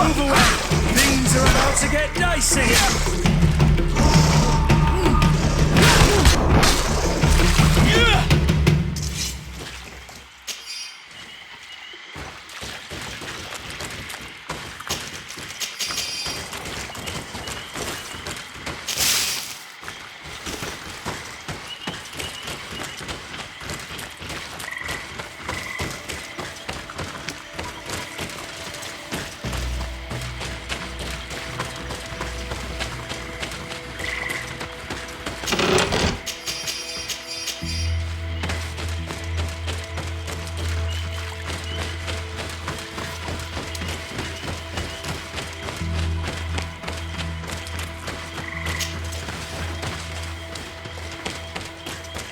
Move away! Things are about to get dicey!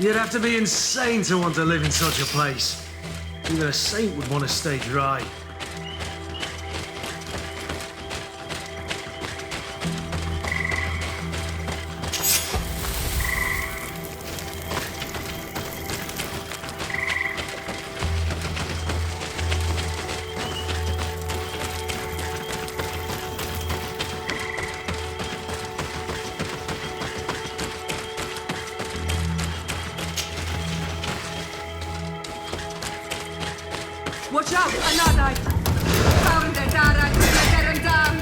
You'd have to be insane to want to live in such a place. Even a saint would want to stay dry. Watch out, another! Found the Dara, let him down!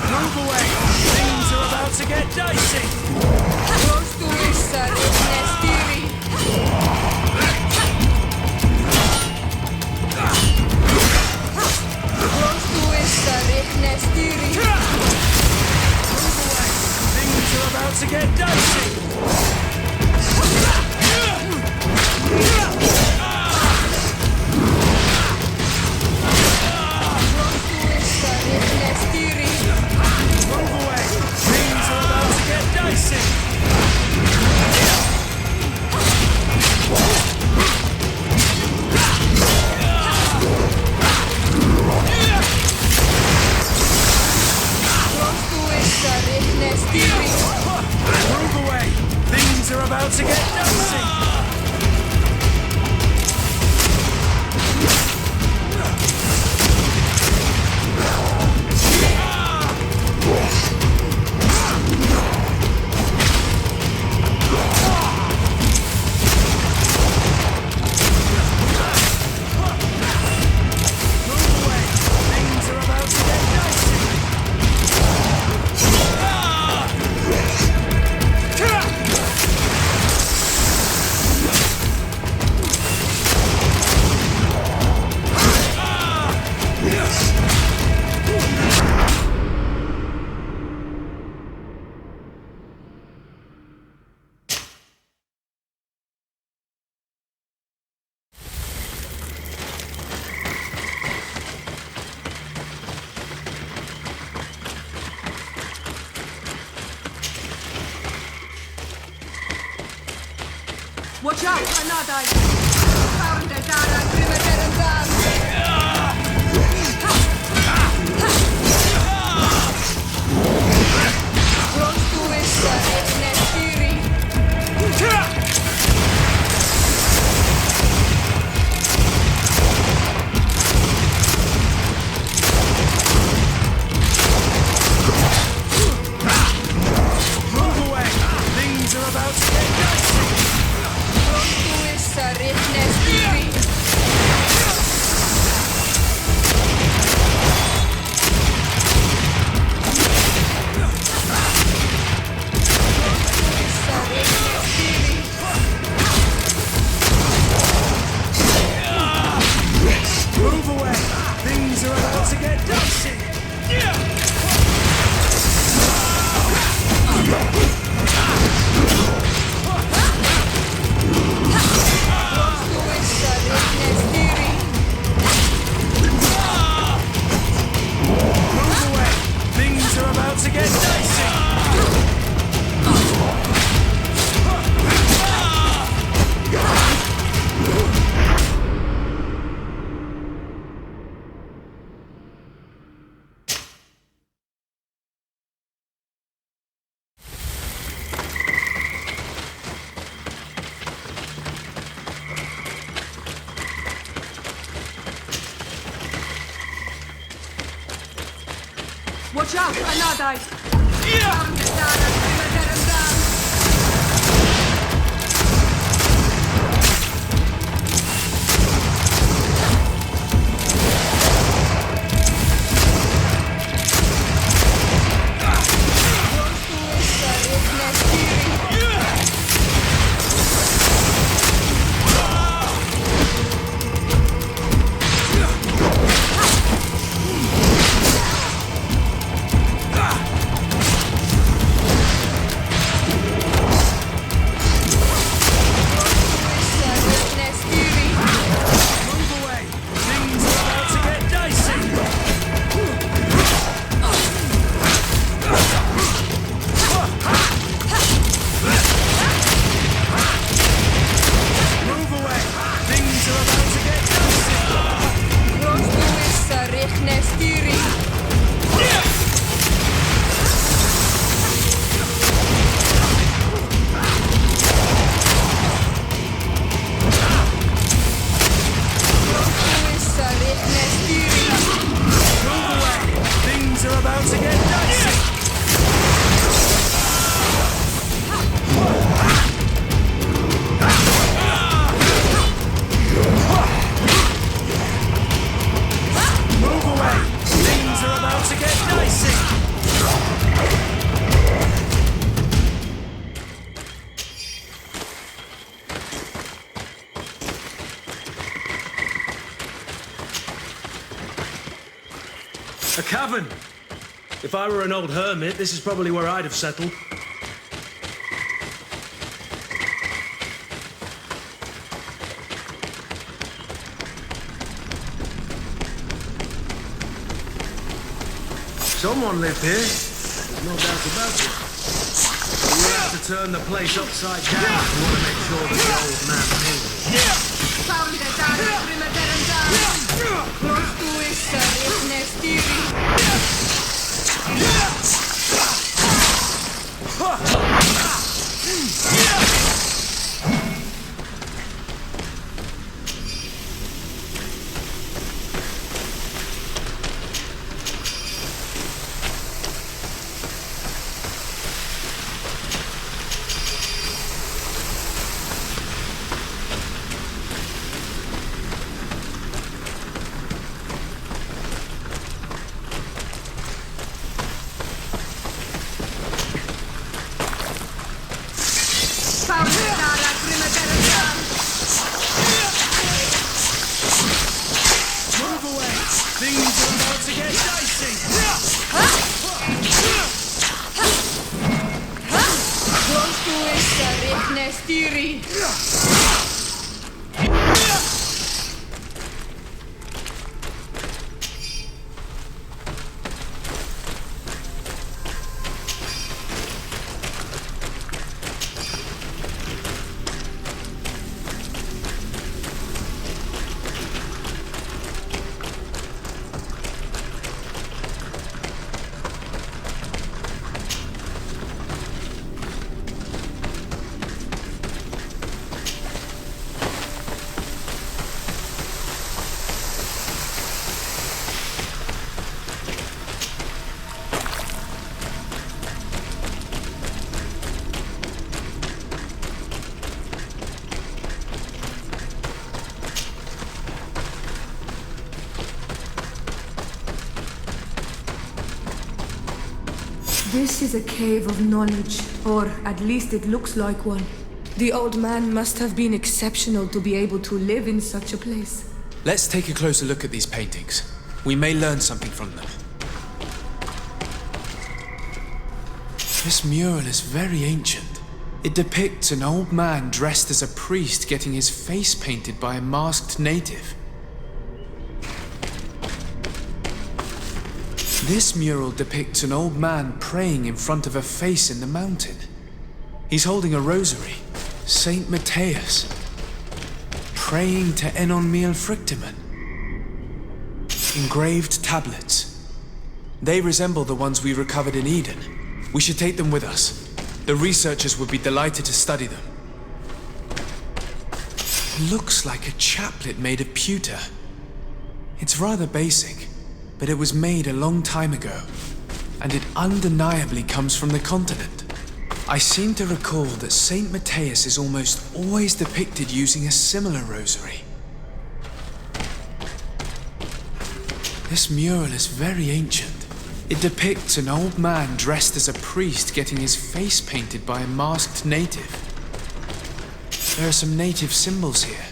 Move away! Things are about to get dicey! Close to Issa, Nestiri! Close to Issa, Nestiri! Move away! Things are about to get dicey! Close to Issa, Nestiri! Move away! Things are about to get dicey! Close to Issa, Nestiri! Move away! Things are about to get dicey! Move away! Things are about to get dicey! Watch out, another! Found the Dara, let him down! Close to Issa, Nestiri! Move away! Things are about to get dicey! Close to Issa, Nestiri! Watch out, another! Found the Tara, let him down! Move away. Things are about to get dicey. Move away. Things are about to get dicey. Move away. Things are about to get dicey. Move away. Things are about to get dicey. A cavern! If I were an old hermit, this is probably where I'd have settled. Someone lived here. There's no doubt about it. But we'll have to turn the place upside down if we want to make sure that the old man knew. Found the Tara, let him down! Close to his nestiri. Found the Tara, let him down! Move away. Things are about to get dicey. Close to his nestiri. This is a cave of knowledge, or at least it looks like one. The old man must have been exceptional to be able to live in such a place. Let's take a closer look at these paintings. We may learn something from them. This mural is very ancient. It depicts an old man dressed as a priest getting his face painted by a masked native. This mural depicts an old man praying in front of a face in the mountain. He's holding a rosary, Saint Matthias, praying to Enon Miel Frictiman. Engraved tablets. They resemble the ones we recovered in Eden. We should take them with us. The researchers would be delighted to study them. It looks like a chaplet made of pewter. It's rather basic, but it was made a long time ago. and it undeniably comes from the continent. I seem to recall that Saint Matthias is almost always depicted using a similar rosary. This mural is very ancient. It depicts an old man dressed as a priest getting his face painted by a masked native. There are some native symbols here,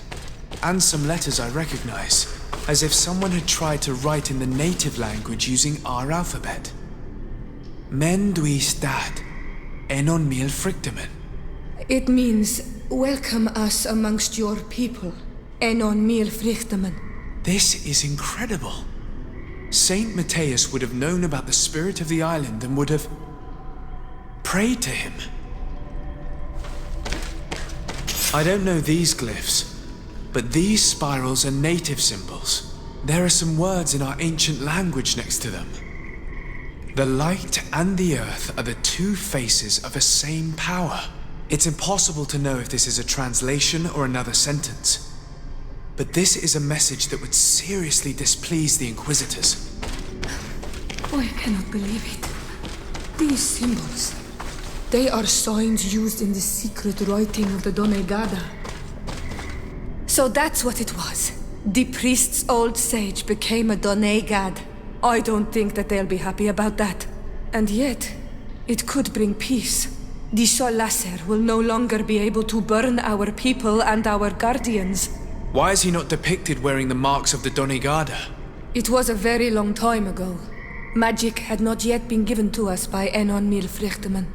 and some letters I recognize, as if someone had tried to write in the native language using our alphabet. Men duis dat, enon mil frictamen. It means, welcome us amongst your people, enon mil frictamen. This is incredible. Saint Matthias would have known about the spirit of the island and would have prayed to him. I don't know these glyphs, but these spirals are native symbols. There are some words in our ancient language next to them. The light and the earth are the two faces of a same power. It's impossible to know if this is a translation or another sentence. But this is a message that would seriously displease the Inquisitors. Oh, I cannot believe it. These symbols, they are signs used in the secret writing of the Donegada. So that's what it was. The priest's old sage became a Donegad. I don't think that they'll be happy about that. And yet, it could bring peace. The Solacer will no longer be able to burn our people and our guardians. Why is he not depicted wearing the marks of the Donegada? It was a very long time ago. Magic had not yet been given to us by Enon Mil Frichtemann.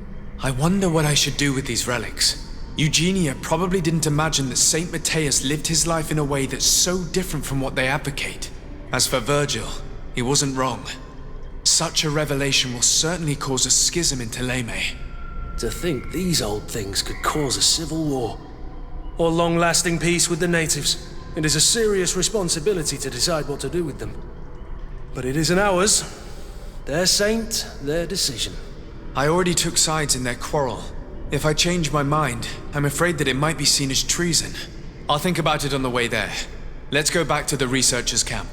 I wonder what I should do with these relics. Eugenia probably didn't imagine that Saint Matthias lived his life in a way that's so different from what they advocate. As for Virgil, he wasn't wrong. Such a revelation will certainly cause a schism in Thélème. To think these old things could cause a civil war. Or long-lasting peace with the natives. It is a serious responsibility to decide what to do with them. But it isn't ours. Their saint, their decision. I already took sides in their quarrel. If I change my mind, I'm afraid that it might be seen as treason. I'll think about it on the way there. Let's go back to the researchers' camp.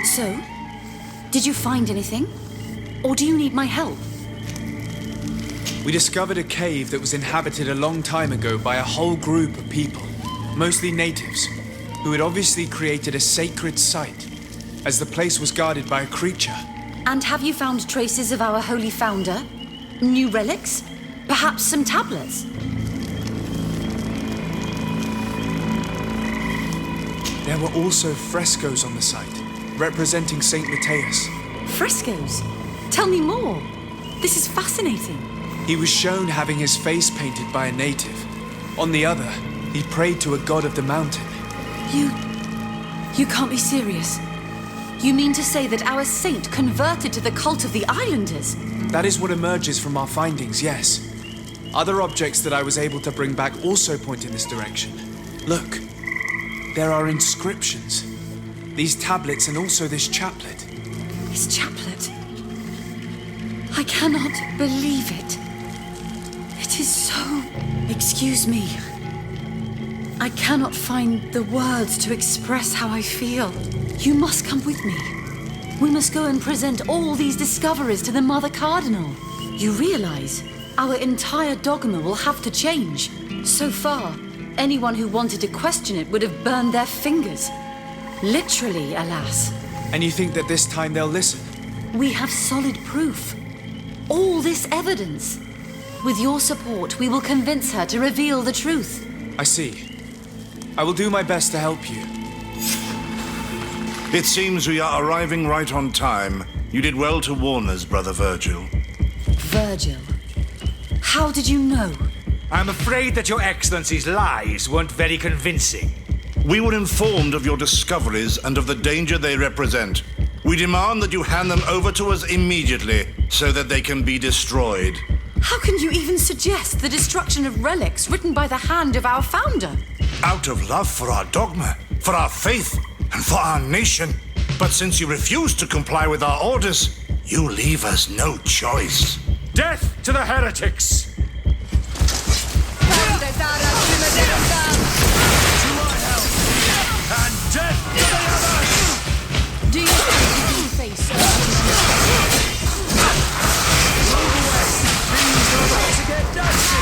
So, did you find anything? Or do you need my help? We discovered a cave that was inhabited a long time ago by a whole group of people, mostly natives, who had obviously created a sacred site, as the place was guarded by a creature. And have you found traces of our holy founder? New relics? Perhaps some tablets? There were also frescoes on the site, representing Saint Matthias. Frescoes? Tell me more. This is fascinating. He was shown having his face painted by a native. On the other, he prayed to a god of the mountain. You can't be serious. You mean to say that our saint converted to the cult of the islanders? That is what emerges from our findings, yes. Other objects that I was able to bring back also point in this direction. Look, there are inscriptions. These tablets and also this chaplet. His chaplet. I cannot believe it. It is so... Excuse me. I cannot find the words to express how I feel. You must come with me. We must go and present all these discoveries to the Mother Cardinal. You realize our entire dogma will have to change. So far, anyone who wanted to question it would have burned their fingers. Literally, alas. And you think that this time they'll listen? We have solid proof. All this evidence. With your support, we will convince her to reveal the truth. I see. I will do my best to help you. It seems we are arriving right on time. You did well to warn us, Brother Virgil. Virgil, how did you know? I'm afraid that Your Excellency's lies weren't very convincing. We were informed of your discoveries and of the danger they represent. We demand that you hand them over to us immediately, so that they can be destroyed. How can you even suggest the destruction of relics written by the hand of our founder? Out of love for our dogma, for our faith, and for our nation. But since you refuse to comply with our orders, you leave us no choice. Death to the heretics! And death to the others! Do you think you can face us? Things are about to get dicey!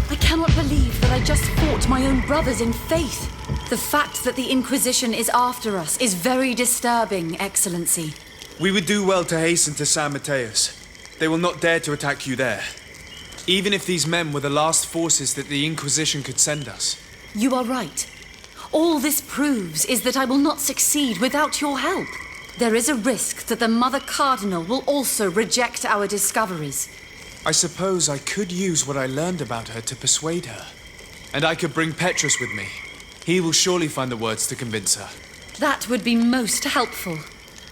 I cannot believe that I just fought my own brothers in faith. The fact that the Inquisition is after us is very disturbing, Excellency. We would do well to hasten to San Mateus. They will not dare to attack you there. Even if these men were the last forces that the Inquisition could send us. You are right. All this proves is that I will not succeed without your help. There is a risk that the Mother Cardinal will also reject our discoveries. I suppose I could use what I learned about her to persuade her. And I could bring Petrus with me. He will surely find the words to convince her. That would be most helpful.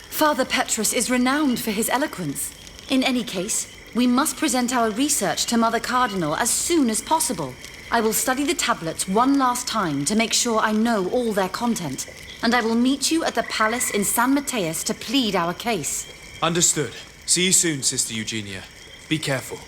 Father Petrus is renowned for his eloquence. In any case, we must present our research to Mother Cardinal as soon as possible. I will study the tablets one last time to make sure I know all their content. And I will meet you at the palace in San Mateus to plead our case. Understood. See you soon, Sister Eugenia. Be careful.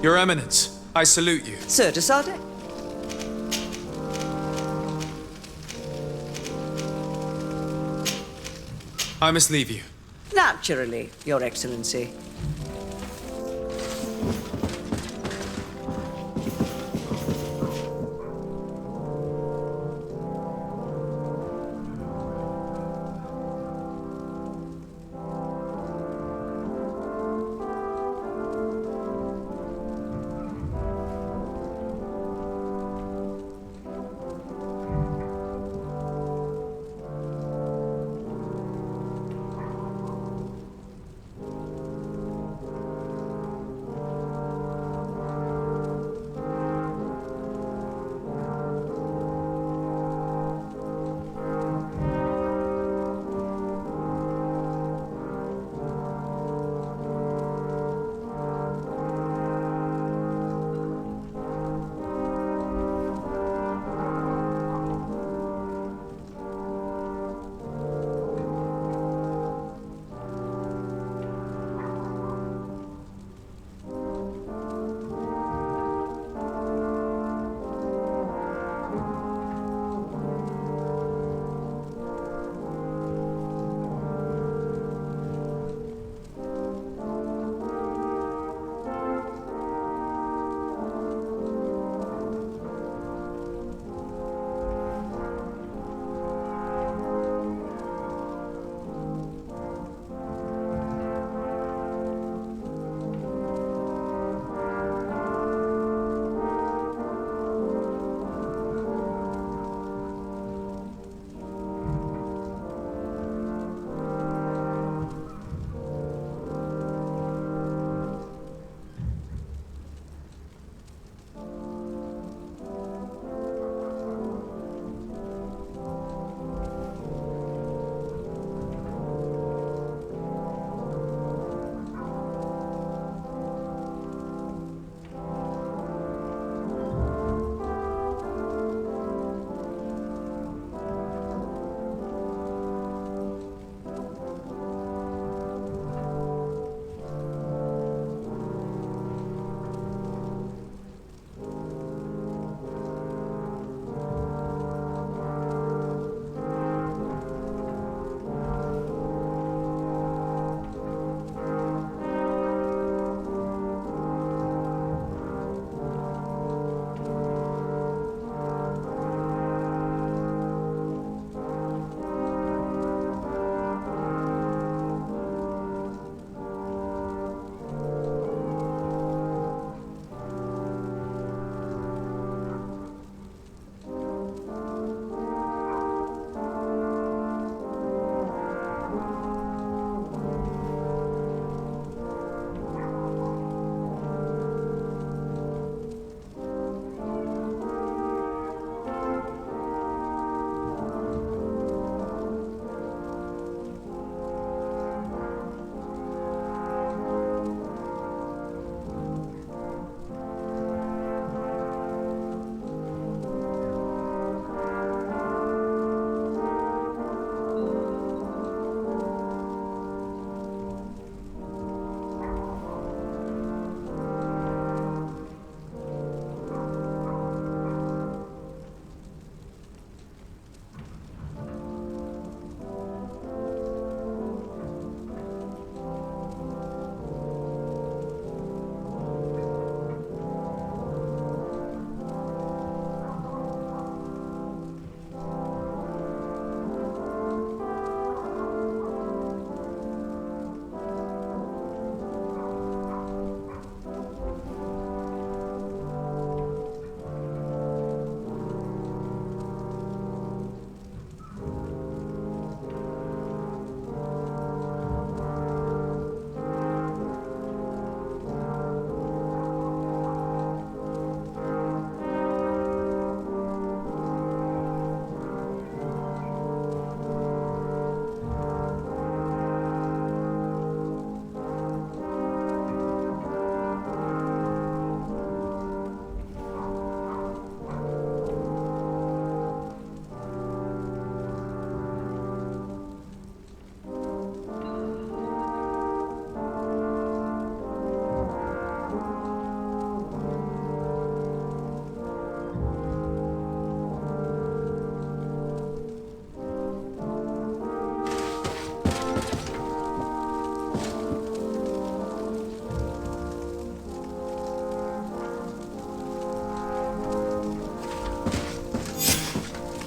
Your Eminence, I salute you. Sir de Sardet. I must leave you. Naturally, Your Excellency.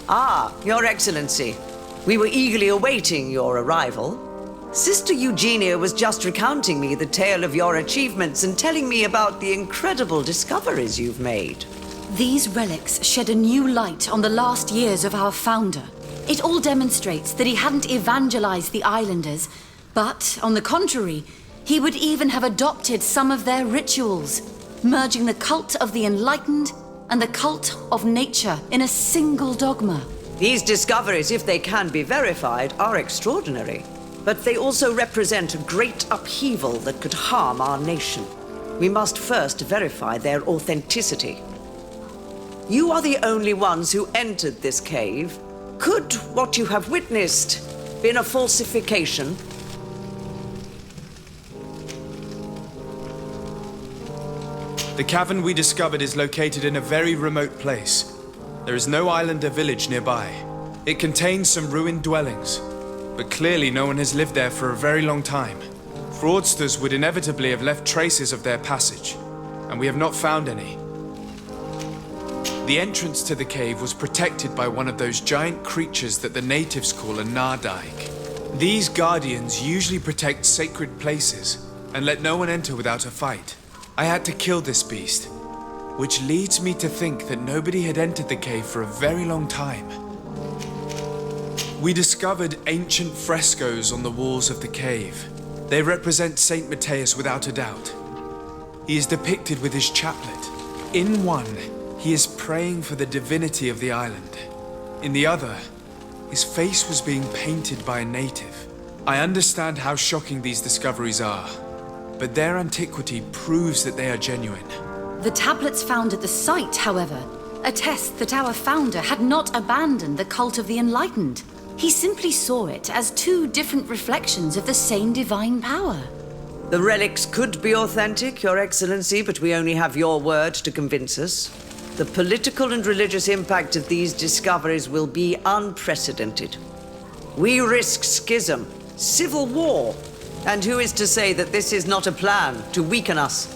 Ah, Your Excellency. We were eagerly awaiting your arrival. Sister Eugenia was just recounting me the tale of your achievements and telling me about the incredible discoveries you've made. These relics shed a new light on the last years of our founder. It all demonstrates that he hadn't evangelized the islanders, but, on the contrary, he would even have adopted some of their rituals, merging the cult of the enlightened and the cult of nature in a single dogma. These discoveries, if they can be verified, are extraordinary. But they also represent a great upheaval that could harm our nation. We must first verify their authenticity. You are the only ones who entered this cave. Could what you have witnessed been a falsification? The cavern we discovered is located in a very remote place. There is no island or village nearby. It contains some ruined dwellings, but clearly no one has lived there for a very long time. Fraudsters would inevitably have left traces of their passage, and we have not found any. The entrance to the cave was protected by one of those giant creatures that the natives call a Nardaig. These guardians usually protect sacred places and let no one enter without a fight. I had to kill this beast, which leads me to think that nobody had entered the cave for a very long time. We discovered ancient frescoes on the walls of the cave. They represent Saint Matthias without a doubt. He is depicted with his chaplet. In one, he is praying for the divinity of the island. In the other, his face was being painted by a native. I understand how shocking these discoveries are, but their antiquity proves that they are genuine. The tablets found at the site, however, attest that our founder had not abandoned the cult of the enlightened. He simply saw it as two different reflections of the same divine power. The relics could be authentic, Your Excellency, but we only have your word to convince us. The political and religious impact of these discoveries will be unprecedented. We risk schism, civil war, and who is to say that this is not a plan to weaken us?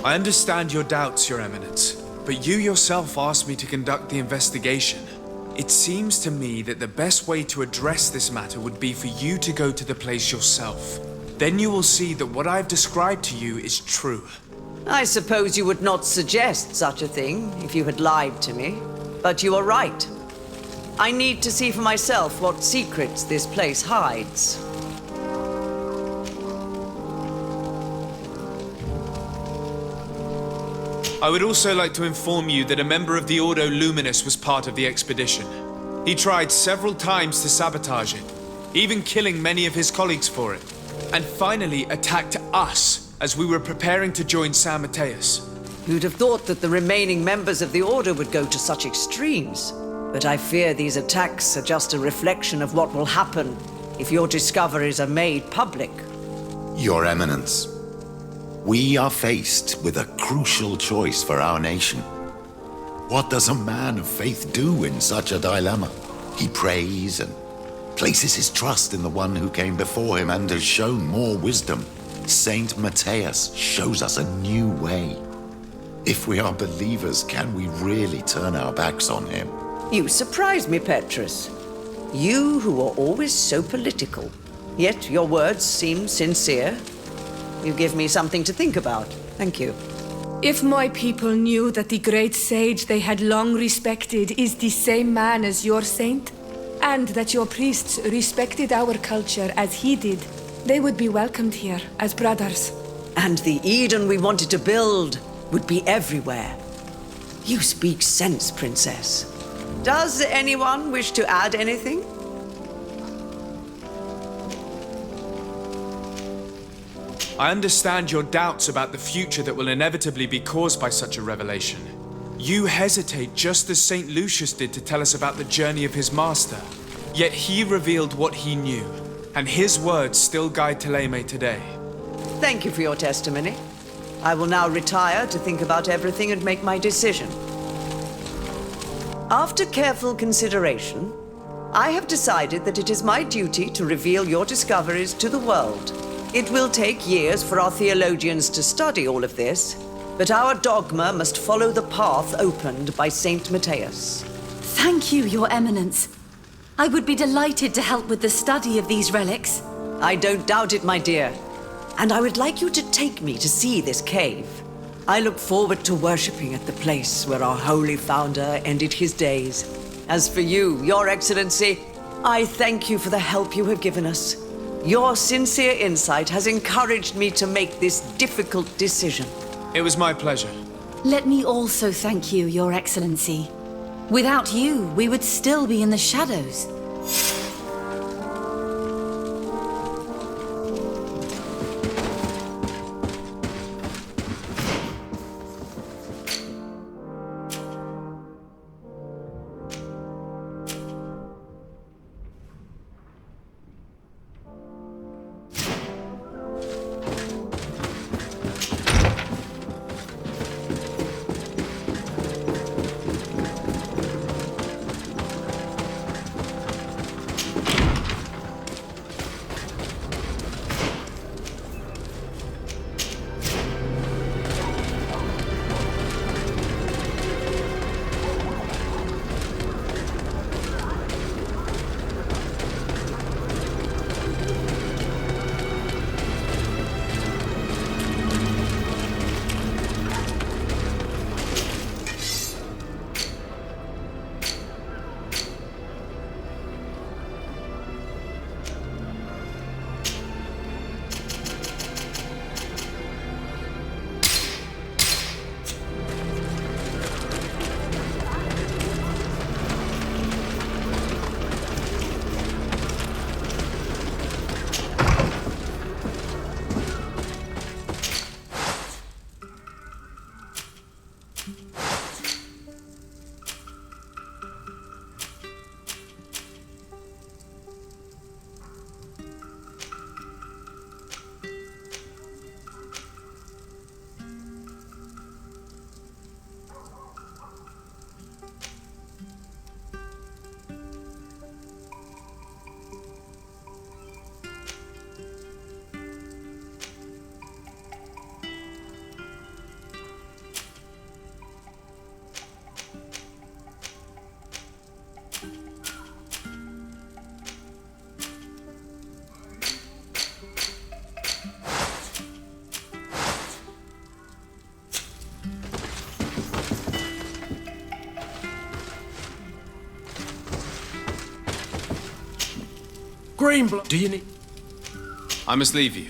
I understand your doubts, Your Eminence, but you yourself asked me to conduct the investigation. It seems to me that the best way to address this matter would be for you to go to the place yourself. Then you will see that what I've described to you is true. I suppose you would not suggest such a thing if you had lied to me. But you are right. I need to see for myself what secrets this place hides. I would also like to inform you that a member of the Ordo Luminous was part of the expedition. He tried several times to sabotage it, even killing many of his colleagues for it, and finally attacked us as we were preparing to join San Matthias. You'd have thought that the remaining members of the Order would go to such extremes. But I fear these attacks are just a reflection of what will happen if your discoveries are made public. Your Eminence, we are faced with a crucial choice for our nation. What does a man of faith do in such a dilemma? He prays and places his trust in the one who came before him and has shown more wisdom. Saint Matthias shows us a new way. If we are believers, can we really turn our backs on him? You surprise me, Petrus. You who are always so political. Yet your words seem sincere. You give me something to think about. Thank you. If my people knew that the great sage they had long respected is the same man as your saint, and that your priests respected our culture as he did, they would be welcomed here as brothers. And the Eden we wanted to build would be everywhere. You speak sense, Princess. Does anyone wish to add anything? I understand your doubts about the future that will inevitably be caused by such a revelation. You hesitate just as St. Lucius did to tell us about the journey of his master. Yet he revealed what he knew, and his words still guide Thélème today. Thank you for your testimony. I will now retire to think about everything and make my decision. After careful consideration, I have decided that it is my duty to reveal your discoveries to the world. It will take years for our theologians to study all of this, But our dogma must follow the path opened by Saint Matthias. Thank you, Your Eminence. I would be delighted to help with the study of these relics. I don't doubt it, my dear. And I would like you to take me to see this cave. I look forward to worshipping at the place where our holy founder ended his days. As for you, Your Excellency, I thank you for the help you have given us. Your sincere insight has encouraged me to make this difficult decision. It was my pleasure. Let me also thank you, Your Excellency. Without you, we would still be in the shadows. Greenblood. Do you need... I must leave you.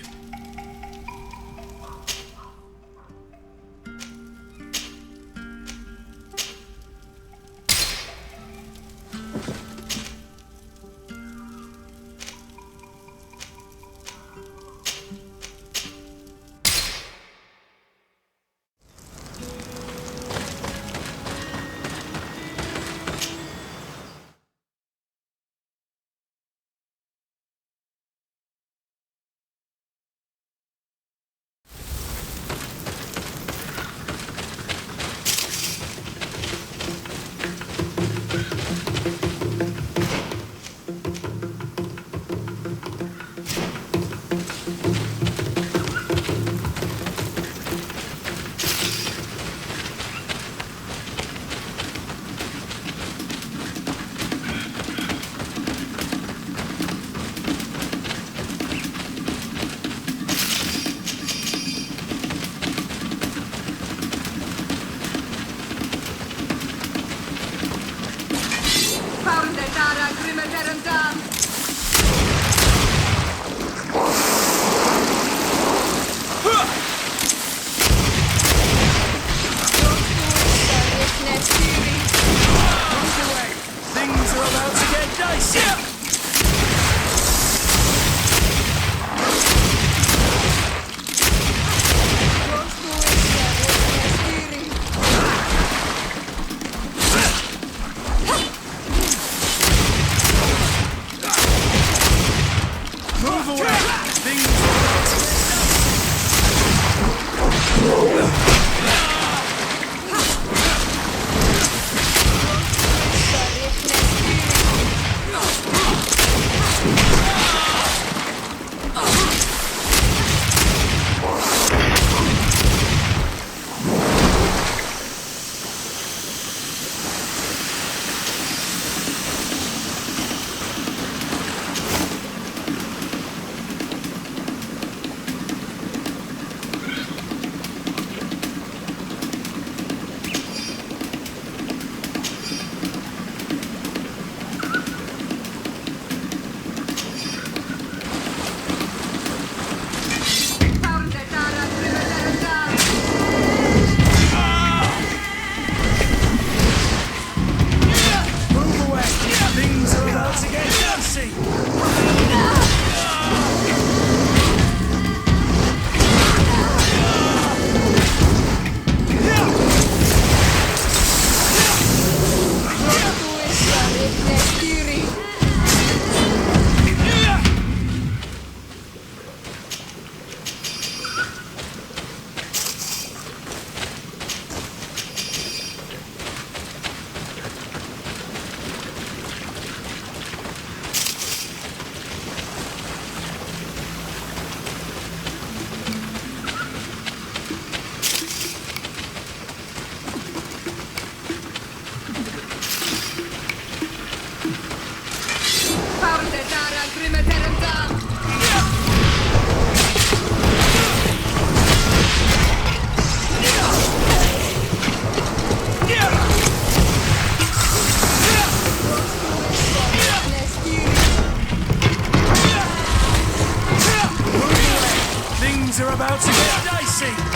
Things are about to get dicey.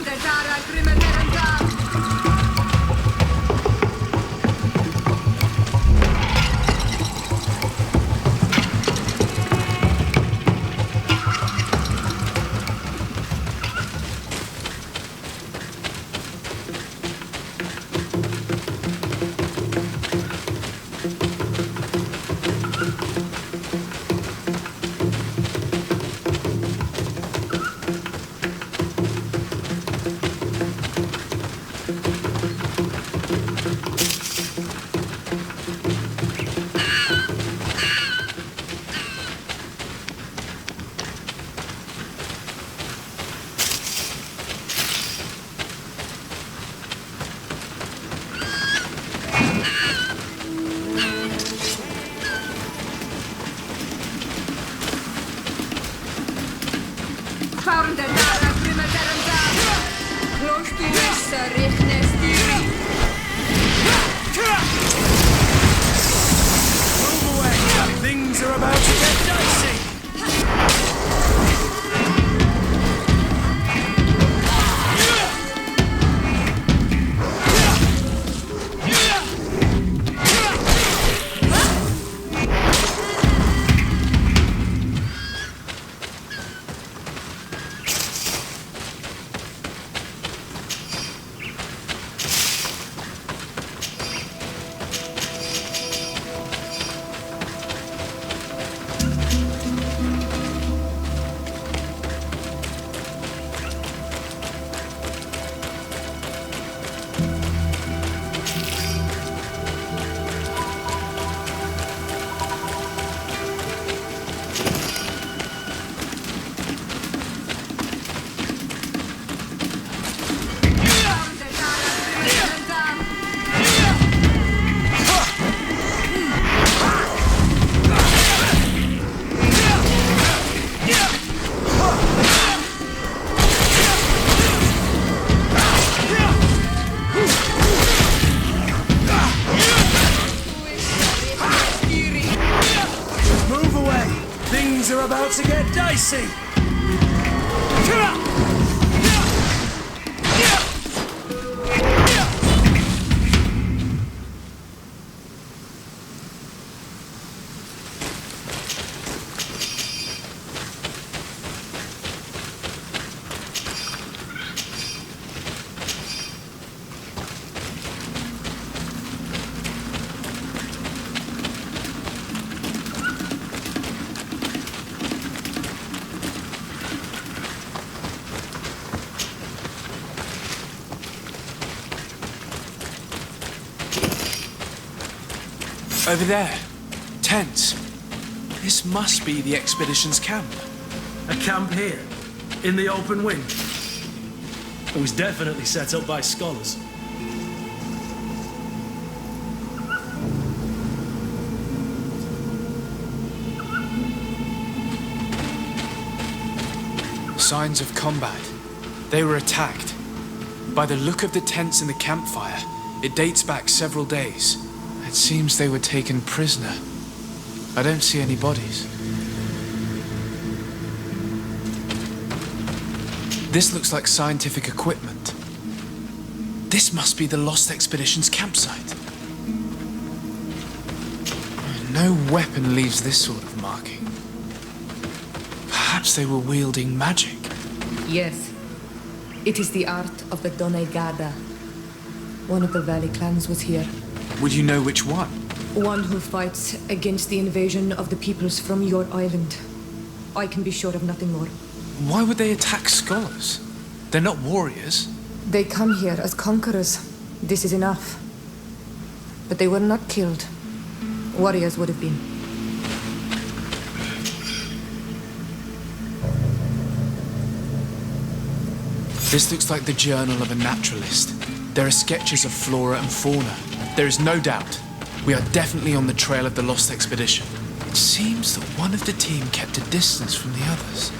Move away! Things are about to get dicey! Move away! Things are about to get dicey! Over there. Tents. This must be the expedition's camp. A camp here, in the open wind. It was definitely set up by scholars. Signs of combat. They were attacked. By the look of the tents in the campfire, it dates back several days. It seems they were taken prisoner. I don't see any bodies. This looks like scientific equipment. This must be the Lost Expedition's campsite. No weapon leaves this sort of marking. Perhaps they were wielding magic. Yes. It is the art of the Donegada. One of the Valley clans was here. Would you know which one? One who fights against the invasion of the peoples from your island. I can be sure of nothing more. Why would they attack scholars? They're not warriors. They come here as conquerors. This is enough. But they were not killed. Warriors would have been. This looks like the journal of a naturalist. There are sketches of flora and fauna. There is no doubt. We are definitely on the trail of the Lost Expedition. It seems that one of the team kept a distance from the others.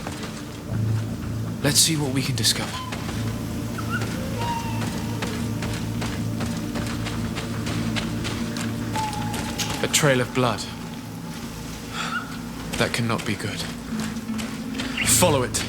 Let's see what we can discover. A trail of blood. That cannot be good. Follow it.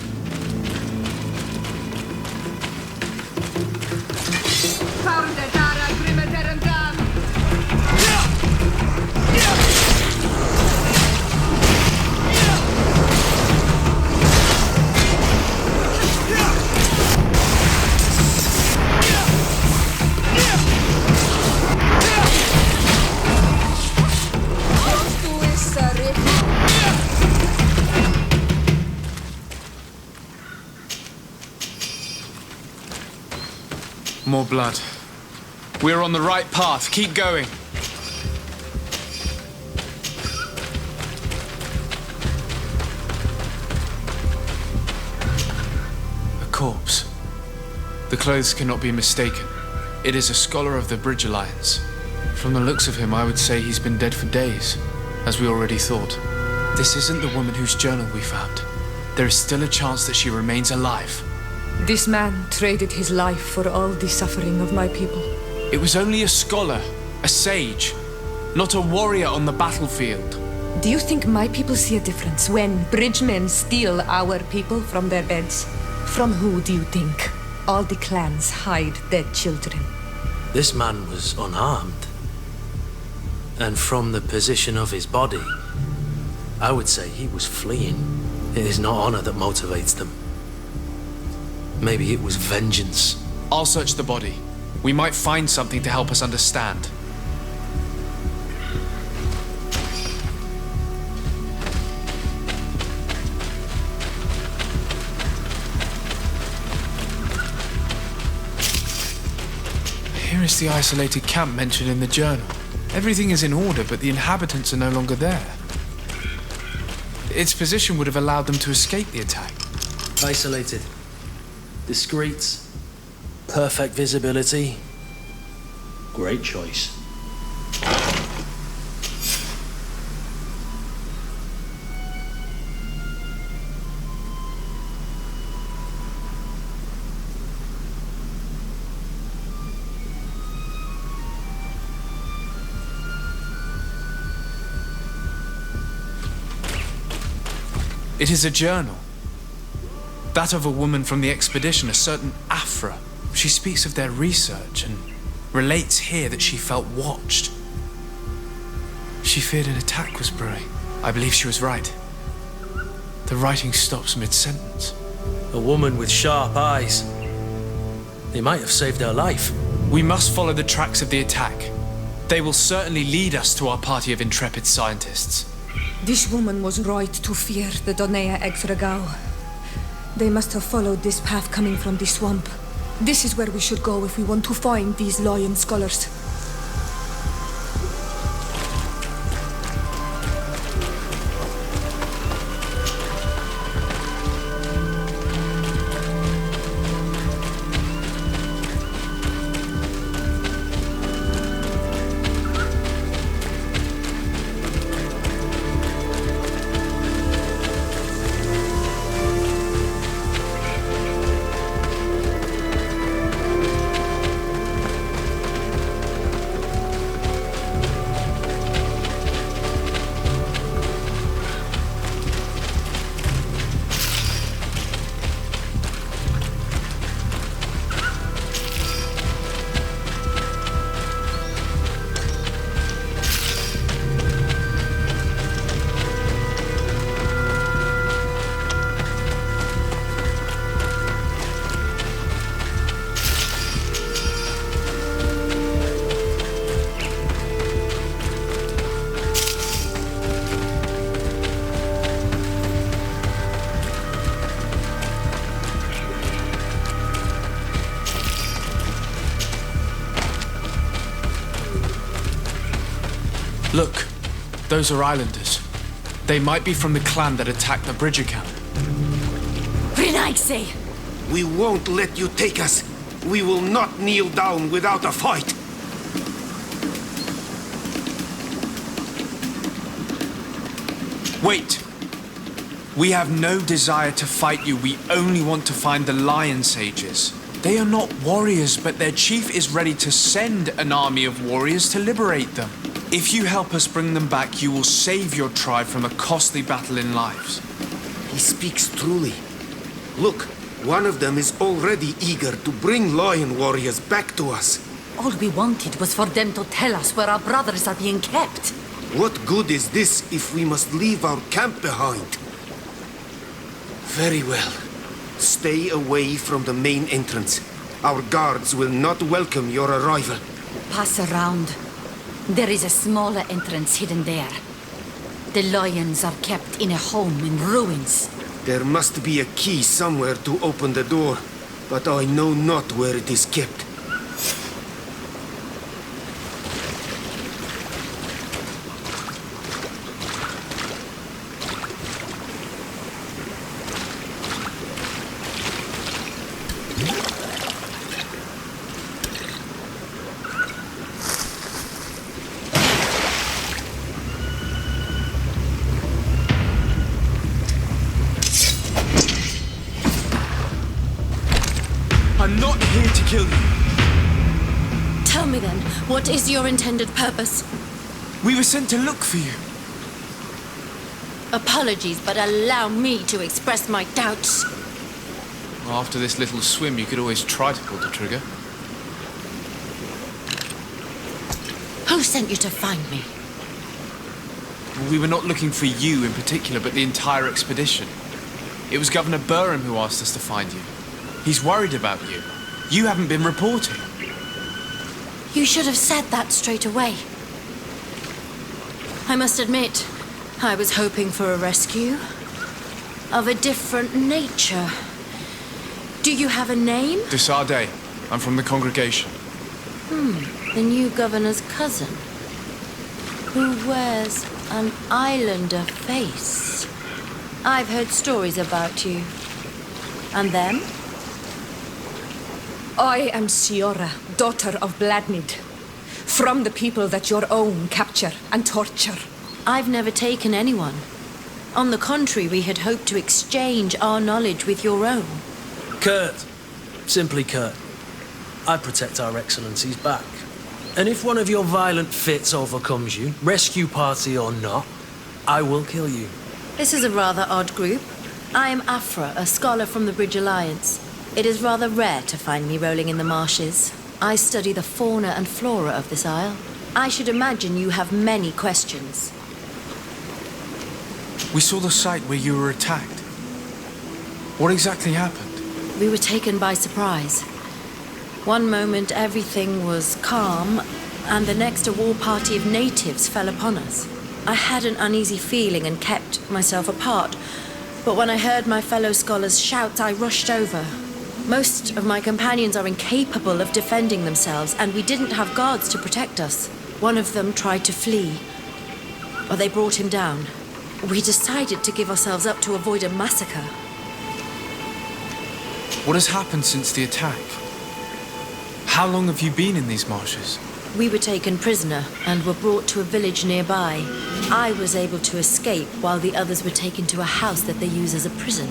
More blood. We're on the right path. Keep going. A corpse. The clothes cannot be mistaken. It is a scholar of the Bridge Alliance. From the looks of him, I would say he's been dead for days, as we already thought. This isn't the woman whose journal we found. There is still a chance that she remains alive. This man traded his life for all the suffering of my people. It was only a scholar, a sage, not a warrior on the battlefield. Do you think my people see a difference when bridgemen steal our people from their beds? From who do you think all the clans hide their children? This man was unarmed. And from the position of his body, I would say he was fleeing. It is not honor that motivates them. Maybe it was vengeance. I'll search the body. We might find something to help us understand. Here is the isolated camp mentioned in the journal. Everything is in order, but the inhabitants are no longer there. Its position would have allowed them to escape the attack. Isolated. Discreet. Perfect visibility. Great choice. It is a journal. That of a woman from the expedition, a certain Afra. She speaks of their research and relates here that she felt watched. She feared an attack was brewing. I believe she was right. The writing stops mid-sentence. A woman with sharp eyes. They might have saved her life. We must follow the tracks of the attack. They will certainly lead us to our party of intrepid scientists. This woman was right to fear the Donea Exregao. They must have followed this path coming from the swamp. This is where we should go if we want to find these lion scholars. Look, those are islanders. They might be from the clan that attacked the Bridger camp. Renaigse! We won't let you take us. We will not kneel down without a fight. Wait! We have no desire to fight you. We only want to find the Lion Sages. They are not warriors, but their chief is ready to send an army of warriors to liberate them. If you help us bring them back, you will save your tribe from a costly battle in lives. He speaks truly. Look, one of them is already eager to bring lion warriors back to us. All we wanted was for them to tell us where our brothers are being kept. What good is this if we must leave our camp behind? Very well. Stay away from the main entrance. Our guards will not welcome your arrival. Pass around. There is a smaller entrance hidden there. The lions are kept in a home in ruins. There must be a key somewhere to open the door, but I know not where it is kept. I'm not here to kill you. Tell me then, what is your intended purpose? We were sent to look for you. Apologies, but allow me to express my doubts. After this little swim, you could always try to pull the trigger. Who sent you to find me? We were not looking for you in particular, but the entire expedition. It was Governor Burham who asked us to find you. He's worried about you. You haven't been reporting. You should have said that straight away. I must admit, I was hoping for a rescue of a different nature. Do you have a name? De Sardet. I'm from the congregation. The new governor's cousin, who wears an islander face. I've heard stories about you. And them? I am Siora, daughter of Bladnid, from the people that your own capture and torture. I've never taken anyone. On the contrary, we had hoped to exchange our knowledge with your own. Kurt. Simply Kurt. I protect our excellencies back. And if one of your violent fits overcomes you, rescue party or not, I will kill you. This is a rather odd group. I am Afra, a scholar from the Bridge Alliance. It is rather rare to find me rolling in the marshes. I study the fauna and flora of this isle. I should imagine you have many questions. We saw the site where you were attacked. What exactly happened? We were taken by surprise. One moment everything was calm, and the next a war party of natives fell upon us. I had an uneasy feeling and kept myself apart, but when I heard my fellow scholars' shouts, I rushed over. Most of my companions are incapable of defending themselves, and we didn't have guards to protect us. One of them tried to flee, but they brought him down. We decided to give ourselves up to avoid a massacre. What has happened since the attack? How long have you been in these marshes? We were taken prisoner and were brought to a village nearby. I was able to escape while the others were taken to a house that they use as a prison.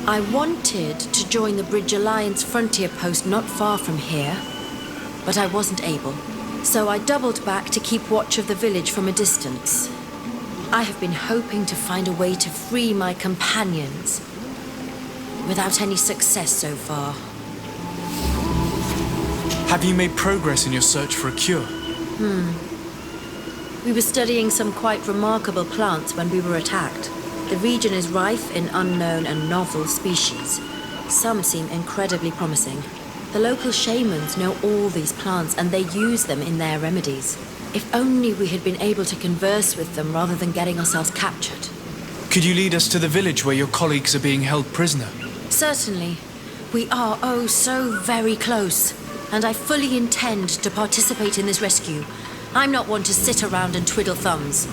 I wanted to join the Bridge Alliance frontier post not far from here, but I wasn't able. So I doubled back to keep watch of the village from a distance. I have been hoping to find a way to free my companions, without any success so far. Have you made progress in your search for a cure? We were studying some quite remarkable plants when we were attacked. The region is rife in unknown and novel species. Some seem incredibly promising. The local shamans know all these plants and they use them in their remedies. If only we had been able to converse with them rather than getting ourselves captured. Could you lead us to the village where your colleagues are being held prisoner? Certainly. We are oh so very close. And I fully intend to participate in this rescue. I'm not one to sit around and twiddle thumbs.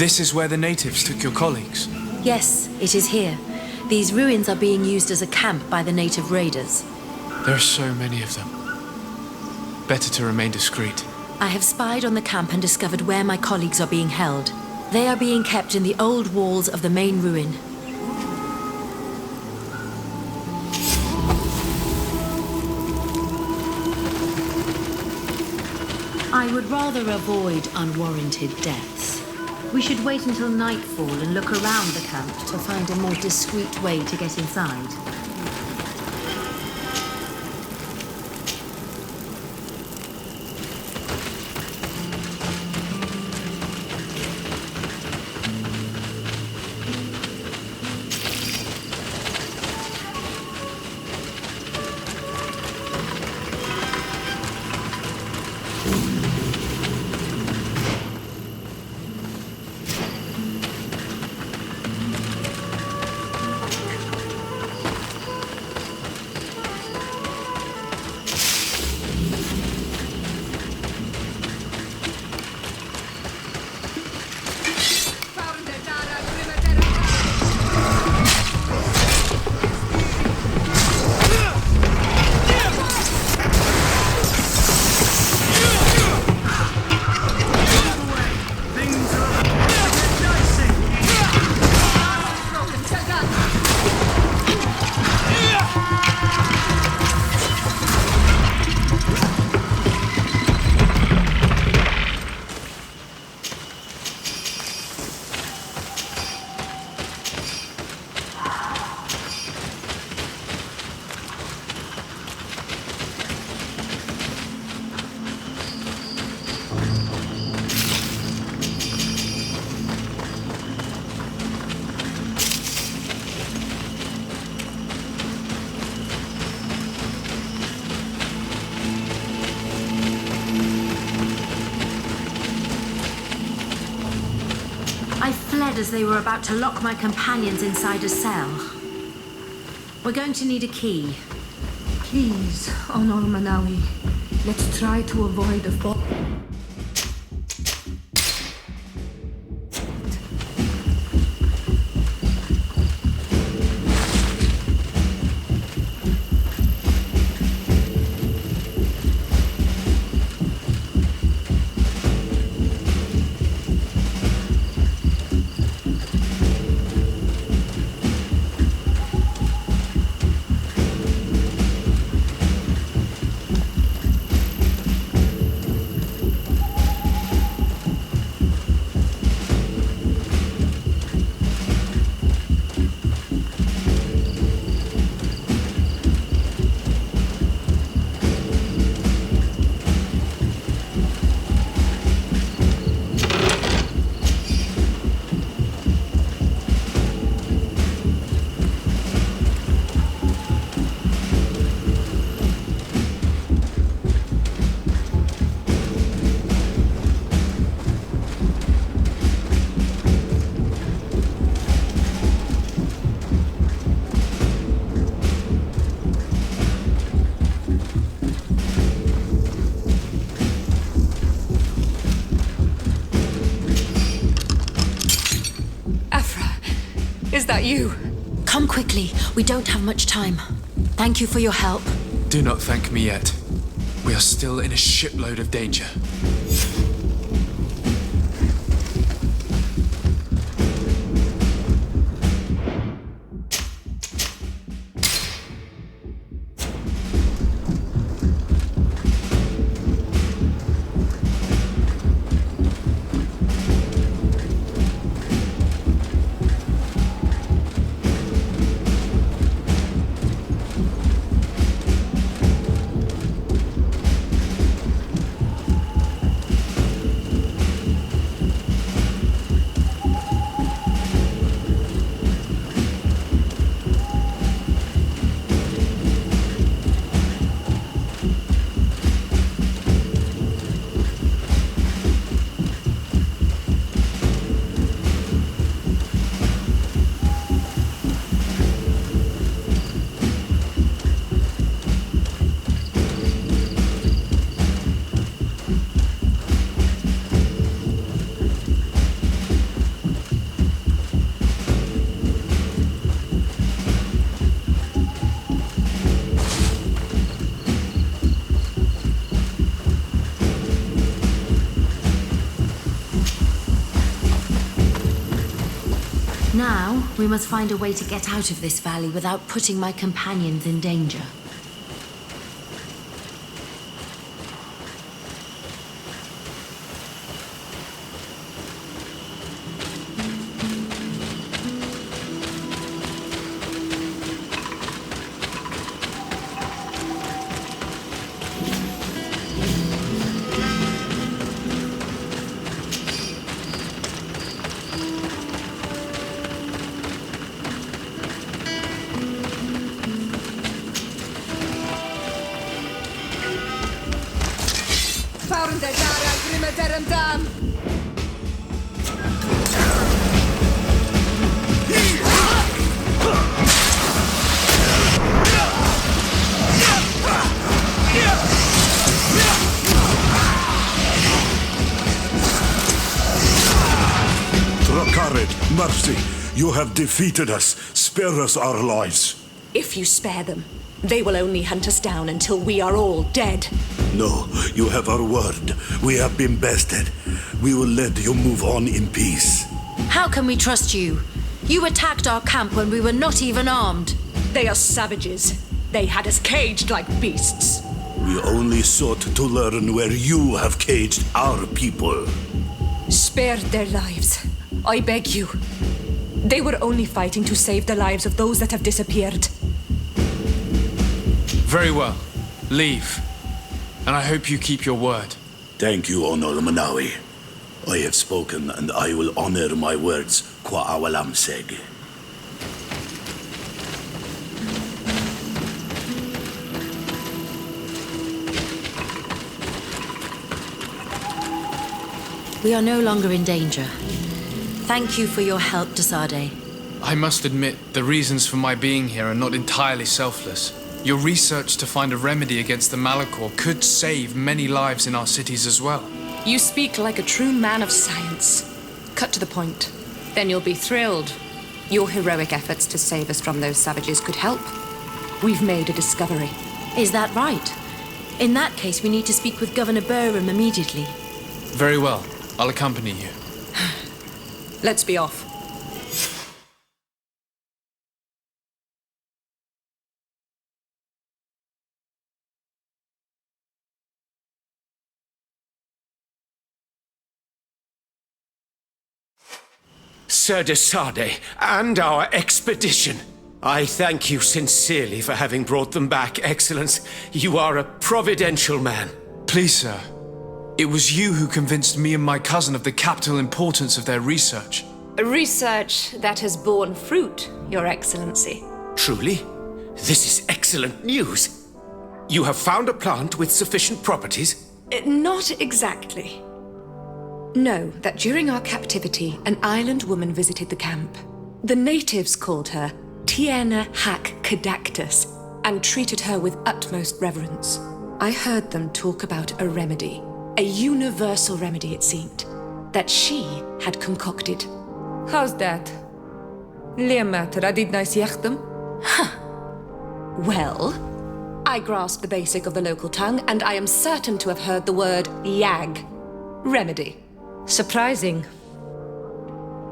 This is where the natives took your colleagues? Yes, it is here. These ruins are being used as a camp by the native raiders. There are so many of them. Better to remain discreet. I have spied on the camp and discovered where my colleagues are being held. They are being kept in the old walls of the main ruin. I would rather avoid unwarranted deaths. We should wait until nightfall and look around the camp to find a more discreet way to get inside. I fled as they were about to lock my companions inside a cell. We're going to need a key. Please, Honor Manawi, let's try to avoid a fall. Is that you? Come quickly. We don't have much time. Thank you for your help. Do not thank me yet. We are still in a shipload of danger. Now, we must find a way to get out of this valley without putting my companions in danger. Mercy, you have defeated us. Spare us our lives. If you spare them, they will only hunt us down until we are all dead. No, you have our word. We have been bested. We will let you move on in peace. How can we trust you? You attacked our camp when we were not even armed. They are savages. They had us caged like beasts. We only sought to learn where you have caged our people. Spare their lives. I beg you. They were only fighting to save the lives of those that have disappeared. Very well. Leave. And I hope you keep your word. Thank you, Honor Manawi. I have spoken, and I will honor my words, qua awalam seg. We are no longer in danger. Thank you for your help, Desade. I must admit, the reasons for my being here are not entirely selfless. Your research to find a remedy against the Malachor could save many lives in our cities as well. You speak like a true man of science. Cut to the point. Then you'll be thrilled. Your heroic efforts to save us from those savages could help. We've made a discovery. Is that right? In that case, we need to speak with Governor Burham immediately. Very well. I'll accompany you. Let's be off. Sir Desade, and our expedition. I thank you sincerely for having brought them back, Excellence. You are a providential man. Please, sir. It was you who convinced me and my cousin of the capital importance of their research. A research that has borne fruit, Your Excellency. Truly? This is excellent news. You have found a plant with sufficient properties? Not exactly. Know that during our captivity, an island woman visited the camp. The natives called her Tiena Hac Cadactus and treated her with utmost reverence. I heard them talk about a remedy, a universal remedy it seemed, that she had concocted. How's that? Leamat radidnais yachtem? Well, I grasp the basic of the local tongue, and I am certain to have heard the word yag, remedy. Surprising.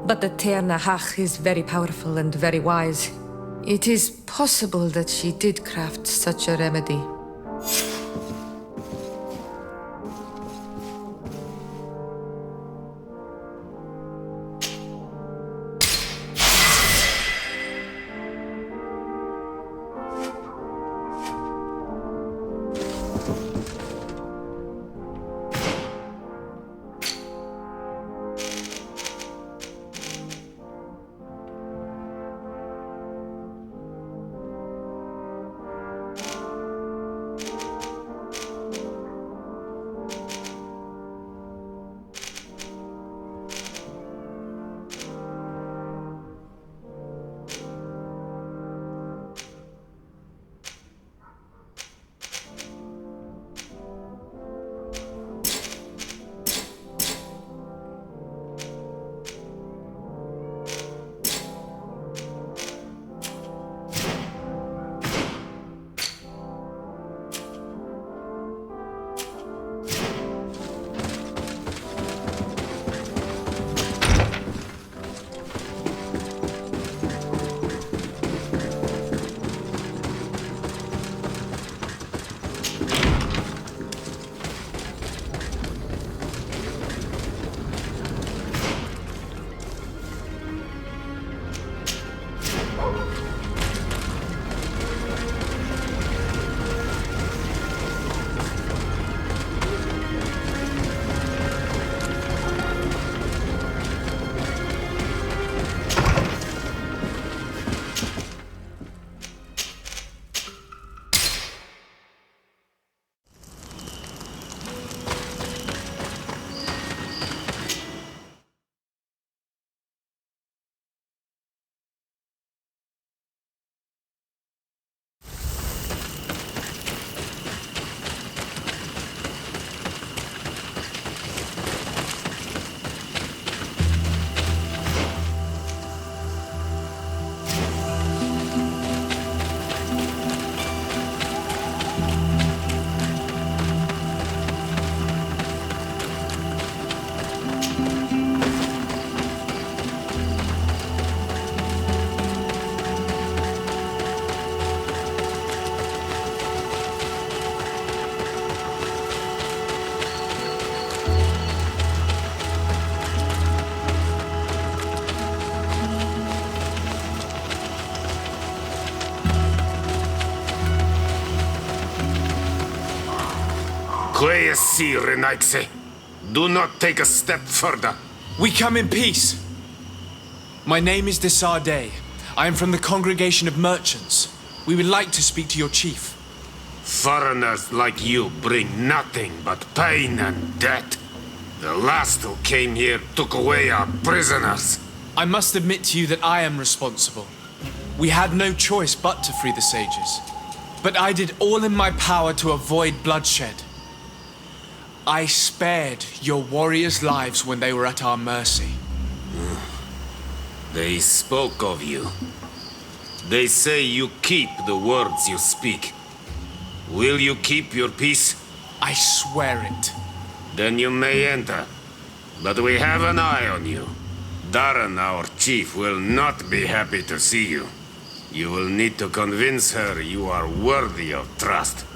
But the Terna Hach is very powerful and very wise. It is possible that she did craft such a remedy. May I see, Renaigse. Do not take a step further. We come in peace. My name is Desarde. I am from the Congregation of Merchants. We would like to speak to your chief. Foreigners like you bring nothing but pain and death. The last who came here took away our prisoners. I must admit to you that I am responsible. We had no choice but to free the sages. But I did all in my power to avoid bloodshed. I spared your warriors' lives when they were at our mercy. They spoke of you. They say you keep the words you speak. Will you keep your peace? I swear it. Then you may enter. But we have an eye on you. Darren, our chief, will not be happy to see you. You will need to convince her you are worthy of trust.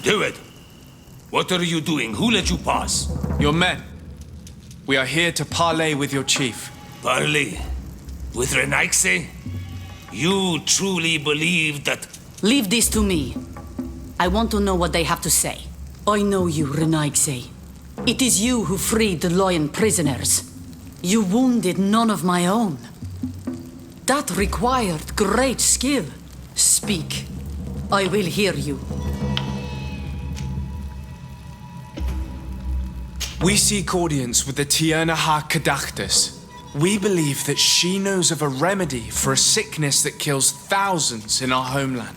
Do it! What are you doing? Who let you pass? Your men. We are here to parley with your chief. Parley? With Renaigse? You truly believe that... Leave this to me. I want to know what they have to say. I know you, Renaigse. It is you who freed the Loyan prisoners. You wounded none of my own. That required great skill. Speak. I will hear you. We seek audience with the Tierna Ha Kadachtus. We believe that she knows of a remedy for a sickness that kills thousands in our homeland.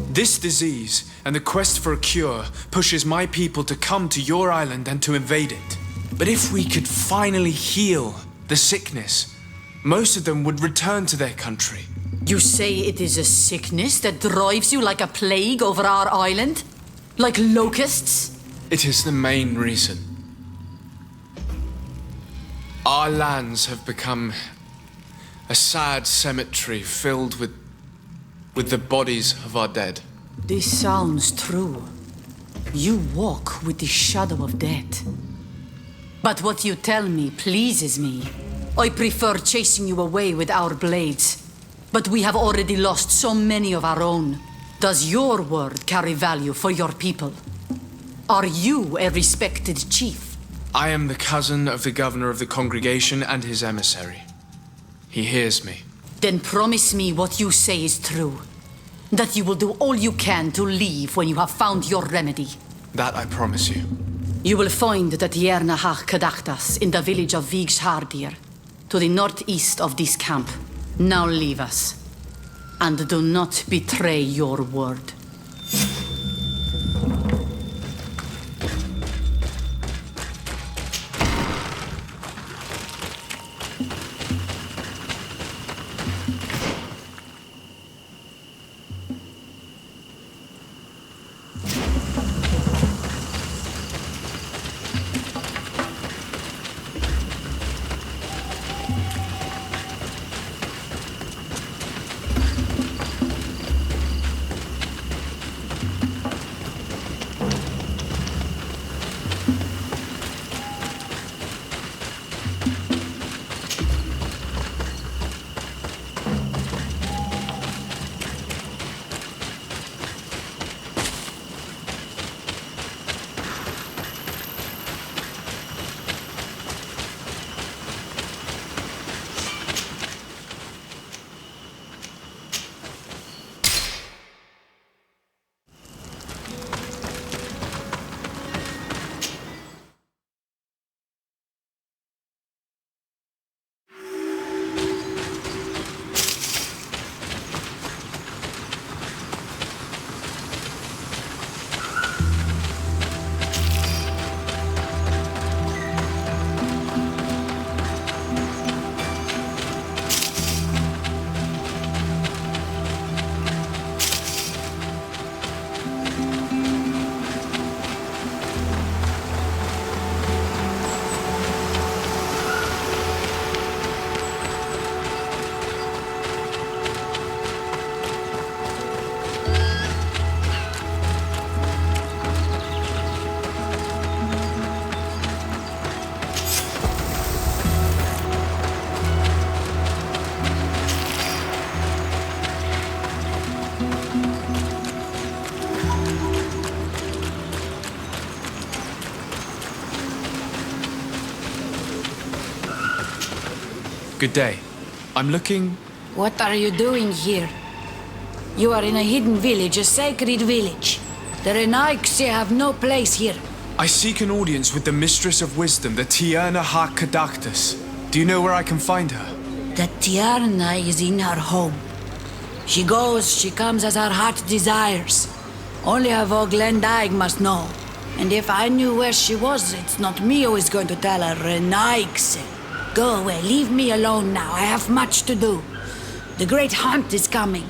This disease and the quest for a cure pushes my people to come to your island and to invade it. But if we could finally heal the sickness, most of them would return to their country. You say it is a sickness that drives you like a plague over our island? Like locusts? It is the main reason. Our lands have become a sad cemetery filled with the bodies of our dead. This sounds true. You walk with the shadow of death. But what you tell me pleases me. I prefer chasing you away with our blades. But we have already lost so many of our own. Does your word carry value for your people? Are you a respected chief? I am the cousin of the governor of the congregation and his emissary. He hears me. Then promise me what you say is true. That you will do all you can to leave when you have found your remedy. That I promise you. You will find the Tierna Ha Kadachtas in the village of Vigshardir, to the northeast of this camp. Now leave us. And do not betray your word. Good day. I'm looking... What are you doing here? You are in a hidden village, a sacred village. The Renaigse have no place here. I seek an audience with the Mistress of Wisdom, the Tierna Ha Kadactus. Do you know where I can find her? The Tierna is in her home. She goes, she comes as her heart desires. Only her Voglendaig must know. And if I knew where she was, it's not me who is going to tell her, Renaigse. Go away, leave me alone now. I have much to do. The great hunt is coming.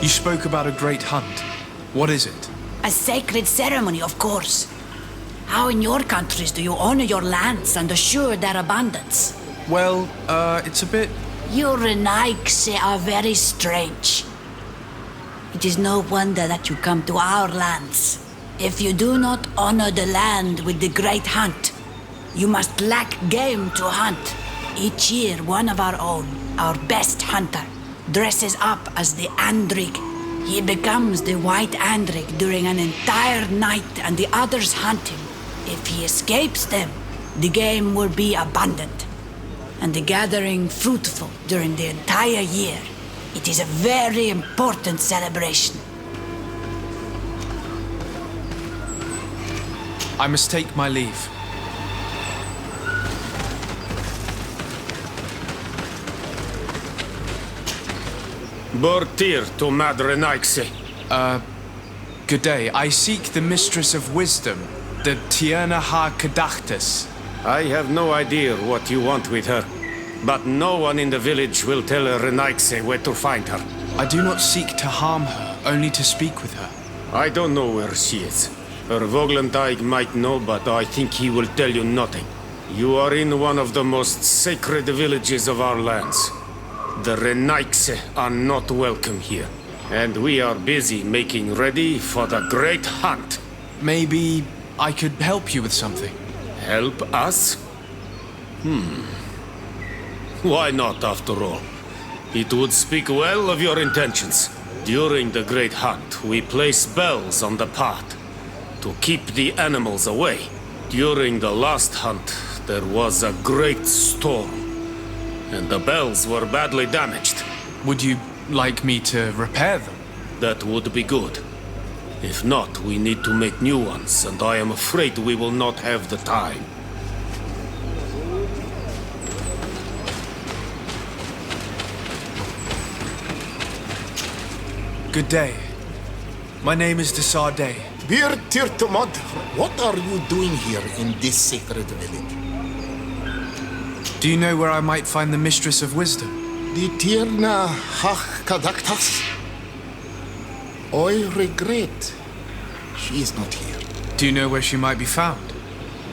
You spoke about a great hunt. What is it? A sacred ceremony, of course. How in your countries do you honor your lands and assure their abundance? Well, it's a bit... You Renaigse are very strange. It is no wonder that you come to our lands. If you do not honor the land with the great hunt, you must lack game to hunt. Each year, one of our own, our best hunter, dresses up as the Andrig. He becomes the White Andrig during an entire night and the others hunt him. If he escapes them, the game will be abundant and the gathering fruitful during the entire year. It is a very important celebration. I must take my leave. Bortir to Mad Renaigse. Good day. I seek the Mistress of Wisdom, the Tierna Ha Kadactus. I have no idea what you want with her, but no one in the village will tell Renaigse where to find her. I do not seek to harm her, only to speak with her. I don't know where she is. Her Voglendaig might know, but I think he will tell you nothing. You are in one of the most sacred villages of our lands. The Renaigse are not welcome here, and we are busy making ready for the great hunt. Maybe I could help you with something. Help us? Why not, after all? It would speak well of your intentions. During the great hunt, we place bells on the path to keep the animals away. During the last hunt, there was a great storm, and the bells were badly damaged. Would you like me to repair them? That would be good. If not, we need to make new ones, and I am afraid we will not have the time. Good day. My name is Desarde. Bir Tirtumod, what are you doing here in this sacred village? Do you know where I might find the Mistress of Wisdom? The Tierna Hach Kadaktas? I regret. She is not here. Do you know where she might be found?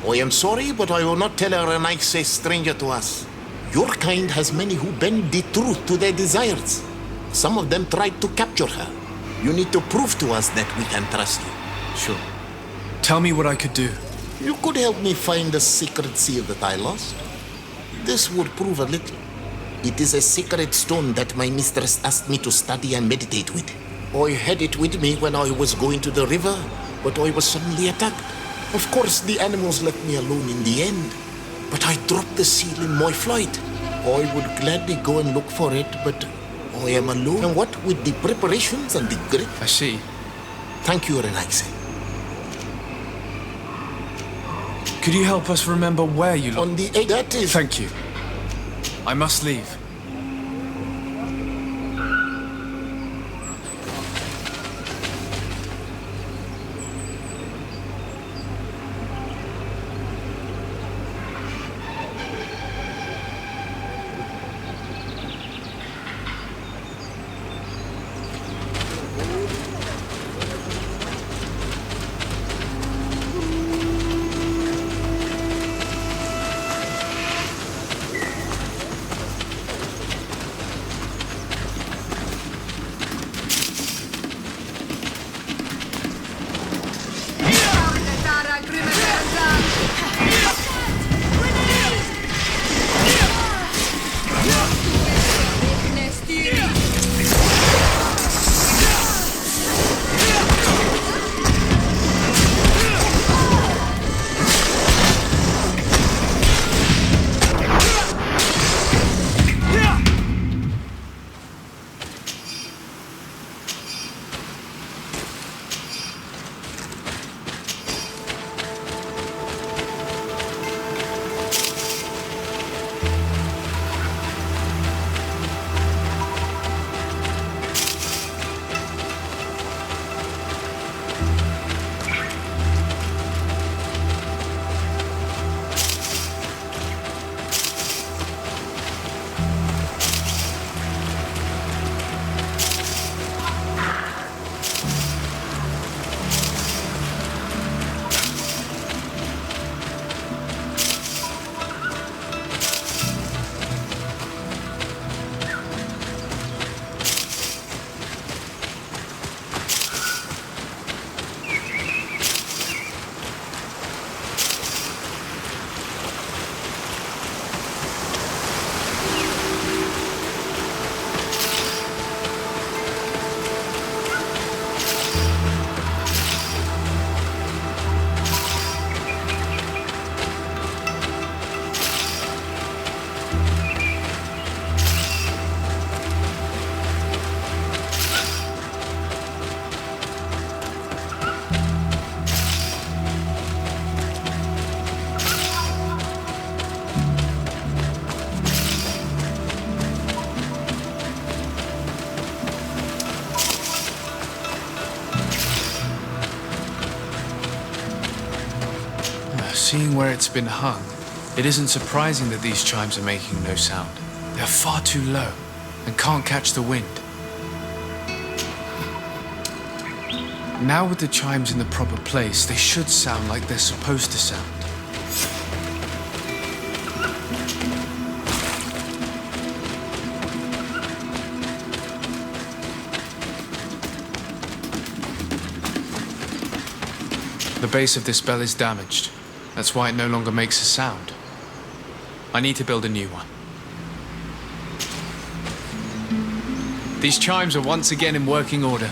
I am sorry, but I will not tell her a nice stranger to us. Your kind has many who bend the truth to their desires. Some of them tried to capture her. You need to prove to us that we can trust you. Sure. Tell me what I could do. You could help me find the secret seal that I lost. This would prove a little. It is a sacred stone that my mistress asked me to study and meditate with. I had it with me when I was going to the river, but I was suddenly attacked. Of course, the animals left me alone in the end, but I dropped the seal in my flight. I would gladly go and look for it, but I am alone. And what with the preparations and the grit? I see. Thank you, Renaigse. Could you help us remember where you lost? On the egg, that is... Thank you. I must leave. Seeing where it's been hung, it isn't surprising that these chimes are making no sound. They're far too low and can't catch the wind. Now with the chimes in the proper place, they should sound like they're supposed to sound. The base of this bell is damaged. That's why it no longer makes a sound. I need to build a new one. These chimes are once again in working order.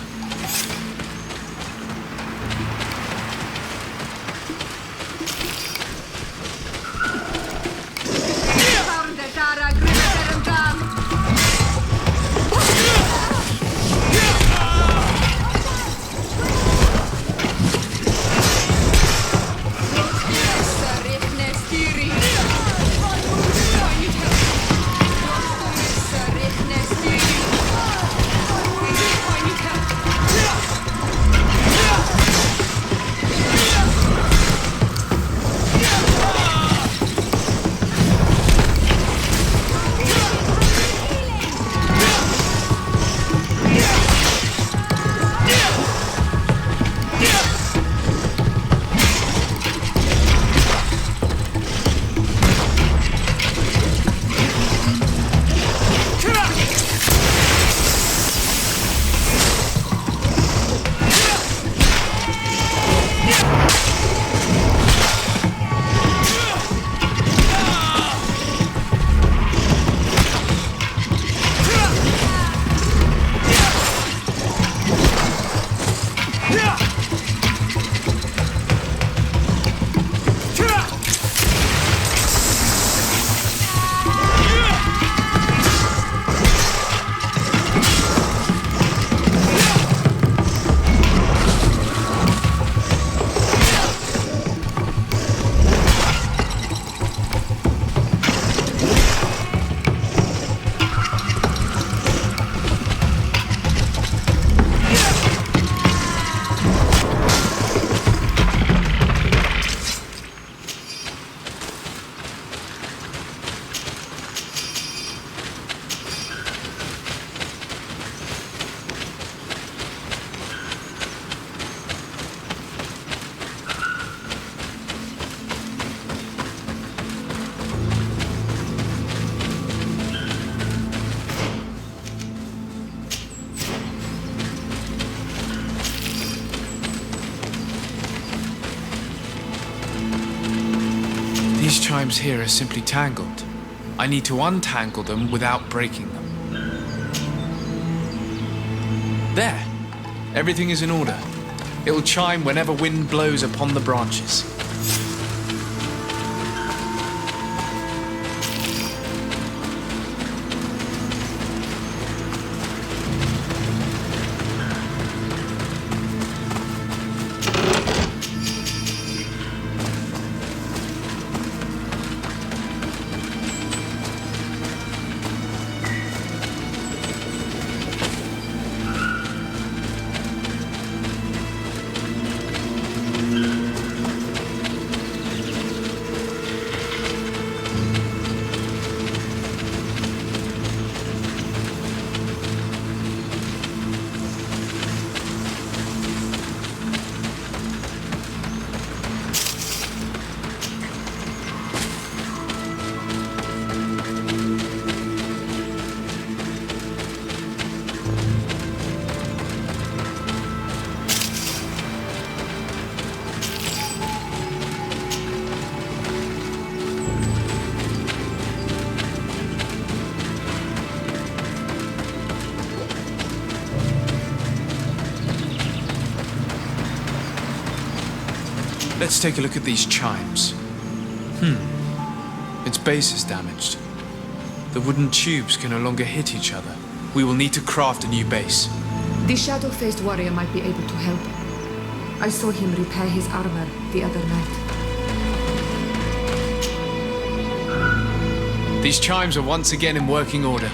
These chimes here are simply tangled. I need to untangle them without breaking them. There! Everything is in order. It will chime whenever wind blows upon the branches. Let's take a look at these chimes. Its base is damaged. The wooden tubes can no longer hit each other. We will need to craft a new base. The shadow-faced warrior might be able to help. I saw him repair his armor the other night. These chimes are once again in working order.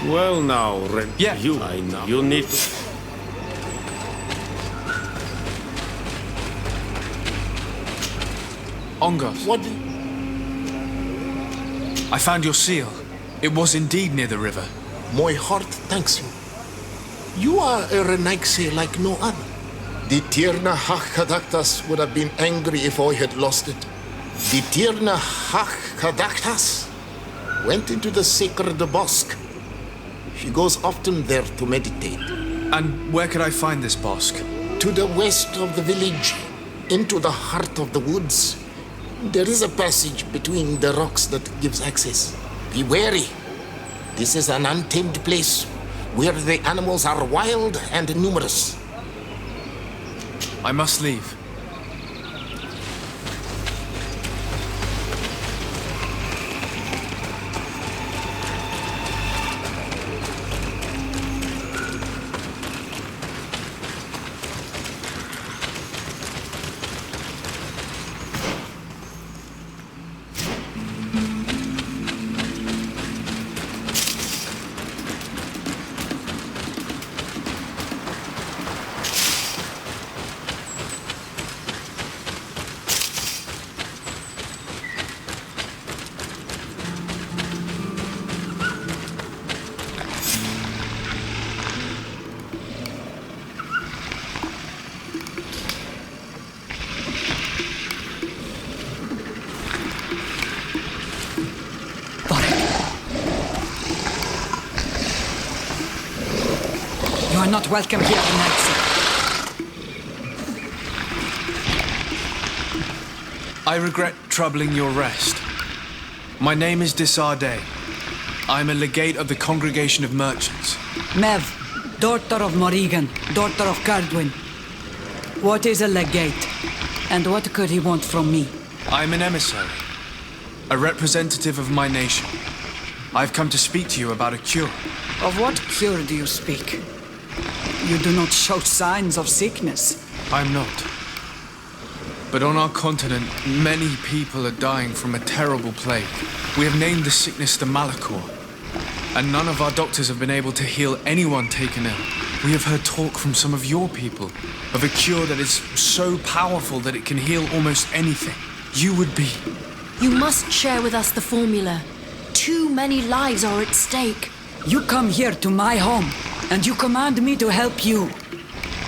Well now, Ren. Yeah. You need to... Ongos. What? I found your seal. It was indeed near the river. My heart thanks you. You are a Renaigse like no other. The Tirna Hakadaktas would have been angry if I had lost it. The Tirna Hakadaktas went into the sacred bosque. She goes often there to meditate. And where could I find this bosque? To the west of the village, into the heart of the woods. There is a passage between the rocks that gives access. Be wary. This is an untamed place where the animals are wild and numerous. I must leave. You are not welcome here, Nancy. I regret troubling your rest. My name is Disarday. I am a legate of the Congregation of Merchants. Mev, daughter of Morrigan, daughter of Cardwin. What is a legate? And what could he want from me? I am an emissary, a representative of my nation. I've come to speak to you about a cure. Of what cure do you speak? You do not show signs of sickness. I'm not. But on our continent, many people are dying from a terrible plague. We have named the sickness the Malachor, and none of our doctors have been able to heal anyone taken ill. We have heard talk from some of your people of a cure that is so powerful that it can heal almost anything. You would be... You must share with us the formula. Too many lives are at stake. You come here to my home, and you command me to help you.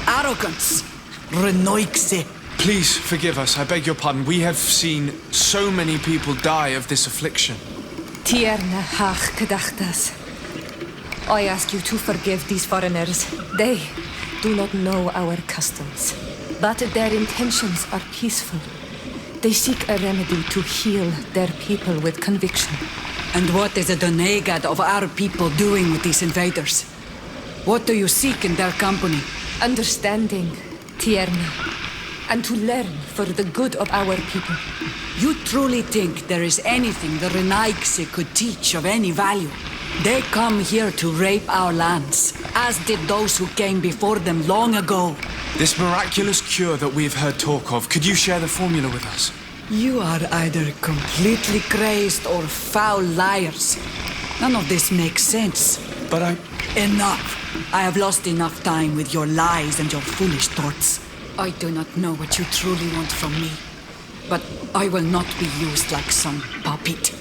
Arrogance. Renoixe. Please forgive us, I beg your pardon. We have seen so many people die of this affliction. Tierna hach gedachtas. I ask you to forgive these foreigners. They do not know our customs, but their intentions are peaceful. They seek a remedy to heal their people with conviction. And what is the Donegad of our people doing with these invaders? What do you seek in their company? Understanding, Tierna, and to learn for the good of our people. You truly think there is anything the Renaigse could teach of any value? They come here to rape our lands, as did those who came before them long ago. This miraculous cure that we've heard talk of, could you share the formula with us? You are either completely crazed or foul liars. None of this makes sense. But Enough! I have lost enough time with your lies and your foolish thoughts. I do not know what you truly want from me, but I will not be used like some puppet.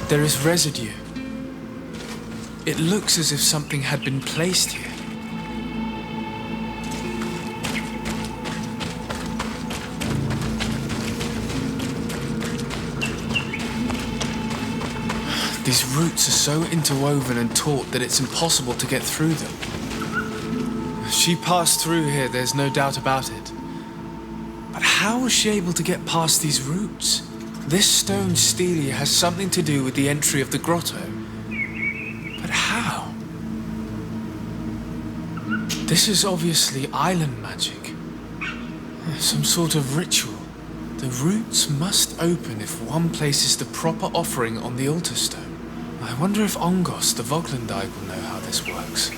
There is residue. It looks as if something had been placed here. These roots are so interwoven and taut that it's impossible to get through them. She passed through here, there's no doubt about it. But how was she able to get past these roots? This stone stele has something to do with the entry of the grotto. But how? This is obviously island magic. Some sort of ritual. The roots must open if one places the proper offering on the altar stone. I wonder if Ongos, the Voglandai, will know how this works.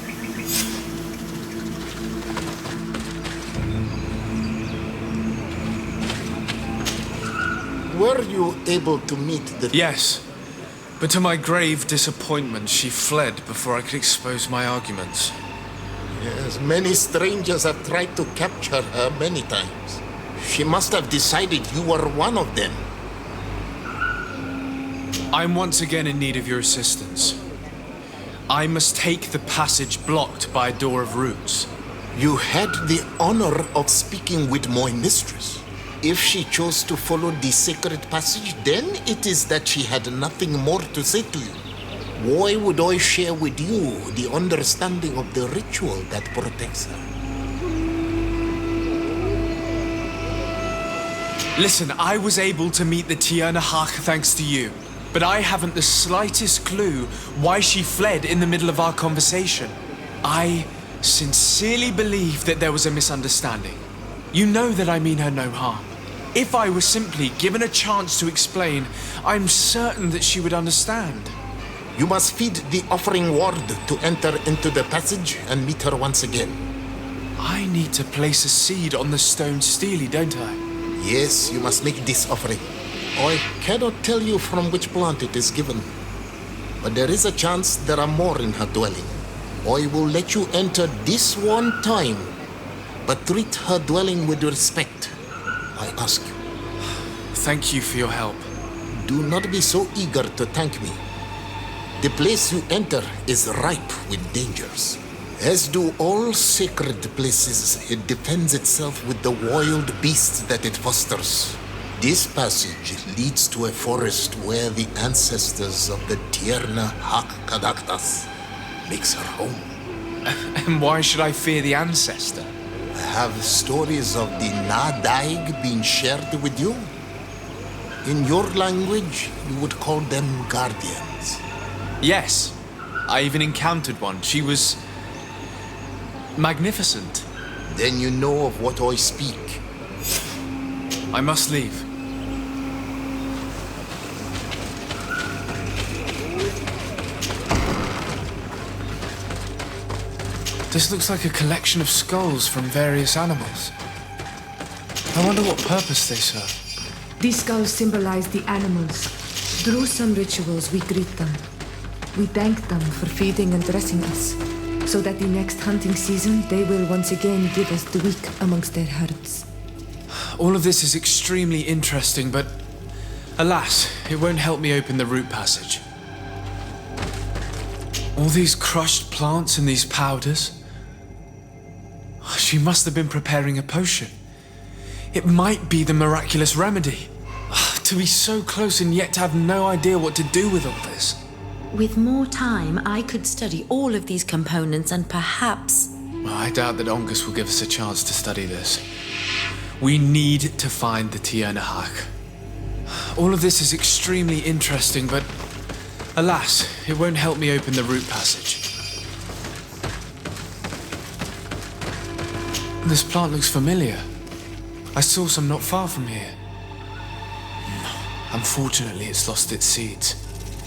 Were you able to meet the... Yes, but to my grave disappointment, she fled before I could expose my arguments. Yes, many strangers have tried to capture her many times. She must have decided you were one of them. I'm once again in need of your assistance. I must take the passage blocked by a door of roots. You had the honor of speaking with my mistress. If she chose to follow the sacred passage, then it is that she had nothing more to say to you. Why would I share with you the understanding of the ritual that protects her? Listen, I was able to meet the Tierna Hach thanks to you, but I haven't the slightest clue why she fled in the middle of our conversation. I sincerely believe that there was a misunderstanding. You know that I mean her no harm. If I were simply given a chance to explain, I'm certain that she would understand. You must feed the offering ward to enter into the passage and meet her once again. I need to place a seed on the stone stele, don't I? Yes, you must make this offering. I cannot tell you from which plant it is given, but there is a chance there are more in her dwelling. I will let you enter this one time, but treat her dwelling with respect, I ask you. Thank you for your help. Do not be so eager to thank me. The place you enter is ripe with dangers. As do all sacred places, it defends itself with the wild beasts that it fosters. This passage leads to a forest where the ancestors of the Tierna Hach Kadaktas makes her home. And why should I fear the ancestor? Have stories of the Nadaig been shared with you? In your language, you would call them guardians. Yes, I even encountered one. She was magnificent. Then you know of what I speak. I must leave. This looks like a collection of skulls from various animals. I wonder what purpose they serve. These skulls symbolize the animals. Through some rituals, we greet them. We thank them for feeding and dressing us, so that the next hunting season, they will once again give us the weak amongst their herds. All of this is extremely interesting, but alas, it won't help me open the root passage. All these crushed plants and these powders. She must have been preparing a potion. It might be the miraculous remedy. To be so close and yet to have no idea what to do with all this. With more time, I could study all of these components and perhaps... Well, I doubt that Ongus will give us a chance to study this. We need to find the Tierna Hach. All of this is extremely interesting, but alas, it won't help me open the root passage. This plant looks familiar. I saw some not far from here. Unfortunately, it's lost its seeds.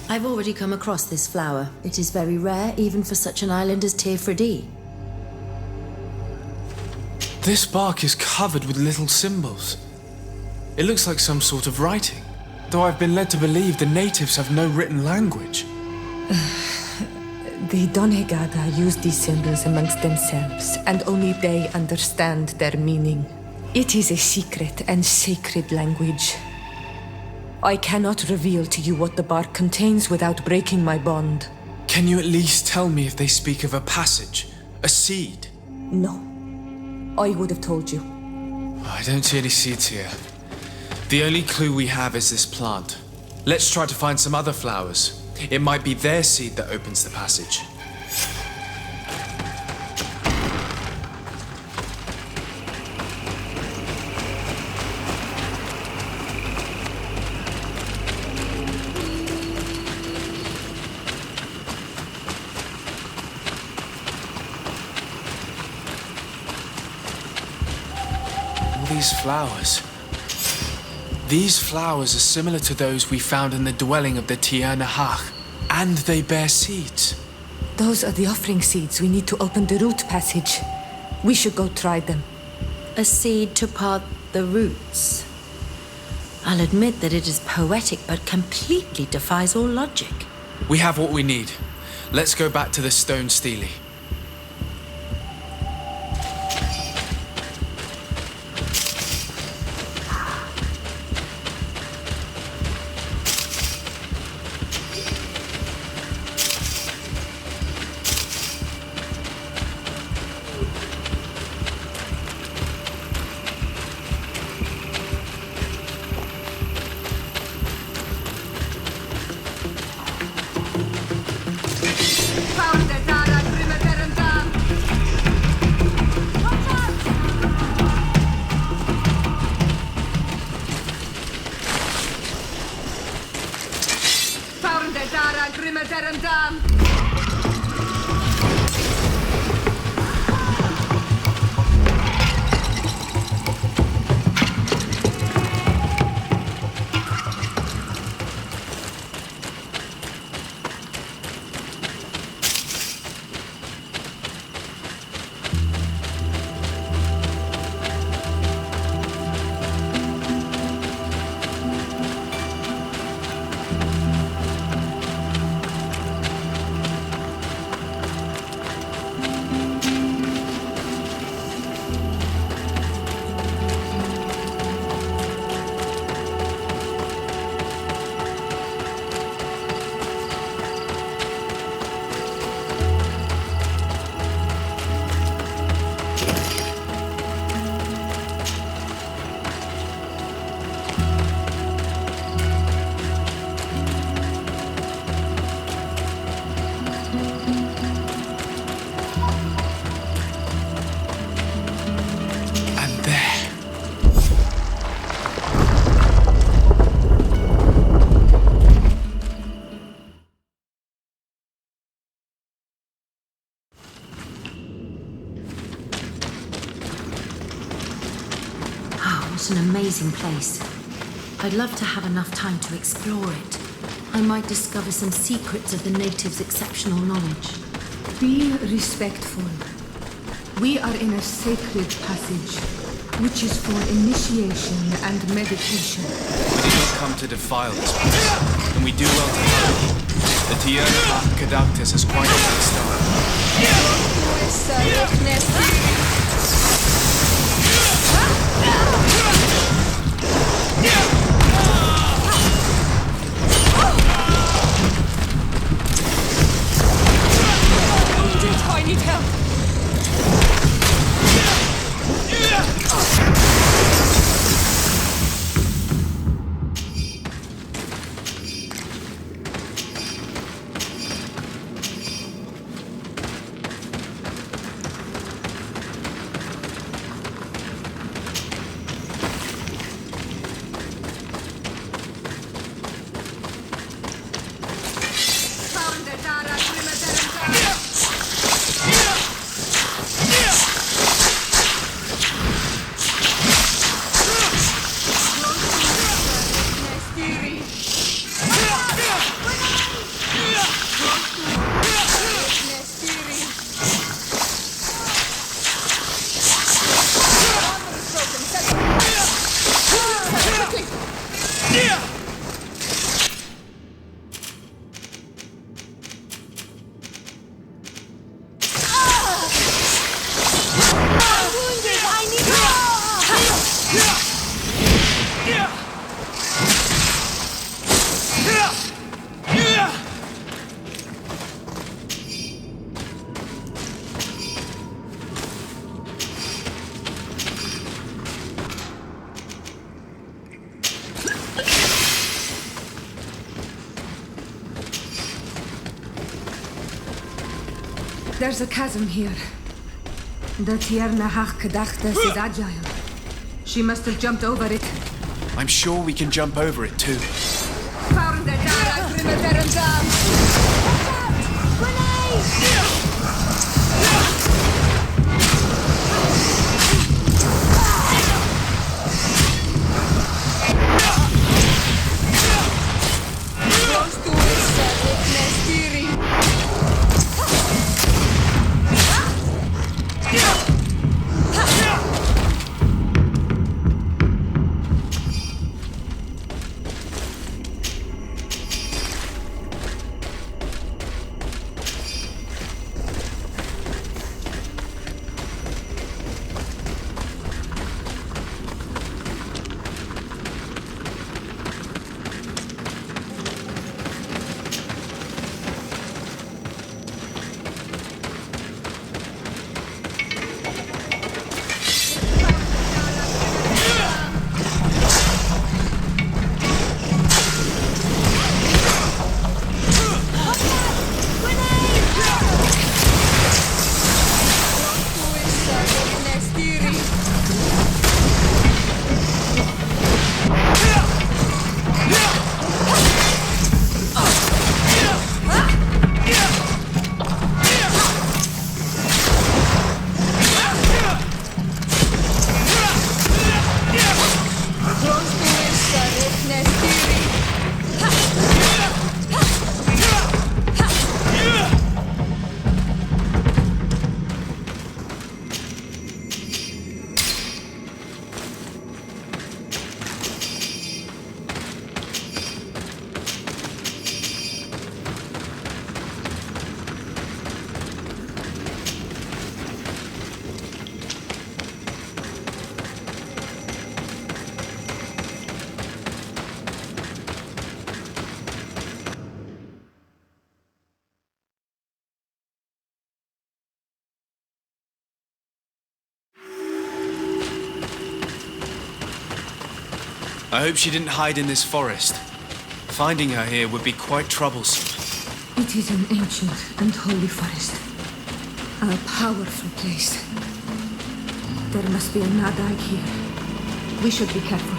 I've already come across this flower. It is very rare, even for such an island as Teofredi. This bark is covered with little symbols. It looks like some sort of writing, though I've been led to believe the natives have no written language. The Donegada use these symbols amongst themselves, and only they understand their meaning. It is a secret and sacred language. I cannot reveal to you what the bark contains without breaking my bond. Can you at least tell me if they speak of a passage, a seed? No. I would have told you. I don't see any seeds here. The only clue we have is this plant. Let's try to find some other flowers. It might be their seed that opens the passage. These flowers. These flowers are similar to those we found in the dwelling of the Tierna Hach, and they bear seeds. Those are the offering seeds we need to open the root passage. We should go try them. A seed to part the roots. I'll admit that it is poetic, but completely defies all logic. We have what we need. Let's go back to the stone stele. What an amazing place. I'd love to have enough time to explore it. I might discover some secrets of the natives' exceptional knowledge. Be respectful. We are in a sacred passage, which is for initiation and meditation. We did not come to defile this place, and we do well to know. The Tierna Cadactus has quite a head start. I need help. There's a chasm here. The Tierna Cadactus is agile. She must have jumped over it. I'm sure we can jump over it too. I hope she didn't hide in this forest. Finding her here would be quite troublesome. It is an ancient and holy forest. A powerful place. There must be a Nadai here. We should be careful.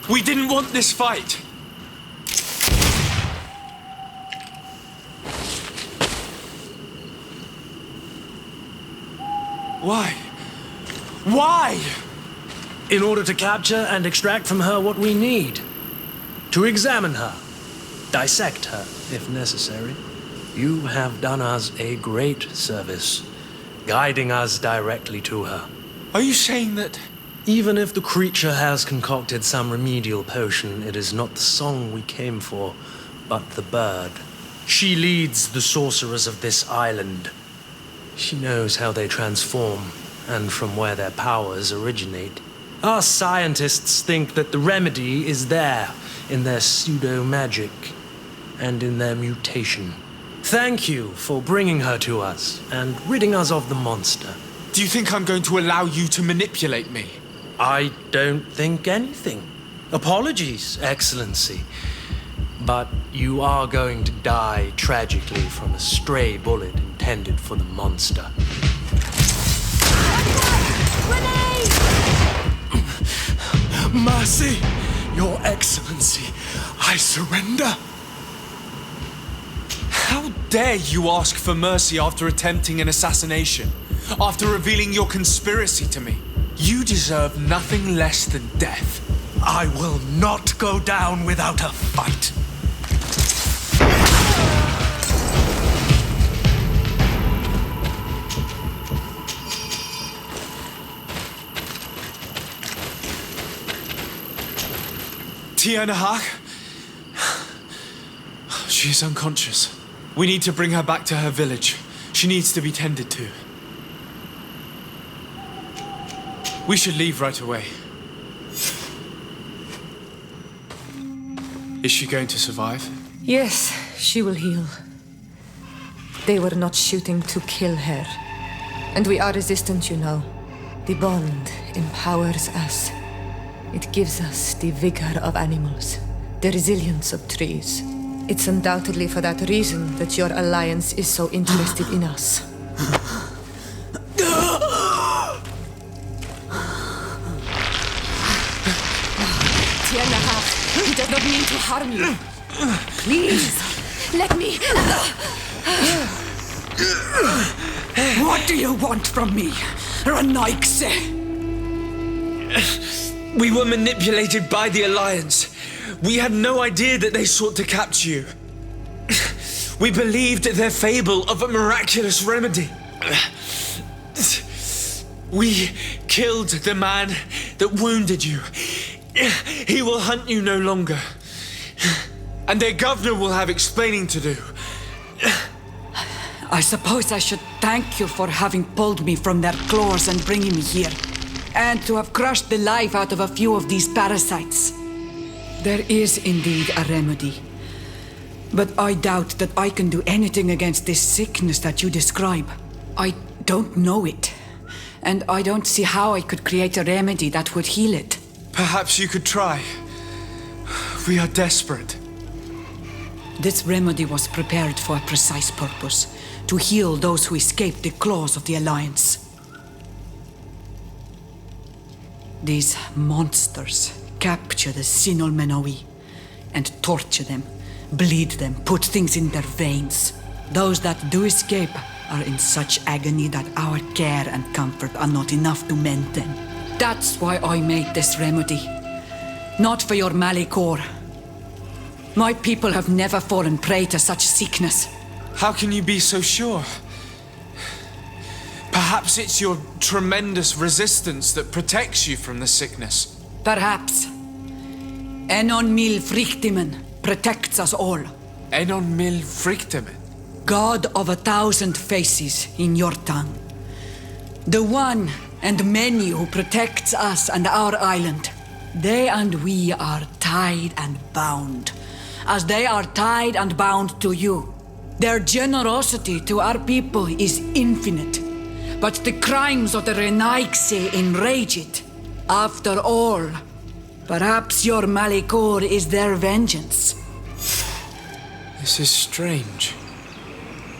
We didn't want this fight. Why? Why? In order to capture and extract from her what we need. To examine her. Dissect her, if necessary. You have done us a great service, guiding us directly to her. Are you saying that... Even if the creature has concocted some remedial potion, it is not the song we came for, but the bird. She leads the sorcerers of this island. She knows how they transform, and from where their powers originate. Our scientists think that the remedy is there, in their pseudo-magic, and in their mutation. Thank you for bringing her to us, and ridding us of the monster. Do you think I'm going to allow you to manipulate me? I don't think anything. Apologies, Excellency. But you are going to die tragically from a stray bullet intended for the monster. Mercy, Your Excellency, I surrender. How dare you ask for mercy after attempting an assassination? After revealing your conspiracy to me? You deserve nothing less than death. I will not go down without a fight. Tiana Hawk? She is unconscious. We need to bring her back to her village. She needs to be tended to. We should leave right away. Is she going to survive? Yes, she will heal. They were not shooting to kill her. And we are resistant, you know. The bond empowers us. It gives us the vigor of animals, the resilience of trees. It's undoubtedly for that reason that your alliance is so interested in us. Tiana, he does not mean to harm you. Please, let me... What do you want from me, Ranaikse? We were manipulated by the Alliance. We had no idea that they sought to capture you. We believed their fable of a miraculous remedy. We killed the man that wounded you. He will hunt you no longer. And their governor will have explaining to do. I suppose I should thank you for having pulled me from their claws and bringing me here. And to have crushed the life out of a few of these parasites. There is indeed a remedy. But I doubt that I can do anything against this sickness that you describe. I don't know it. And I don't see how I could create a remedy that would heal it. Perhaps you could try. We are desperate. This remedy was prepared for a precise purpose. To heal those who escaped the claws of the Alliance. These monsters capture the Sinol Menawi and torture them, bleed them, put things in their veins. Those that do escape are in such agony that our care and comfort are not enough to mend them. That's why I made this remedy. Not for your Malikor. My people have never fallen prey to such sickness. How can you be so sure? Perhaps it's your tremendous resistance that protects you from the sickness. Perhaps. Enon Mil Frictimen protects us all. Enon Mil Frictimen? God of 1,000 faces in your tongue. The one and many who protects us and our island. They and we are tied and bound, as they are tied and bound to you. Their generosity to our people is infinite. But the crimes of the Renaikse enrage it. After all, perhaps your Malikor is their vengeance. This is strange.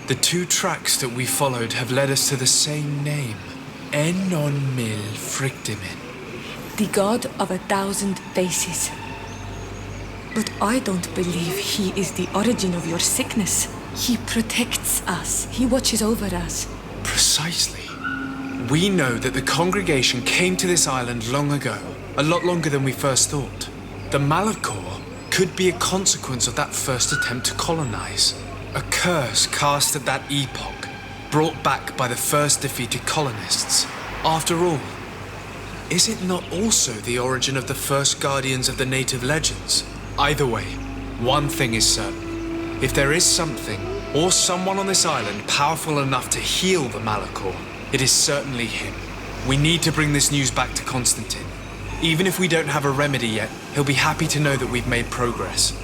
The two tracks that we followed have led us to the same name. Enon Mil Frictimen. The god of 1,000 faces. But I don't believe he is the origin of your sickness. He protects us. He watches over us. Precisely. We know that the congregation came to this island long ago, a lot longer than we first thought. The Malikor could be a consequence of that first attempt to colonize. A curse cast at that epoch, brought back by the first defeated colonists. After all, is it not also the origin of the first guardians of the native legends? Either way, one thing is certain. If there is something, or someone on this island powerful enough to heal the Malikor, it is certainly him. We need to bring this news back to Constantine. Even if we don't have a remedy yet, he'll be happy to know that we've made progress.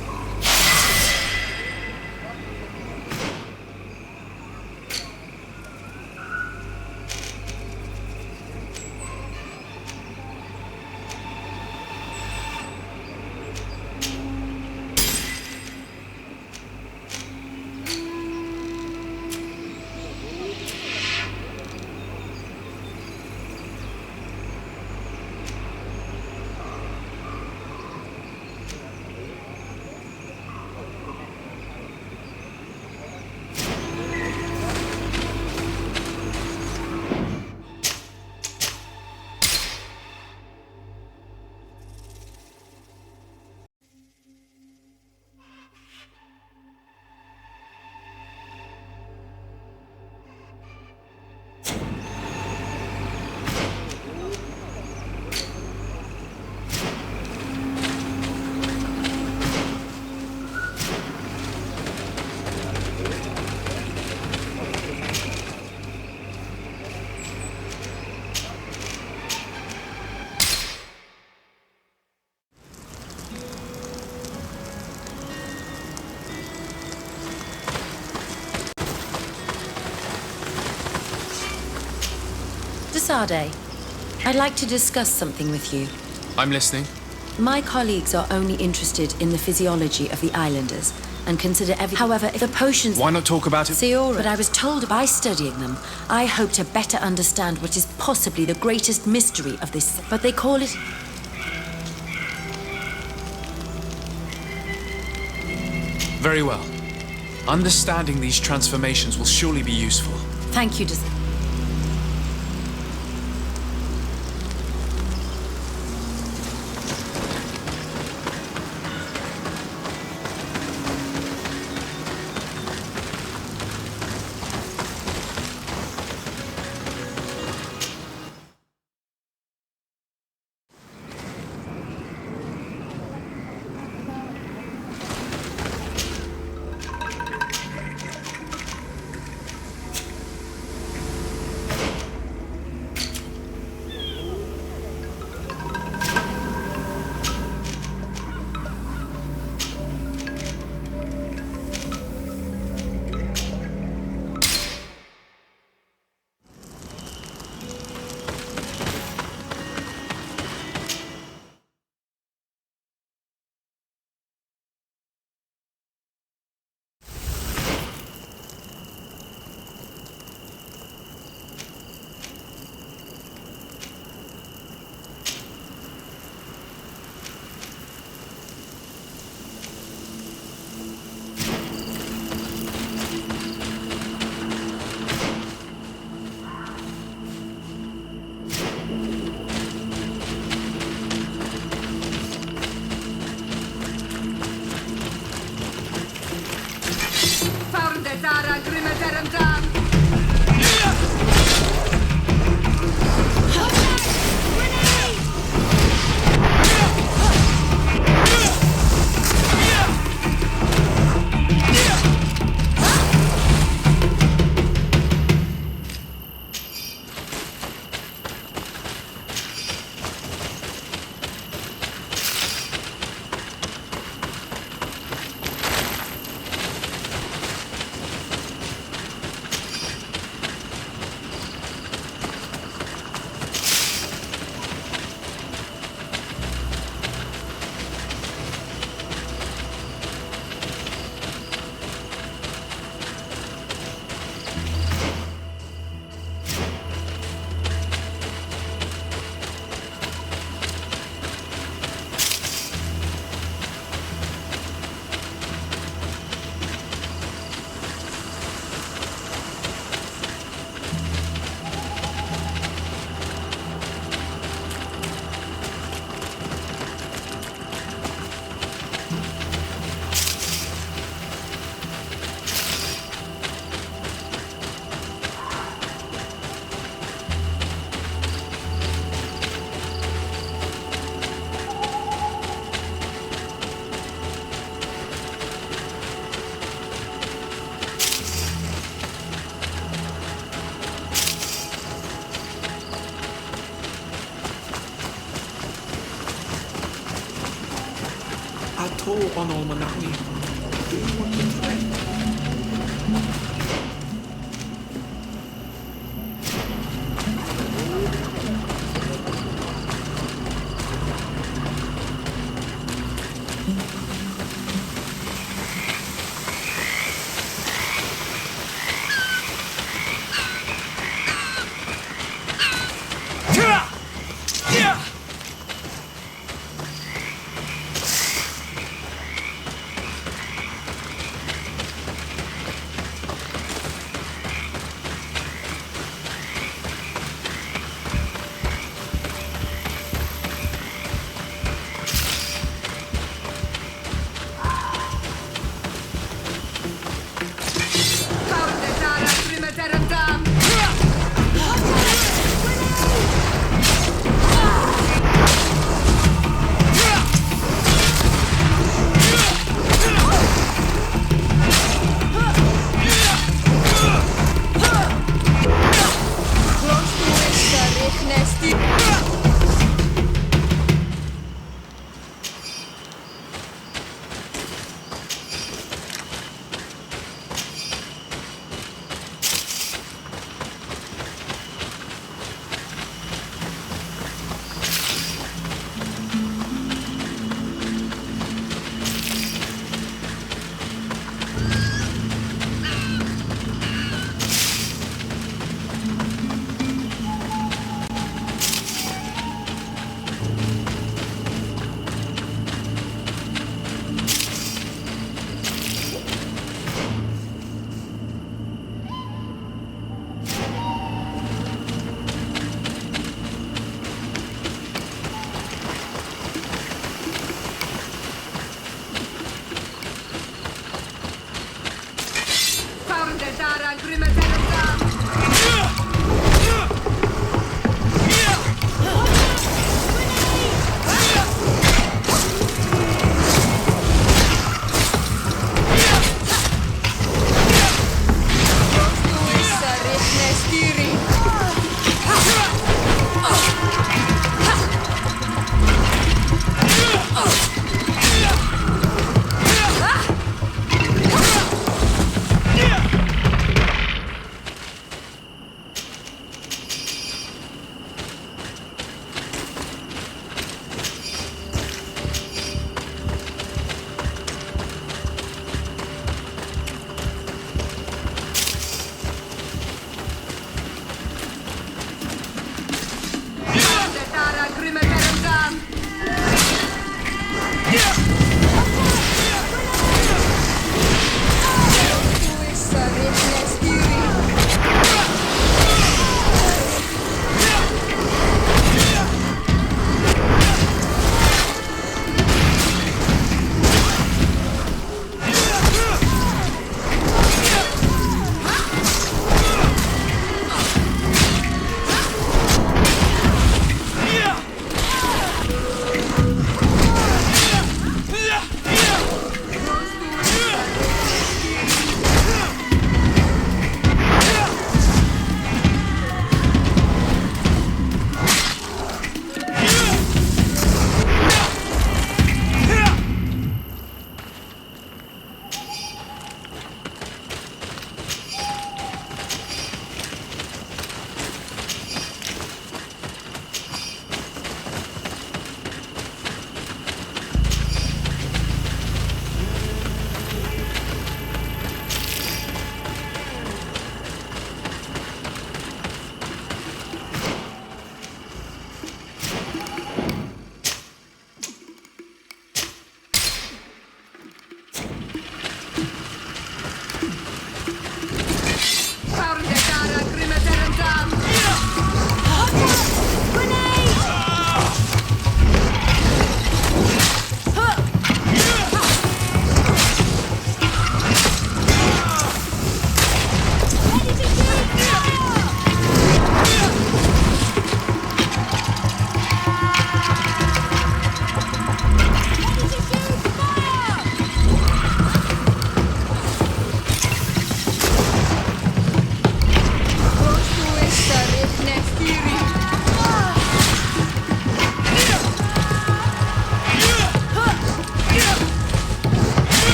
Sade, I'd like to discuss something with you. I'm listening. My colleagues are only interested in the physiology of the islanders and consider every. However, if the potions. Why not talk about it? Seora, but I was told by studying them, I hope to better understand what is possibly the greatest mystery of this. But they call it. Very well. Understanding these transformations will surely be useful. Thank you, Ato ono Manawi. Do you want to pray?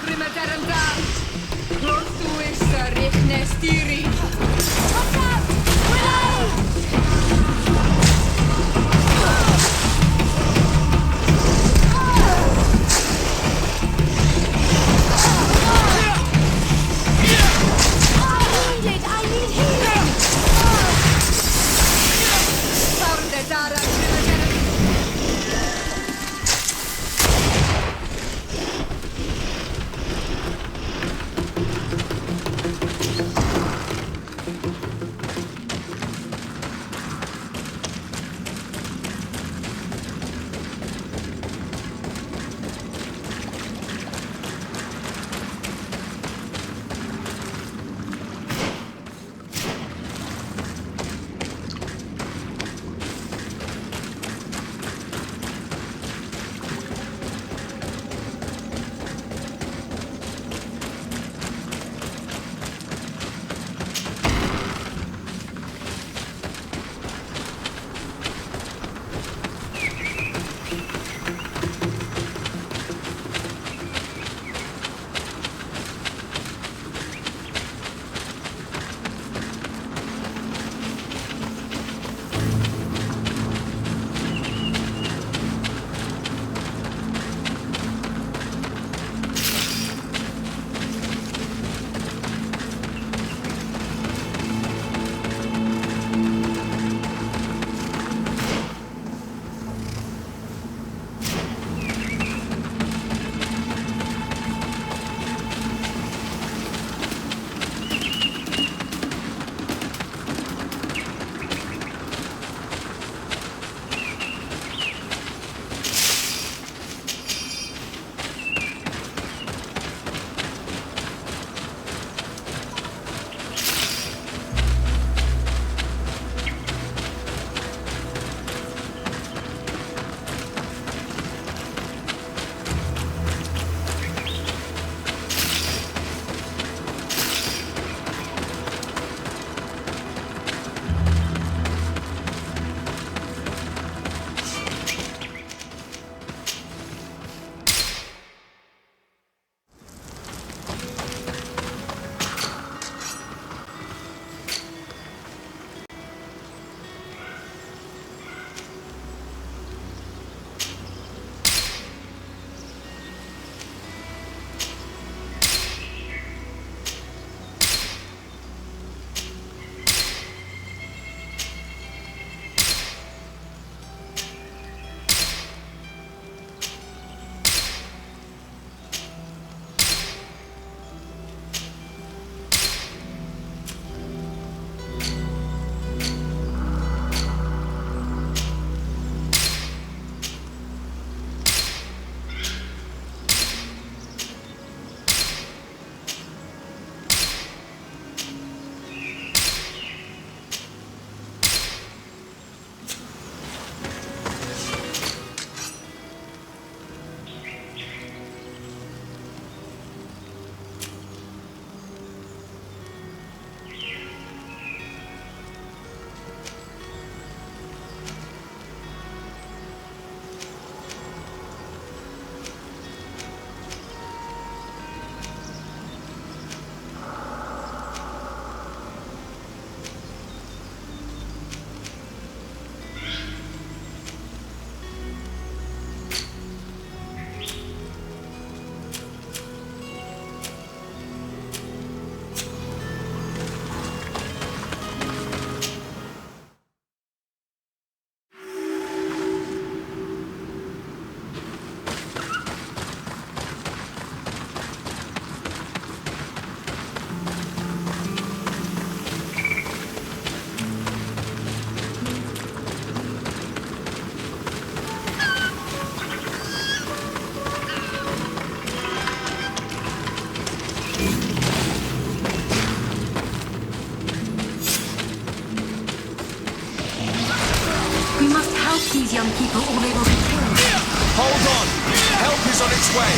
prima teranta. Prostuissa rihnestiri. Watch out! I need healing! Dara, these young people or they will be killed. Hold on! Help is on its way!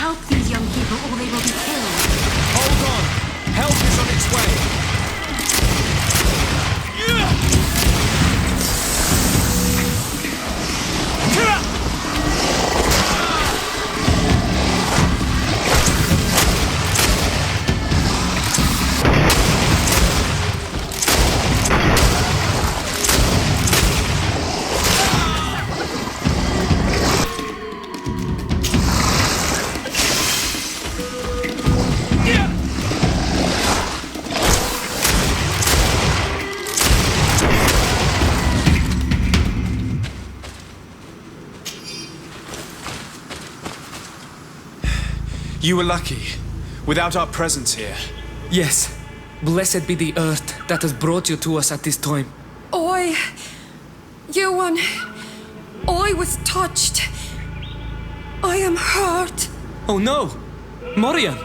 help these young people or they will be killed. Hold on! Help is on its way! You were lucky. Without our presence here. Yes. Blessed be the earth that has brought you to us at this time. Ewan, I was touched. I am hurt. Oh no! Morian!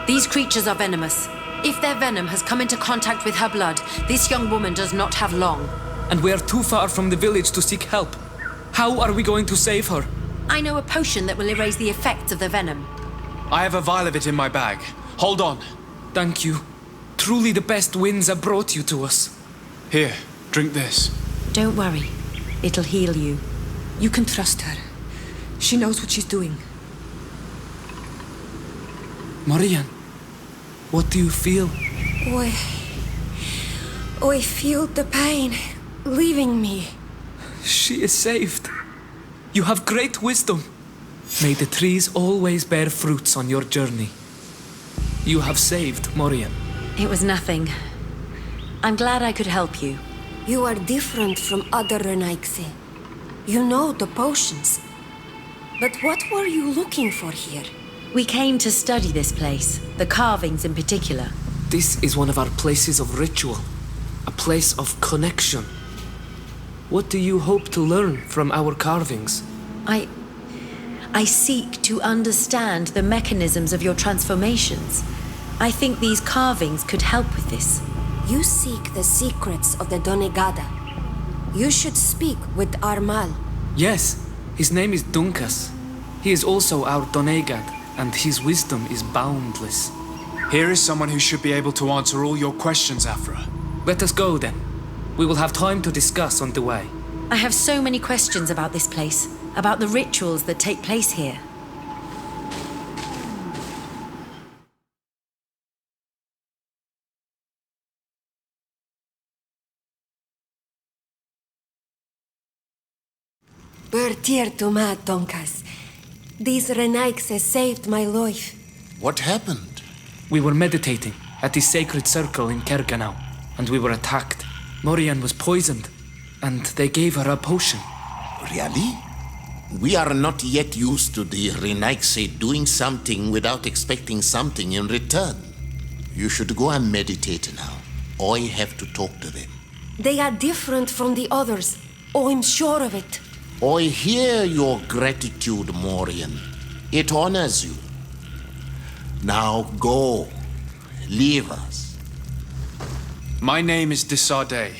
These creatures are venomous. If their venom has come into contact with her blood, this young woman does not have long. And we are too far from the village to seek help. How are we going to save her? I know a potion that will erase the effects of the venom. I have a vial of it in my bag. Hold on. Thank you. Truly the best winds have brought you to us. Here, drink this. Don't worry. It'll heal you. You can trust her. She knows what she's doing. Morian, what do you feel? I feel the pain leaving me. She is saved. You have great wisdom. May the trees always bear fruits on your journey. You have saved Morian. It was nothing. I'm glad I could help you. You are different from other Renaigse. You know the potions. But what were you looking for here? We came to study this place, the carvings in particular. This is one of our places of ritual, a place of connection. What do you hope to learn from our carvings? I seek to understand the mechanisms of your transformations. I think these carvings could help with this. You seek the secrets of the Donegada. You should speak with Armal. Yes, his name is Dunkas. He is also our Donegad, and his wisdom is boundless. Here is someone who should be able to answer all your questions, Afra. Let us go then. We will have time to discuss on the way. I have so many questions about this place, about the rituals that take place here. Bertir to ma, Donkas. These Renaigse saved my life. What happened? We were meditating at the sacred circle in Kerganau, and we were attacked. Morian was poisoned, and they gave her a potion. Really? We are not yet used to the Renaigse doing something without expecting something in return. You should go and meditate now. I have to talk to them. They are different from the others. I'm sure of it. I hear your gratitude, Morian. It honors you. Now go. Leave us. My name is Desardet.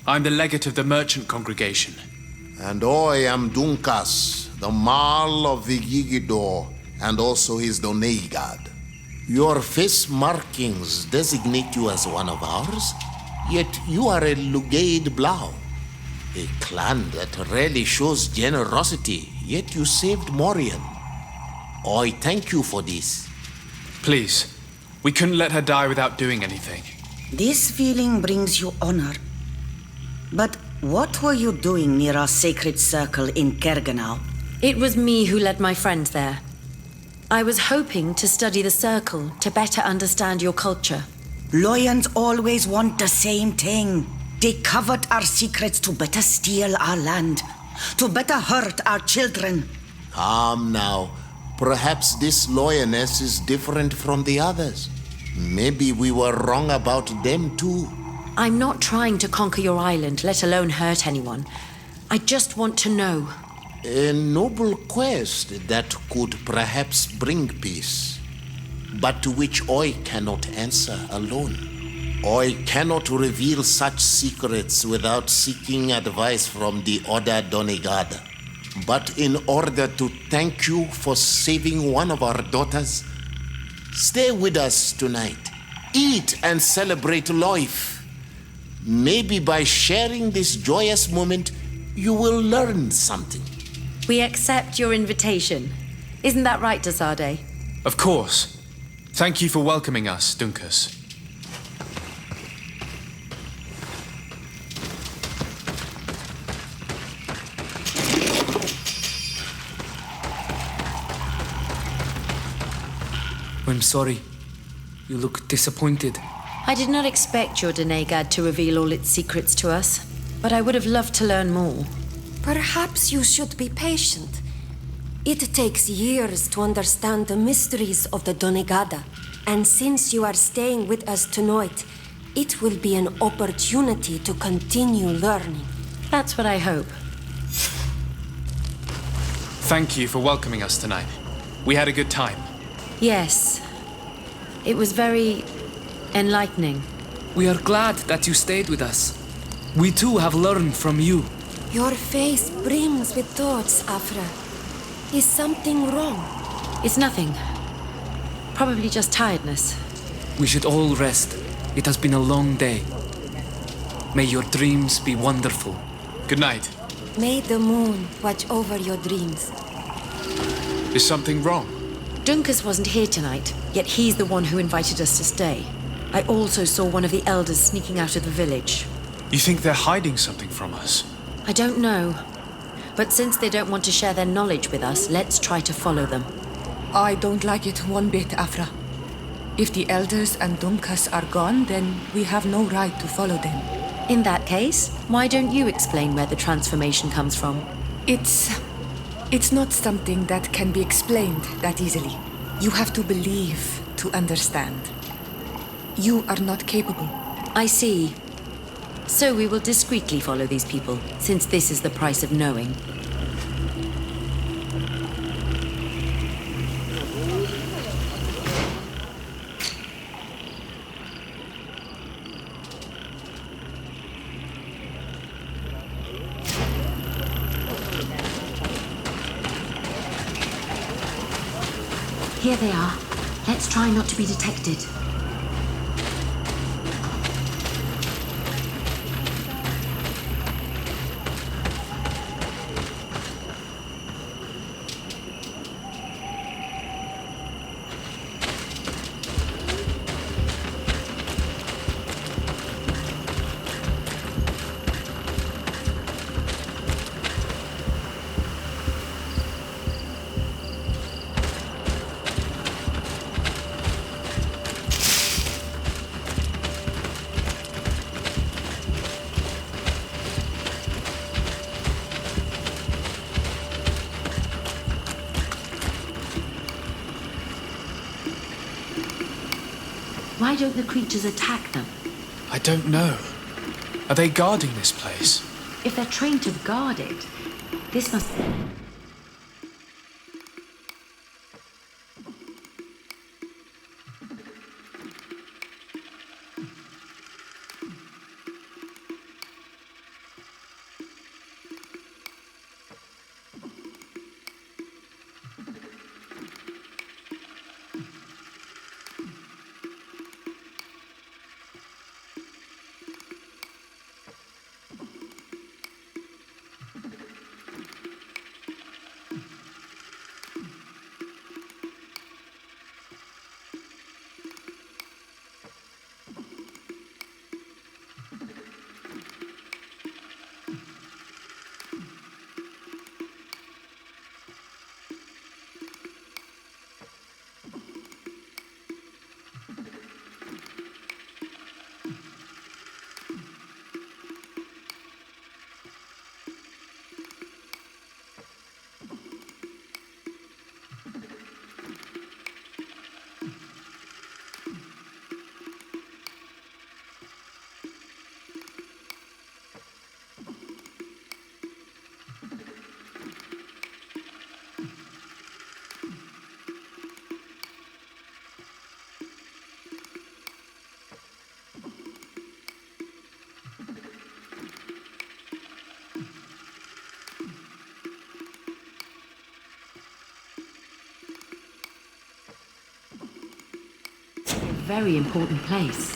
I'm the legate of the merchant congregation. And I am Dunkas, the Marl of the Yigidor, and also his Donegad. Your face markings designate you as one of ours, yet you are a Lugaid Blau. A clan that rarely shows generosity, yet you saved Morian. I thank you for this. Please, we couldn't let her die without doing anything. This feeling brings you honor. But what were you doing near our sacred circle in Kerganau? It was me who led my friends there. I was hoping to study the circle to better understand your culture. Loyans always want the same thing. They covet our secrets to better steal our land, to better hurt our children. Calm now. Perhaps this lioness is different from the others. Maybe we were wrong about them too. I'm not trying to conquer your island, let alone hurt anyone. I just want to know. A noble quest that could perhaps bring peace, but to which I cannot answer alone. I cannot reveal such secrets without seeking advice from the other Donegada. But in order to thank you for saving one of our daughters, stay with us tonight. Eat and celebrate life. Maybe by sharing this joyous moment, you will learn something. We accept your invitation. Isn't that right, Dasade? Of course. Thank you for welcoming us, Dunkus. I'm sorry. You look disappointed. I did not expect your Denegad to reveal all its secrets to us, but I would have loved to learn more. Perhaps you should be patient. It takes years to understand the mysteries of the Donegada, and since you are staying with us tonight, it will be an opportunity to continue learning. That's what I hope. Thank you for welcoming us tonight. We had a good time. Yes. It was very enlightening. We are glad that you stayed with us. We too have learned from you. Your face brims with thoughts, Afra. Is something wrong? It's nothing. Probably just tiredness. We should all rest. It has been a long day. May your dreams be wonderful. Good night. May the moon watch over your dreams. Is something wrong? Dunkus wasn't here tonight, yet he's the one who invited us to stay. I also saw one of the elders sneaking out of the village. You think they're hiding something from us? I don't know. But since they don't want to share their knowledge with us, let's try to follow them. I don't like it one bit, Afra. If the elders and Dunkas are gone, then we have no right to follow them. In that case, why don't you explain where the transformation comes from? It's not something that can be explained that easily. You have to believe to understand. You are not capable. I see. So we will discreetly follow these people, since this is the price of knowing. Here they are. Let's try not to be detected. Why don't the creatures attack them? I don't know. Are they guarding this place? If they're trained to guard it, this must... very important place.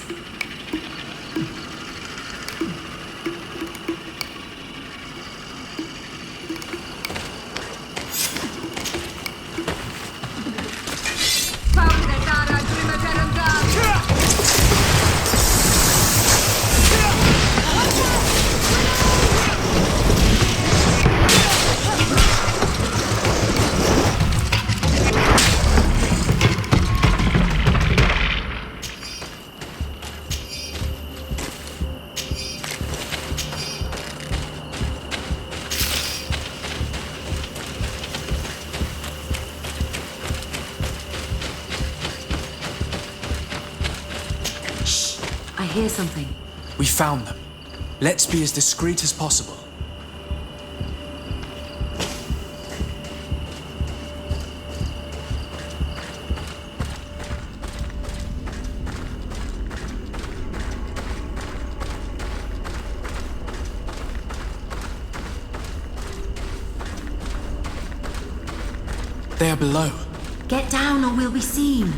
I hear something. We found them. Let's be as discreet as possible. They are below. Get down or we'll be seen.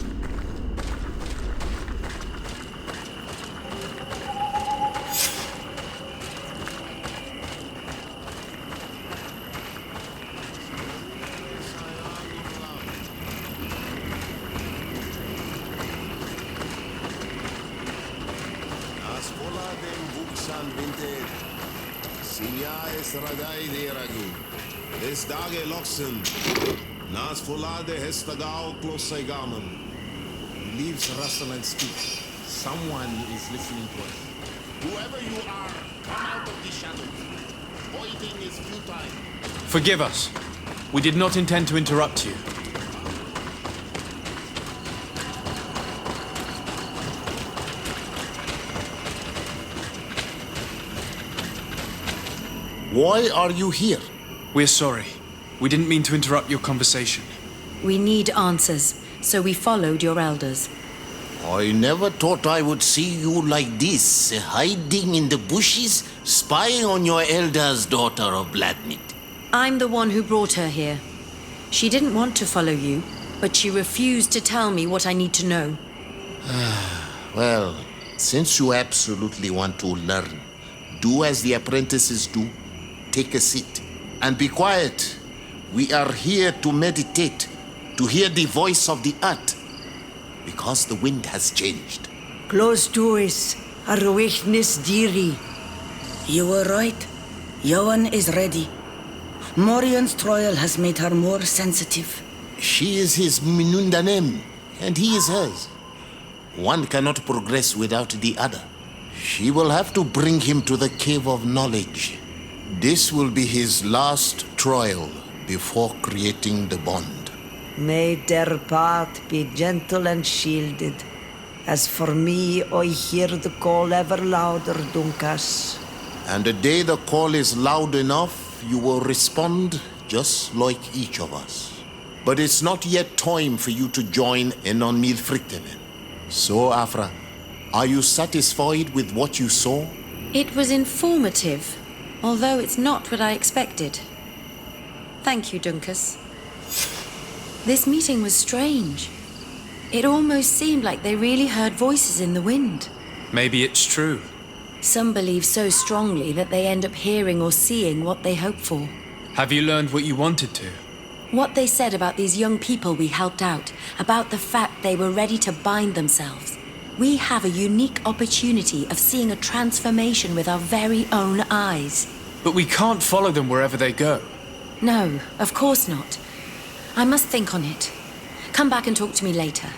Dage Loxen, Nas Folade Hestagao Klosaigaman. Leaves rustle and speak. Someone is listening to us. Whoever you are, come out of the shadows. Voiding is futile. Forgive us. We did not intend to interrupt you. Why are you here? We're sorry. We didn't mean to interrupt your conversation. We need answers, so we followed your elders. I never thought I would see you like this, hiding in the bushes, spying on your elders, daughter of Vladimir. I'm the one who brought her here. She didn't want to follow you, but she refused to tell me what I need to know. Well, since you absolutely want to learn, do as the apprentices do. Take a seat and be quiet. We are here to meditate, to hear the voice of the earth, because the wind has changed. Close to us, Arwechnis Diri. You were right. Johan is ready. Morian's trial has made her more sensitive. She is his Minundanem, and he is hers. One cannot progress without the other. She will have to bring him to the cave of knowledge. This will be his last trial before creating the bond. May their path be gentle and shielded. As for me, I hear the call ever louder, Dunkas. And the day the call is loud enough, you will respond just like each of us. But it's not yet time for you to join in on Milfrichtemen. So, Afra, are you satisfied with what you saw? It was informative, although it's not what I expected. Thank you, Dunkas. This meeting was strange. It almost seemed like they really heard voices in the wind. Maybe it's true. Some believe so strongly that they end up hearing or seeing what they hope for. Have you learned what you wanted to? What they said about these young people we helped out, about the fact they were ready to bind themselves. We have a unique opportunity of seeing a transformation with our very own eyes. But we can't follow them wherever they go. No, of course not. I must think on it. Come back and talk to me later.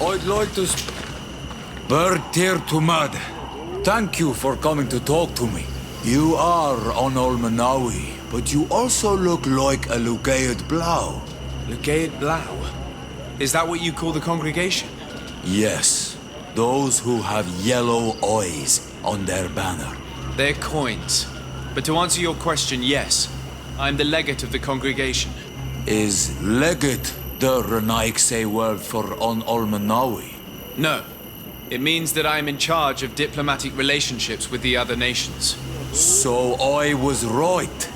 I'd like to... Bird tear to mud. Thank you for coming to talk to me. You are on Olmanawi, but you also look like a Lugaid Blau. Lugaid Blau? Is that what you call the congregation? Yes. Those who have yellow eyes on their banner. They're coins. But to answer your question, yes. I'm the legate of the congregation. Is legate the Renaikse word for on Olmanawi? No. It means that I am in charge of diplomatic relationships with the other nations. So I was right.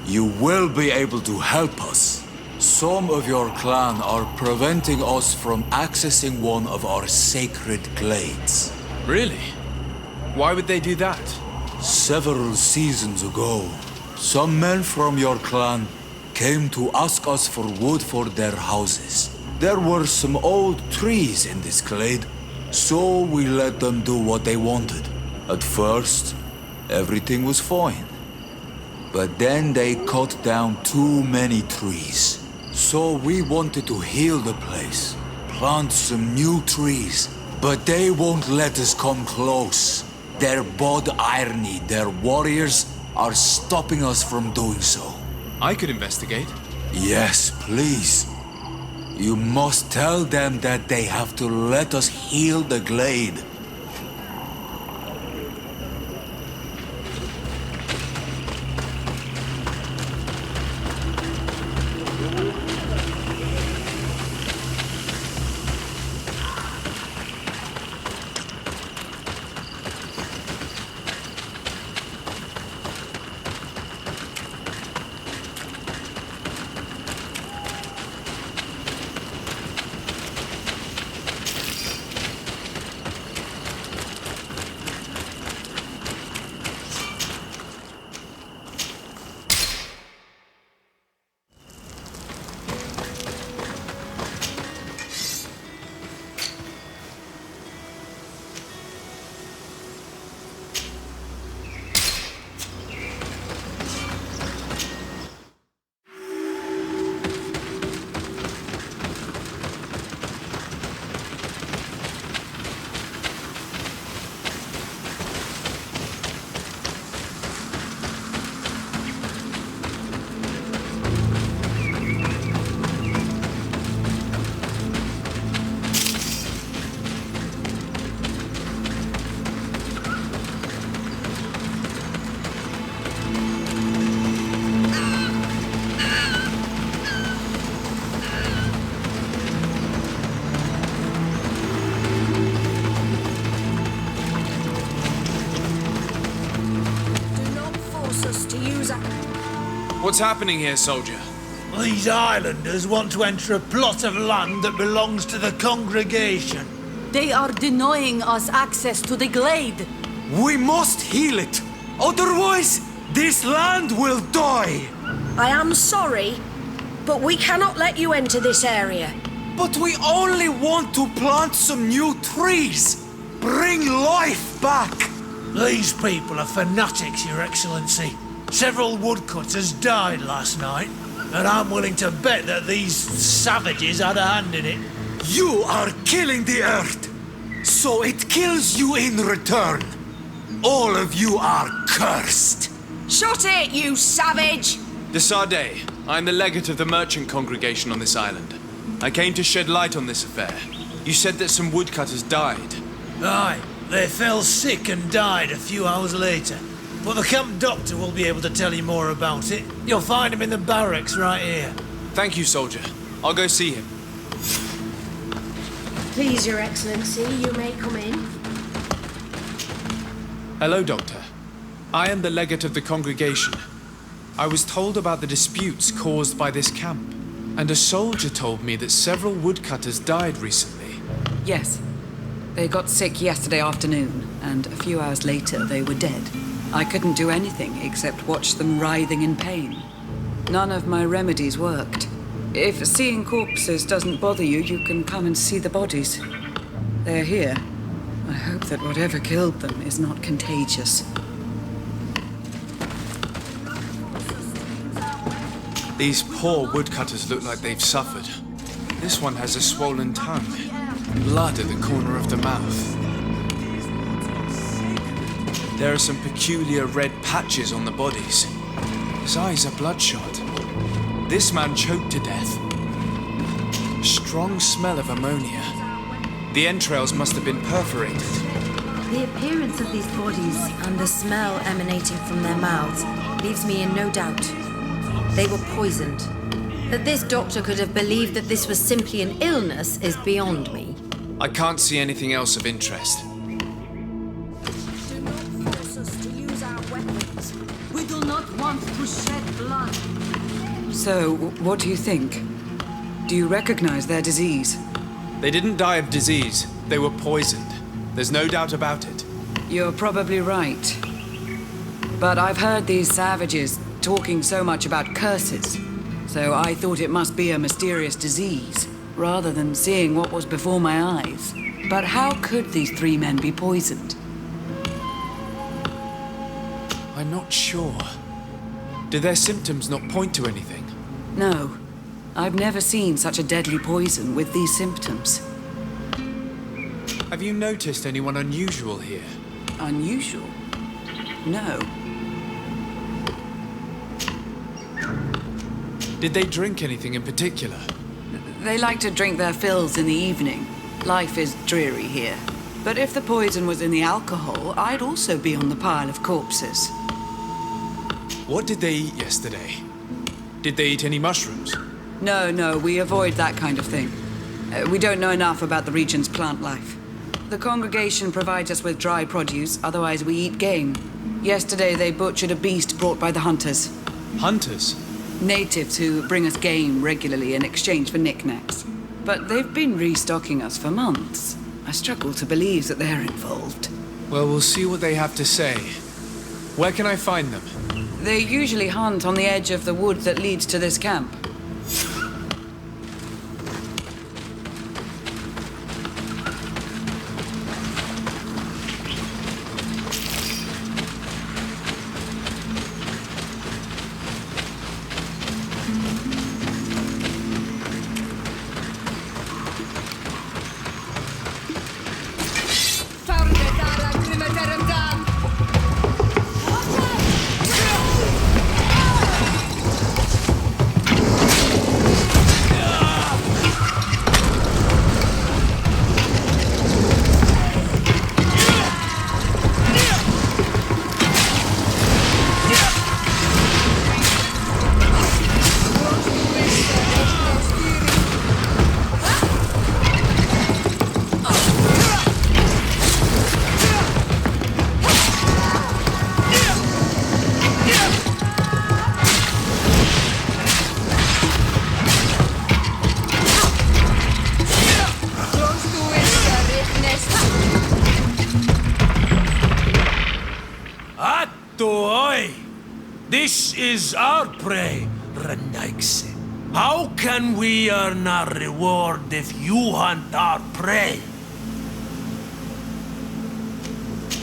You will be able to help us. Some of your clan are preventing us from accessing one of our sacred glades. Really? Why would they do that? Several seasons ago, some men from your clan came to ask us for wood for their houses. There were some old trees in this glade, so we let them do what they wanted. At first, everything was fine. But then they cut down too many trees. So we wanted to heal the place, plant some new trees, but they won't let us come close. Their bod irony, their warriors, are stopping us from doing so. I could investigate. Yes, please. You must tell them that they have to let us heal the glade. What's happening here, soldier? These islanders want to enter a plot of land that belongs to the congregation. They are denying us access to the glade. We must heal it. Otherwise, this land will die. I am sorry, but we cannot let you enter this area. But we only want to plant some new trees. Bring life back. These people are fanatics, Your Excellency. Several woodcutters died last night, and I'm willing to bet that these savages had a hand in it. You are killing the earth, so it kills you in return. All of you are cursed. Shut it, you savage! De Sardet, I'm the legate of the merchant congregation on this island. I came to shed light on this affair. You said that some woodcutters died. Aye, they fell sick and died a few hours later. But the camp doctor will be able to tell you more about it. You'll find him in the barracks right here. Thank you, soldier. I'll go see him. Please, Your Excellency, you may come in. Hello, Doctor. I am the legate of the congregation. I was told about the disputes caused by this camp, and a soldier told me that several woodcutters died recently. Yes. They got sick yesterday afternoon, and a few hours later they were dead. I couldn't do anything except watch them writhing in pain. None of my remedies worked. If seeing corpses doesn't bother you, you can come and see the bodies. They're here. I hope that whatever killed them is not contagious. These poor woodcutters look like they've suffered. This one has a swollen tongue, blood at the corner of the mouth. There are some peculiar red patches on the bodies. His eyes are bloodshot. This man choked to death. Strong smell of ammonia. The entrails must have been perforated. The appearance of these bodies and the smell emanating from their mouths leaves me in no doubt. They were poisoned. That this doctor could have believed that this was simply an illness is beyond me. I can't see anything else of interest. We do not want to shed blood. So, what do you think? Do you recognize their disease? They didn't die of disease. They were poisoned. There's no doubt about it. You're probably right. But I've heard these savages talking so much about curses, so I thought it must be a mysterious disease, rather than seeing what was before my eyes. But how could these 3 men be poisoned? I'm not sure. Do their symptoms not point to anything? No. I've never seen such a deadly poison with these symptoms. Have you noticed anyone unusual here? Unusual? No. Did they drink anything in particular? They like to drink their fills in the evening. Life is dreary here. But if the poison was in the alcohol, I'd also be on the pile of corpses. What did they eat yesterday? Did they eat any mushrooms? No, we avoid that kind of thing. We don't know enough about the region's plant life. The congregation provides us with dry produce, otherwise we eat game. Yesterday they butchered a beast brought by the hunters. Hunters? Natives who bring us game regularly in exchange for knickknacks. But they've been restocking us for months. I struggle to believe that they're involved. Well, we'll see what they have to say. Where can I find them? They usually hunt on the edge of the wood that leads to this camp. This is our prey, Renaigse. How can we earn our reward if you hunt our prey?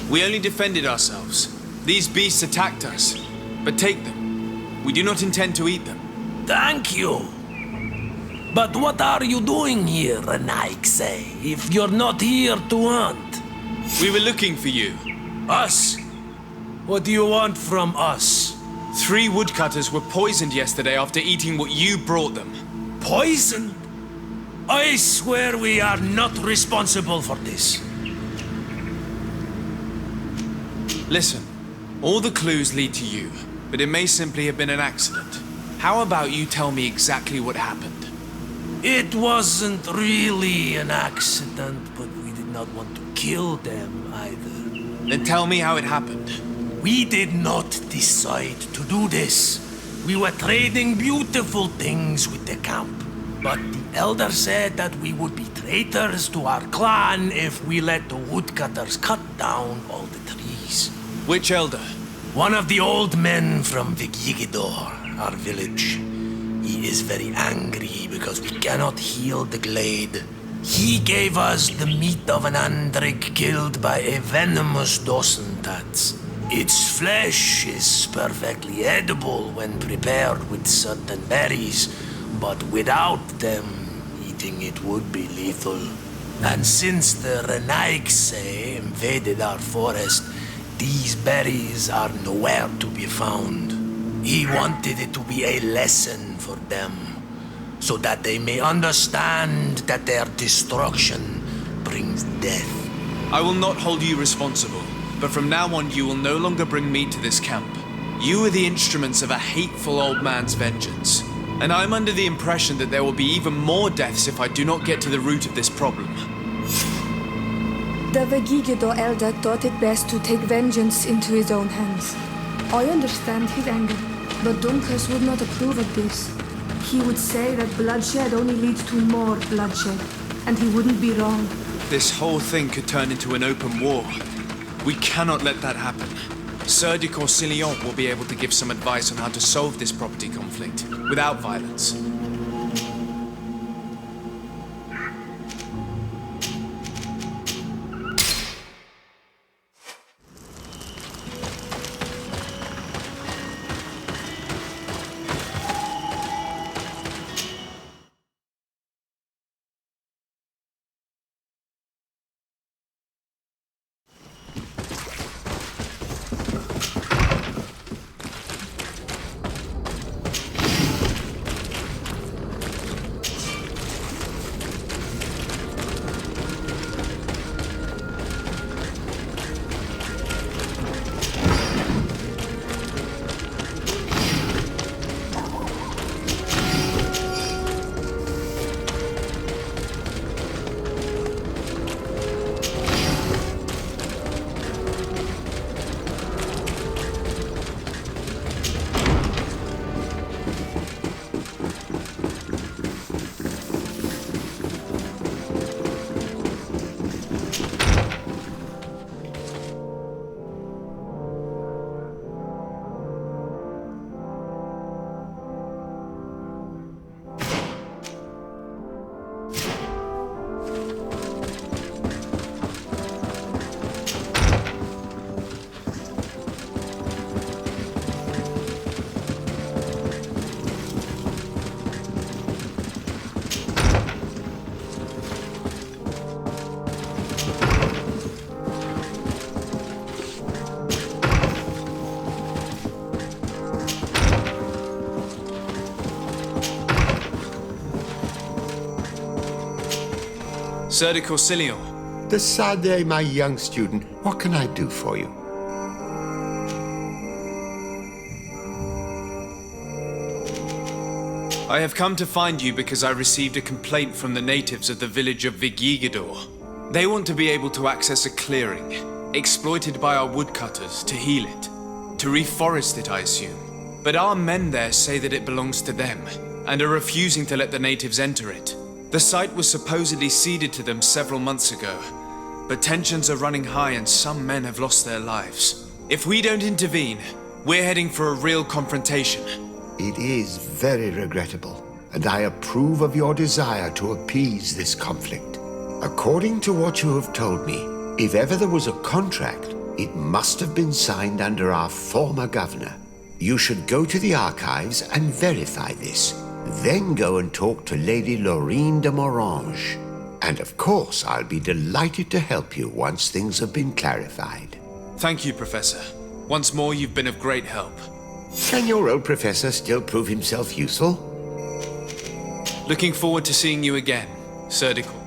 We only defended ourselves. These beasts attacked us. But take them. We do not intend to eat them. Thank you. But what are you doing here, Renaigse, if you're not here to hunt? We were looking for you. Us? What do you want from us? 3 woodcutters were poisoned yesterday after eating what you brought them. Poisoned? I swear we are not responsible for this. Listen, all the clues lead to you, but it may simply have been an accident. How about you tell me exactly what happened? It wasn't really an accident, but we did not want to kill them either. Then tell me how it happened. We did not decide to do this. We were trading beautiful things with the camp. But the elder said that we would be traitors to our clan if we let the woodcutters cut down all the trees. Which elder? One of the old men from Vigyigidor, our village. He is very angry because we cannot heal the glade. He gave us the meat of an Andrig killed by a venomous Dosentats. Its flesh is perfectly edible when prepared with certain berries, but without them, eating it would be lethal. And since the Renaigse invaded our forest, these berries are nowhere to be found. He wanted it to be a lesson for them, so that they may understand that their destruction brings death. I will not hold you responsible, but from now on you will no longer bring meat to this camp. You are the instruments of a hateful old man's vengeance, and I'm under the impression that there will be even more deaths if I do not get to the root of this problem. The Vegigido elder thought it best to take vengeance into his own hands. I understand his anger, but Dunkus would not approve of this. He would say that bloodshed only leads to more bloodshed, and he wouldn't be wrong. This whole thing could turn into an open war. We cannot let that happen. Sir de Corsillon will be able to give some advice on how to solve this property conflict without violence. Sir de Corsillon. The Sade, my young student. What can I do for you? I have come to find you because I received a complaint from the natives of the village of Vigigidor. They want to be able to access a clearing, exploited by our woodcutters, to heal it. To reforest it, I assume. But our men there say that it belongs to them, and are refusing to let the natives enter it. The site was supposedly ceded to them several months ago, but tensions are running high and some men have lost their lives. If we don't intervene, we're heading for a real confrontation. It is very regrettable, and I approve of your desire to appease this conflict. According to what you have told me, if ever there was a contract, it must have been signed under our former governor. You should go to the archives and verify this. Then go and talk to Lady Laurine de Morange. And of course, I'll be delighted to help you once things have been clarified. Thank you, Professor. Once more, you've been of great help. Can your old professor still prove himself useful? Looking forward to seeing you again, Sir de Corsillon.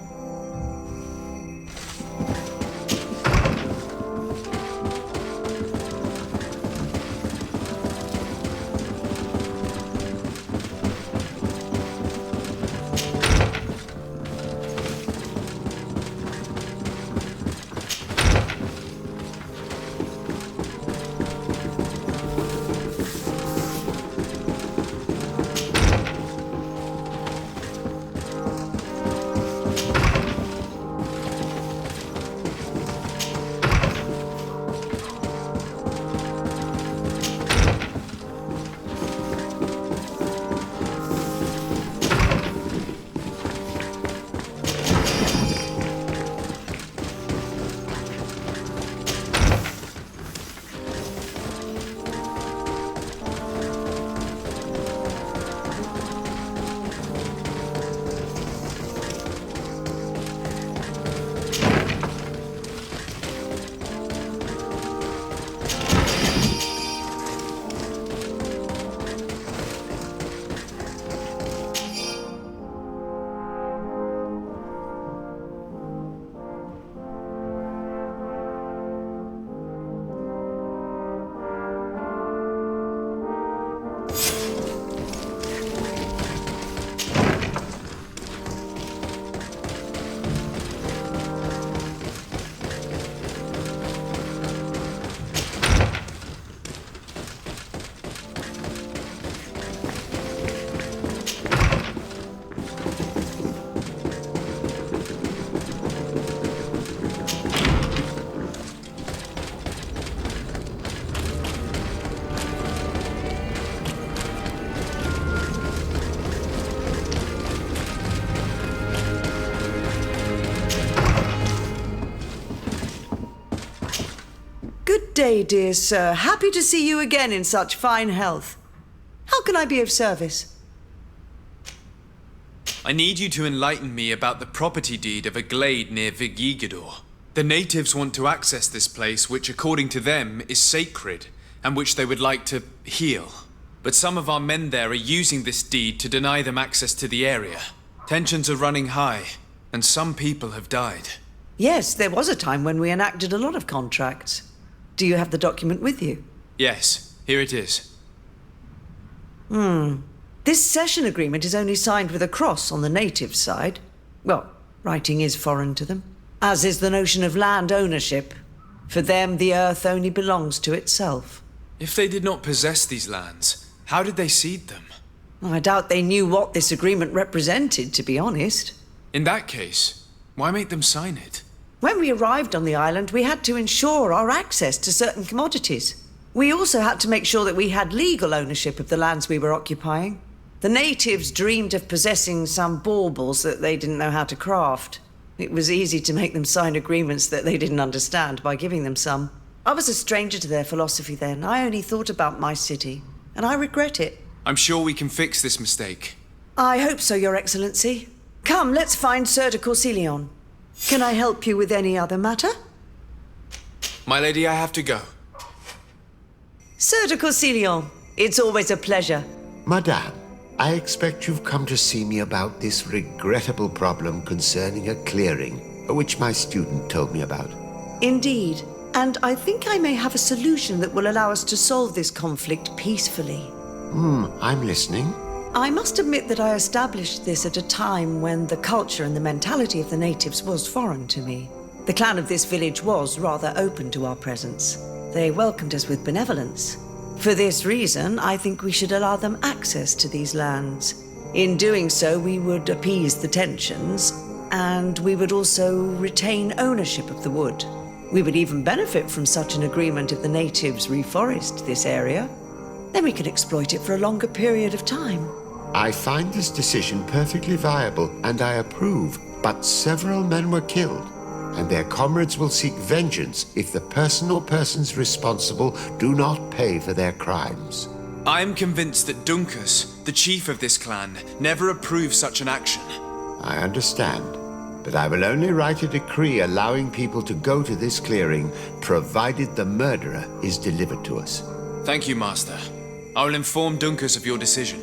day, dear sir. Happy to see you again in such fine health. How can I be of service? I need you to enlighten me about the property deed of a glade near Vigigador. The natives want to access this place, which according to them is sacred, and which they would like to heal. But some of our men there are using this deed to deny them access to the area. Tensions are running high, and some people have died. Yes, there was a time when we enacted a lot of contracts. Do you have the document with you? Yes, here it is. This cession agreement is only signed with a cross on the native side. Well, writing is foreign to them, as is the notion of land ownership. For them, the earth only belongs to itself. If they did not possess these lands, how did they cede them? I doubt they knew what this agreement represented, to be honest. In that case, why make them sign it? When we arrived on the island, we had to ensure our access to certain commodities. We also had to make sure that we had legal ownership of the lands we were occupying. The natives dreamed of possessing some baubles that they didn't know how to craft. It was easy to make them sign agreements that they didn't understand by giving them some. I was a stranger to their philosophy then. I only thought about my city, and I regret it. I'm sure we can fix this mistake. I hope so, Your Excellency. Come, let's find Sir de Corsilion. Can I help you with any other matter? My lady, I have to go. Sir de Corsilion, it's always a pleasure. Madame, I expect you've come to see me about this regrettable problem concerning a clearing, which my student told me about. Indeed, and I think I may have a solution that will allow us to solve this conflict peacefully. I'm listening. I must admit that I established this at a time when the culture and the mentality of the natives was foreign to me. The clan of this village was rather open to our presence. They welcomed us with benevolence. For this reason, I think we should allow them access to these lands. In doing so, we would appease the tensions, and we would also retain ownership of the wood. We would even benefit from such an agreement if the natives reforest this area. Then we could exploit it for a longer period of time. I find this decision perfectly viable, and I approve, but several men were killed, and their comrades will seek vengeance if the person or persons responsible do not pay for their crimes. I am convinced that Dunkus, the chief of this clan, never approved such an action. I understand, but I will only write a decree allowing people to go to this clearing, provided the murderer is delivered to us. Thank you, Master. I will inform Dunkus of your decision.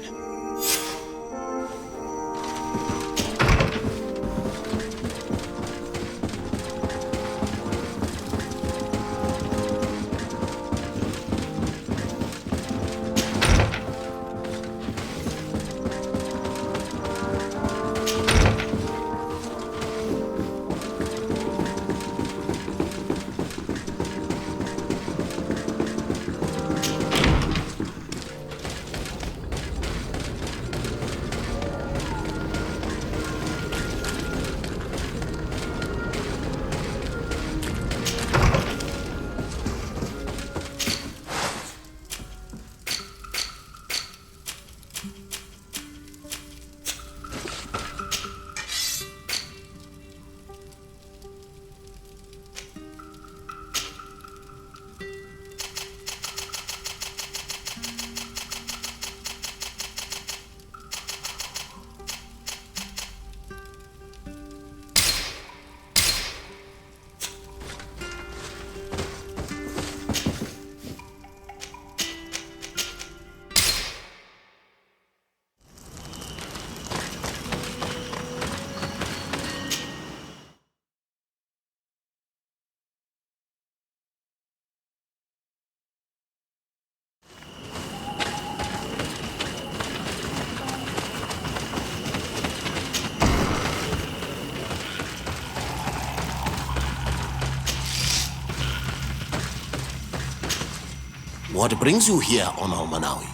What brings you here, Ono Manawi?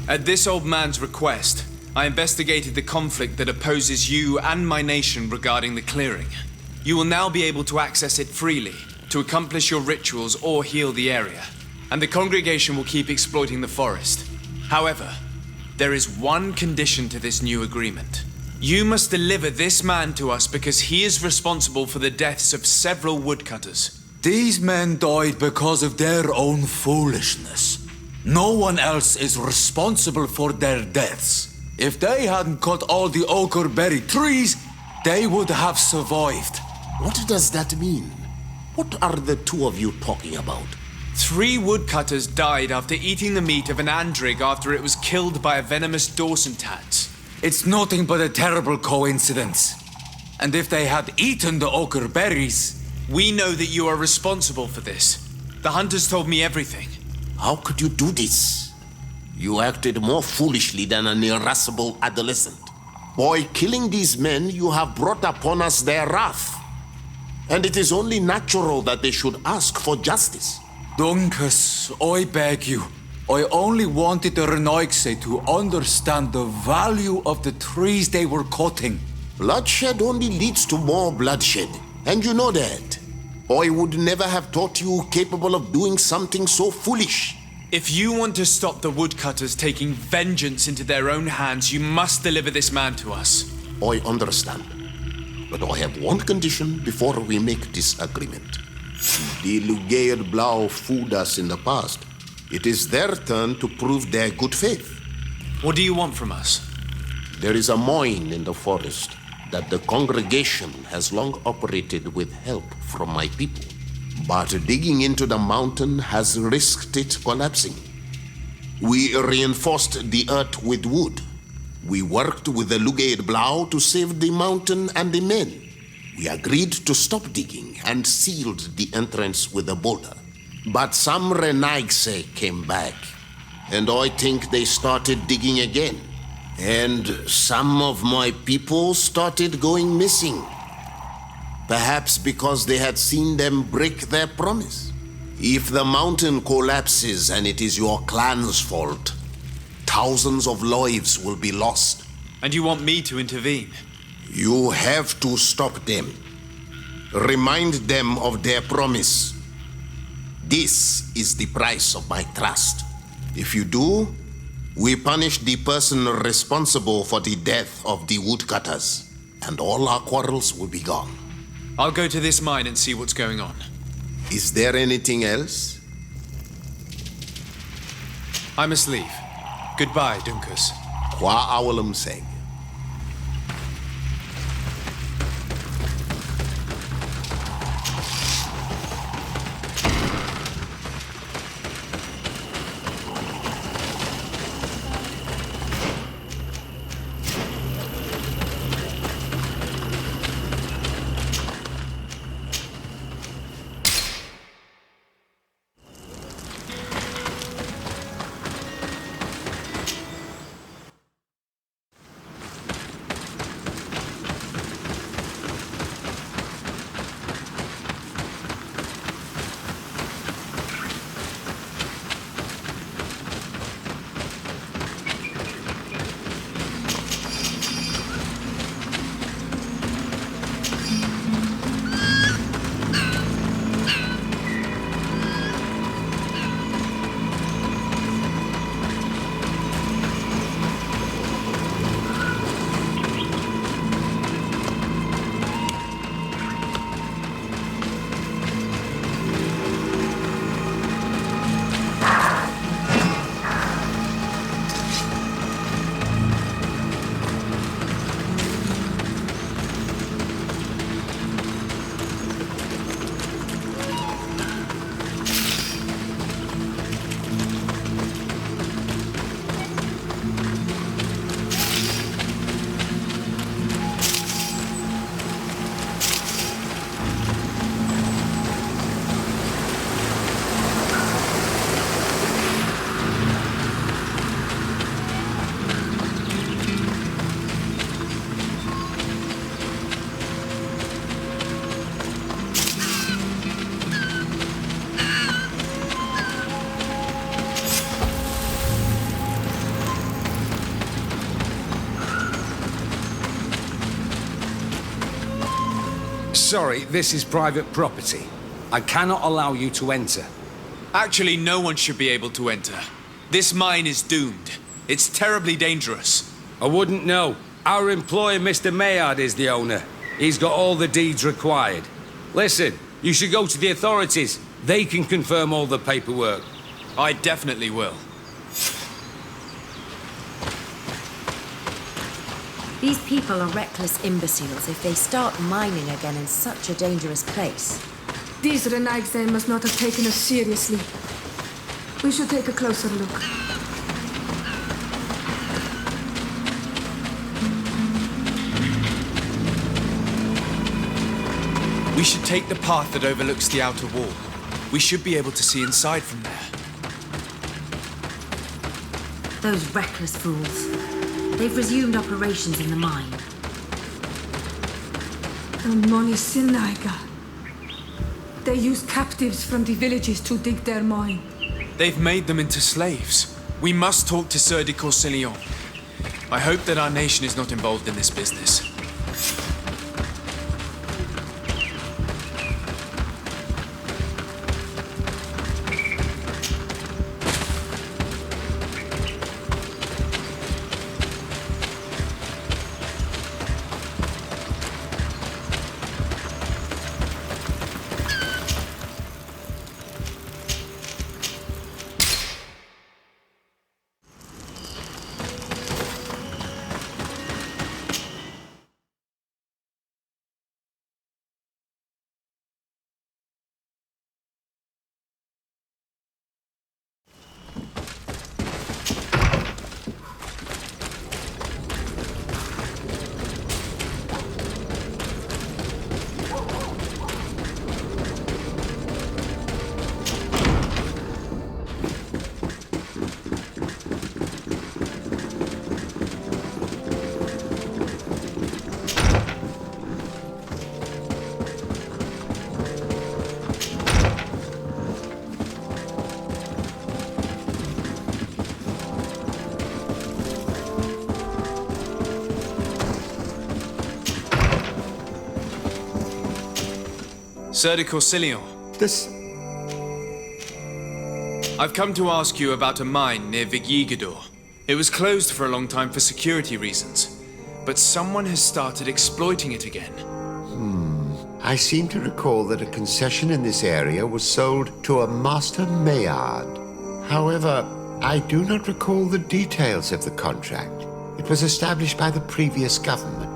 At this old man's request, I investigated the conflict that opposes you and my nation regarding the clearing. You will now be able to access it freely, to accomplish your rituals or heal the area. And the congregation will keep exploiting the forest. However, there is one condition to this new agreement. You must deliver this man to us because he is responsible for the deaths of several woodcutters. These men died because of their own foolishness. No one else is responsible for their deaths. If they hadn't cut all the ochre berry trees, they would have survived. What does that mean? What are the two of you talking about? 3 woodcutters died after eating the meat of an andrig after it was killed by a venomous Dawson tat. It's nothing but a terrible coincidence. And if they had eaten the ochre berries... We know that you are responsible for this. The hunters told me everything. How could you do this? You acted more foolishly than an irascible adolescent. By killing these men, you have brought upon us their wrath. And it is only natural that they should ask for justice. Duncas, I beg you. I only wanted the Renoixe to understand the value of the trees they were cutting. Bloodshed only leads to more bloodshed, and you know that. I would never have thought you capable of doing something so foolish. If you want to stop the woodcutters taking vengeance into their own hands, you must deliver this man to us. I understand. But I have one condition before we make this agreement. The Lugaid Blau fooled us in the past. It is their turn to prove their good faith. What do you want from us? There is a mine in the forest that the congregation has long operated with help from my people. But digging into the mountain has risked it collapsing. We reinforced the earth with wood. We worked with the Lugaid Blau to save the mountain and the men. We agreed to stop digging and sealed the entrance with a boulder. But some Renaixe came back, and I think they started digging again. And some of my people started going missing. Perhaps because they had seen them break their promise. If the mountain collapses and it is your clan's fault, thousands of lives will be lost. And you want me to intervene? You have to stop them. Remind them of their promise. This is the price of my trust. If you do, we punish the person responsible for the death of the woodcutters, and all our quarrels will be gone. I'll go to this mine and see what's going on. Is there anything else? I must leave. Goodbye, Duncas. Qua awalum seg. Sorry, this is private property. I cannot allow you to enter. Actually, no one should be able to enter. This mine is doomed. It's terribly dangerous. I wouldn't know. Our employer, Mr. Maillard, is the owner. He's got all the deeds required. Listen, You should go to the authorities. They can confirm all the paperwork. I definitely will. These people are reckless imbeciles if they start mining again in such a dangerous place. These Renaigse must not have taken us seriously. We should take a closer look. We should take the path that overlooks the outer wall. We should be able to see inside from there. Those reckless fools. They've resumed operations in the mine. Monisinaiga. They use captives from the villages to dig their mine. They've made them into slaves. We must talk to Sir de Corsillon. I hope that our nation is not involved in this business. Sir de Corsillon. I've come to ask you about a mine near Vigigador. It was closed for a long time for security reasons, but someone has started exploiting it again. I seem to recall that a concession in this area was sold to a Master Maillard. However, I do not recall the details of the contract. It was established by the previous government.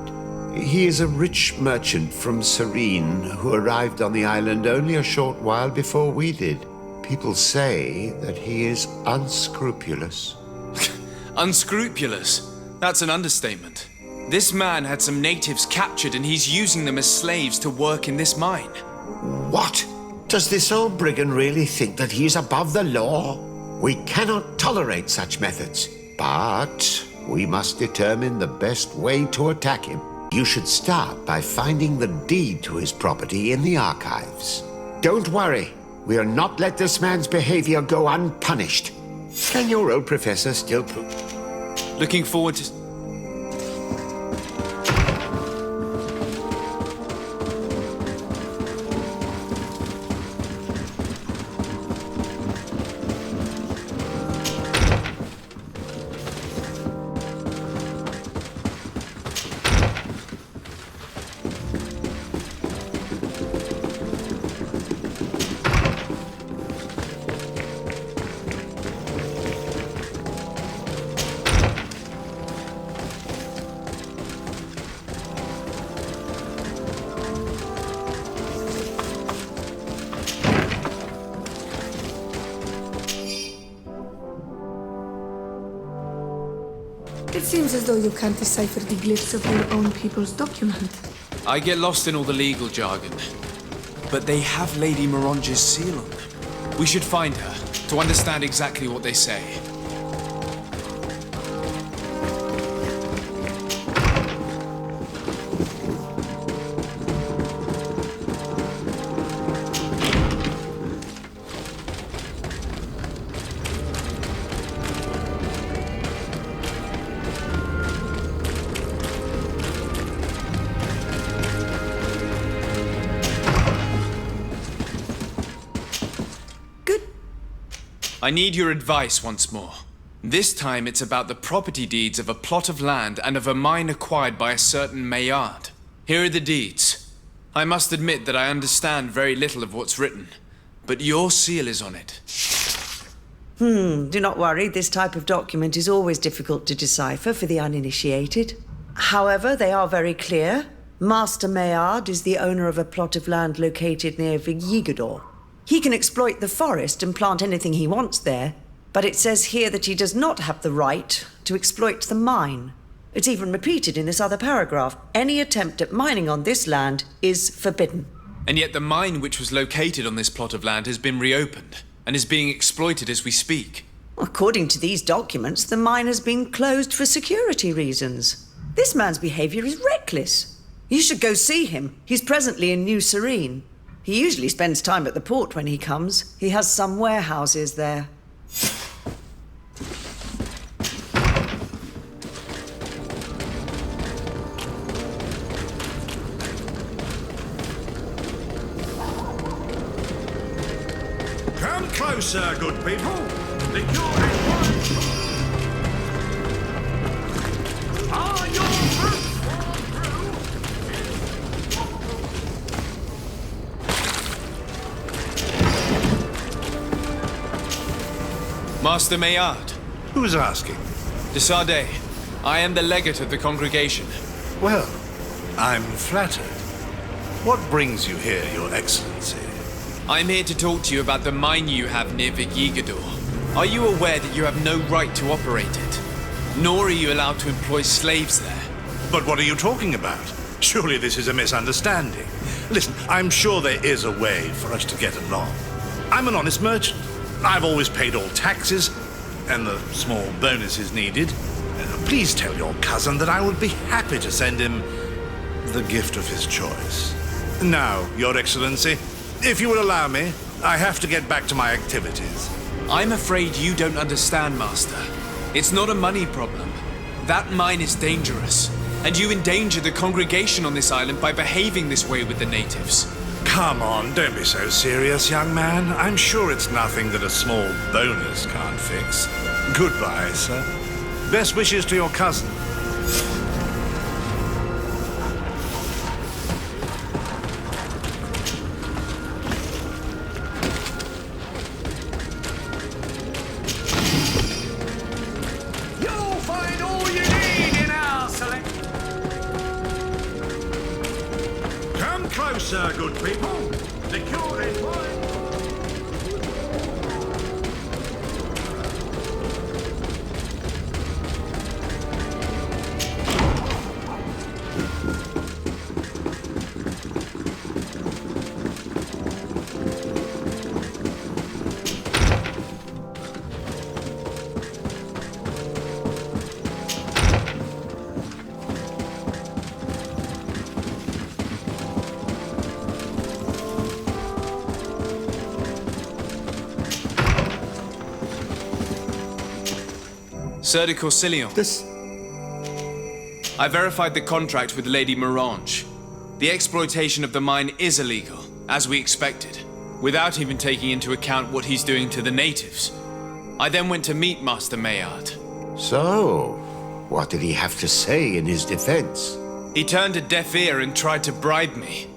He is a rich merchant from Serene who arrived on the island only a short while before we did. People say that he is unscrupulous. Unscrupulous? That's an understatement. This man had some natives captured and he's using them as slaves to work in this mine. What? Does this old brigand really think that he is above the law? We cannot tolerate such methods, but we must determine the best way to attack him. You should start by finding the deed to his property in the archives. Don't worry, we'll not let this man's behavior go unpunished. Can your old professor still prove? Looking forward to... It seems as though you can't decipher the glyphs of your own people's document. I get lost in all the legal jargon. But they have Lady Morange's seal on them. We should find her to understand exactly what they say. I need your advice once more. This time it's about the property deeds of a plot of land and of a mine acquired by a certain Maillard. Here are the deeds. I must admit that I understand very little of what's written, but your seal is on it. Do not worry, this type of document is always difficult to decipher for the uninitiated. However, they are very clear. Master Maillard is the owner of a plot of land located near Vigigador. He can exploit the forest and plant anything he wants there, but it says here that he does not have the right to exploit the mine. It's even repeated in this other paragraph. Any attempt at mining on this land is forbidden. And yet the mine which was located on this plot of land has been reopened and is being exploited as we speak. According to these documents, the mine has been closed for security reasons. This man's behavior is reckless. You should go see him. He's presently in New Serene. He usually spends time at the port when he comes. He has some warehouses there. Come closer, good people. The cure is one. Are your roots worn through? Master Maillard. Who's asking? De Sardet. I am the legate of the congregation. Well, I'm flattered. What brings you here, Your Excellency? I'm here to talk to you about the mine you have near Vigigador. Are you aware that you have no right to operate it? Nor are you allowed to employ slaves there. But what are you talking about? Surely this is a misunderstanding. Listen, I'm sure there is a way for us to get along. I'm an honest merchant. I've always paid all taxes, and the small bonuses needed. Please tell your cousin that I would be happy to send him the gift of his choice. Now, Your Excellency, if you will allow me, I have to get back to my activities. I'm afraid you don't understand, Master. It's not a money problem. That mine is dangerous, and you endanger the congregation on this island by behaving this way with the natives. Come on, don't be so serious, young man. I'm sure it's nothing that a small bonus can't fix. Goodbye, sir. Best wishes to your cousin. You'll find all you need in our selection. Come closer, good people. The cure is one. Sir de Corsillon. I verified the contract with Lady Morange. The exploitation of the mine is illegal, as we expected, without even taking into account what he's doing to the natives. I then went to meet Master Maillard. So, what did he have to say in his defense? He turned a deaf ear and tried to bribe me.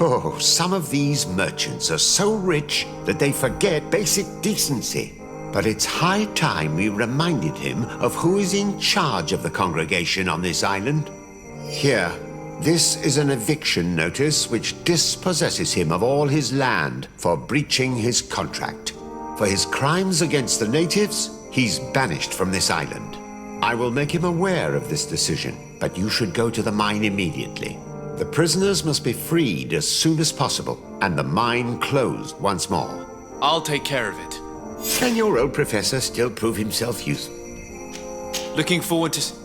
Oh, some of these merchants are so rich that they forget basic decency. But it's high time we reminded him of who is in charge of the congregation on this island. Here, this is an eviction notice which dispossesses him of all his land for breaching his contract. For his crimes against the natives, he's banished from this island. I will make him aware of this decision, but you should go to the mine immediately. The prisoners must be freed as soon as possible, and the mine closed once more. I'll take care of it. Can your old professor still prove himself useful? Looking forward to...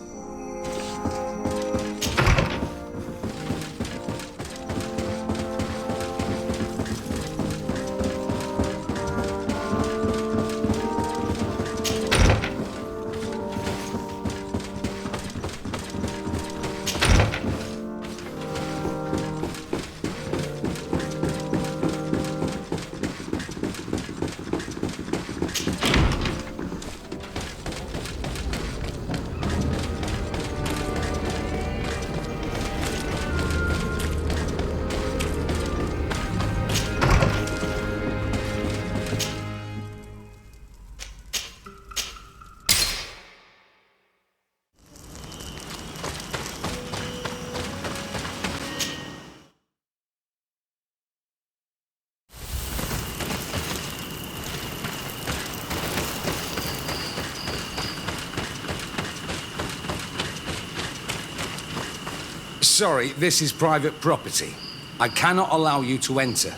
Sorry, this is private property. I cannot allow you to enter.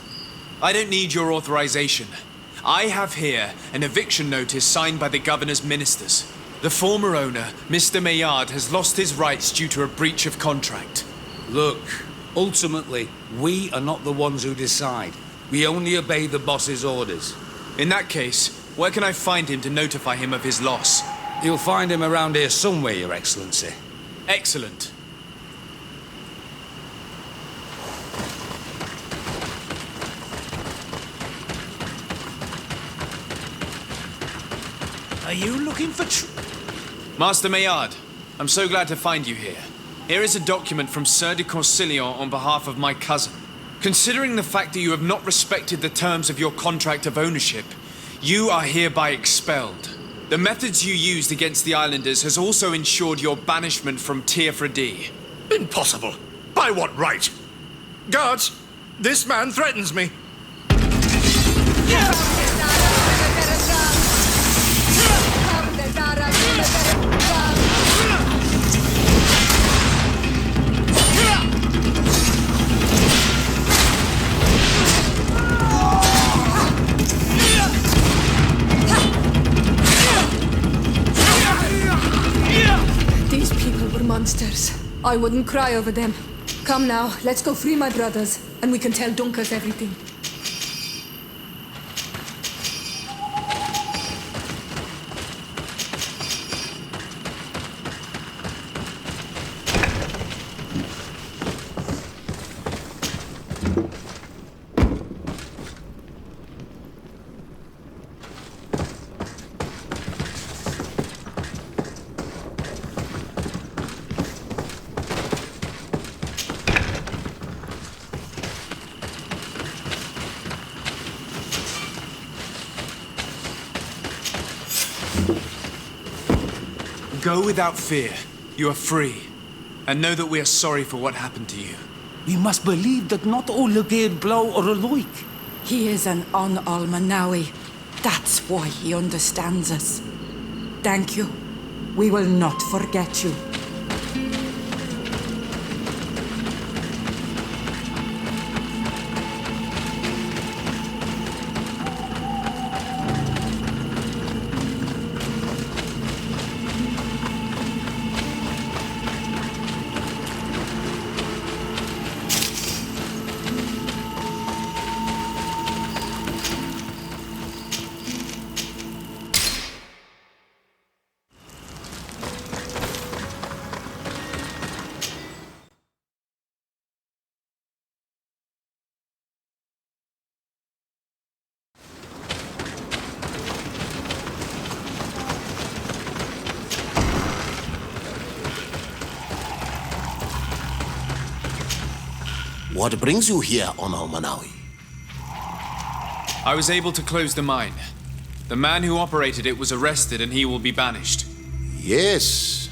I don't need your authorization. I have here an eviction notice signed by the governor's ministers. The former owner, Mr. Maillard, has lost his rights due to a breach of contract. Look, ultimately, we are not the ones who decide. We only obey the boss's orders. In that case, where can I find him to notify him of his loss? You'll find him around here somewhere, Your Excellency. Excellent. Are you looking for Master Maillard, I'm so glad to find you here. Here is a document from Sir de Corsillon on behalf of my cousin. Considering the fact that you have not respected the terms of your contract of ownership, you are hereby expelled. The methods you used against the islanders has also ensured your banishment from Tier-Fredi. Impossible. By what right? Guards, this man threatens me. These people were monsters. I wouldn't cry over them. Come now, let's go free my brothers, and we can tell Dunkus everything. Go without fear. You are free. And know that we are sorry for what happened to you. We must believe that not all Legir Blow are alike. He is an Almanawi. That's why he understands us. Thank you. We will not forget you. What brings you here on Almanawi? I was able to close the mine. The man who operated it was arrested and he will be banished. Yes,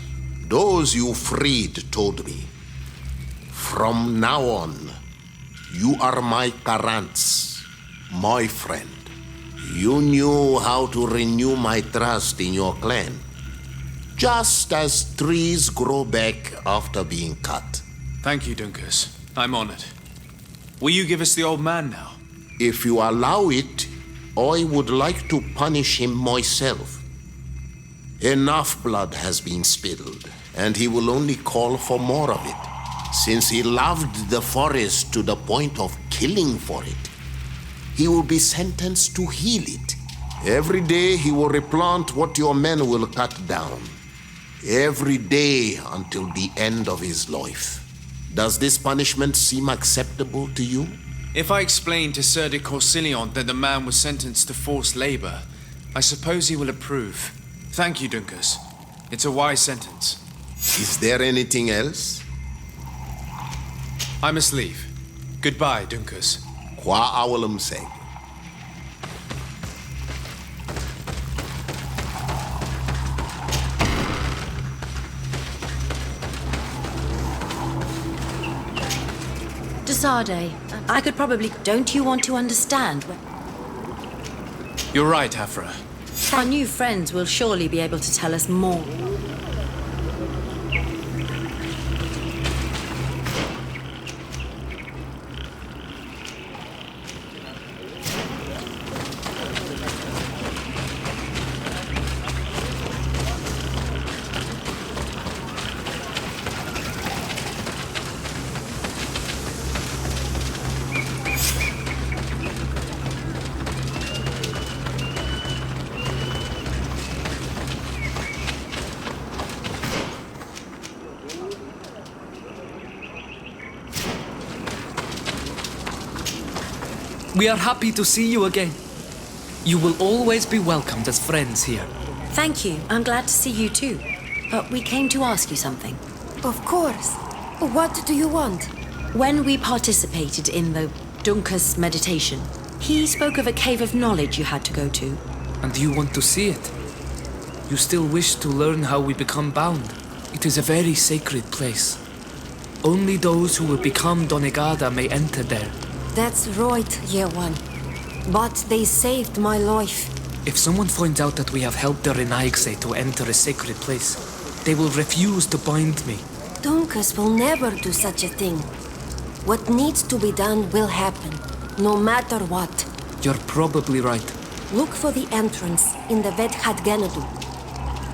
those you freed told me. From now on, you are my Karants, my friend. You knew how to renew my trust in your clan, just as trees grow back after being cut. Thank you, Dunkus. I'm honored. Will you give us the old man now? If you allow it, I would like to punish him myself. Enough blood has been spilled, and he will only call for more of it. Since he loved the forest to the point of killing for it, he will be sentenced to heal it. Every day he will replant what your men will cut down. Every day until the end of his life. Does this punishment seem acceptable to you? If I explain to Sir de Corsillon that the man was sentenced to forced labor, I suppose he will approve. Thank you, Dunkus. It's a wise sentence. Is there anything else? I must leave. Goodbye, Dunkus. Qua awalum seg. Desade, I could probably... Don't you want to understand? You're right, Hafra. Our new friends will surely be able to tell us more. We are happy to see you again. You will always be welcomed as friends here. Thank you. I'm glad to see you too. But we came to ask you something. Of course. What do you want? When we participated in the Dunkus meditation, he spoke of a cave of knowledge you had to go to. And you want to see it? You still wish to learn how we become bound? It is a very sacred place. Only those who will become Donegada may enter there. That's right, Year One. But they saved my life. If someone finds out that we have helped the Renaigse to enter a sacred place, they will refuse to bind me. Dunkus will never do such a thing. What needs to be done will happen, no matter what. You're probably right. Look for the entrance in the Vedhat Genadu.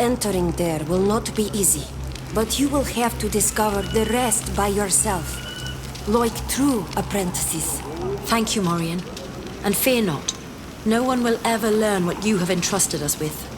Entering there will not be easy, but you will have to discover the rest by yourself, like true apprentices. Thank you, Morian. And fear not. No one will ever learn what you have entrusted us with.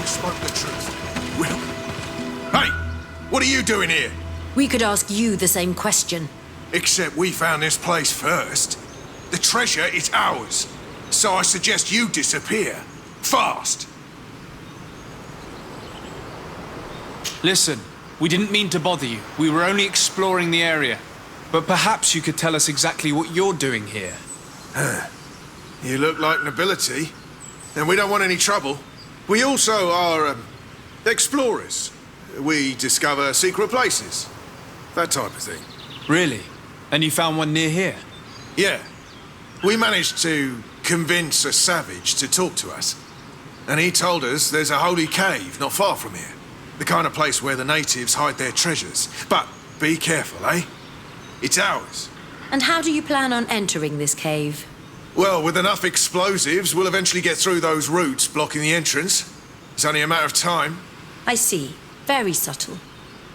Spoke the truth. Well, hey, what are you doing here? We could ask you the same question. Except we found this place first. The treasure is ours. So I suggest you disappear. Fast. Listen, we didn't mean to bother you. We were only exploring the area. But perhaps you could tell us exactly what you're doing here. You look like nobility. And we don't want any trouble. We also are, explorers. We discover secret places. That type of thing. Really? And you found one near here? Yeah. We managed to convince a savage to talk to us. And he told us there's a holy cave not far from here. The kind of place where the natives hide their treasures. But be careful, eh? It's ours. And how do you plan on entering this cave? Well, with enough explosives, we'll eventually get through those roots blocking the entrance. It's only a matter of time. I see. Very subtle.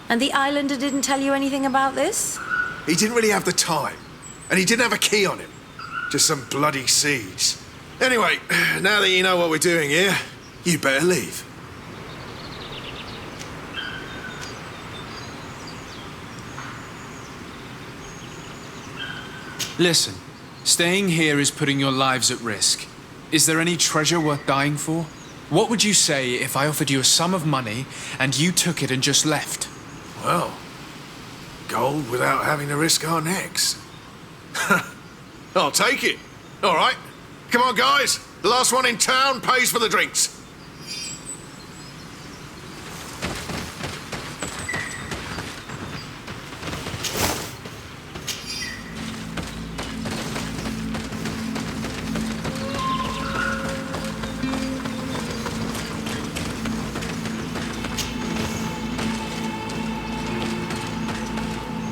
And the islander didn't tell you anything about this? He didn't really have the time. And he didn't have a key on him. Just some bloody seeds. Anyway, now that you know what we're doing here, you better leave. Listen, staying here is putting your lives at risk. Is there any treasure worth dying for? What would you say if I offered you a sum of money and you took it and just left? Well, gold without having to risk our necks. I'll take it. All right. Come on, guys. The last one in town pays for the drinks.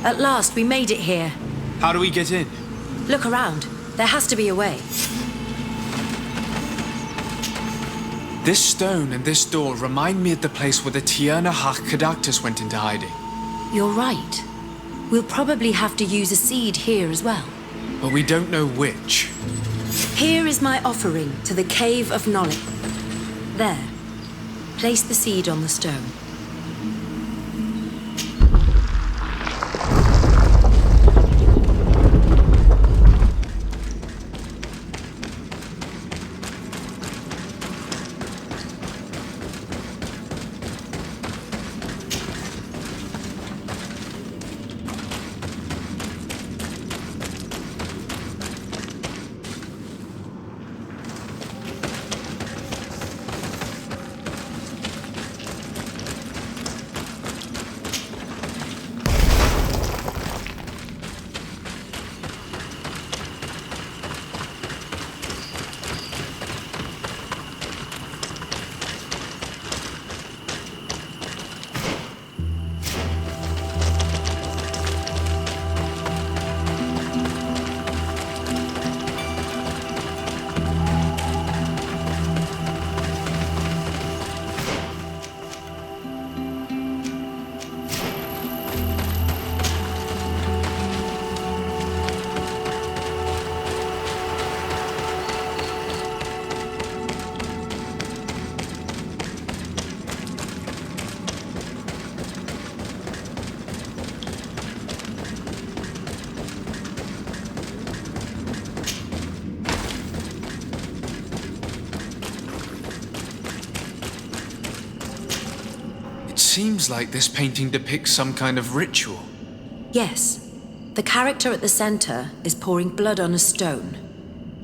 At last, we made it here. How do we get in? Look around. There has to be a way. This stone and this door remind me of the place where the Tierna Hach Cadactus went into hiding. You're right. We'll probably have to use a seed here as well. But we don't know which. Here is my offering to the Cave of Knowledge. There. Place the seed on the stone. Seems like this painting depicts some kind of ritual. Yes. The character at the center is pouring blood on a stone.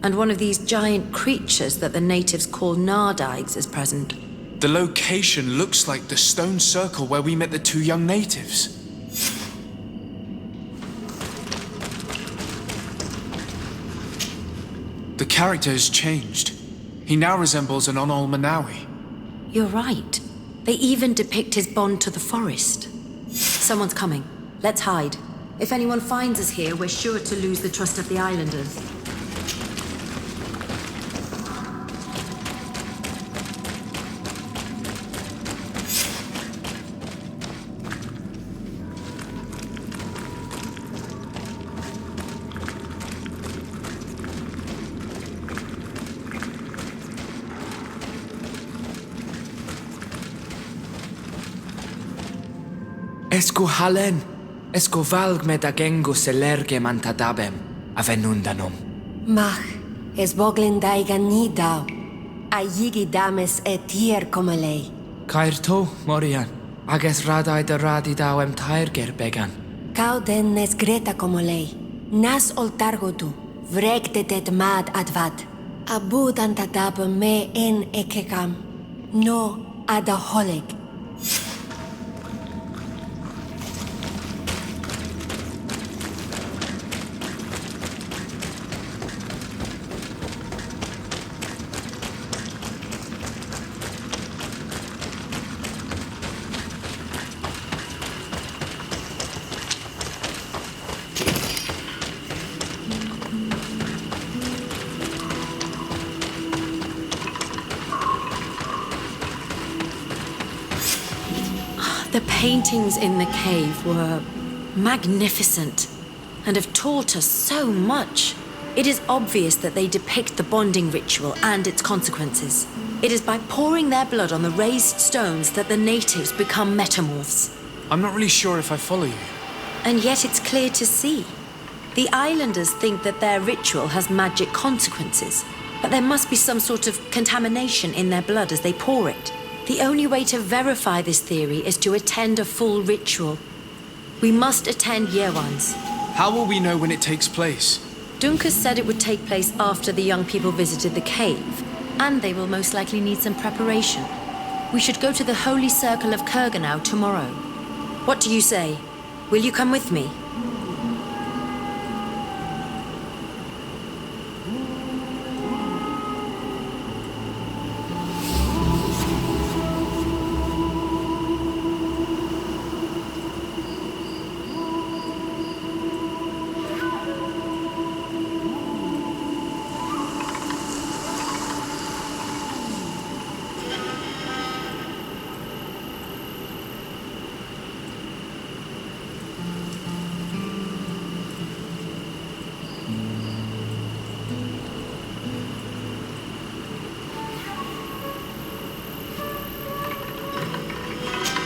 And one of these giant creatures that the natives call Nardigs is present. The location looks like the stone circle where we met the two young natives. The character has changed. He now resembles an Onol Manawi. You're right. They even depict his bond to the forest. Someone's coming. Let's hide. If anyone finds us here, we're sure to lose the trust of the islanders. Esco halen, esco valg med agengo selerge mantadabem, avenundanum. Mach, es voglin daigan ni dau. A yigi dames et tier como lei. Cair to, Morian, ages radai de radi dauem tairger began. Cauden nes greta como lei. Nas oltargo tu, vregte det mad advad. Abud antadab me en ekekam. No adaholeg. The paintings in the cave were magnificent and have taught us so much. It is obvious that they depict the bonding ritual and its consequences. It is by pouring their blood on the raised stones that the natives become metamorphs. I'm not really sure if I follow you. And yet it's clear to see. The islanders think that their ritual has magic consequences, but there must be some sort of contamination in their blood as they pour it. The only way to verify this theory is to attend a full ritual. We must attend Yewan's. How will we know when it takes place? Dunkus said it would take place after the young people visited the cave, and they will most likely need some preparation. We should go to the Holy Circle of Kurganau tomorrow. What do you say? Will you come with me?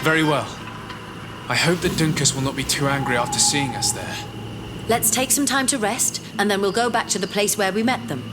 Very well. I hope that Dunkus will not be too angry after seeing us there. Let's take some time to rest, and then we'll go back to the place where we met them.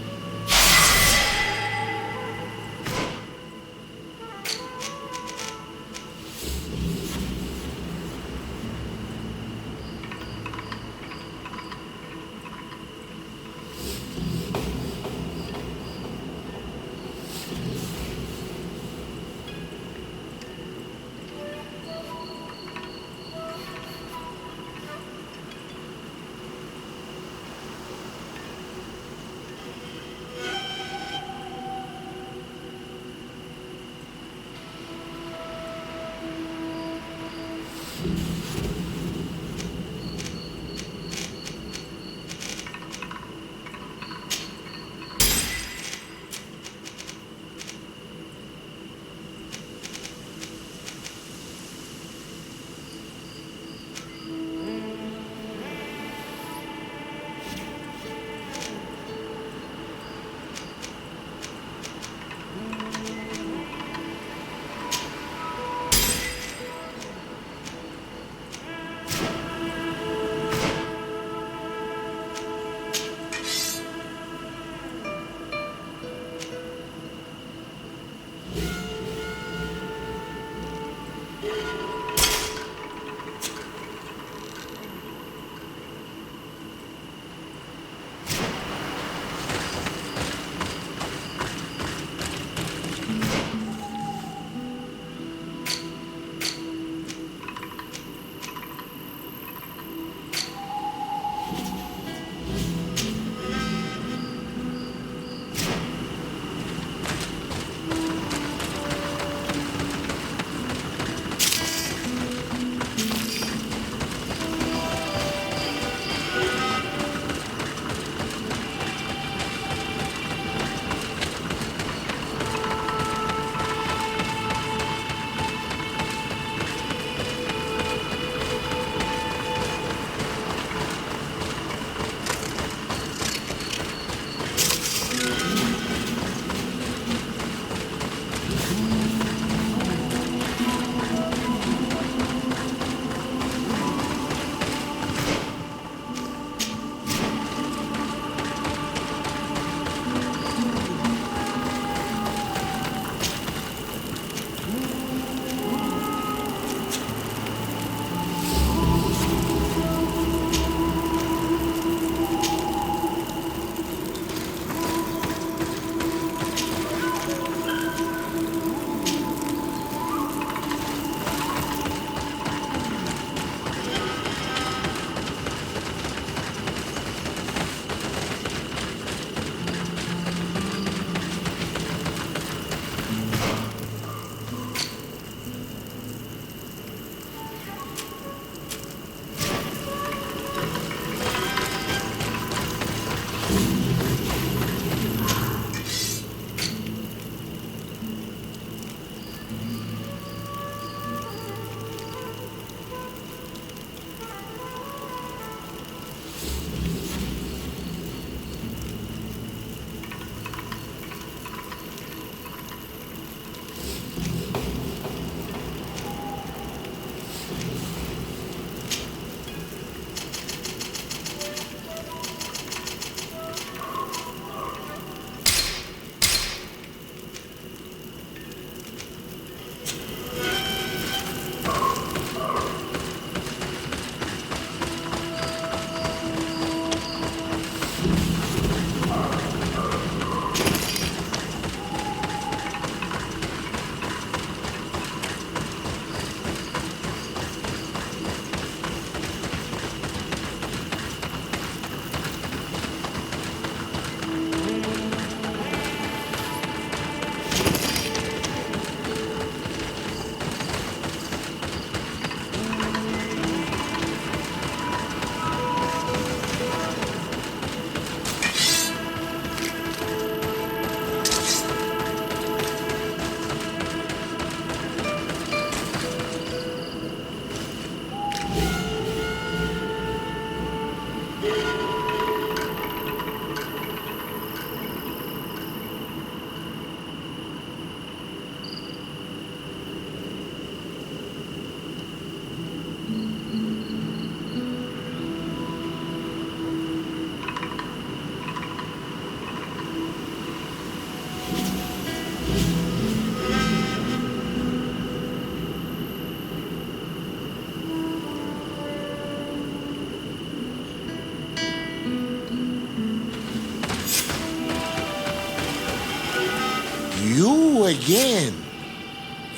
You again.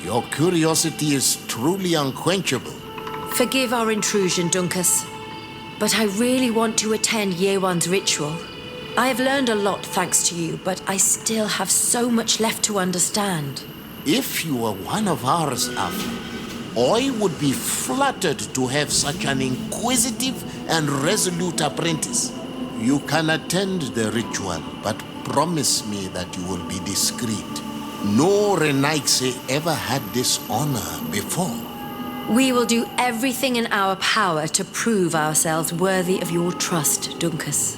Your curiosity is truly unquenchable. Forgive our intrusion, Dunkus, but I really want to attend Yewan's ritual. I have learned a lot thanks to you, but I still have so much left to understand. If you were one of ours, Afra, I would be flattered to have such an inquisitive and resolute apprentice. You can attend the ritual, but promise me that you will be discreet. No Renaigse ever had this honor before. We will do everything in our power to prove ourselves worthy of your trust, Dunkus.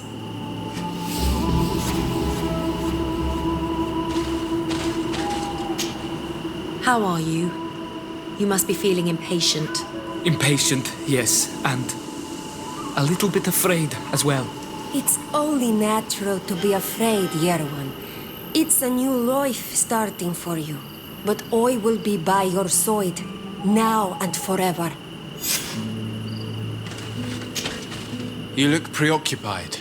How are you? You must be feeling impatient. Impatient, yes, and a little bit afraid as well. It's only natural to be afraid, Yerwan. It's a new life starting for you. But I will be by your side, now and forever. You look preoccupied.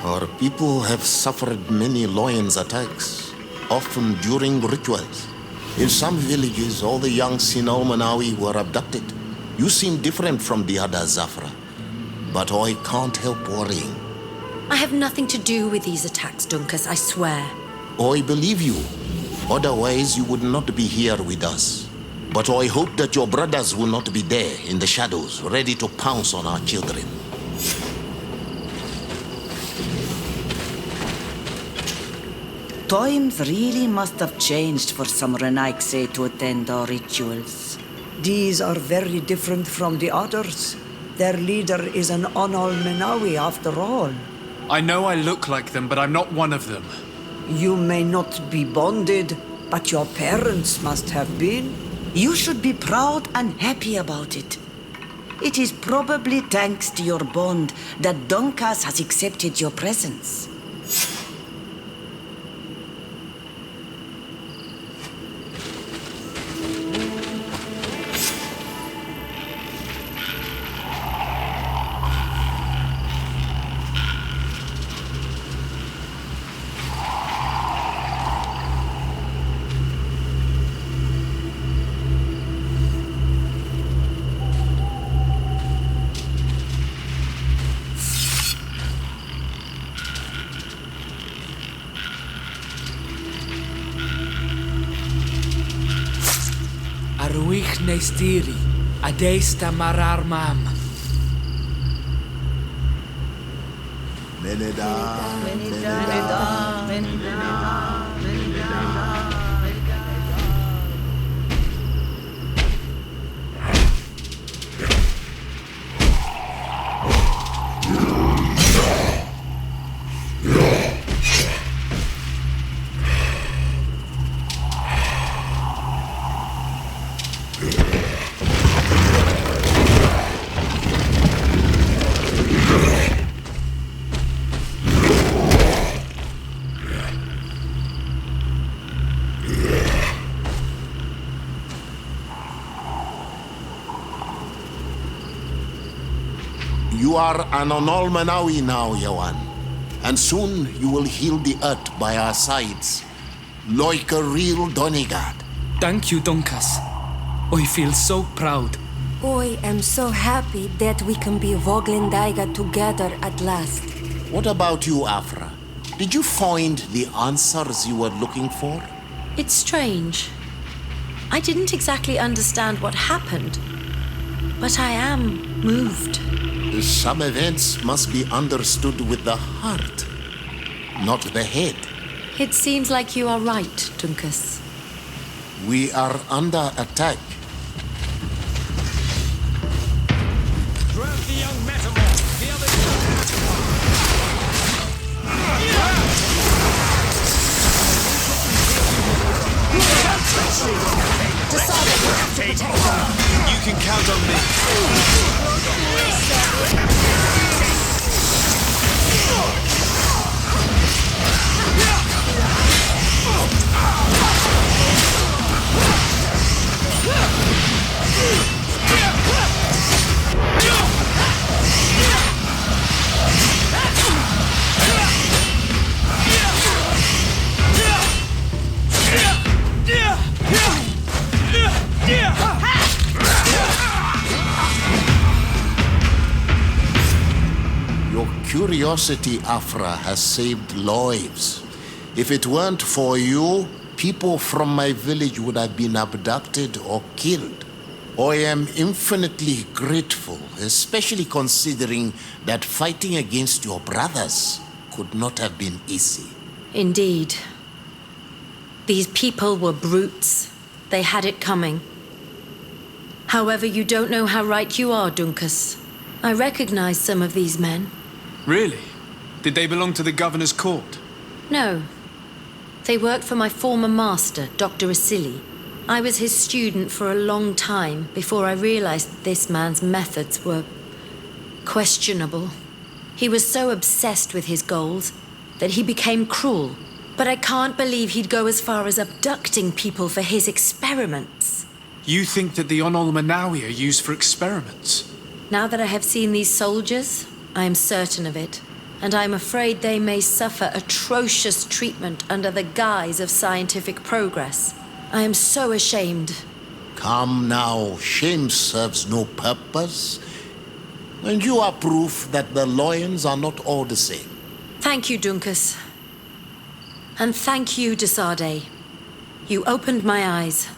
Our people have suffered many lions' attacks, often during rituals. In some villages, all the young Sinalmanawi were abducted. You seem different from the other Zafra, but I can't help worrying. I have nothing to do with these attacks, Dunkus, I swear. I believe you. Otherwise, you would not be here with us. But I hope that your brothers will not be there in the shadows, ready to pounce on our children. Times really must have changed for some Renaigse to attend our rituals. These are very different from the others. Their leader is an Onol Menawi after all. I know I look like them, but I'm not one of them. You may not be bonded, but your parents must have been. You should be proud and happy about it. It is probably thanks to your bond that Dunkas has accepted your presence. Arwich Nestiri, Adesta Marar Mam. You are an Onol Menawi now, Yawan. And soon you will heal the earth by our sides, like a real Donegad. Thank you, Dunkas. I feel so proud. I am so happy that we can be Voglendaiga together at last. What about you, Afra? Did you find the answers you were looking for? It's strange. I didn't exactly understand what happened, but I am moved. Some events must be understood with the heart, not the head. It seems like you are right, Dunkus. We are under attack. Grab the young metamorph. The You can count on me. Yeah! curiosity, Afra, has saved lives. If it weren't for you, people from my village would have been abducted or killed. I am infinitely grateful, especially considering that fighting against your brothers could not have been easy. Indeed. These people were brutes. They had it coming. However, you don't know how right you are, Dunkus. I recognize some of these men. Really? Did they belong to the governor's court? No. They worked for my former master, Dr. Asili. I was his student for a long time before I realized that this man's methods were questionable. He was so obsessed with his goals that he became cruel. But I can't believe he'd go as far as abducting people for his experiments. You think that the Onol Manawi are used for experiments? Now that I have seen these soldiers, I am certain of it. And I'm afraid they may suffer atrocious treatment under the guise of scientific progress. I am so ashamed. Come now, shame serves no purpose. And you are proof that the lions are not all the same. Thank you, Dunkus. And thank you, Desade. You opened my eyes.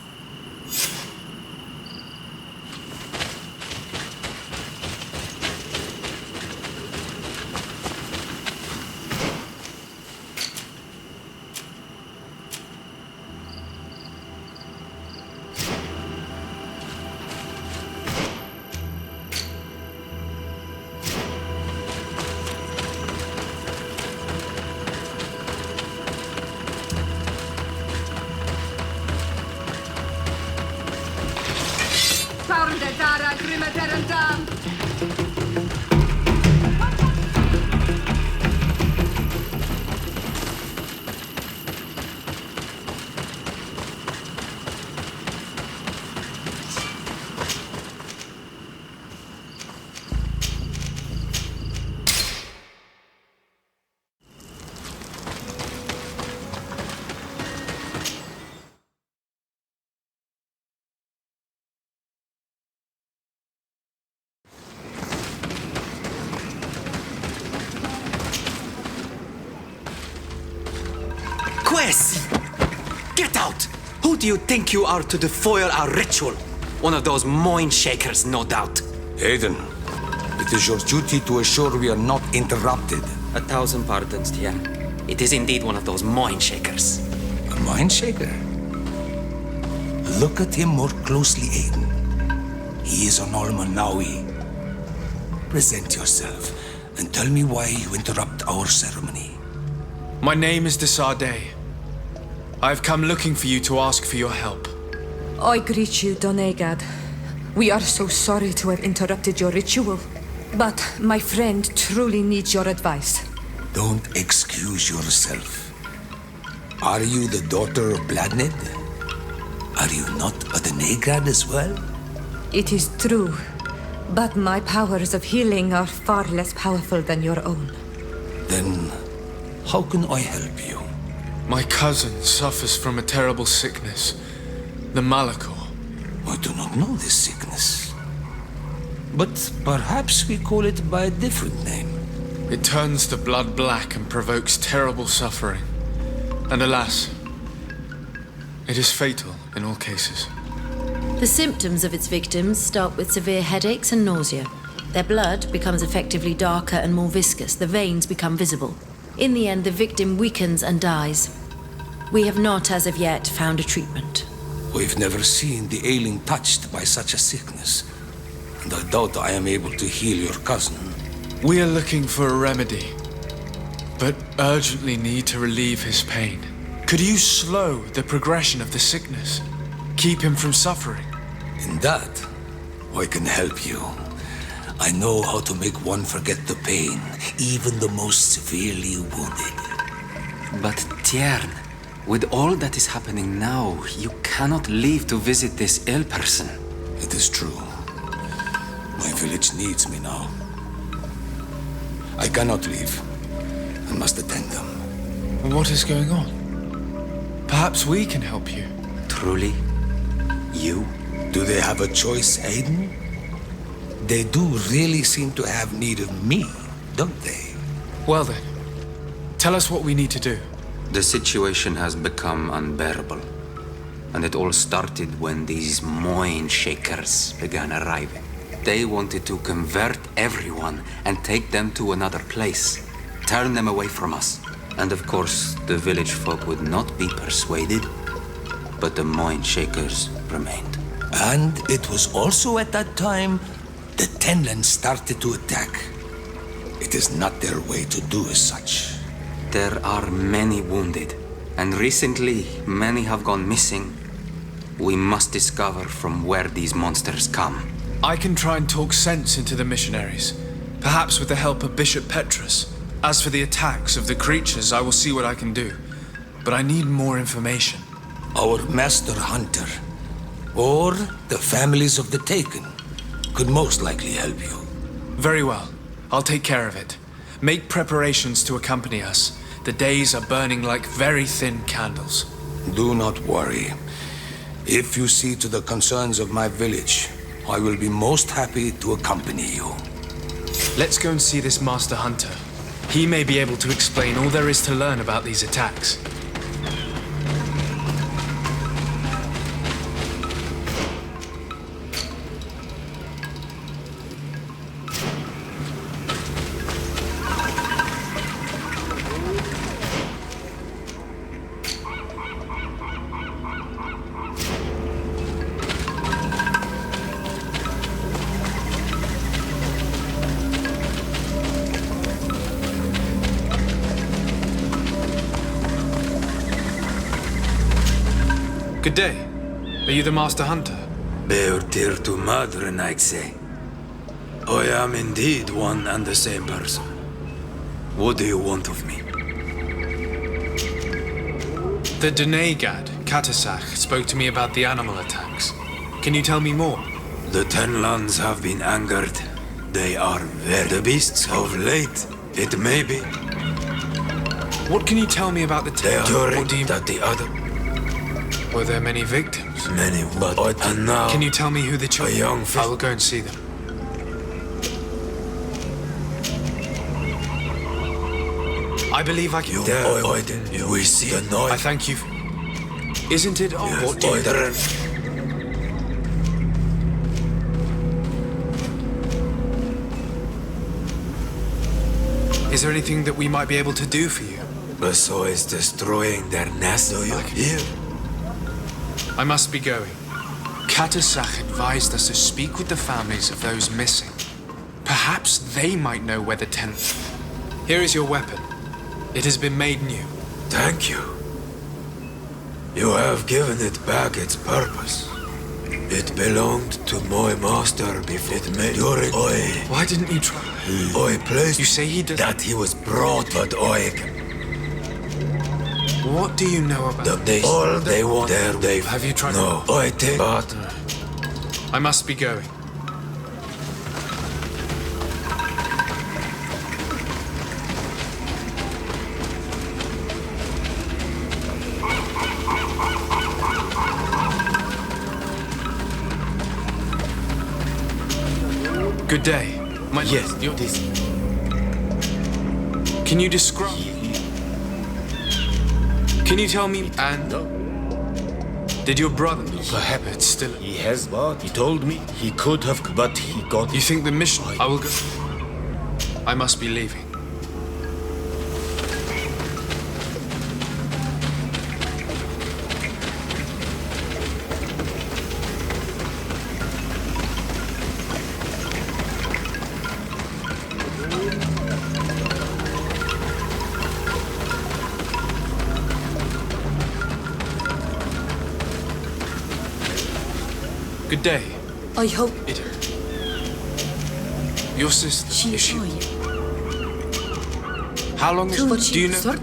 Get out! Who do you think you are to defoil our ritual? One of those mind shakers, no doubt. Aiden, it is your duty to assure we are not interrupted. 1,000 pardons, Tier. It is indeed one of those mind shakers. A mind shaker? Look at him more closely, Aiden. He is an Almanawi. Present yourself and tell me why you interrupt our ceremony. My name is Desade. I've come looking for you to ask for your help. I greet you, Donegad. We are so sorry to have interrupted your ritual. But my friend truly needs your advice. Don't excuse yourself. Are you the daughter of Bladned? Are you not a Donegad as well? It is true. But my powers of healing are far less powerful than your own. Then, how can I help you? My cousin suffers from a terrible sickness, the Malachor. I do not know this sickness. But perhaps we call it by a different name. It turns the blood black and provokes terrible suffering. And alas, it is fatal in all cases. The symptoms of its victims start with severe headaches and nausea. Their blood becomes effectively darker and more viscous. The veins become visible. In the end, the victim weakens and dies. We have not, as of yet, found a treatment. We've never seen the ailing touched by such a sickness, and I doubt I am able to heal your cousin. We are looking for a remedy, but urgently need to relieve his pain. Could you slow the progression of the sickness? Keep him from suffering? In that, I can help you. I know how to make one forget the pain, even the most severely wounded. But Tiern, with all that is happening now, you cannot leave to visit this ill person. It is true. My village needs me now. I cannot leave. I must attend them. What is going on? Perhaps we can help you. Truly? You? Do they have a choice, Aiden? They do really seem to have need of me, don't they? Well then, tell us what we need to do. The situation has become unbearable. And it all started when these Moin Shakers began arriving. They wanted to convert everyone and take them to another place. Turn them away from us. And of course, the village folk would not be persuaded. But the Moin Shakers remained. And it was also at that time the Tenland started to attack. It is not their way to do as such. There are many wounded, and recently many have gone missing. We must discover from where these monsters come. I can try and talk sense into the missionaries, perhaps with the help of Bishop Petrus. As for the attacks of the creatures, I will see what I can do. But I need more information. Our master hunter, or the families of the taken, could most likely help you. Very well. I'll take care of it. Make preparations to accompany us. The days are burning like very thin candles. Do not worry. If you see to the concerns of my village, I will be most happy to accompany you. Let's go and see this Master Hunter. He may be able to explain all there is to learn about these attacks. Good day. Are you the Master Hunter? Beortir to Madren, I'd say. I am indeed one and the same person. What do you want of me? The Denegad, Katasach, spoke to me about the animal attacks. Can you tell me more? The Tenlands have been angered. They are very the beasts of late. It may be. What can you tell me about the During that the other... Were there many victims? Many, but and now... Can you tell me who the children... young I will go and see them. I believe I can... We see the noise. I thank you. Isn't it... Oh, yes, what do you... Is there anything that we might be able to do for you? Besides destroying their nest, do you hear? I must be going. Katasach advised us to speak with the families of those missing. Perhaps they might know where the tent... Here is your weapon. It has been made new. Thank you. You have given it back its purpose. It belonged to my master before it made during... Why didn't you try? I placed... You say he does... That he was brought, but What do you know about... All they want there, they... Have you tried... No, I think... But... I must be going. Good day. Yes, this... Can you describe... Can you tell me... And... Did your brother... Perhaps it's still... He has, but he told me he could have, but he got... You think the mission... I will go... I must be leaving. Good day. I hope... Your sister... She is she... How long is... Do you know... Sorry?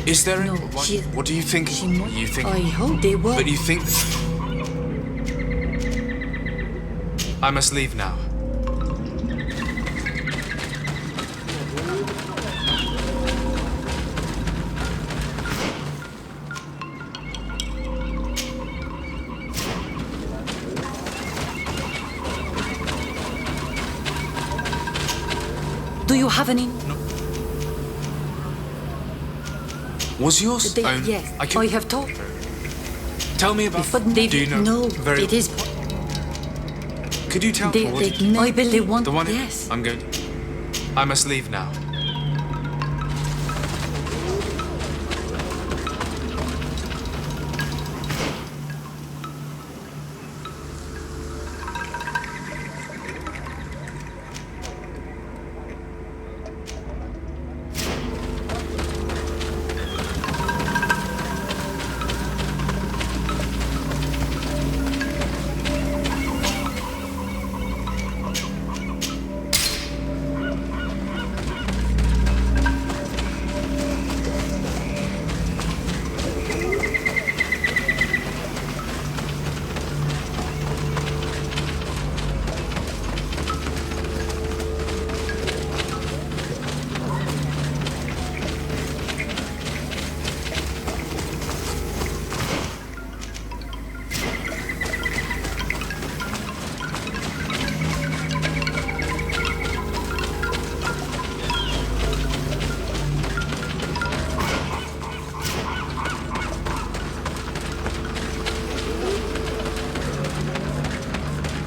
Is there... No, what do you think... You think... I hope they were... But you think... I must leave now. Do you have any? Was yours? Yes, I have told. Tell me about. But they do you know? no. Very. It is. Could you tell They, me? I believe they want. The one. Yes. I'm going. I must leave now.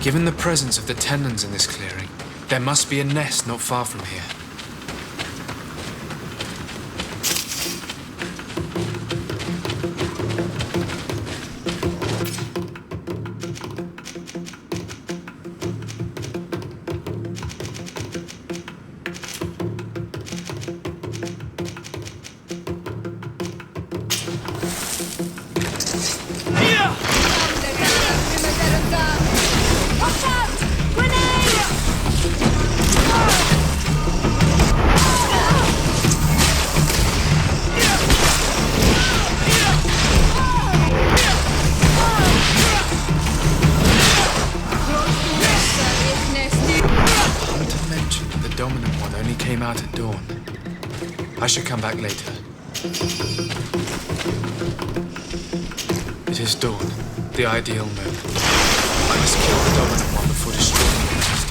Given the presence of the tenons in this clearing, there must be a nest not far from here. Out at dawn. I should come back later. It is dawn, the ideal moment. I must kill the dominant one before destroying the rest.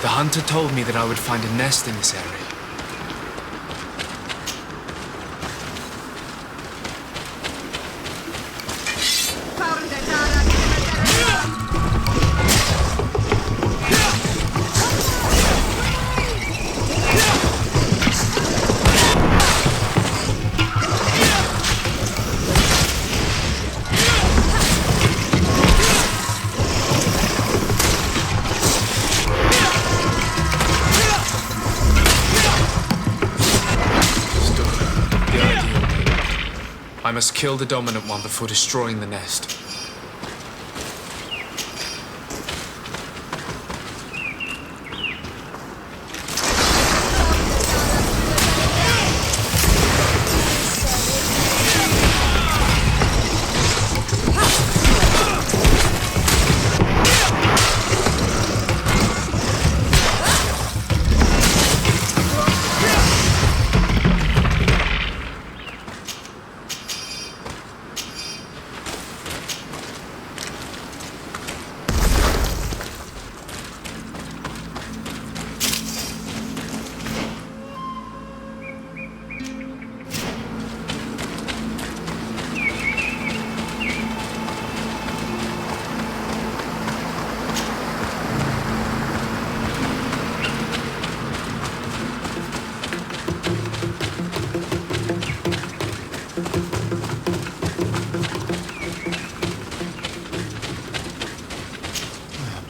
The hunter told me that I would find a nest in this area. I must kill the dominant one before destroying the nest.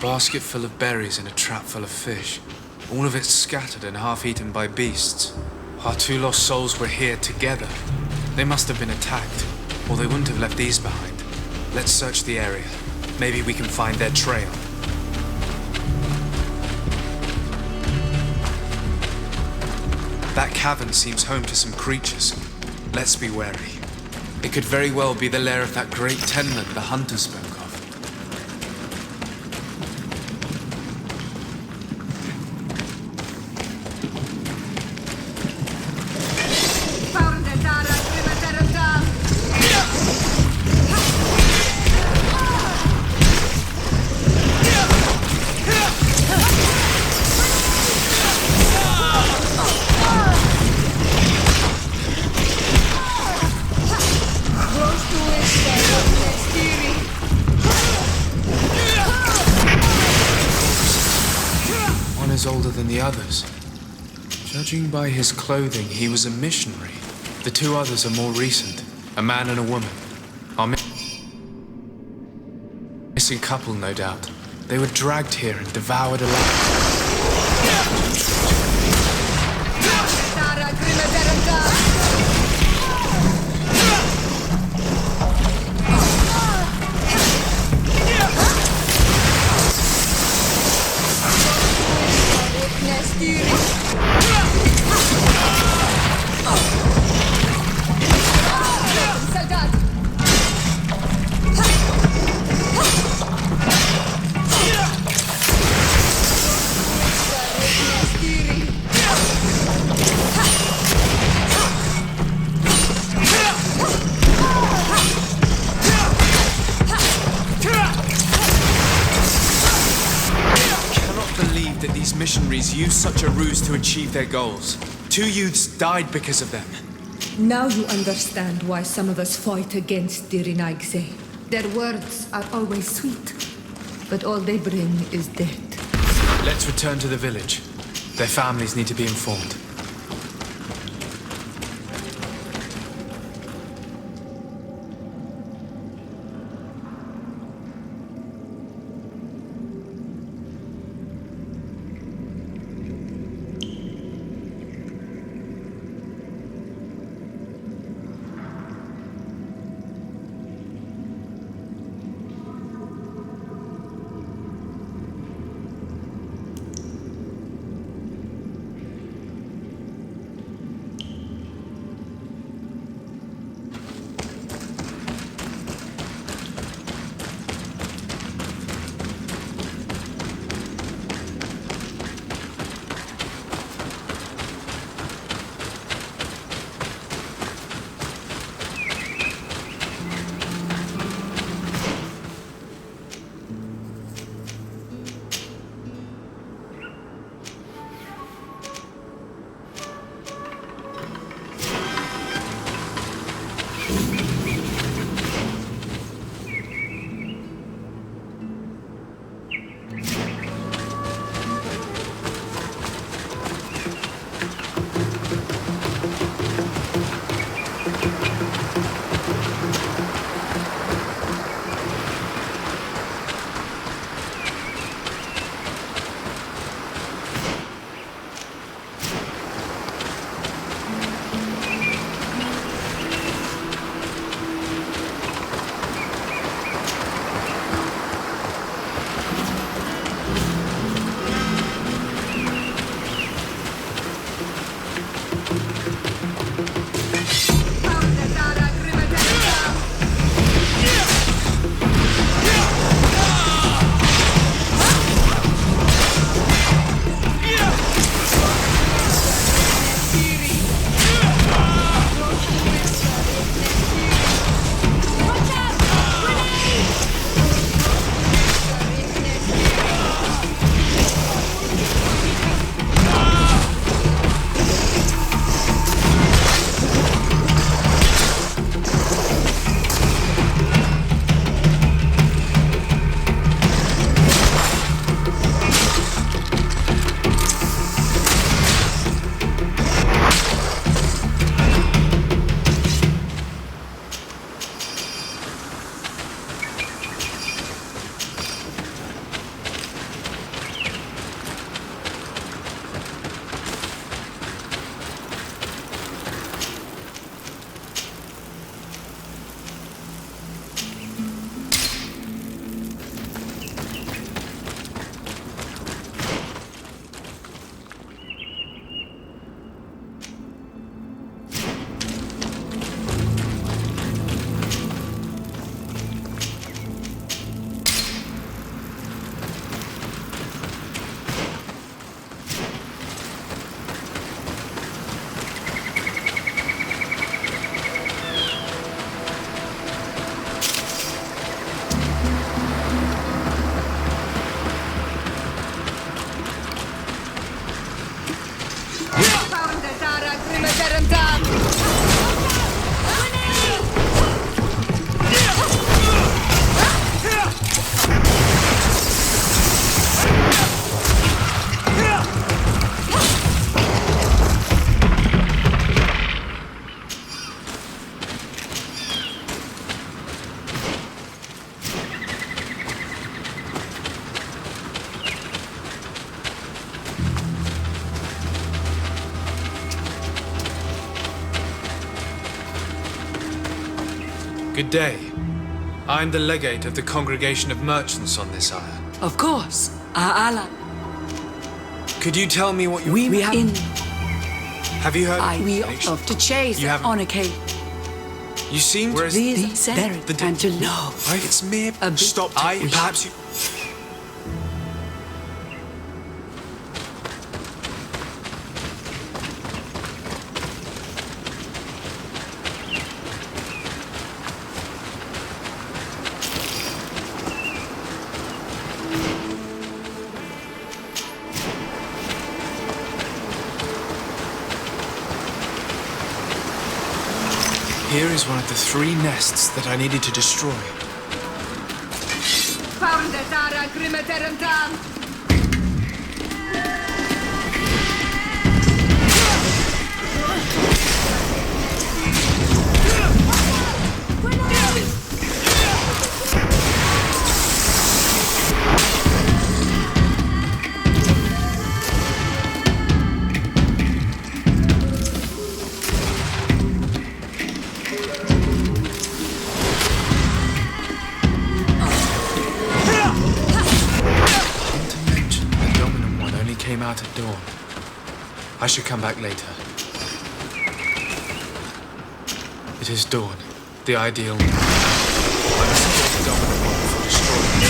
Basket full of berries and a trap full of fish. All of it scattered and half-eaten by beasts. Our two lost souls were here together. They must have been attacked, or they wouldn't have left these behind. Let's search the area. Maybe we can find their trail. That cavern seems home to some creatures. Let's be wary. It could very well be the lair of that great tenman the hunter spoke of. Older than the others. Judging by his clothing, he was a missionary. The two others are more recent, a man and a woman. Our missing couple, no doubt. They were dragged here and devoured alive. Missionaries used such a ruse to achieve their goals. 2 youths died because of them. Now you understand why some of us fight against Dirinaigse. Their words are always sweet, but all they bring is death. Let's return to the village. Their families need to be informed. Good day. I'm the legate of the Congregation of Merchants on this isle. Of course, our ally. Could you tell me what you... We have... Have you heard... We of to chase on occasion. You seem to... These said and to love. It's mere... Stop. Perhaps you... Here is one of the 3 nests that I needed to destroy. Came out at dawn. I should come back later. It is dawn, the ideal. I must get the dominant one before destroying it.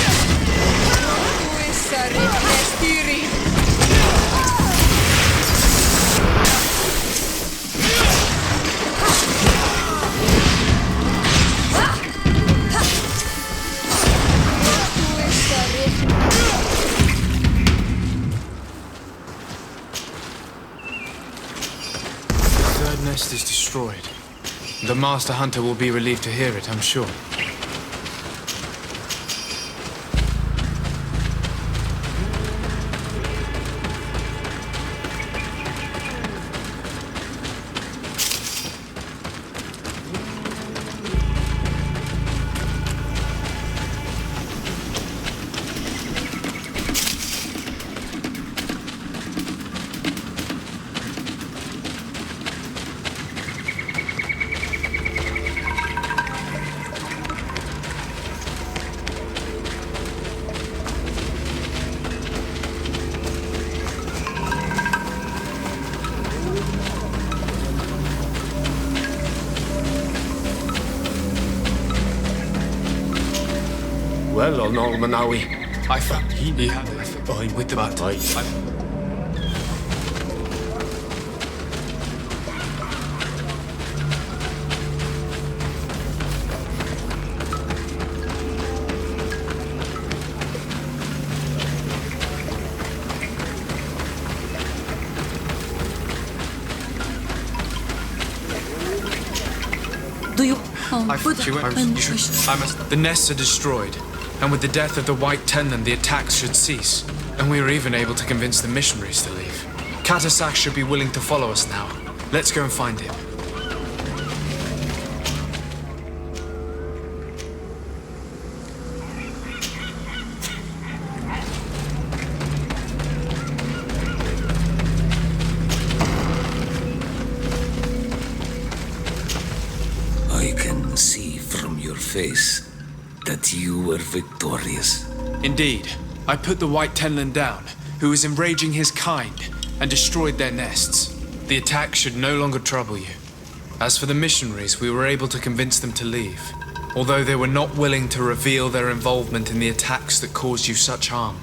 The nest is destroyed. The Master Hunter will be relieved to hear it, I'm sure. Well, on Almanawi. I found he had it with the butt. Do you... The nests are destroyed, and with the death of the White Tenland, the attacks should cease. And we were even able to convince the missionaries to leave. Katasak should be willing to follow us now. Let's go and find him. I can see from your face that you were victorious. Indeed. I put the White Tenland down, who was enraging his kind, and destroyed their nests. The attack should no longer trouble you. As for the missionaries, we were able to convince them to leave, although they were not willing to reveal their involvement in the attacks that caused you such harm.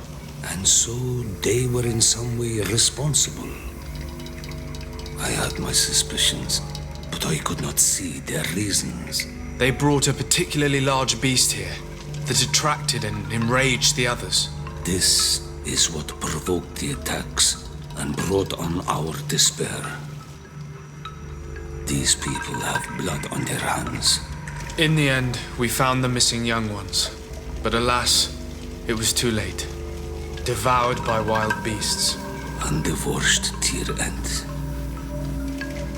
And so they were in some way responsible. I had my suspicions, but I could not see their reasons. They brought a particularly large beast here that attracted and enraged the others. This is what provoked the attacks and brought on our despair. These people have blood on their hands. In the end, we found the missing young ones. But alas, it was too late. Devoured by wild beasts. And the worst tear end.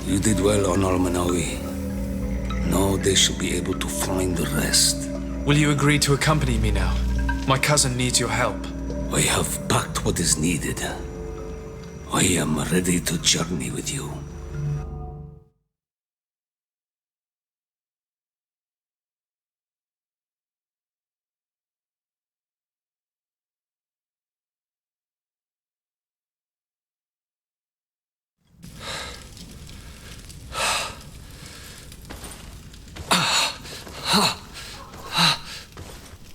You did well on Almanawi. Now they shall be able to find the rest. Will you agree to accompany me now? My cousin needs your help. I have packed what is needed. I am ready to journey with you.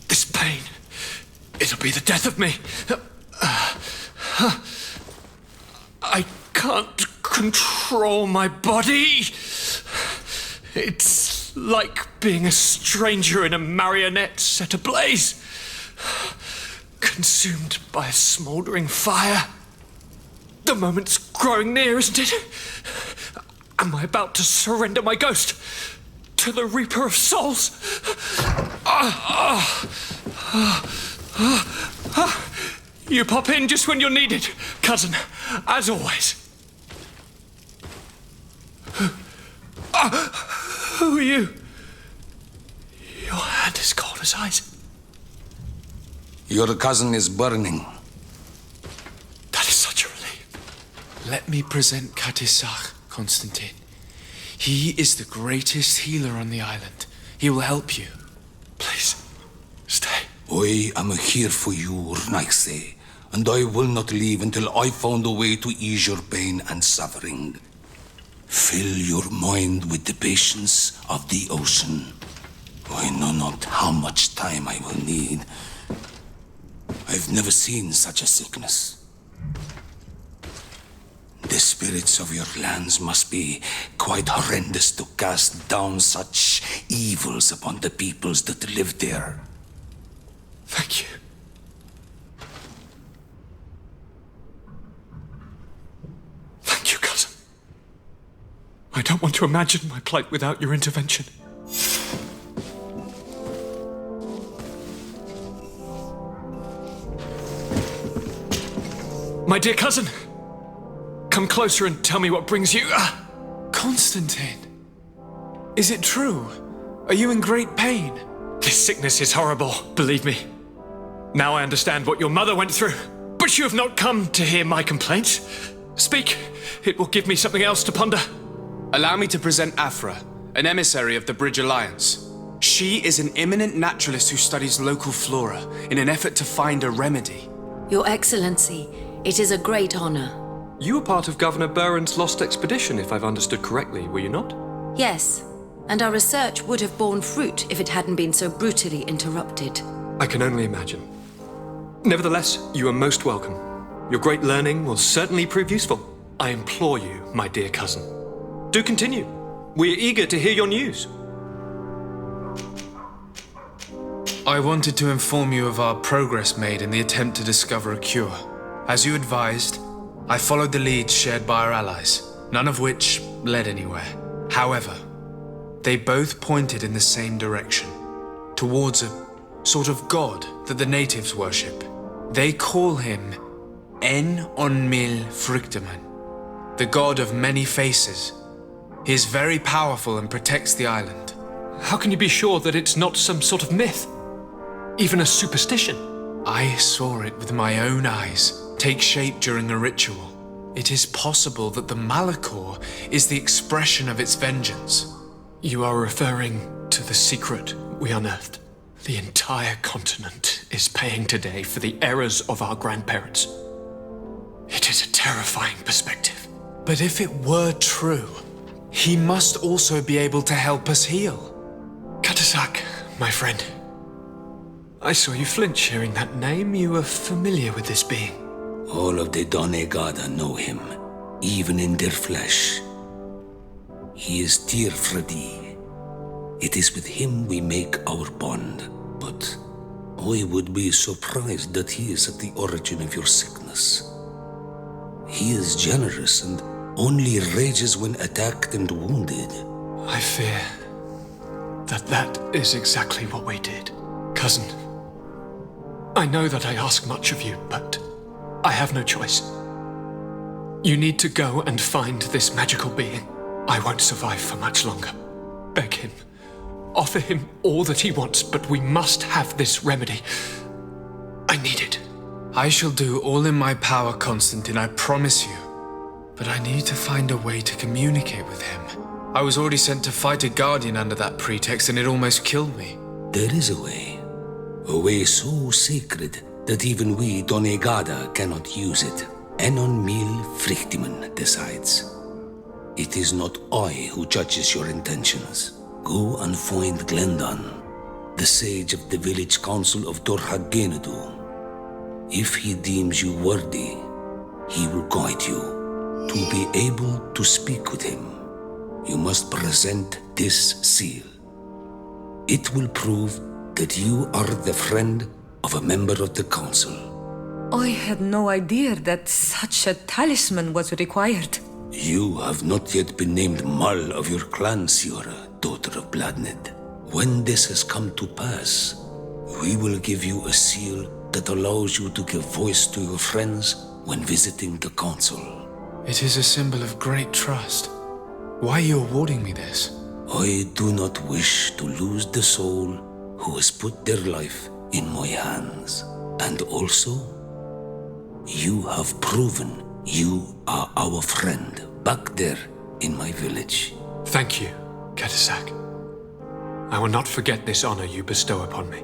This pain, it'll be the death of me. I can't control my body. It's like being a stranger in a marionette set ablaze, consumed by a smouldering fire. The moment's growing near, isn't it? Am I about to surrender my ghost to the Reaper of Souls? You pop in just when you're needed, cousin, as always. Who are you? Your hand is cold as ice. Your cousin is burning. That is such a relief. Let me present Katisach, Constantine. He is the greatest healer on the island. He will help you. Please, stay. I am here for you, Urnaxe, and I will not leave until I found a way to ease your pain and suffering. Fill your mind with the patience of the ocean. I know not how much time I will need. I've never seen such a sickness. The spirits of your lands must be quite horrendous to cast down such evils upon the peoples that live there. Thank you. Thank you, cousin. I don't want to imagine my plight without your intervention. My dear cousin, come closer and tell me what brings you. Constantine, is it true? Are you in great pain? This sickness is horrible, believe me. Now I understand what your mother went through. But you have not come to hear my complaints. Speak, it will give me something else to ponder. Allow me to present Afra, an emissary of the Bridge Alliance. She is an eminent naturalist who studies local flora in an effort to find a remedy. Your Excellency, it is a great honor. You were part of Governor Buren's lost expedition, if I've understood correctly, were you not? Yes, and our research would have borne fruit if it hadn't been so brutally interrupted. I can only imagine. Nevertheless, you are most welcome. Your great learning will certainly prove useful. I implore you, my dear cousin. Do continue. We are eager to hear your news. I wanted to inform you of our progress made in the attempt to discover a cure. As you advised, I followed the leads shared by our allies, none of which led anywhere. However, they both pointed in the same direction, towards a sort of god that the natives worship. They call him En-on-mil Frictaman, the god of many faces. He is very powerful and protects the island. How can you be sure that it's not some sort of myth? Even a superstition? I saw it with my own eyes take shape during a ritual. It is possible that the Malachor is the expression of its vengeance. You are referring to the secret we unearthed. The entire continent is paying today for the errors of our grandparents. It is a terrifying perspective. But if it were true, he must also be able to help us heal. Katasak, my friend. I saw you flinch hearing that name. You were familiar with this being. All of the Donegada know him, even in their flesh. He is Tir Fredi. It is with him we make our bond, but I would be surprised that he is at the origin of your sickness. He is generous, and only rages when attacked and wounded. I fear that is exactly what we did. Cousin, I know that I ask much of you, but I have no choice. You need to go and find this magical being. I won't survive for much longer. Beg him. Offer him all that he wants, but we must have this remedy. I need it. I shall do all in my power, Constantine, I promise you. But I need to find a way to communicate with him. I was already sent to fight a guardian under that pretext, and it almost killed me. There is a way. A way so sacred that even we, Donegada, cannot use it. Enon Mil Frichtiman decides. It is not I who judges your intentions. Go and find Glendan, the sage of the village council of Dorhagenedu. If he deems you worthy, he will guide you. To be able to speak with him, you must present this seal. It will prove that you are the friend of a member of the council. I had no idea that such a talisman was required. You have not yet been named Mal of your clan, Siora, daughter of Bladned. When this has come to pass, we will give you a seal that allows you to give voice to your friends when visiting the council. It is a symbol of great trust. Why are you awarding me this? I do not wish to lose the soul who has put their life in my hands. And also, you have proven you are our friend back there in my village. Thank you, Katasak. I will not forget this honor you bestow upon me.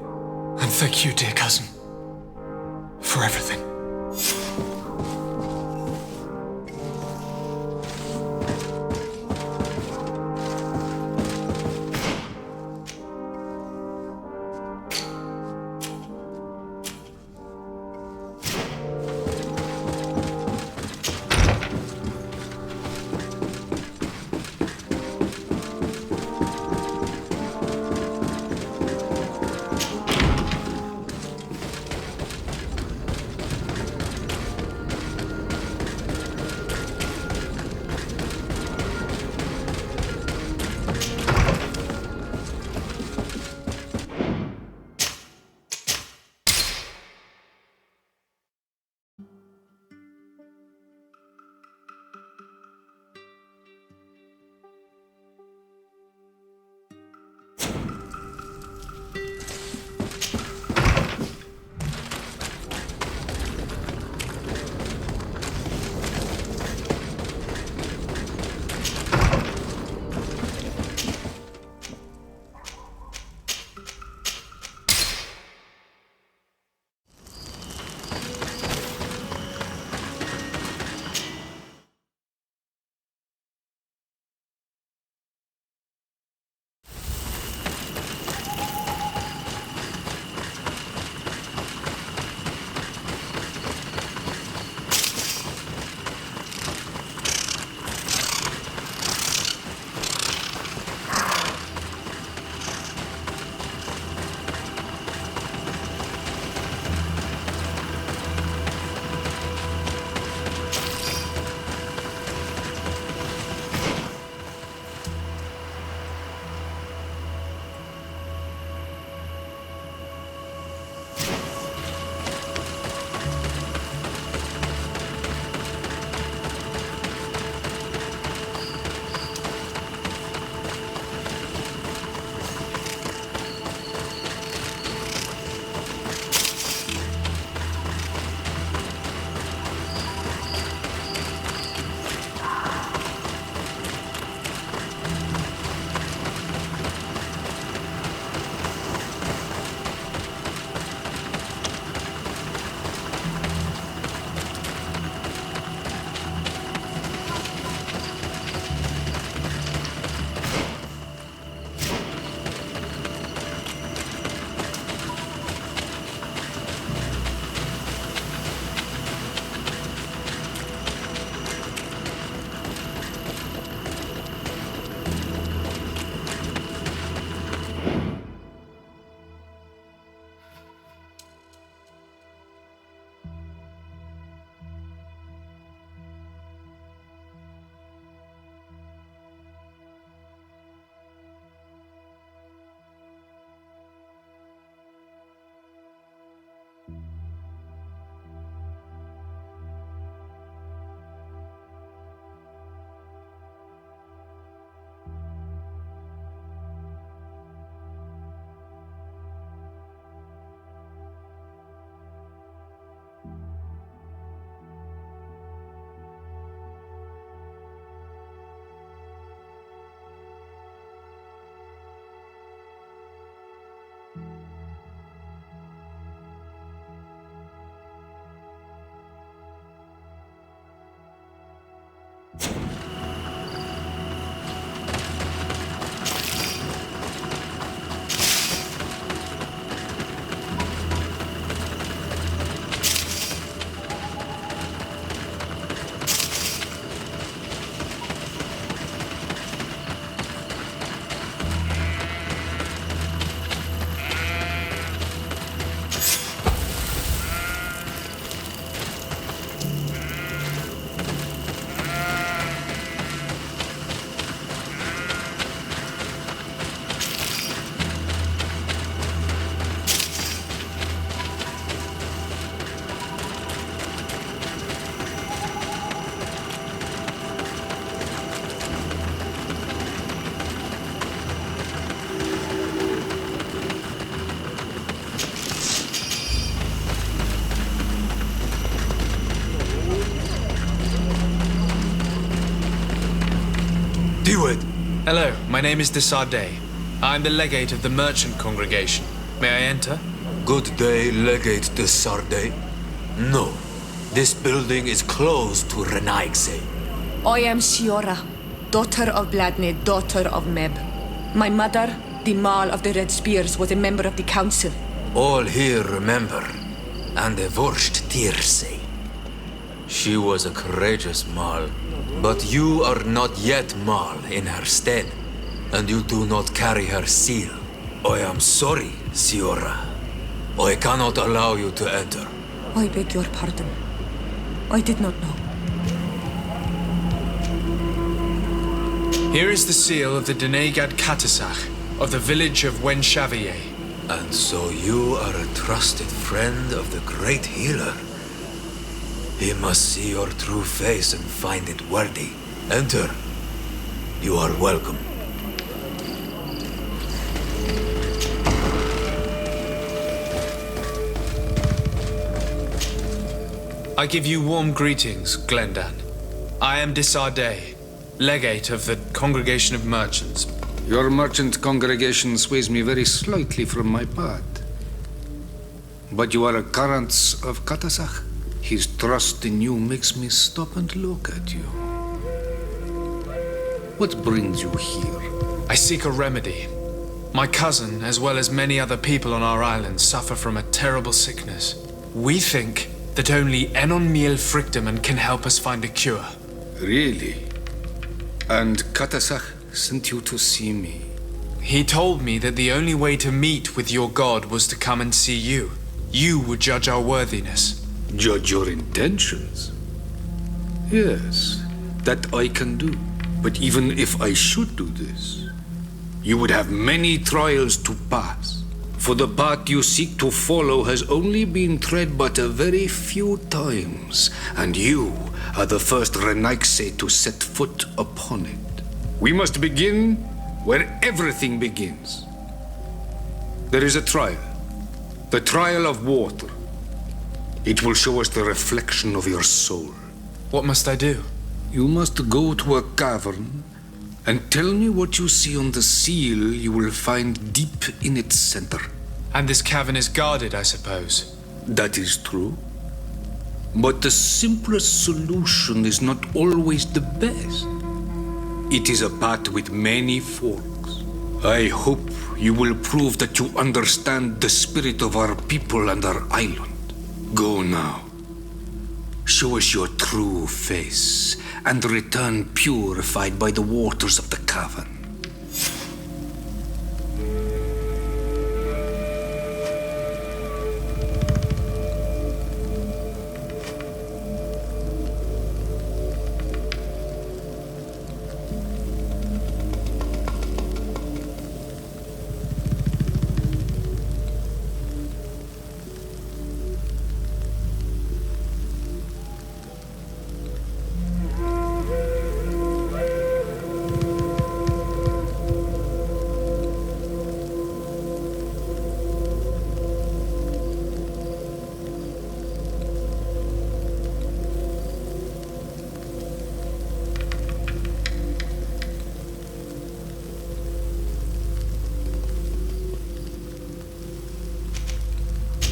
And thank you, dear cousin, for everything. Do it! Hello, my name is de Sardet. I'm the legate of the merchant congregation. May I enter? Good day, Legate de Sardet. No, this building is closed to Renaigse. I am Shiora, daughter of Bladne, daughter of Meb. My mother, the Mal of the Red Spears, was a member of the council. All here remember, and the Vorst Tirse. She was a courageous Mal, but you are not yet Mal in her stead, and you do not carry her seal. I am sorry, Siora. I cannot allow you to enter. I beg your pardon. I did not know. Here is the seal of the Denegad Katasach of the village of Wenchavaye. And so you are a trusted friend of the great healer. He must see your true face and find it worthy. Enter. You are welcome. I give you warm greetings, Glendan. I am de Sardet, legate of the Congregation of Merchants. Your merchant congregation sways me very slightly from my path. But you are a currents of Katasach. His trust in you makes me stop and look at you. What brings you here? I seek a remedy. My cousin, as well as many other people on our island, suffer from a terrible sickness. We think that only Enon Miel Frictamen can help us find a cure. Really? And Katasach sent you to see me? He told me that the only way to meet with your god was to come and see you. You would judge our worthiness. Judge your intentions? Yes, that I can do. But even if I should do this, you would have many trials to pass. For the path you seek to follow has only been tread but a very few times, and you are the first Renaigse to set foot upon it. We must begin where everything begins. There is a trial. The trial of water. It will show us the reflection of your soul. What must I do? You must go to a cavern and tell me what you see on the seal you will find deep in its center. And this cavern is guarded, I suppose. That is true. But the simplest solution is not always the best. It is a path with many forks. I hope you will prove that you understand the spirit of our people and our island. Go now. Show us your true face, and return purified by the waters of the cavern.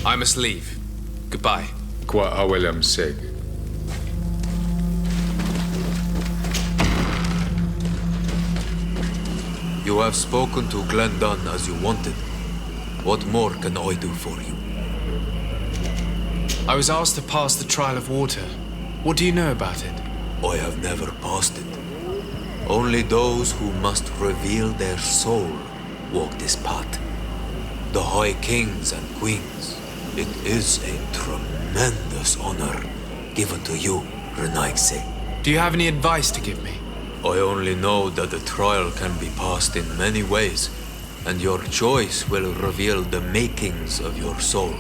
I must leave. Goodbye. Qua awelam seg. You have spoken to Glendan as you wanted. What more can I do for you? I was asked to pass the trial of water. What do you know about it? I have never passed it. Only those who must reveal their soul walk this path. The High Kings and Queens. It is a tremendous honor given to you, Renaigse. Do you have any advice to give me? I only know that the trial can be passed in many ways, and your choice will reveal the makings of your soul.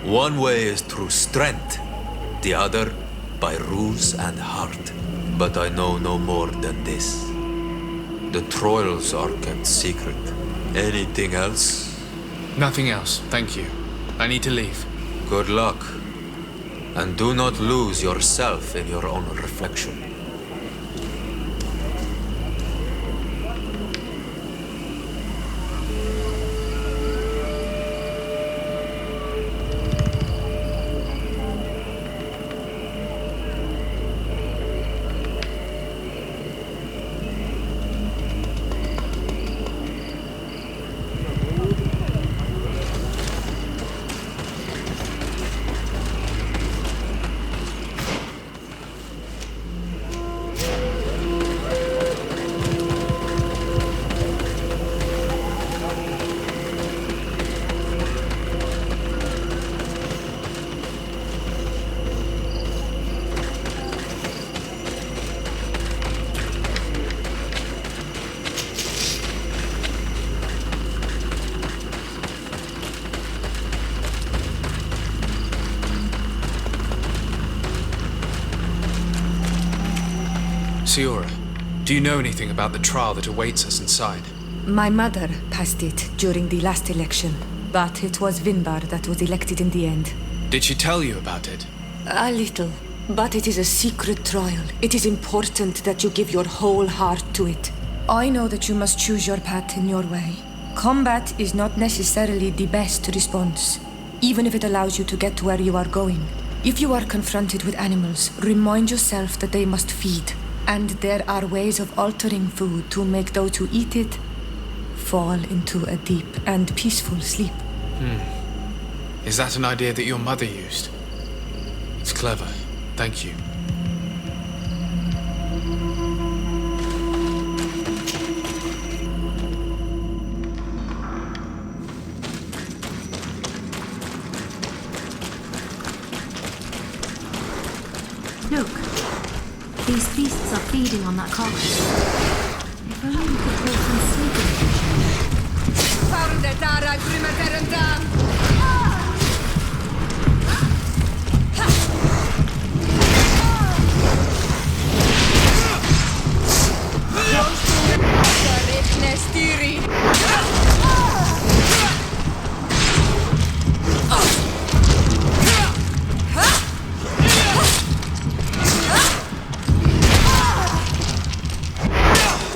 One way is through strength, the other by ruse and heart. But I know no more than this. The trials are kept secret. Anything else? Nothing else, thank you. I need to leave. Good luck. And do not lose yourself in your own reflection. Siora, do you know anything about the trial that awaits us inside? My mother passed it during the last election, but it was Vindar that was elected in the end. Did she tell you about it? A little, but it is a secret trial. It is important that you give your whole heart to it. I know that you must choose your path in your way. Combat is not necessarily the best response, even if it allows you to get to where you are going. If you are confronted with animals, remind yourself that they must feed, and there are ways of altering food to make those who eat it fall into a deep and peaceful sleep. Is that an idea that your mother used? It's clever. Thank you. Look, these beasts are feeding on that carcass. If only we could build some sleeping.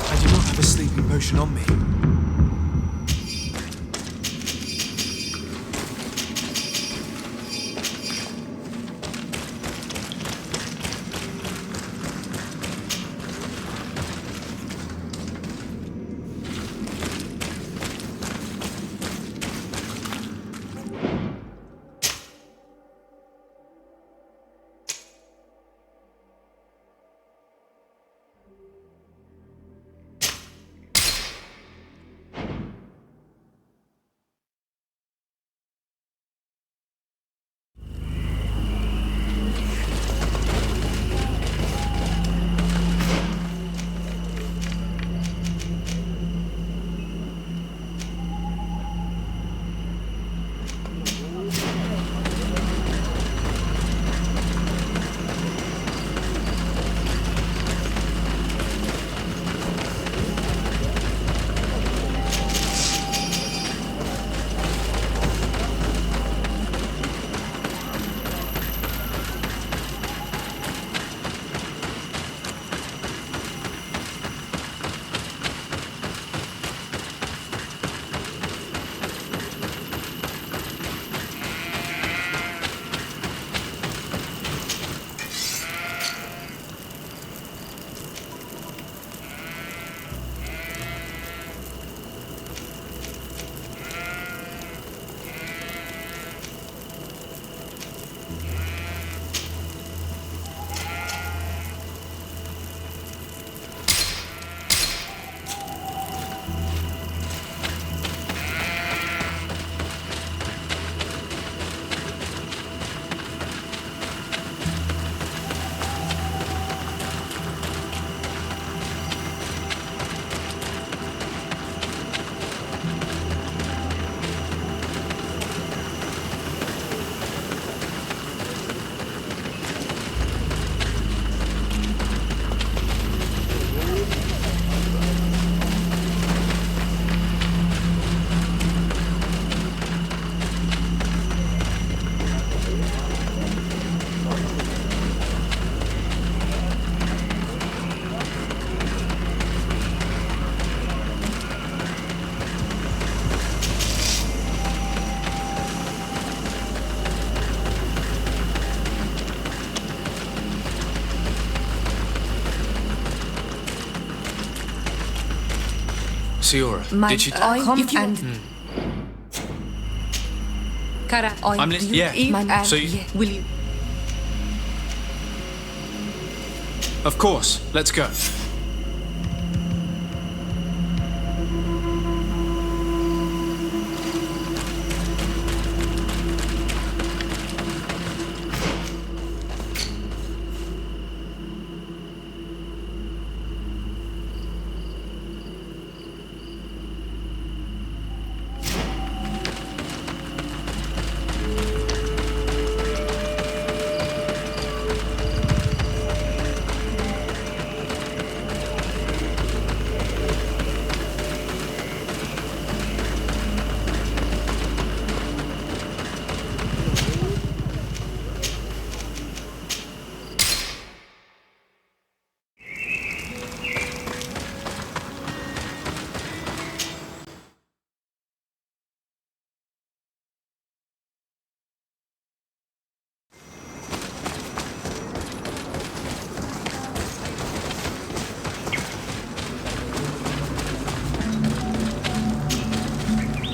I do not have a sleeping potion on me. Siora, did she... Kara, I'm listening. Yeah. So you... will you? Of course. Let's go.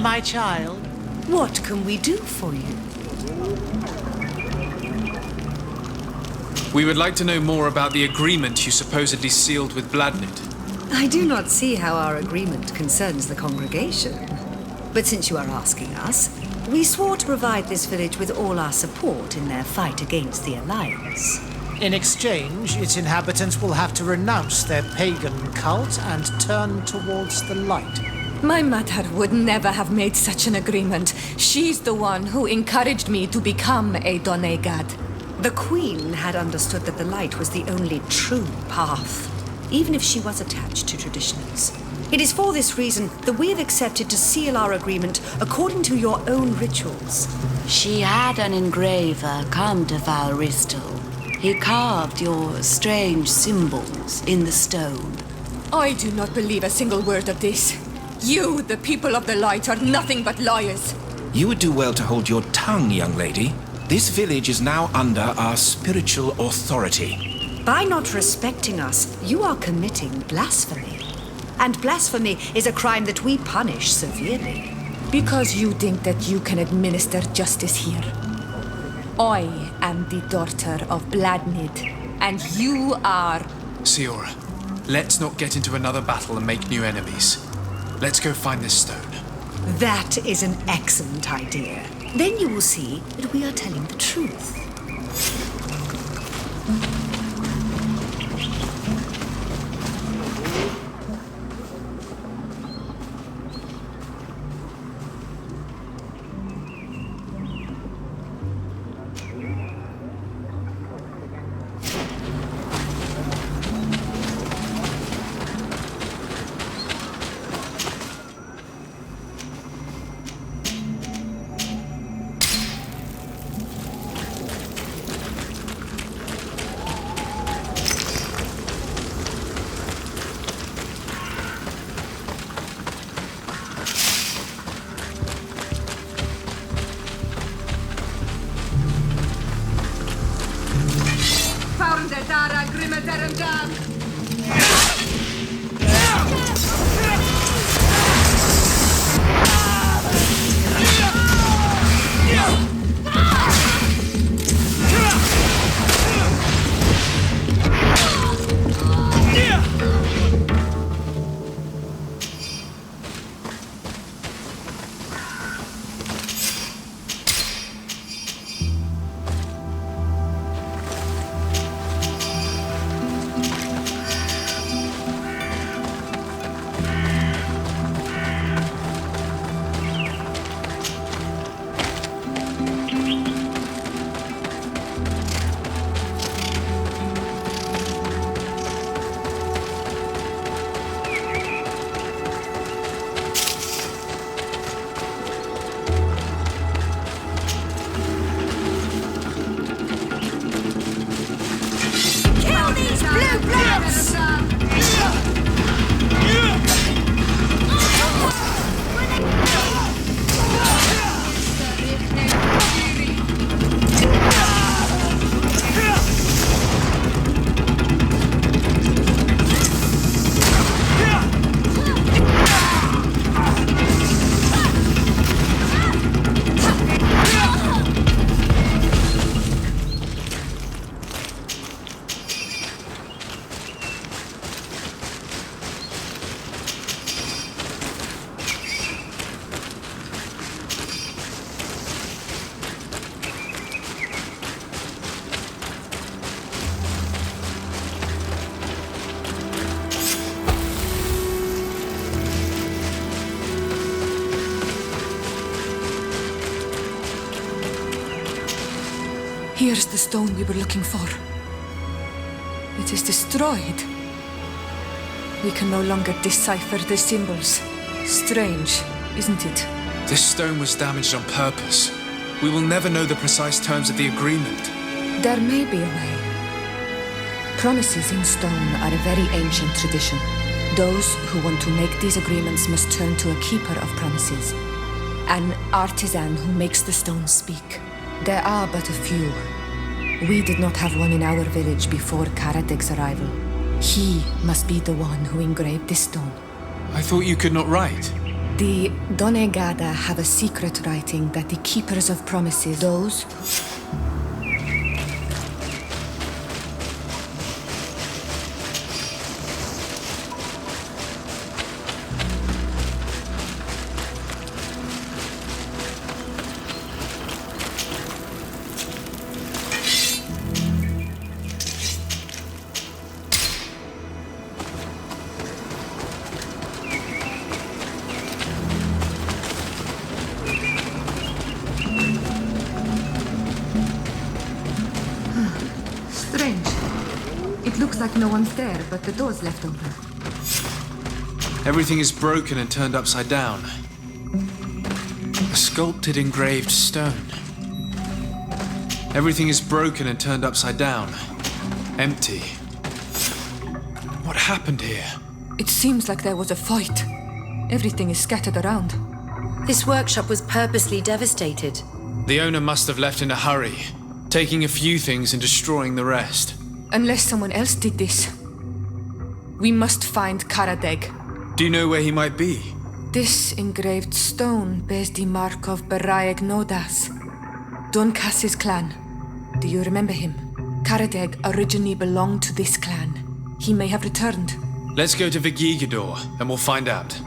my child. What can we do for you? We would like to know more about the agreement you supposedly sealed with Bladnid. I do not see how our agreement concerns the congregation. But since you are asking us, we swore to provide this village with all our support in their fight against the Alliance. In exchange, its inhabitants will have to renounce their pagan cult and turn towards the light. My mother would never have made such an agreement. She's the one who encouraged me to become a Donegad. The Queen had understood that the light was the only true path, even if she was attached to traditionals. It is for this reason that we have accepted to seal our agreement according to your own rituals. She had an engraver come to Val Ristel. He carved your strange symbols in the stone. I do not believe a single word of this. You, the people of the light, are nothing but liars. You would do well to hold your tongue, young lady. This village is now under our spiritual authority. By not respecting us, you are committing blasphemy. And blasphemy is a crime that we punish severely. Because you think that you can administer justice here. I am the daughter of Bladnid, and you are... Siora, let's not get into another battle and make new enemies. Let's go find this stone. That is an excellent idea. Then you will see that we are telling the truth. Here's the stone we were looking for. It is destroyed. We can no longer decipher the symbols. Strange, isn't it? This stone was damaged on purpose. We will never know the precise terms of the agreement. There may be a way. Promises in stone are a very ancient tradition. Those who want to make these agreements must turn to a keeper of promises. An artisan who makes the stone speak. There are but a few. We did not have one in our village before Karatek's arrival. He must be the one who engraved this stone. I thought you could not write. The Donegada have a secret writing that the Keepers of Promises, those strange. It looks like no one's there, but the door's left open. Everything is broken and turned upside down. A sculpted engraved stone. Everything is broken and turned upside down. Empty. What happened here? It seems like there was a fight. Everything is scattered around. This workshop was purposely devastated. The owner must have left in a hurry, taking a few things and destroying the rest. Unless someone else did this. We must find Karadeg. Do you know where he might be? This engraved stone bears the mark of Baraeg Nodas, Doncass's clan. Do you remember him? Karadeg originally belonged to this clan. He may have returned. Let's go to Vigigador and we'll find out.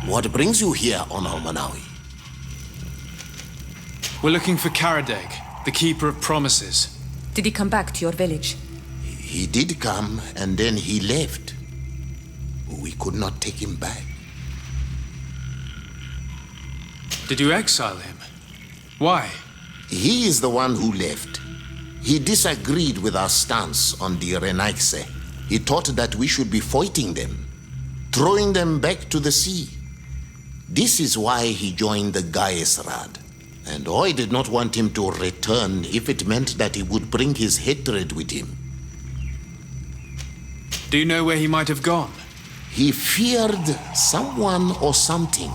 What brings you here on Almanawi? We're looking for Karadeg, the Keeper of Promises. Did he come back to your village? He did come, and then he left. We could not take him back. Did you exile him? Why? He is the one who left. He disagreed with our stance on the Renaigse. He thought that we should be fighting them, throwing them back to the sea. This is why he joined the Gaesrad. And I did not want him to return if it meant that he would bring his hatred with him. Do you know where he might have gone? He feared someone or something,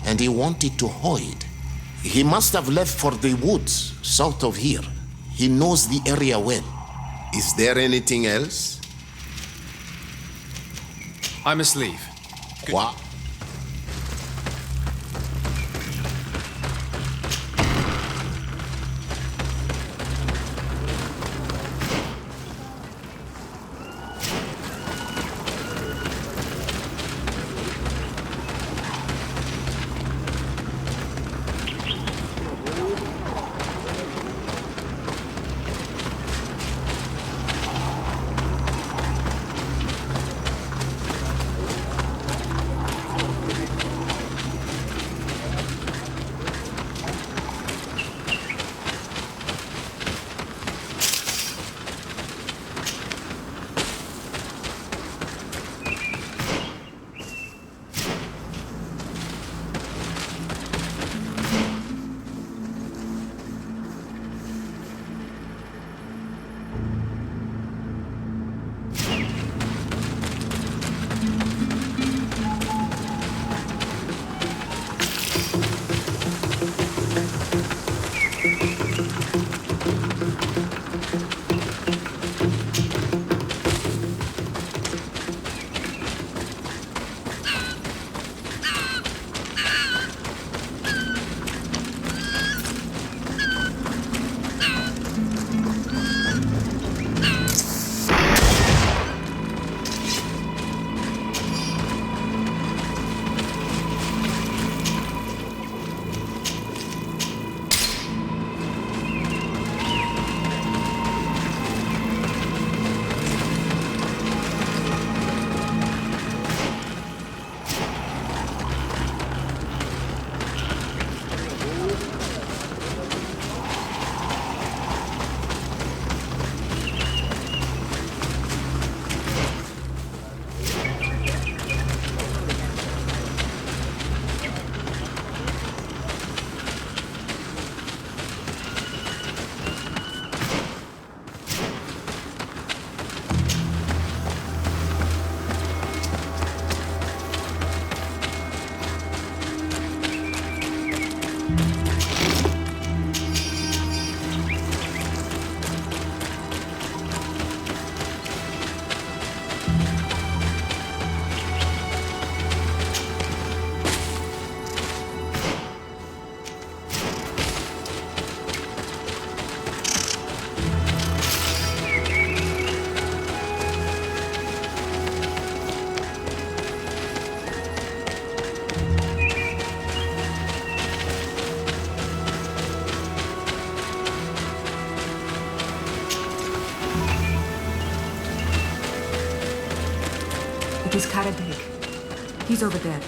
and he wanted to hide. He must have left for the woods south of here. He knows the area well. Is there anything else? I must leave. What? It is Karadeg. He's over there.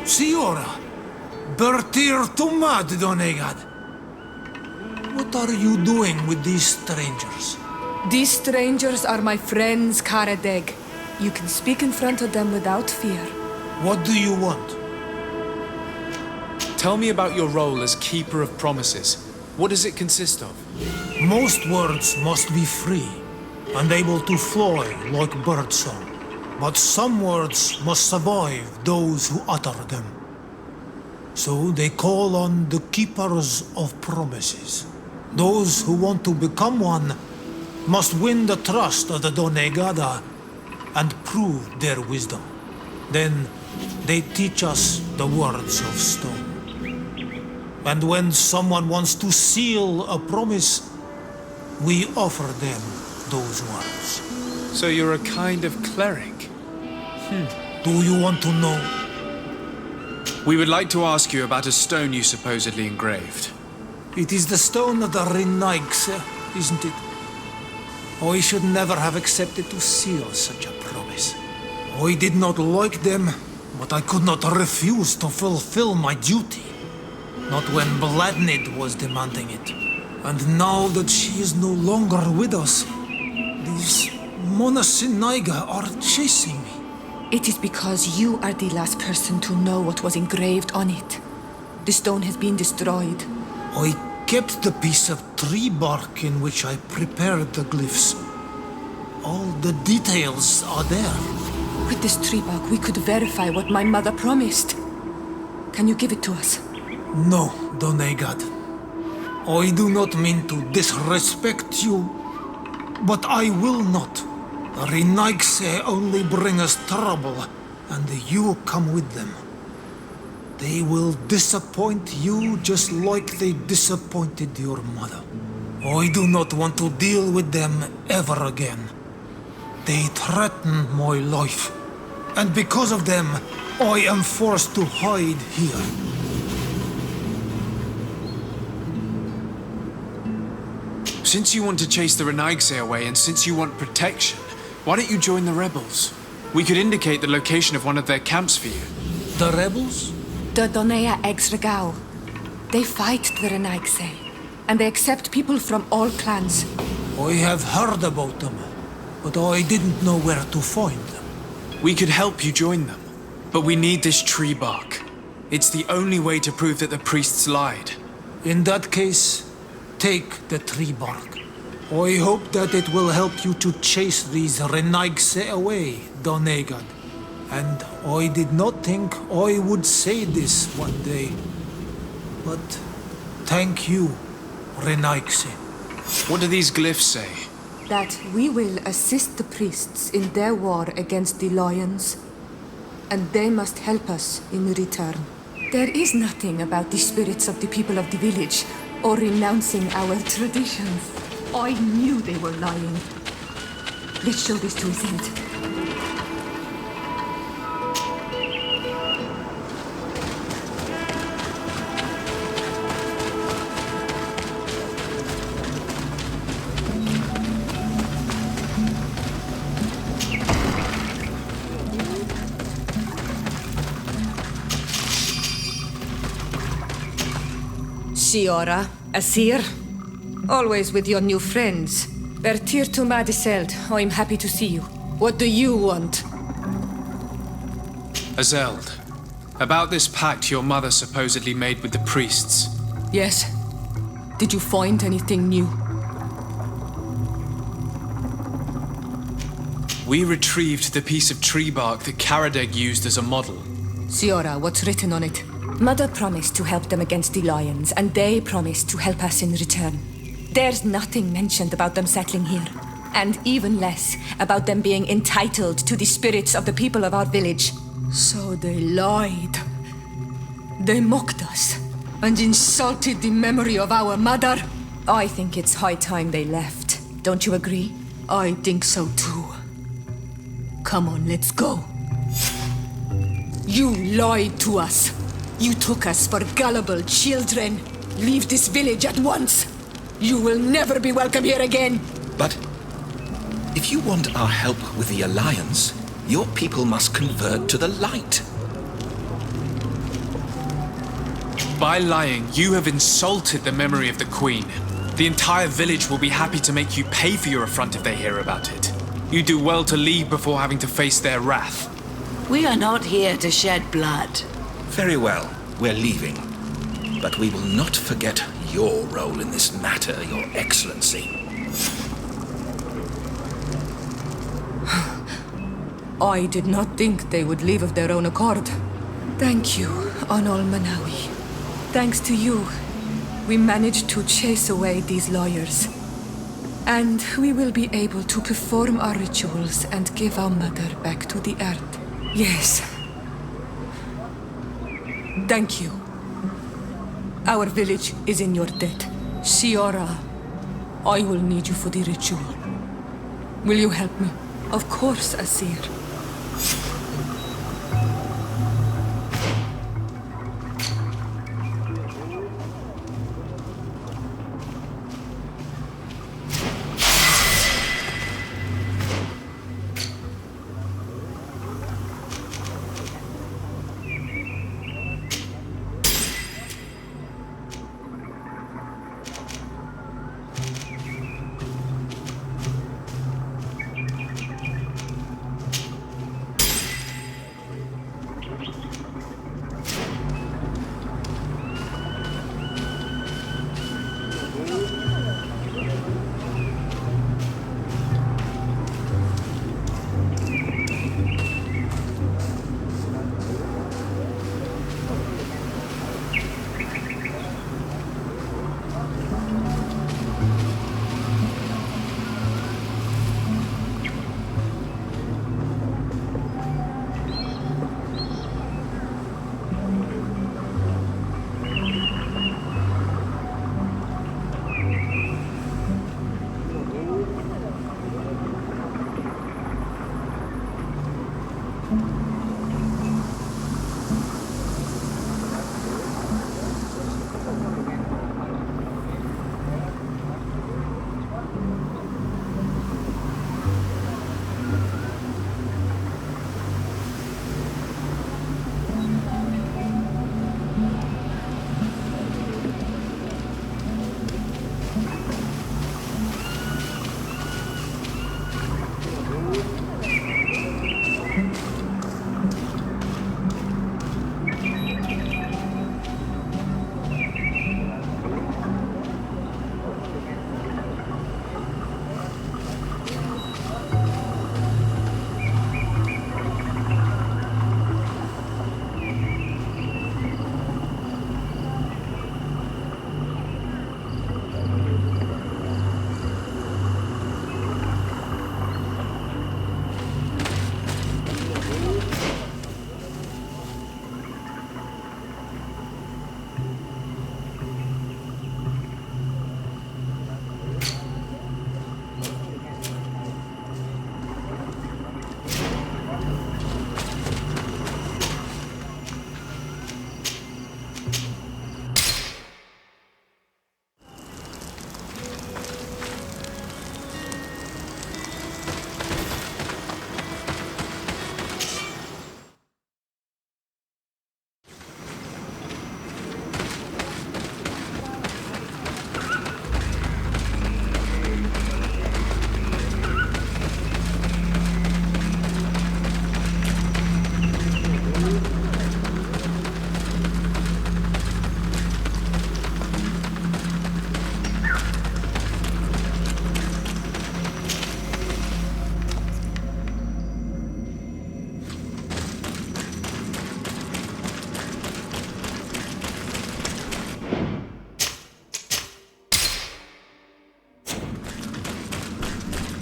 Siora, Bertir Tumad Donegad. What are you doing with these strangers? These strangers are my friends, Karadeg. You can speak in front of them without fear. What do you want? Tell me about your role as Keeper of Promises. What does it consist of? Most words must be free and able to fly like birdsong. But some words must survive those who utter them. So they call on the Keepers of Promises. Those who want to become one must win the trust of the Donegada and prove their wisdom. Then they teach us the words of stone. And when someone wants to seal a promise, we offer them those words. So you're a kind of cleric? Do you want to know? We would like to ask you about a stone you supposedly engraved. It is the stone of the Renaigse, isn't it? I should never have accepted to seal such a promise. I did not like them, but I could not refuse to fulfill my duty. Not when Bladnid was demanding it. And now that she is no longer with us, these Monasinaiga are chasing me. It is because you are the last person to know what was engraved on it. The stone has been destroyed. I kept the piece of tree bark in which I prepared the glyphs. All the details are there. With this tree bark, we could verify what my mother promised. Can you give it to us? No, Donegad. I do not mean to disrespect you, but I will not. The Renaigse only bring us trouble, and you come with them. They will disappoint you just like they disappointed your mother. I do not want to deal with them ever again. They threaten my life, and because of them, I am forced to hide here. Since you want to chase the Renaigse away, and since you want protection, why don't you join the rebels? We could indicate the location of one of their camps for you. The rebels? The Donea Exregao. They fight the Renaigse, and they accept people from all clans. I have heard about them, but I didn't know where to find them. We could help you join them, but we need this tree bark. It's the only way to prove that the priests lied. In that case, take the tree bark. I hope that it will help you to chase these Renaigse away, Donegad. And I did not think I would say this one day. But thank you, Renaigse. What do these glyphs say? That we will assist the priests in their war against the lions, and they must help us in return. There is nothing about the spirits of the people of the village or renouncing our traditions. I knew they were lying. Let's show this to his end. Siora, Asir, always with your new friends. Bertir to Madiseld, I'm happy to see you. What do you want? Azeld, about this pact your mother supposedly made with the priests. Yes. Did you find anything new? We retrieved the piece of tree bark that Karadeg used as a model. Siora, what's written on it? Mother promised to help them against the lions, and they promised to help us in return. There's nothing mentioned about them settling here, and even less about them being entitled to the spirits of the people of our village. So they lied. They mocked us and insulted the memory of our mother. I think it's high time they left. Don't you agree? I think so too. Come on, let's go. You lied to us. You took us for gullible children. Leave this village at once. You will never be welcome here again. But If you want our help with the Alliance, your people must convert to the light. By lying, you have insulted the memory of the Queen. The entire village will be happy to make you pay for your affront if they hear about it. You do well to leave before having to face their wrath. We are not here to shed blood. Very well, we're leaving. But we will not forget your role in this matter, Your Excellency. I did not think they would leave of their own accord. Thank you, Anol Manawi. Thanks to you, we managed to chase away these lawyers. And we will be able to perform our rituals and give our mother back to the earth. Yes. Thank you. Our village is in your debt. Shiora, I will need you for the ritual. Will you help me? Of course, Asir.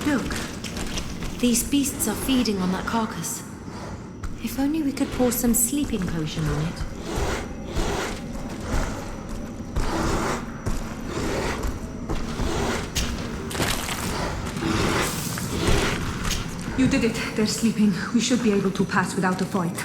Look. These beasts are feeding on that carcass. If only we could pour some sleeping potion on it. You did it. They're sleeping. We should be able to pass without a fight.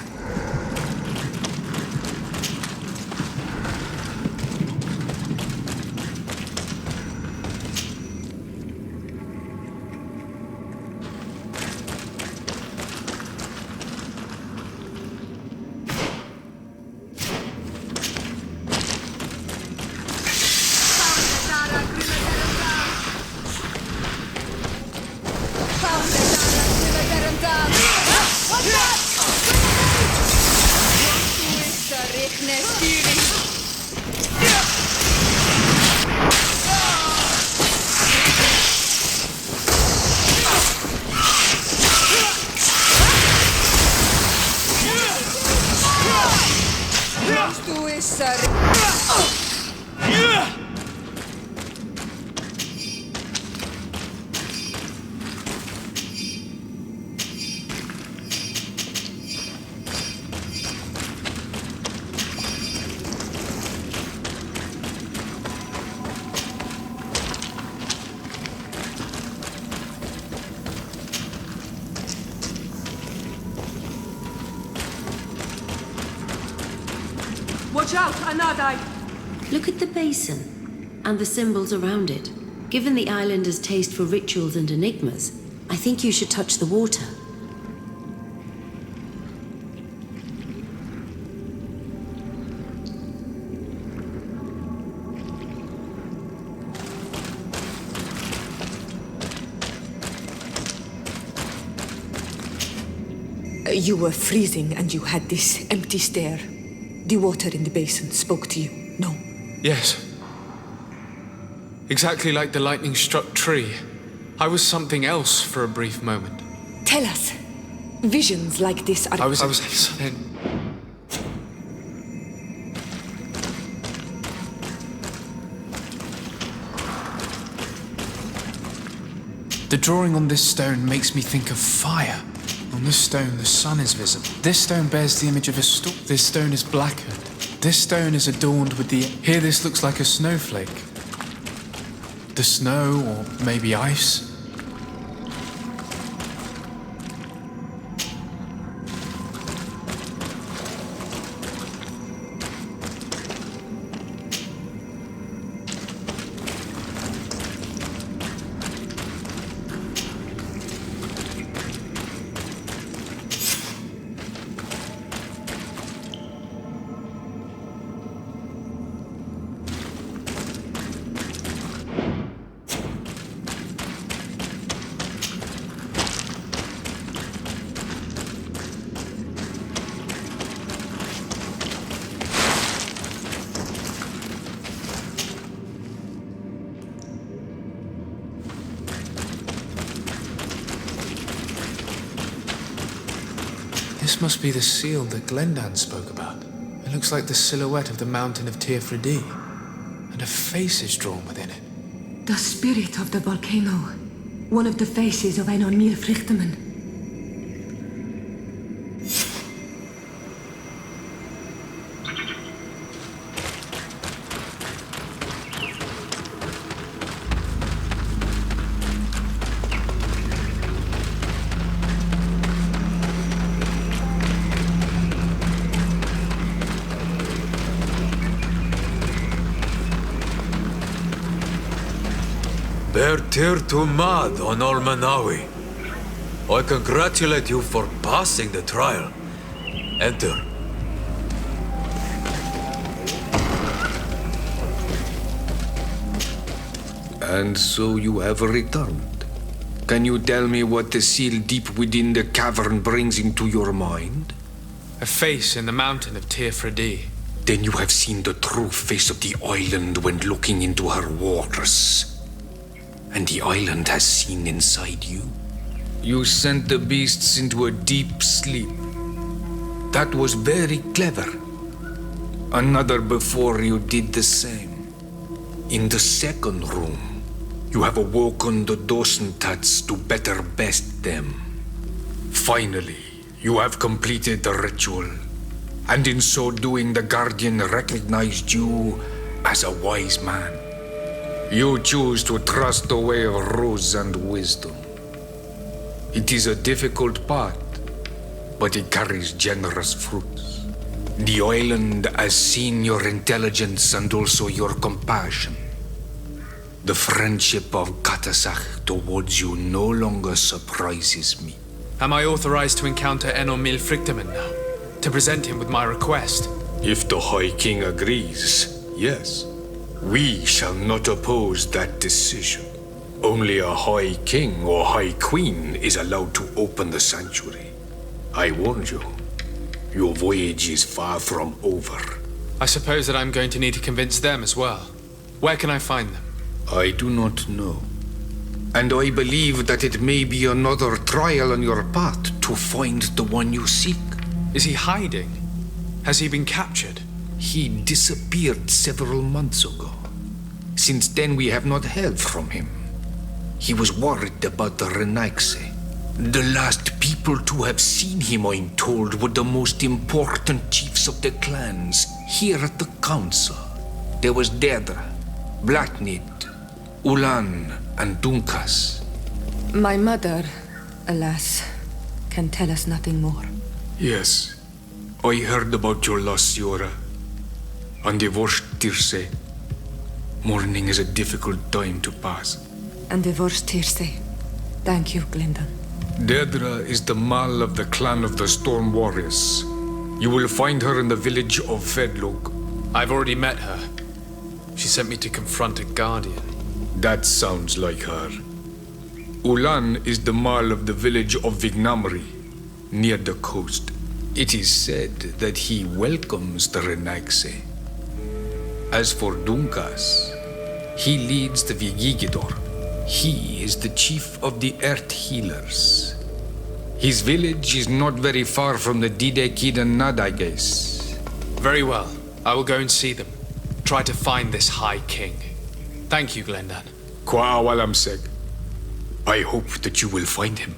Watch out, Anadai! Look at the basin and the symbols around it. Given the islanders' taste for rituals and enigmas, I think you should touch the water. You were freezing and you had this empty stare. The water in the basin spoke to you, no? Yes. Exactly like the lightning-struck tree. I was something else for a brief moment. Tell us. Visions like this are... I was The drawing on this stone makes me think of fire. On this stone, the sun is visible. This stone bears the image of a storm. This stone is blackened. This stone is adorned with the... Here this looks like a snowflake. The snow, or maybe ice. This must be the seal that Glendan spoke about. It looks like the silhouette of the mountain of Teofridi, and a face is drawn within it. The spirit of the volcano. One of the faces of Einar Mýrfryktaman. Bear tir to mad on Olmanawi. I congratulate you for passing the trial. Enter. And so you have returned. Can you tell me what the seal deep within the cavern brings into your mind? A face in the mountain of Teofridi. Then you have seen the true face of the island when looking into her waters. And the island has seen inside you. You sent the beasts into a deep sleep. That was very clever. Another before you did the same. In the second room, you have awoken the Dosentats to better best them. Finally, you have completed the ritual. And in so doing, the Guardian recognized you as a wise man. You choose to trust the way of rules and wisdom. It is a difficult path, but it carries generous fruits. The island has seen your intelligence and also your compassion. The friendship of Katasach towards you no longer surprises me. Am I authorized to encounter Einar Mýrfryktaman now? To present him with my request? If the High King agrees, yes. We shall not oppose that decision. Only a High King or High Queen is allowed to open the sanctuary. I warned you. Your voyage is far from over. I suppose that I'm going to need to convince them as well. Where can I find them? I do not know. And I believe that it may be another trial on your path to find the one you seek. Is he hiding? Has he been captured? He disappeared several months ago. Since then, we have not heard from him. He was worried about the Renaigse. The last people to have seen him, I'm told, were the most important chiefs of the clans here at the council. There was Deirdre, Blatnid, Ulan, and Dunkas. My mother, alas, can tell us nothing more. Yes, I heard about your loss, Yora. And divorce, Tirce. Mourning is a difficult time to pass. And divorce Tirce. Thank you, Glendan. Deirdre is the Mal of the clan of the Storm Warriors. You will find her in the village of Fedlog. I've already met her. She sent me to confront a guardian. That sounds like her. Ulan is the Mal of the village of Vignamri, near the coast. It is said that he welcomes the Renaigse. As for Dunkas, he leads the Vigigidor. He is the chief of the Earth Healers. His village is not very far from the Didekidan Nad, I guess. Very well. I will go and see them. Try to find this High King. Thank you, Glendan. Kwa awalamseg. I hope that you will find him.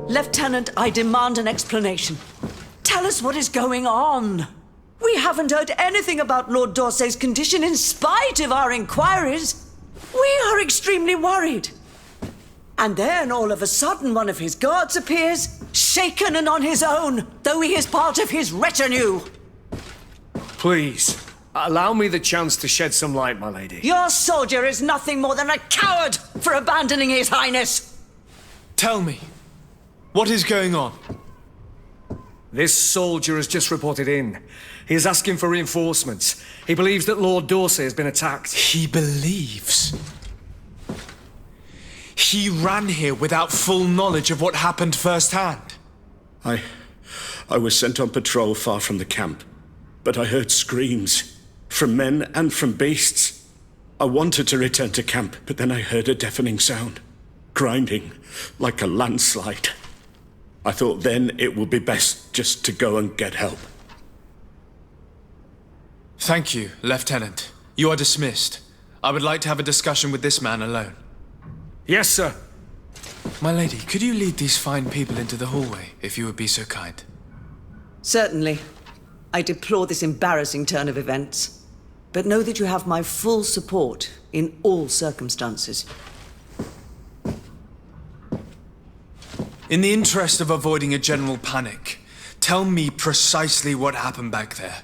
Lieutenant, I demand an explanation. Tell us what is going on. We haven't heard anything about Lord D'Orsay's condition in spite of our inquiries. We are extremely worried. And then, all of a sudden, one of his guards appears, shaken and on his own, though he is part of his retinue. Please, allow me the chance to shed some light, my lady. Your soldier is nothing more than a coward for abandoning his highness. Tell me, what is going on? This soldier has just reported in. He is asking for reinforcements. He believes that Lord D'Orsay has been attacked. He believes? He ran here without full knowledge of what happened firsthand. I was sent on patrol far from the camp, but I heard screams, from men and from beasts. I wanted to return to camp, but then I heard a deafening sound, grinding like a landslide. I thought then it would be best just to go and get help. Thank you, Lieutenant. You are dismissed. I would like to have a discussion with this man alone. Yes, sir. My lady, could you lead these fine people into the hallway, if you would be so kind? Certainly. I deplore this embarrassing turn of events. But know that you have my full support in all circumstances. In the interest of avoiding a general panic, tell me precisely what happened back there.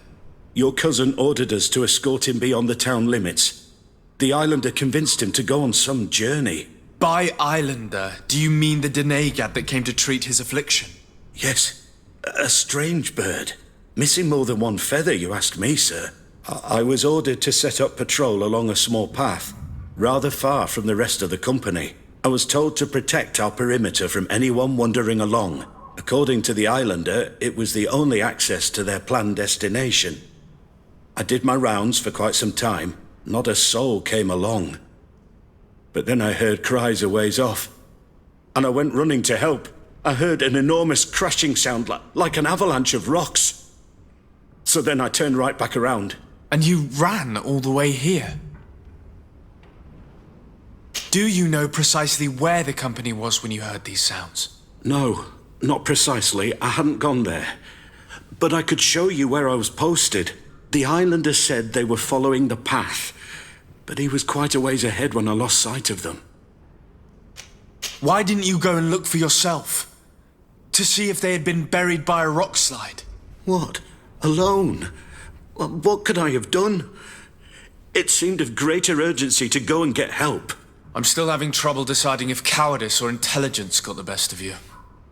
Your cousin ordered us to escort him beyond the town limits. The Islander convinced him to go on some journey. By Islander, do you mean the Denegad that came to treat his affliction? Yes, a strange bird. Missing more than one feather, you ask me, sir. I was ordered to set up patrol along a small path, rather far from the rest of the company. I was told to protect our perimeter from anyone wandering along. According to the Islander, it was the only access to their planned destination. I did my rounds for quite some time. Not a soul came along. But then I heard cries a ways off, and I went running to help. I heard an enormous crashing sound like an avalanche of rocks. So then I turned right back around. And you ran all the way here? Do you know precisely where the company was when you heard these sounds? No, not precisely. I hadn't gone there. But I could show you where I was posted. The Islander said they were following the path, but he was quite a ways ahead when I lost sight of them. Why didn't you go and look for yourself? To see if they had been buried by a rock slide? What? Alone? What could I have done? It seemed of greater urgency to go and get help. I'm still having trouble deciding if cowardice or intelligence got the best of you.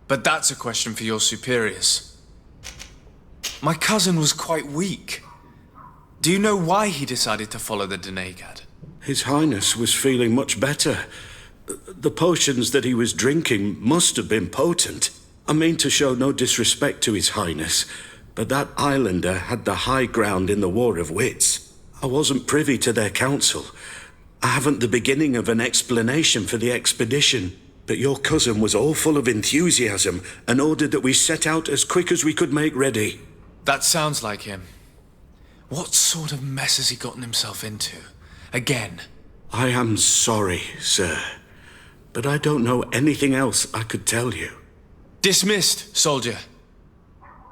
But that's a question for your superiors. My cousin was quite weak. Do you know why he decided to follow the Denegad? His Highness was feeling much better. The potions that he was drinking must have been potent. I mean to show no disrespect to His Highness, but that islander had the high ground in the War of Wits. I wasn't privy to their counsel. I haven't the beginning of an explanation for the expedition, but your cousin was all full of enthusiasm and ordered that we set out as quick as we could make ready. That sounds like him. What sort of mess has he gotten himself into? Again? I am sorry, sir, but I don't know anything else I could tell you. Dismissed, soldier.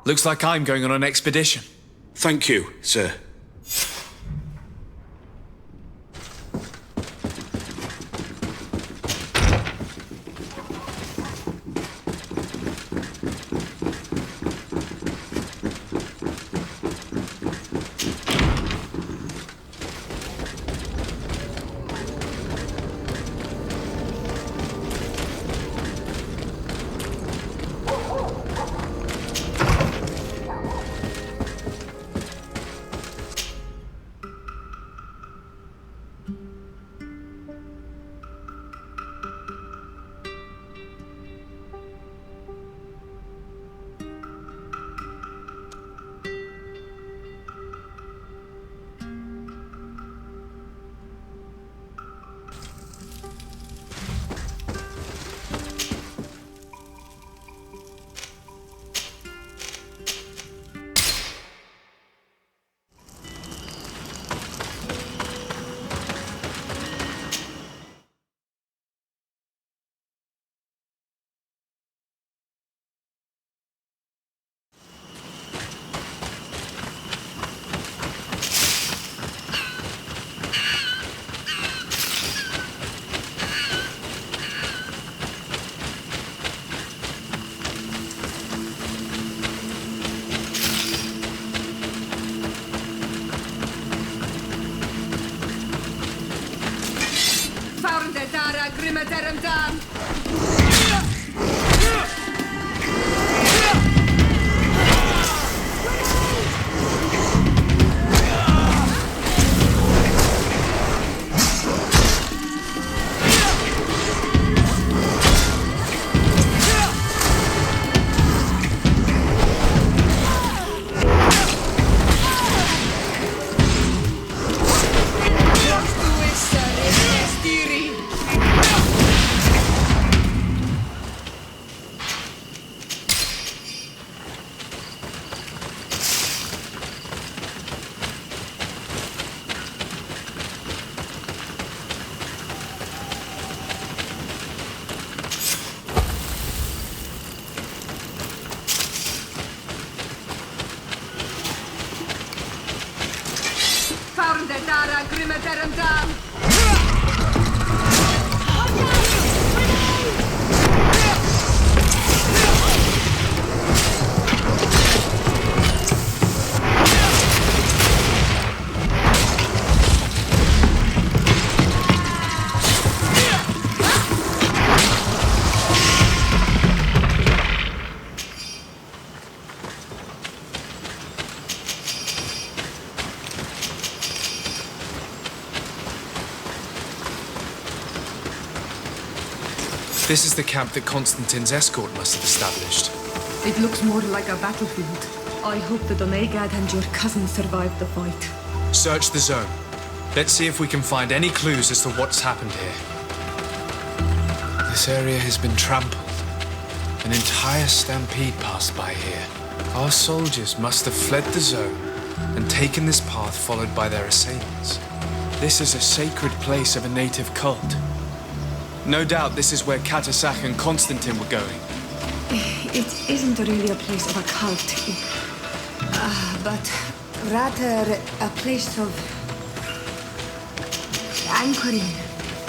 Looks like I'm going on an expedition. Thank you, sir. This is the camp that Constantine's escort must have established. It looks more like a battlefield. I hope the Donegad and your cousin survived the fight. Search the zone. Let's see if we can find any clues as to what's happened here. This area has been trampled. An entire stampede passed by here. Our soldiers must have fled the zone and taken this path followed by their assailants. This is a sacred place of a native cult. No doubt this is where Katasak and Constantine were going. It isn't really a place of a cult, but rather a place of anchoring.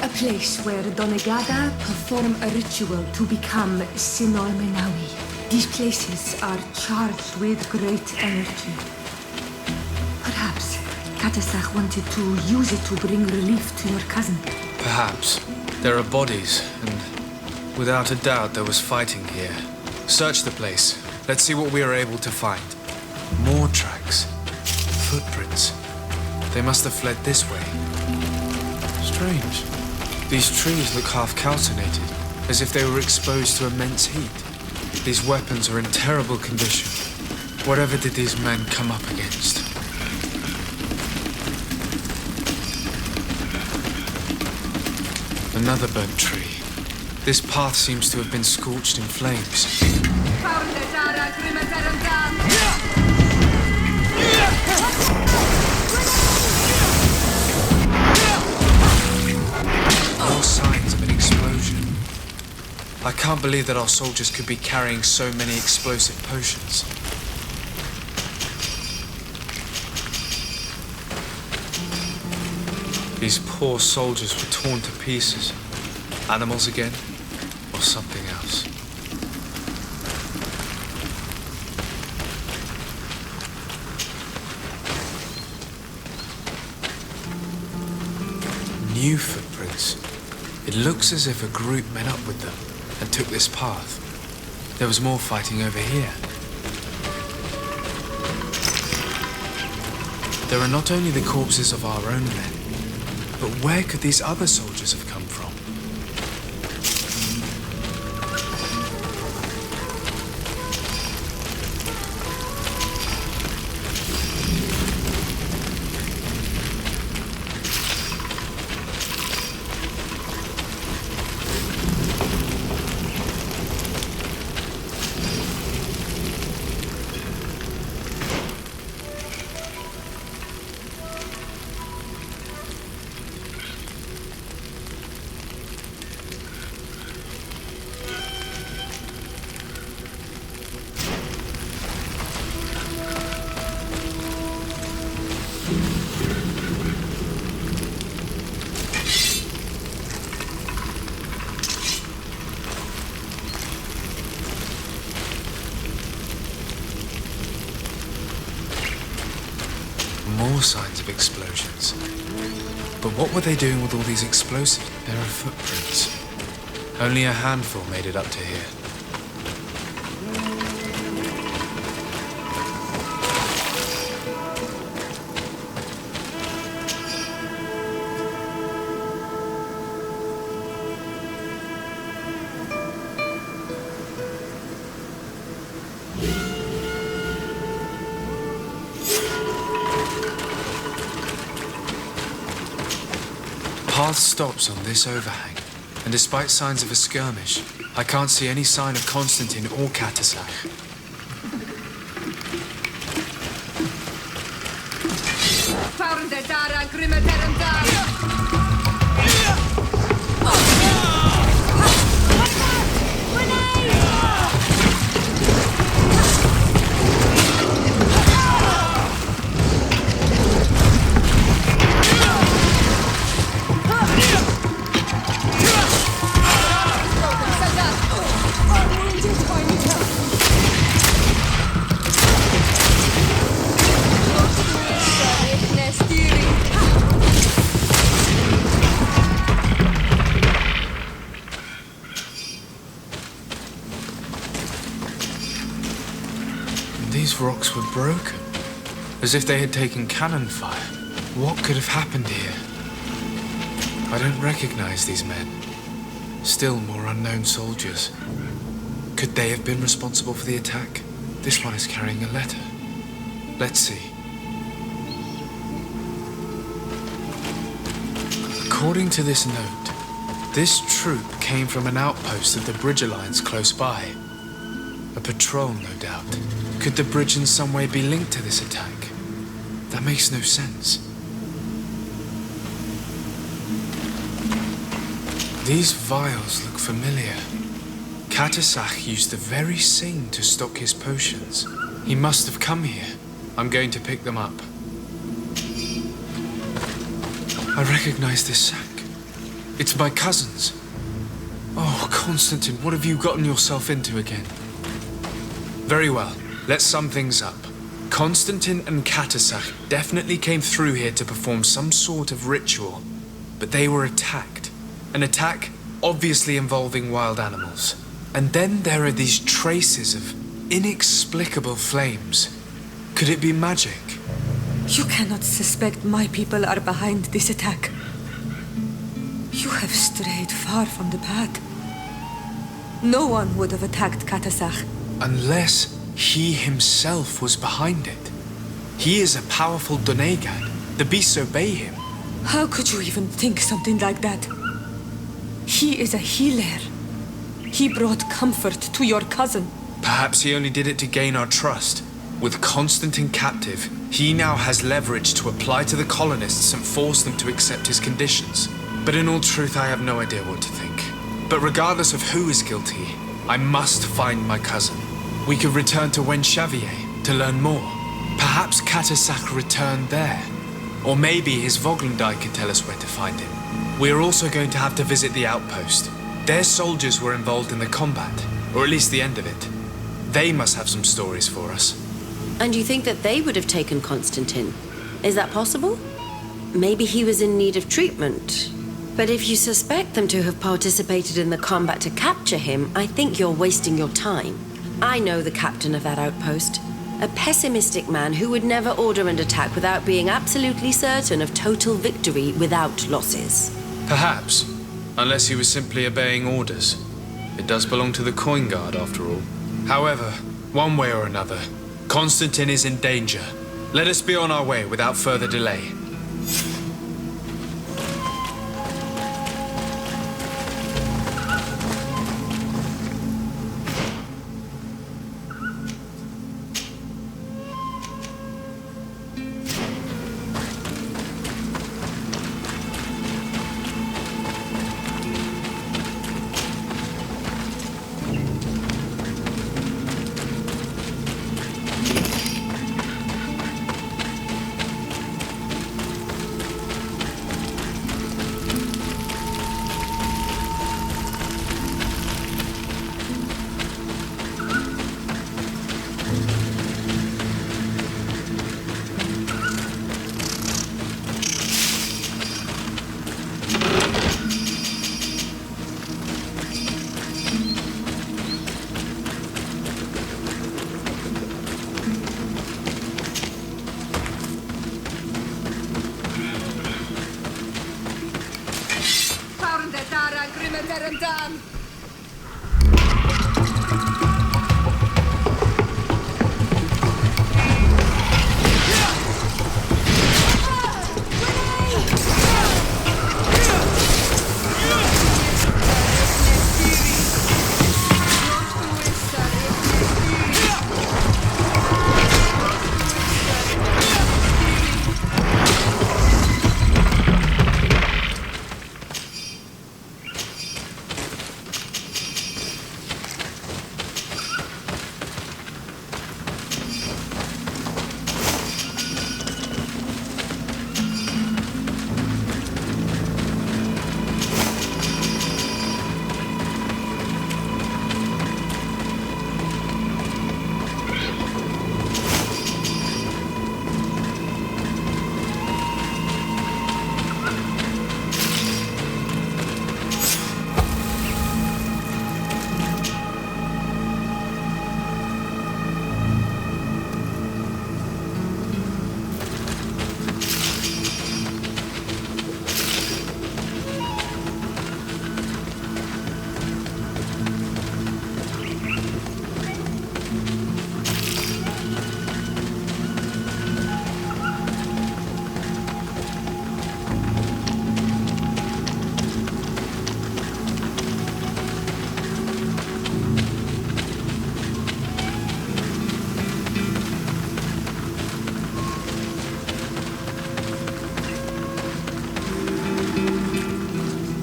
A place where Donegada perform a ritual to become Sinol Menawi. These places are charged with great energy. Perhaps Katasak wanted to use it to bring relief to your cousin. Perhaps. There are bodies, and without a doubt there was fighting here. Search the place. Let's see what we are able to find. More tracks. Footprints. They must have fled this way. Strange. These trees look half calcinated, as if they were exposed to immense heat. These weapons are in terrible condition. Whatever did these men come up against? Another burnt tree. This path seems to have been scorched in flames. More signs of an explosion. I can't believe that our soldiers could be carrying so many explosive potions. These poor soldiers were torn to pieces. Animals again, or something else. New footprints. It looks as if a group met up with them and took this path. There was more fighting over here. There are not only the corpses of our own men, but where could these other soldiers have come from? More signs of explosions. But what were they doing with all these explosives? There are footprints. Only a handful made it up to here. Path stops on this overhang, and despite signs of a skirmish, I can't see any sign of Constantine or Katasak. These rocks were broken, as if they had taken cannon fire. What could have happened here? I don't recognize these men. Still more unknown soldiers. Could they have been responsible for the attack? This one is carrying a letter. Let's see. According to this note, this troop came from an outpost of the Bridge Alliance close by. A patrol, no doubt. Could the bridge in some way be linked to this attack? That makes no sense. These vials look familiar. Katasak used the very same to stock his potions. He must have come here. I'm going to pick them up. I recognize this sack. It's my cousin's. Oh, Constantine, what have you gotten yourself into again? Very well. Let's sum things up. Constantine and Katasak definitely came through here to perform some sort of ritual, but they were attacked. An attack obviously involving wild animals. And then there are these traces of inexplicable flames. Could it be magic? You cannot suspect my people are behind this attack. You have strayed far from the path. No one would have attacked Katasach. Unless he himself was behind it. He is a powerful Donegad. The beasts obey him. How could you even think something like that? He is a healer. He brought comfort to your cousin. Perhaps he only did it to gain our trust. With Constantine captive, he now has leverage to apply to the colonists and force them to accept his conditions. But in all truth, I have no idea what to think. But regardless of who is guilty, I must find my cousin. We could return to Wenxavier to learn more. Perhaps Katasach returned there. Or maybe his Voglundai could tell us where to find him. We are also going to have to visit the outpost. Their soldiers were involved in the combat, or at least the end of it. They must have some stories for us. And you think that they would have taken Constantine? Is that possible? Maybe he was in need of treatment. But if you suspect them to have participated in the combat to capture him, I think you're wasting your time. I know the captain of that outpost. A pessimistic man who would never order an attack without being absolutely certain of total victory without losses. Perhaps. Unless he was simply obeying orders. It does belong to the Coin Guard, after all. However, one way or another, Constantine is in danger. Let us be on our way without further delay.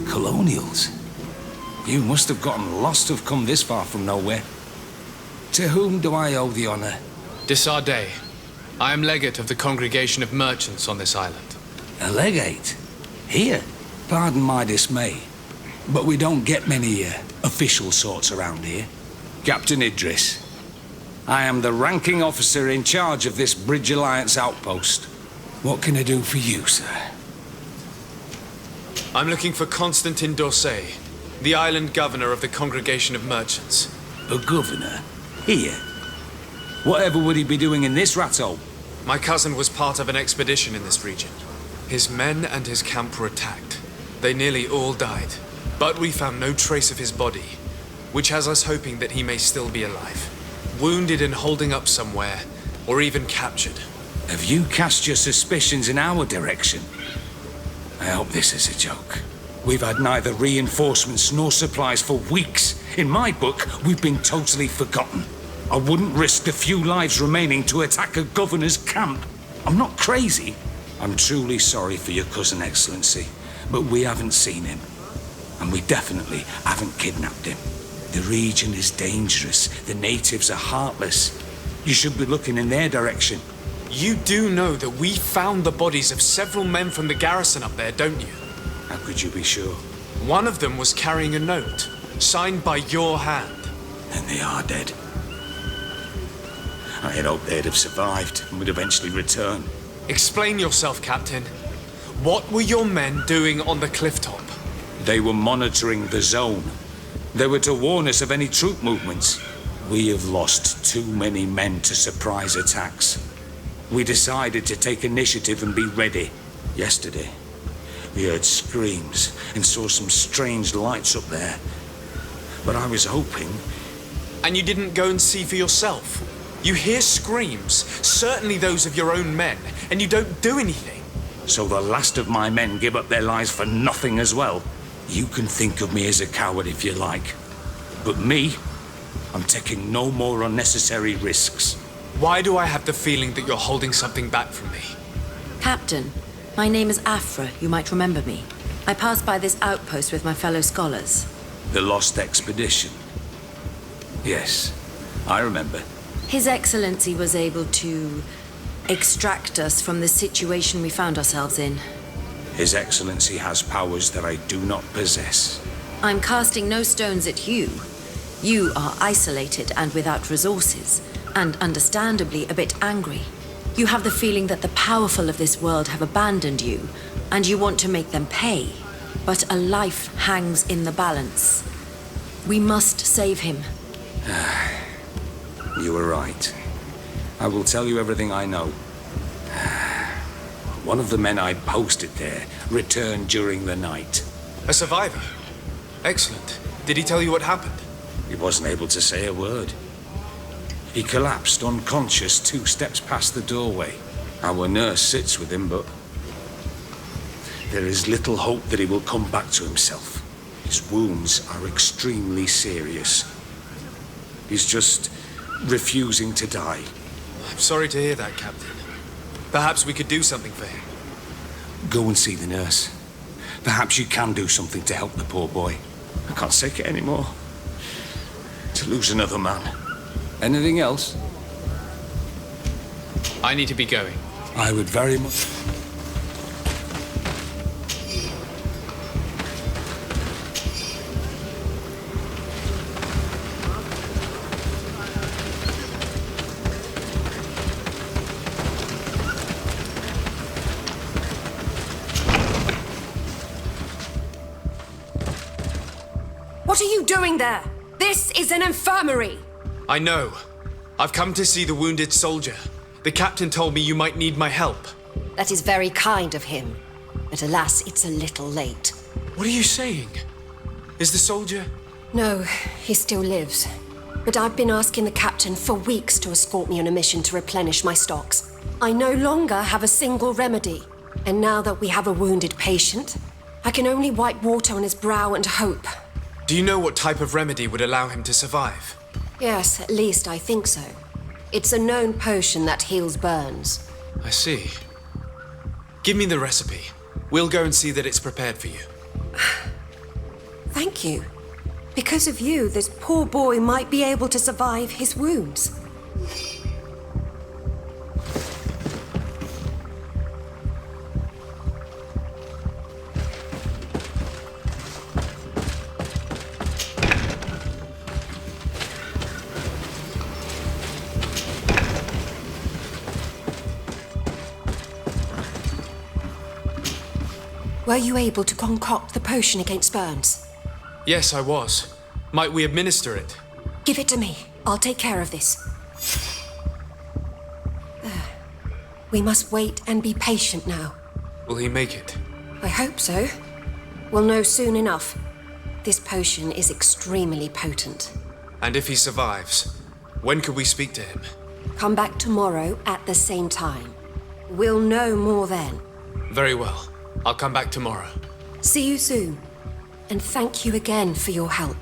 Colonials? You must have gotten lost to have come this far from nowhere. To whom do I owe the honor? Desardet. I am legate of the Congregation of Merchants on this island. A legate? Here? Pardon my dismay, but we don't get many official sorts around here. Captain Idris. I am the ranking officer in charge of this Bridge Alliance outpost. What can I do for you, sir? I'm looking for Constantine d'Orsay. The island governor of the Congregation of Merchants. A governor? Here? Whatever would he be doing in this rat hole? My cousin was part of an expedition in this region. His men and his camp were attacked. They nearly all died. But we found no trace of his body, which has us hoping that he may still be alive. Wounded and holding up somewhere, or even captured. Have you cast your suspicions in our direction? I hope this is a joke. We've had neither reinforcements nor supplies for weeks. In my book, we've been totally forgotten. I wouldn't risk the few lives remaining to attack a governor's camp. I'm not crazy. I'm truly sorry for your cousin, Excellency, but we haven't seen him. And we definitely haven't kidnapped him. The region is dangerous. The natives are heartless. You should be looking in their direction. You do know that we found the bodies of several men from the garrison up there, don't you? How could you be sure? One of them was carrying a note, signed by your hand. Then they are dead. I had hoped they'd have survived and would eventually return. Explain yourself, Captain. What were your men doing on the cliff top? They were monitoring the zone. They were to warn us of any troop movements. We have lost too many men to surprise attacks. We decided to take initiative and be ready. Yesterday, we heard screams and saw some strange lights up there. But I was hoping... And you didn't go and see for yourself? You hear screams, certainly those of your own men, and you don't do anything. So the last of my men give up their lives for nothing as well? You can think of me as a coward if you like. But me, I'm taking no more unnecessary risks. Why do I have the feeling that you're holding something back from me? Captain, my name is Afra. You might remember me. I passed by this outpost with my fellow scholars. The Lost Expedition? Yes, I remember. His Excellency was able to extract us from the situation we found ourselves in. His Excellency has powers that I do not possess. I'm casting no stones at you. You are isolated and without resources, and understandably a bit angry. You have the feeling that the powerful of this world have abandoned you, and you want to make them pay. But a life hangs in the balance. We must save him. You were right. I will tell you everything I know. One of the men I posted there returned during the night. A survivor? Excellent. Did he tell you what happened? He wasn't able to say a word. He collapsed unconscious 2 steps past the doorway. Our nurse sits with him, but there is little hope that he will come back to himself. His wounds are extremely serious. He's just refusing to die. I'm sorry to hear that, Captain. Perhaps we could do something for him. Go and see the nurse. Perhaps you can do something to help the poor boy. I can't take it anymore. To lose another man. Anything else? I need to be going. I would very much... What are you doing there? This is an infirmary! I know. I've come to see the wounded soldier. The captain told me you might need my help. That is very kind of him. But alas, it's a little late. What are you saying? Is the soldier... No, he still lives. But I've been asking the captain for weeks to escort me on a mission to replenish my stocks. I no longer have a single remedy. And now that we have a wounded patient, I can only wipe water on his brow and hope. Do you know what type of remedy would allow him to survive? Yes, at least I think so. It's a known potion that heals burns. I see. Give me the recipe. We'll go and see that it's prepared for you. Thank you. Because of you, this poor boy might be able to survive his wounds. Were you able to concoct the potion against burns? Yes, I was. Might we administer it? Give it to me. I'll take care of this. We must wait and be patient now. Will he make it? I hope so. We'll know soon enough. This potion is extremely potent. And if he survives, when could we speak to him? Come back tomorrow at the same time. We'll know more then. Very well. I'll come back tomorrow. See you soon. And thank you again for your help.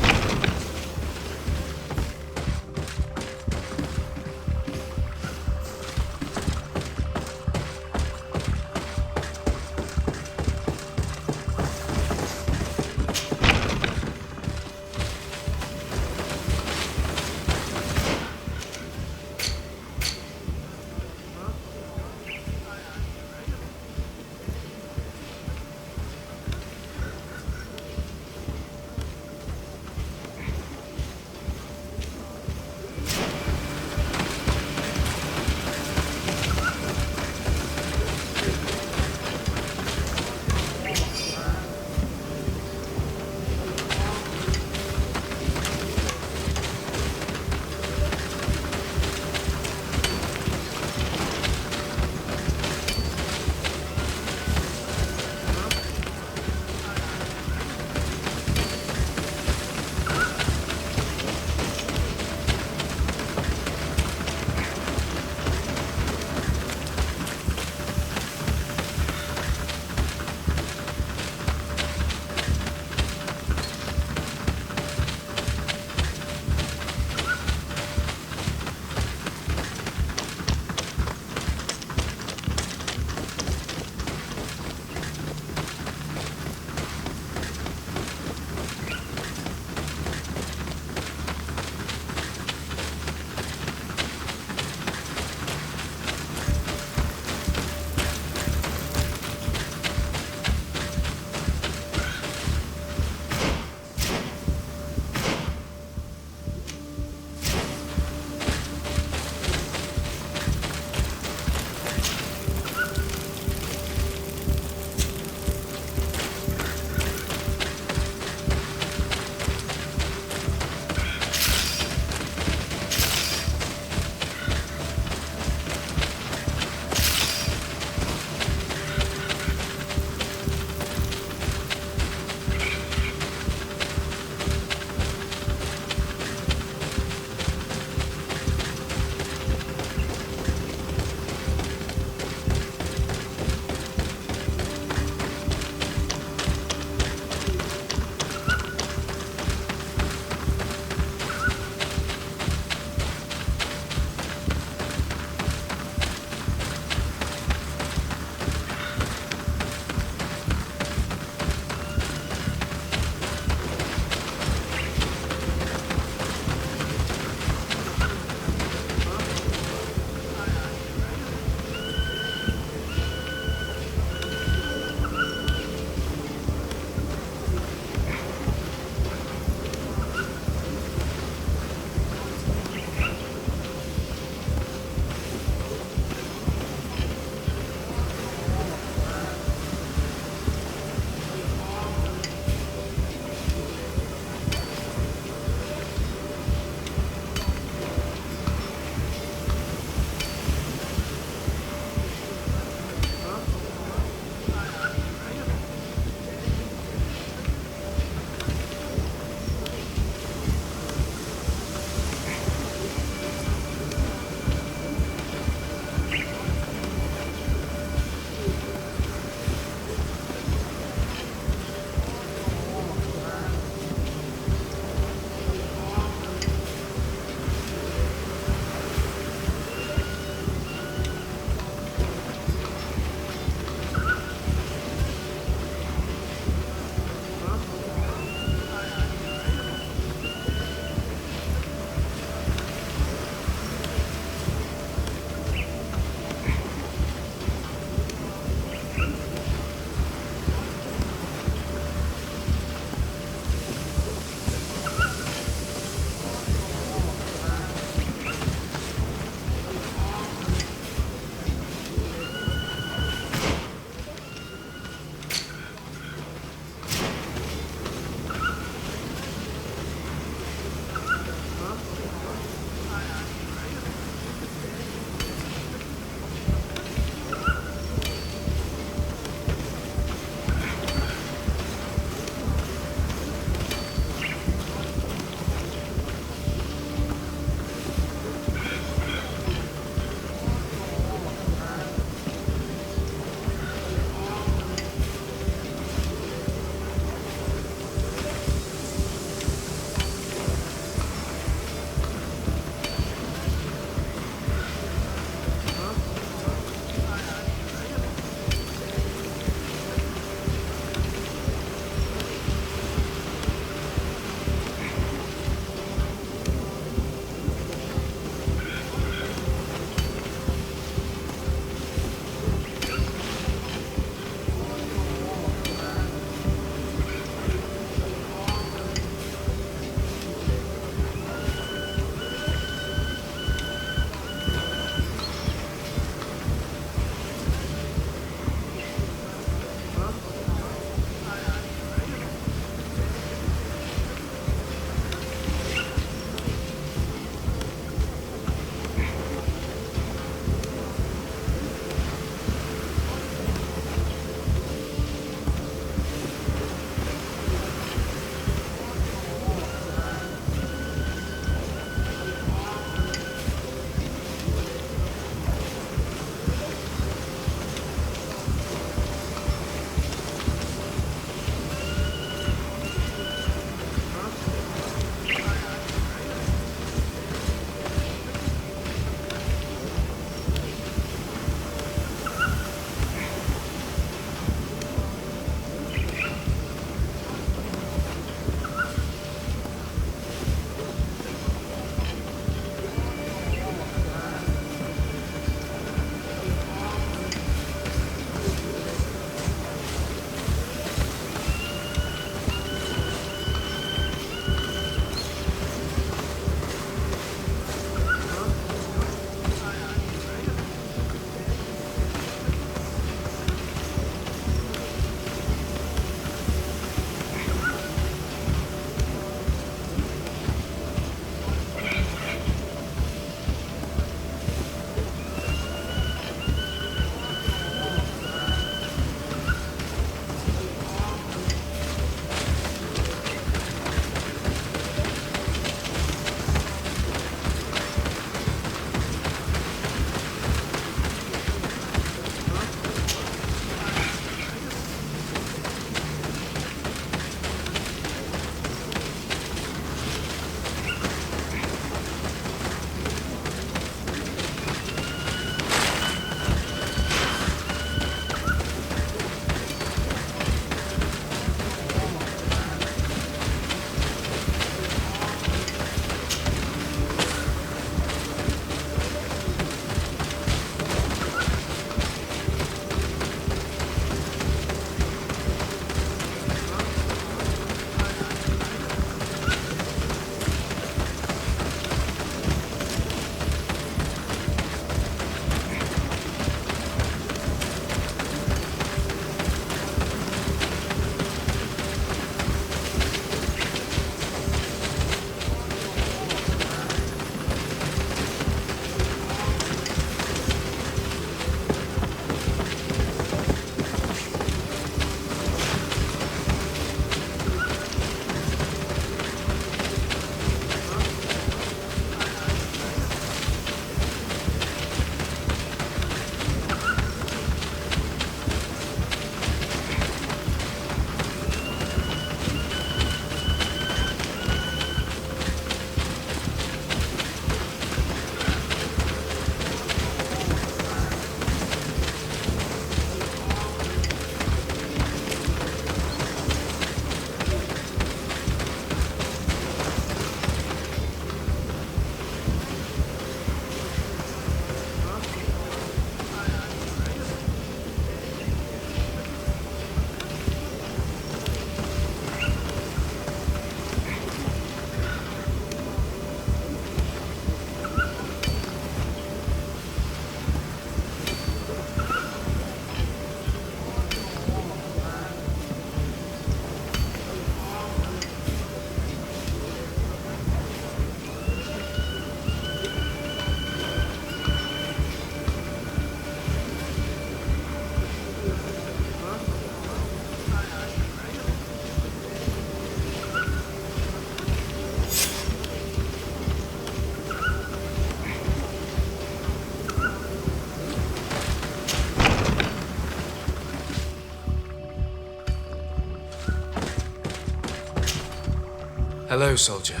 Hello, soldier.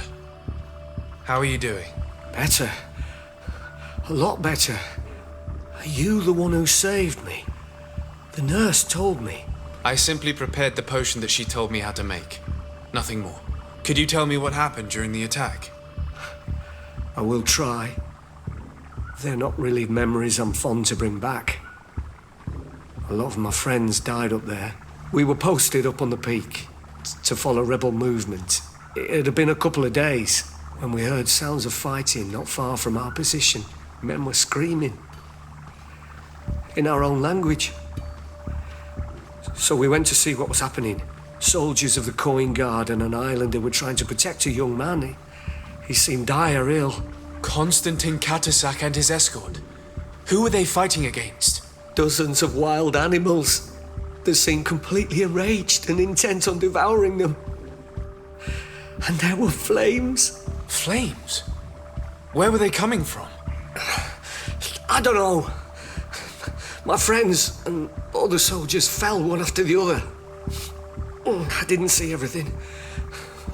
How are you doing? Better. A lot better. Are you the one who saved me? The nurse told me. I simply prepared the potion that she told me how to make. Nothing more. Could you tell me what happened during the attack? I will try. They're not really memories I'm fond to bring back. A lot of my friends died up there. We were posted up on the peak to follow rebel movement. It had been a couple of days when we heard sounds of fighting not far from our position. Men were screaming in our own language. So we went to see what was happening. Soldiers of the Coin Guard and an islander were trying to protect a young man. He seemed dire ill. Constantine Katasak and his escort. Who were they fighting against? Dozens of wild animals. They seemed completely enraged and intent on devouring them. And there were flames. Flames? Where were they coming from? I don't know. My friends and other soldiers fell one after the other. I didn't see everything.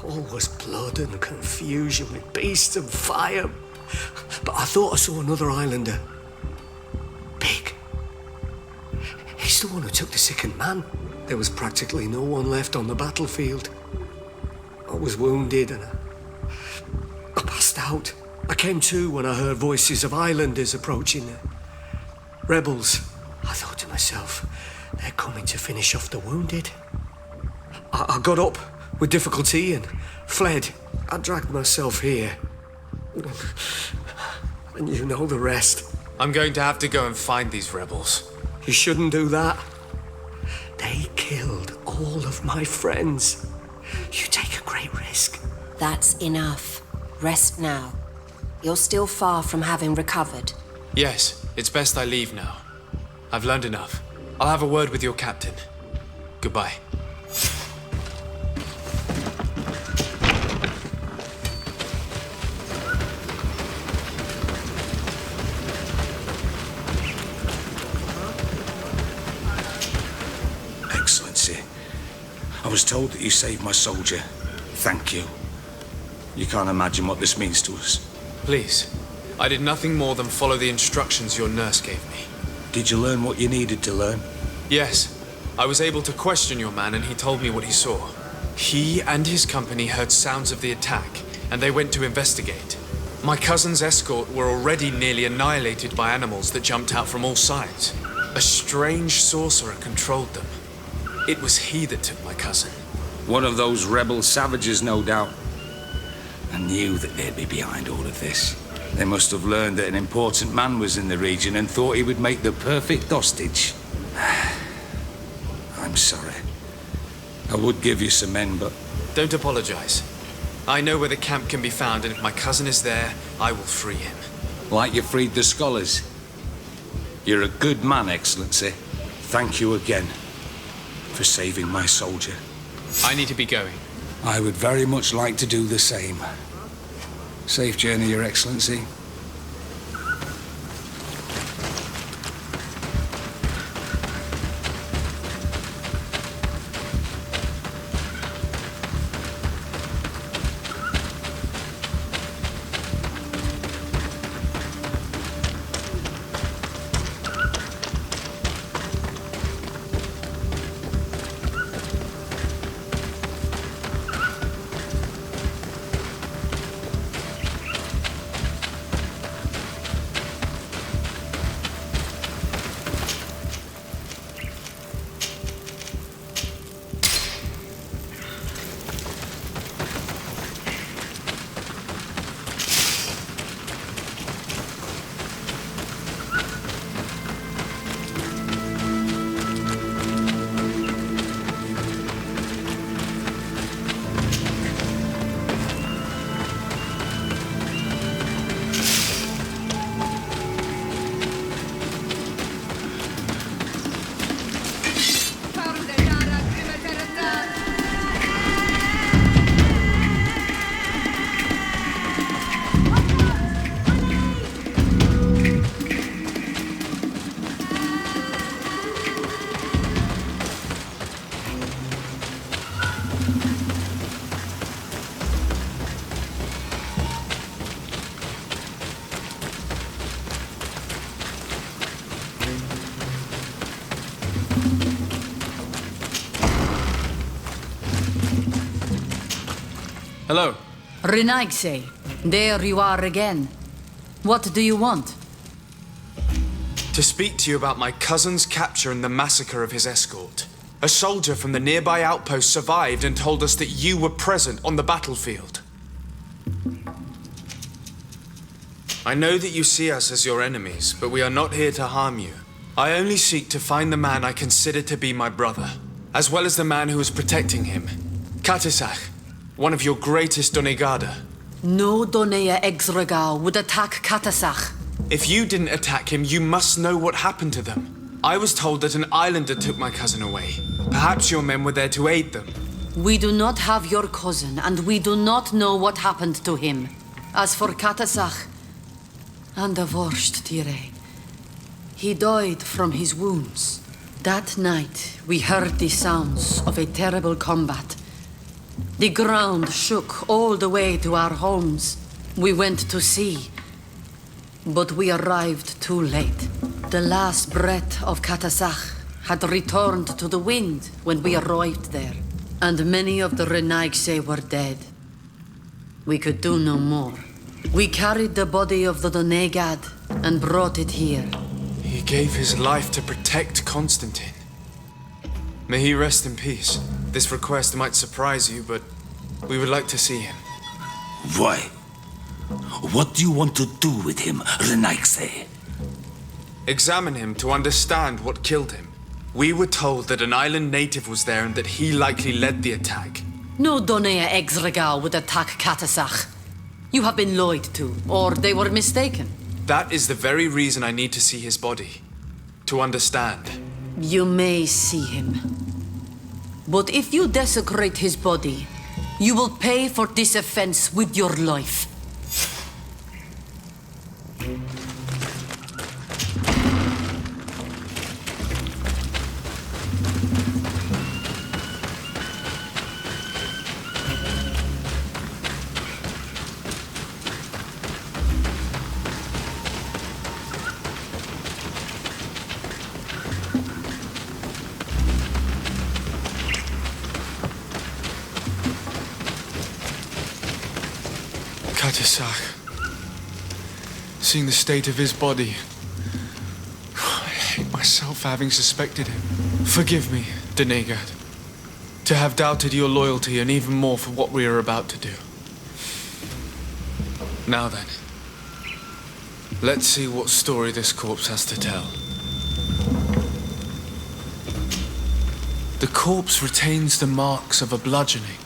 All was blood and confusion with beasts and fire. But I thought I saw another islander. Big. He's the one who took the sickened man. There was practically no one left on the battlefield. I was wounded and I passed out. I came to when I heard voices of islanders approaching. Rebels. I thought to myself, they're coming to finish off the wounded. I got up with difficulty and fled. I dragged myself here. And you know the rest. I'm going to have to go and find these rebels. You shouldn't do that. They killed all of my friends. You take a great risk. That's enough. Rest now. You're still far from having recovered. Yes, it's best I leave now. I've learned enough. I'll have a word with your captain. Goodbye. Excellency, I was told that you saved my soldier. Thank you. You can't imagine what this means to us. Please, I did nothing more than follow the instructions your nurse gave me. Did you learn what you needed to learn? Yes. I was able to question your man and he told me what he saw. He and his company heard sounds of the attack and they went to investigate. My cousin's escort were already nearly annihilated by animals that jumped out from all sides. A strange sorcerer controlled them. It was he that took my cousin. One of those rebel savages, no doubt. I knew that they'd be behind all of this. They must have learned that an important man was in the region and thought he would make the perfect hostage. I'm sorry. I would give you some men, but... Don't apologize. I know where the camp can be found, and if my cousin is there, I will free him. Like you freed the scholars. You're a good man, Excellency. Thank you again for saving my soldier. I need to be going. I would very much like to do the same. Safe journey, Your Excellency. Hello. Renaigse, there you are again. What do you want? To speak to you about my cousin's capture and the massacre of his escort. A soldier from the nearby outpost survived and told us that you were present on the battlefield. I know that you see us as your enemies, but we are not here to harm you. I only seek to find the man I consider to be my brother, as well as the man who is protecting him. Katisach, one of your greatest Donegada. No Donea Exregal would attack Katasach. If you didn't attack him, you must know what happened to them. I was told that an islander took my cousin away. Perhaps your men were there to aid them. We do not have your cousin, and we do not know what happened to him. As for Katasach, and the worst, Tire, he died from his wounds. That night, we heard the sounds of a terrible combat. The ground shook all the way to our homes. We went to see, but we arrived too late. The last breath of Katasach had returned to the wind when we arrived there, and many of the Renaigse were dead. We could do no more. We carried the body of the Donegad and brought it here. He gave his life to protect Constantine. May he rest in peace. This request might surprise you, but we would like to see him. Why? What do you want to do with him, Renaigse? Examine him to understand what killed him. We were told that an island native was there and that he likely led the attack. No Donea Exregal would attack Katasach. You have been lied to, or they were mistaken. That is the very reason I need to see his body. To understand. You may see him. But if you desecrate his body, you will pay for this offense with your life. Katisach. Seeing the state of his body, I hate myself for having suspected him. Forgive me, Donegad, to have doubted your loyalty and even more for what we are about to do. Now then, let's see what story this corpse has to tell. The corpse retains the marks of a bludgeoning.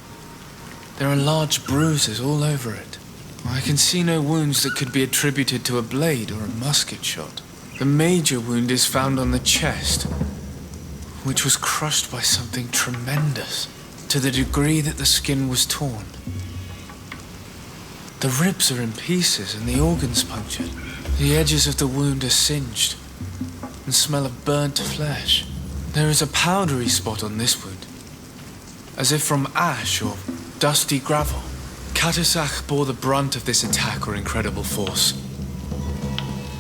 There are large bruises all over it. I can see no wounds that could be attributed to a blade or a musket shot. The major wound is found on the chest, which was crushed by something tremendous, to the degree that the skin was torn. The ribs are in pieces and the organs punctured. The edges of the wound are singed and smell of burnt flesh. There is a powdery spot on this wound, as if from ash or dusty gravel. Katasach bore the brunt of this attack or incredible force.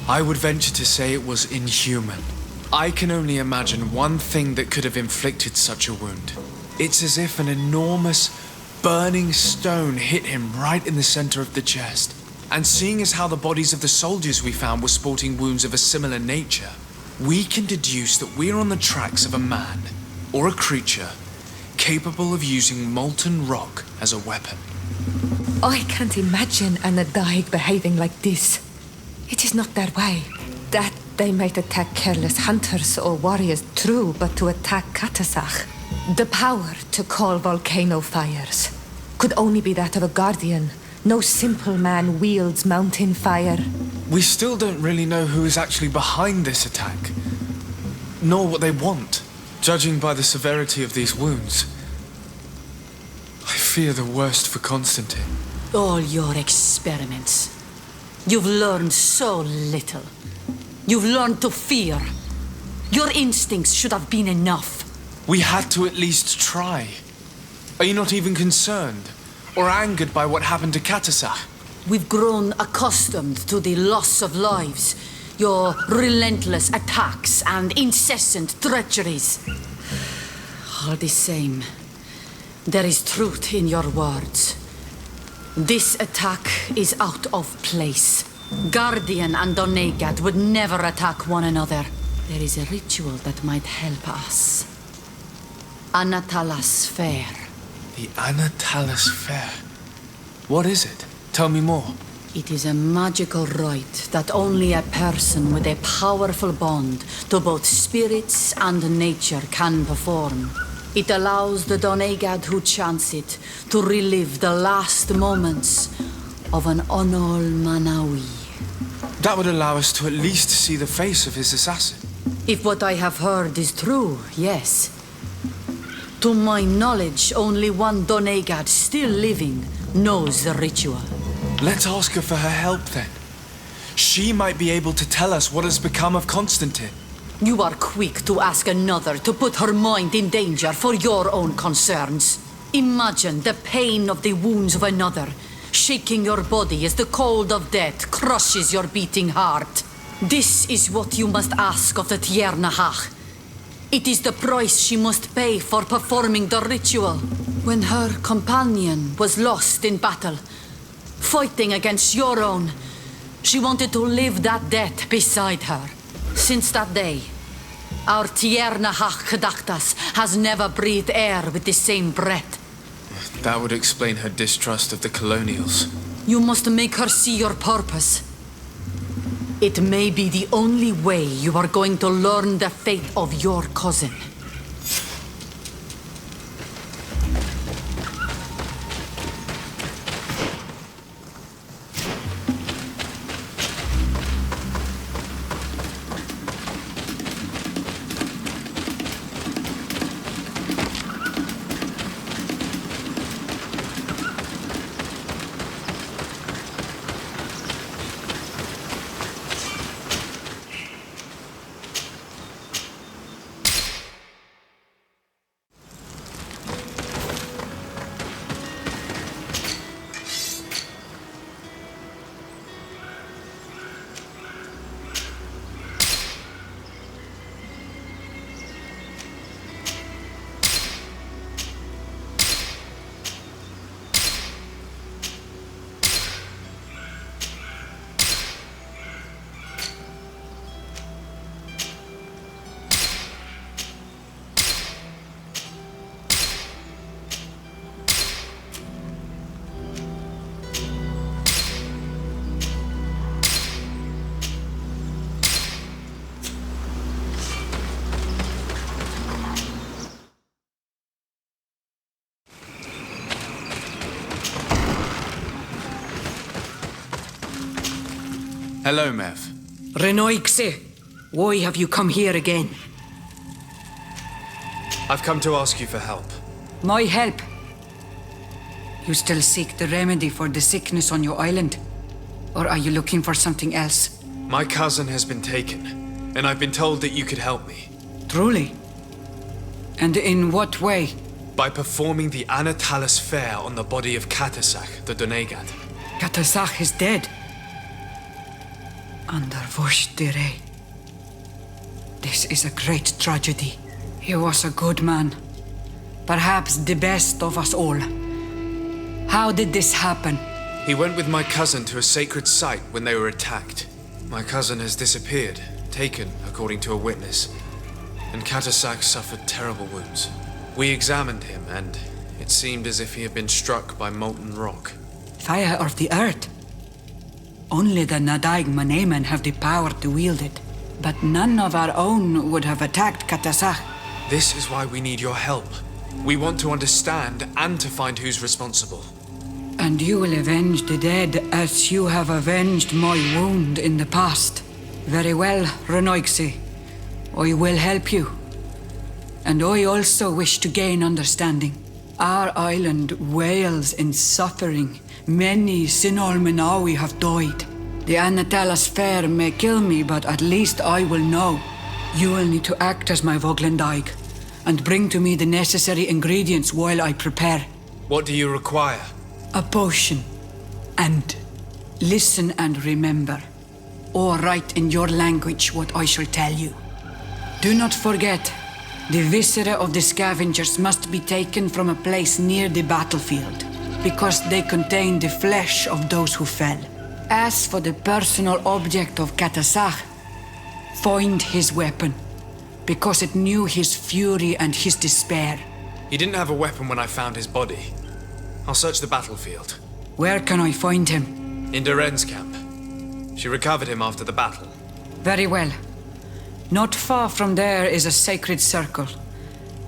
I would venture to say it was inhuman. I can only imagine one thing that could have inflicted such a wound. It's as if an enormous, burning stone hit him right in the center of the chest. And seeing as how the bodies of the soldiers we found were sporting wounds of a similar nature, we can deduce that we're on the tracks of a man, or a creature, capable of using molten rock as a weapon. I can't imagine an Adaig behaving like this. It is not their way. That they might attack careless hunters or warriors, true, but to attack Katasach, the power to call volcano fires, could only be that of a guardian. No simple man wields mountain fire. We still don't really know who is actually behind this attack, nor what they want, judging by the severity of these wounds. I fear the worst for Constantine. All your experiments. You've learned so little. You've learned to fear. Your instincts should have been enough. We had to at least try. Are you not even concerned or angered by what happened to Katasach? We've grown accustomed to the loss of lives, your relentless attacks and incessant treacheries. All the same, there is truth in your words. This attack is out of place. Guardian and Donegad would never attack one another. There is a ritual that might help us. Anatalas Fair. The Anatalas Fair. What is it? Tell me more. It is a magical rite that only a person with a powerful bond to both spirits and nature can perform. It allows the Donegad who chants it to relive the last moments of an Onol Manawi. That would allow us to at least see the face of his assassin. If what I have heard is true, yes. To my knowledge, only one Donegad still living knows the ritual. Let's ask her for her help then. She might be able to tell us what has become of Constantine. You are quick to ask another to put her mind in danger for your own concerns. Imagine the pain of the wounds of another, shaking your body as the cold of death crushes your beating heart. This is what you must ask of the Tiernahach. It is the price she must pay for performing the ritual. When her companion was lost in battle, fighting against your own, she wanted to live that death beside her. Since that day, our Tiernahach Kadaktas has never breathed air with the same breath. That would explain her distrust of the colonials. You must make her see your purpose. It may be the only way you are going to learn the fate of your cousin. Hello, Mev. Renoixe, why have you come here again? I've come to ask you for help. My help? You still seek the remedy for the sickness on your island? Or are you looking for something else? My cousin has been taken, and I've been told that you could help me. Truly? And in what way? By performing the Anatalas Fair on the body of Katasak, the Donegad. Katasak is dead. Under Voshtire. This is a great tragedy. He was a good man. Perhaps the best of us all. How did this happen? He went with my cousin to a sacred site when they were attacked. My cousin has disappeared, taken according to a witness. And Katasak suffered terrible wounds. We examined him, and it seemed as if he had been struck by molten rock. Fire of the earth? Only the Nadaig Manemen have the power to wield it. But none of our own would have attacked Katasak. This is why we need your help. We want to understand and to find who's responsible. And you will avenge the dead as you have avenged my wound in the past. Very well, Renoixe. I will help you. And I also wish to gain understanding. Our island wails in suffering. Many Sinol Menawi have died. The Anatalas Fair may kill me, but at least I will know. You will need to act as my Voglendaig and bring to me the necessary ingredients while I prepare. What do you require? A potion. And listen and remember, or write in your language what I shall tell you. Do not forget, the viscera of the scavengers must be taken from a place near the battlefield. because they contain the flesh of those who fell. As for the personal object of Katasach, find his weapon, because it knew his fury and his despair. He didn't have a weapon when I found his body. I'll search the battlefield. Where can I find him? In Duren's camp. She recovered him after the battle. Very well. Not far from there is a sacred circle.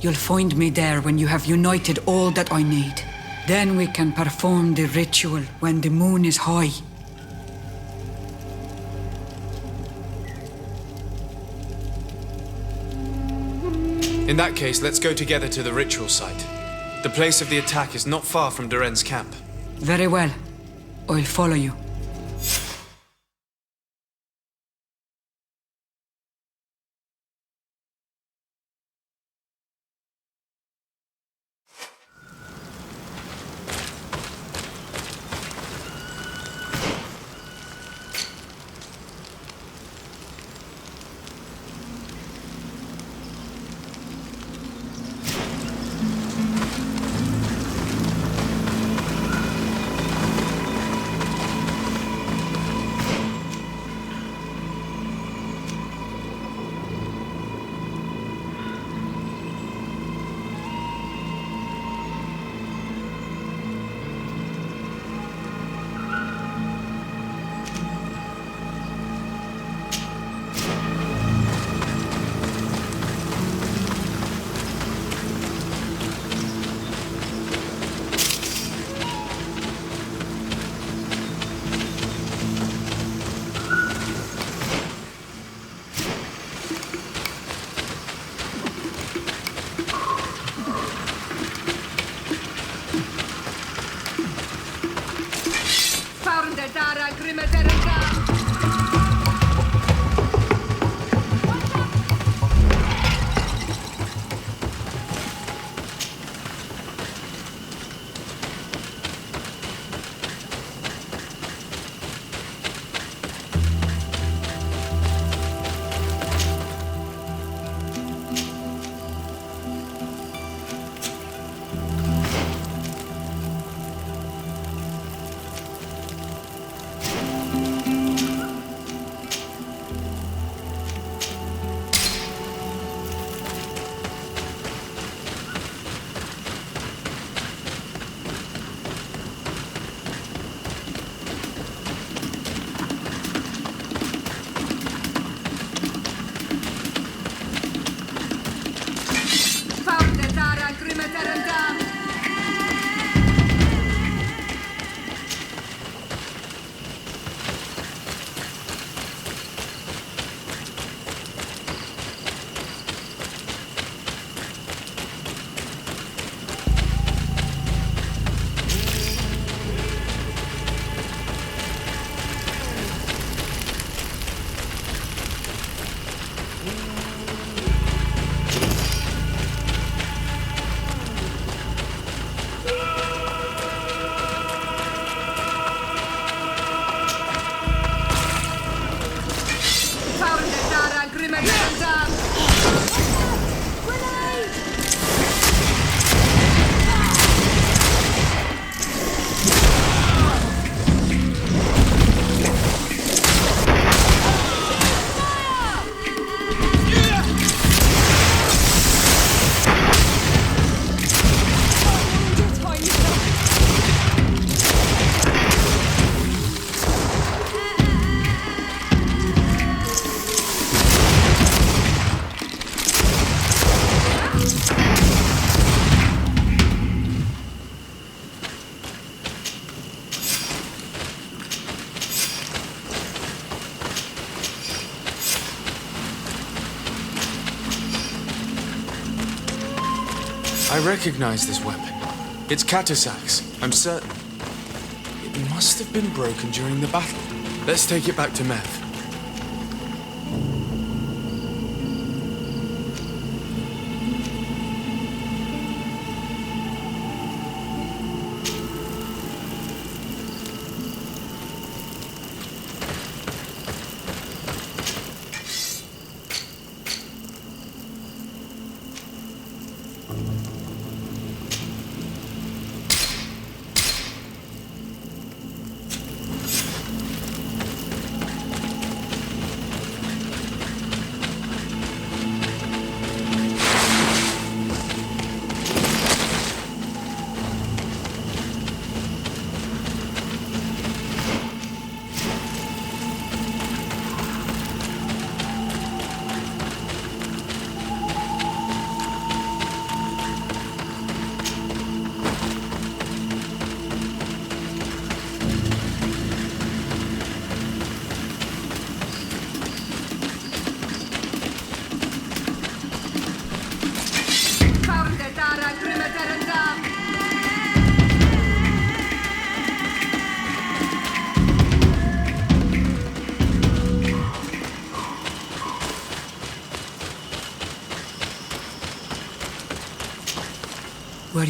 You'll find me there when you have united all that I need. Then we can perform the ritual when the moon is high. In that case, let's go together to the ritual site. The place of the attack is not far from Duren's camp. Very well. I'll follow you. I recognize this weapon. It's Katasak's, I'm certain. It must have been broken during the battle. Let's take it back to Mev.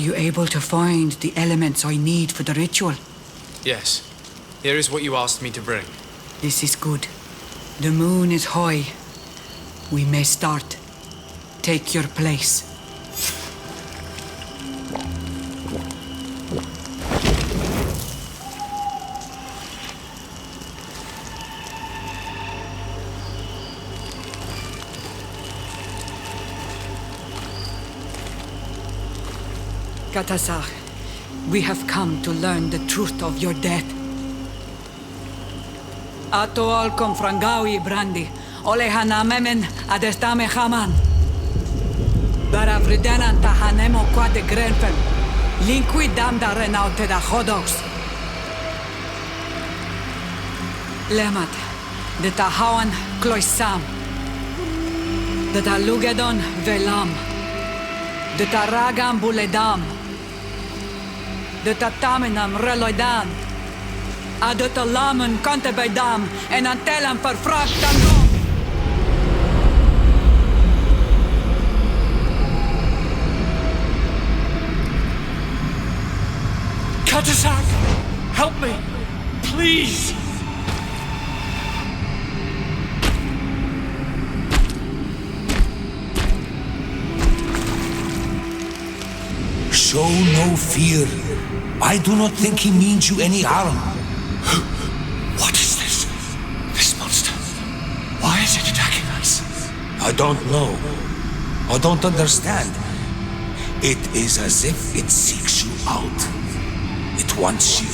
you able to find the elements I need for the ritual? Yes. Here is what you asked me to bring. This is good. The moon is high. We may start. Take your place. Katasar, we have come to learn the truth of your death. Ato al confrangawi brandi, olehana memen adestame haman. Baravridenan tahanemo quate grenfem, linqui damda renaute da hodos. Lemat, de tahawan kloisam, de talugedon velam, de taragam buledam, de tataminam reloidan, adet alamen kante beidam, en antelam verfrachtan. Katasak! Help me! Please! Show no fear. I do not think he means you any harm. What is this? This monster. Why is it attacking us? I don't know. I don't understand. It is as if it seeks you out. It wants you.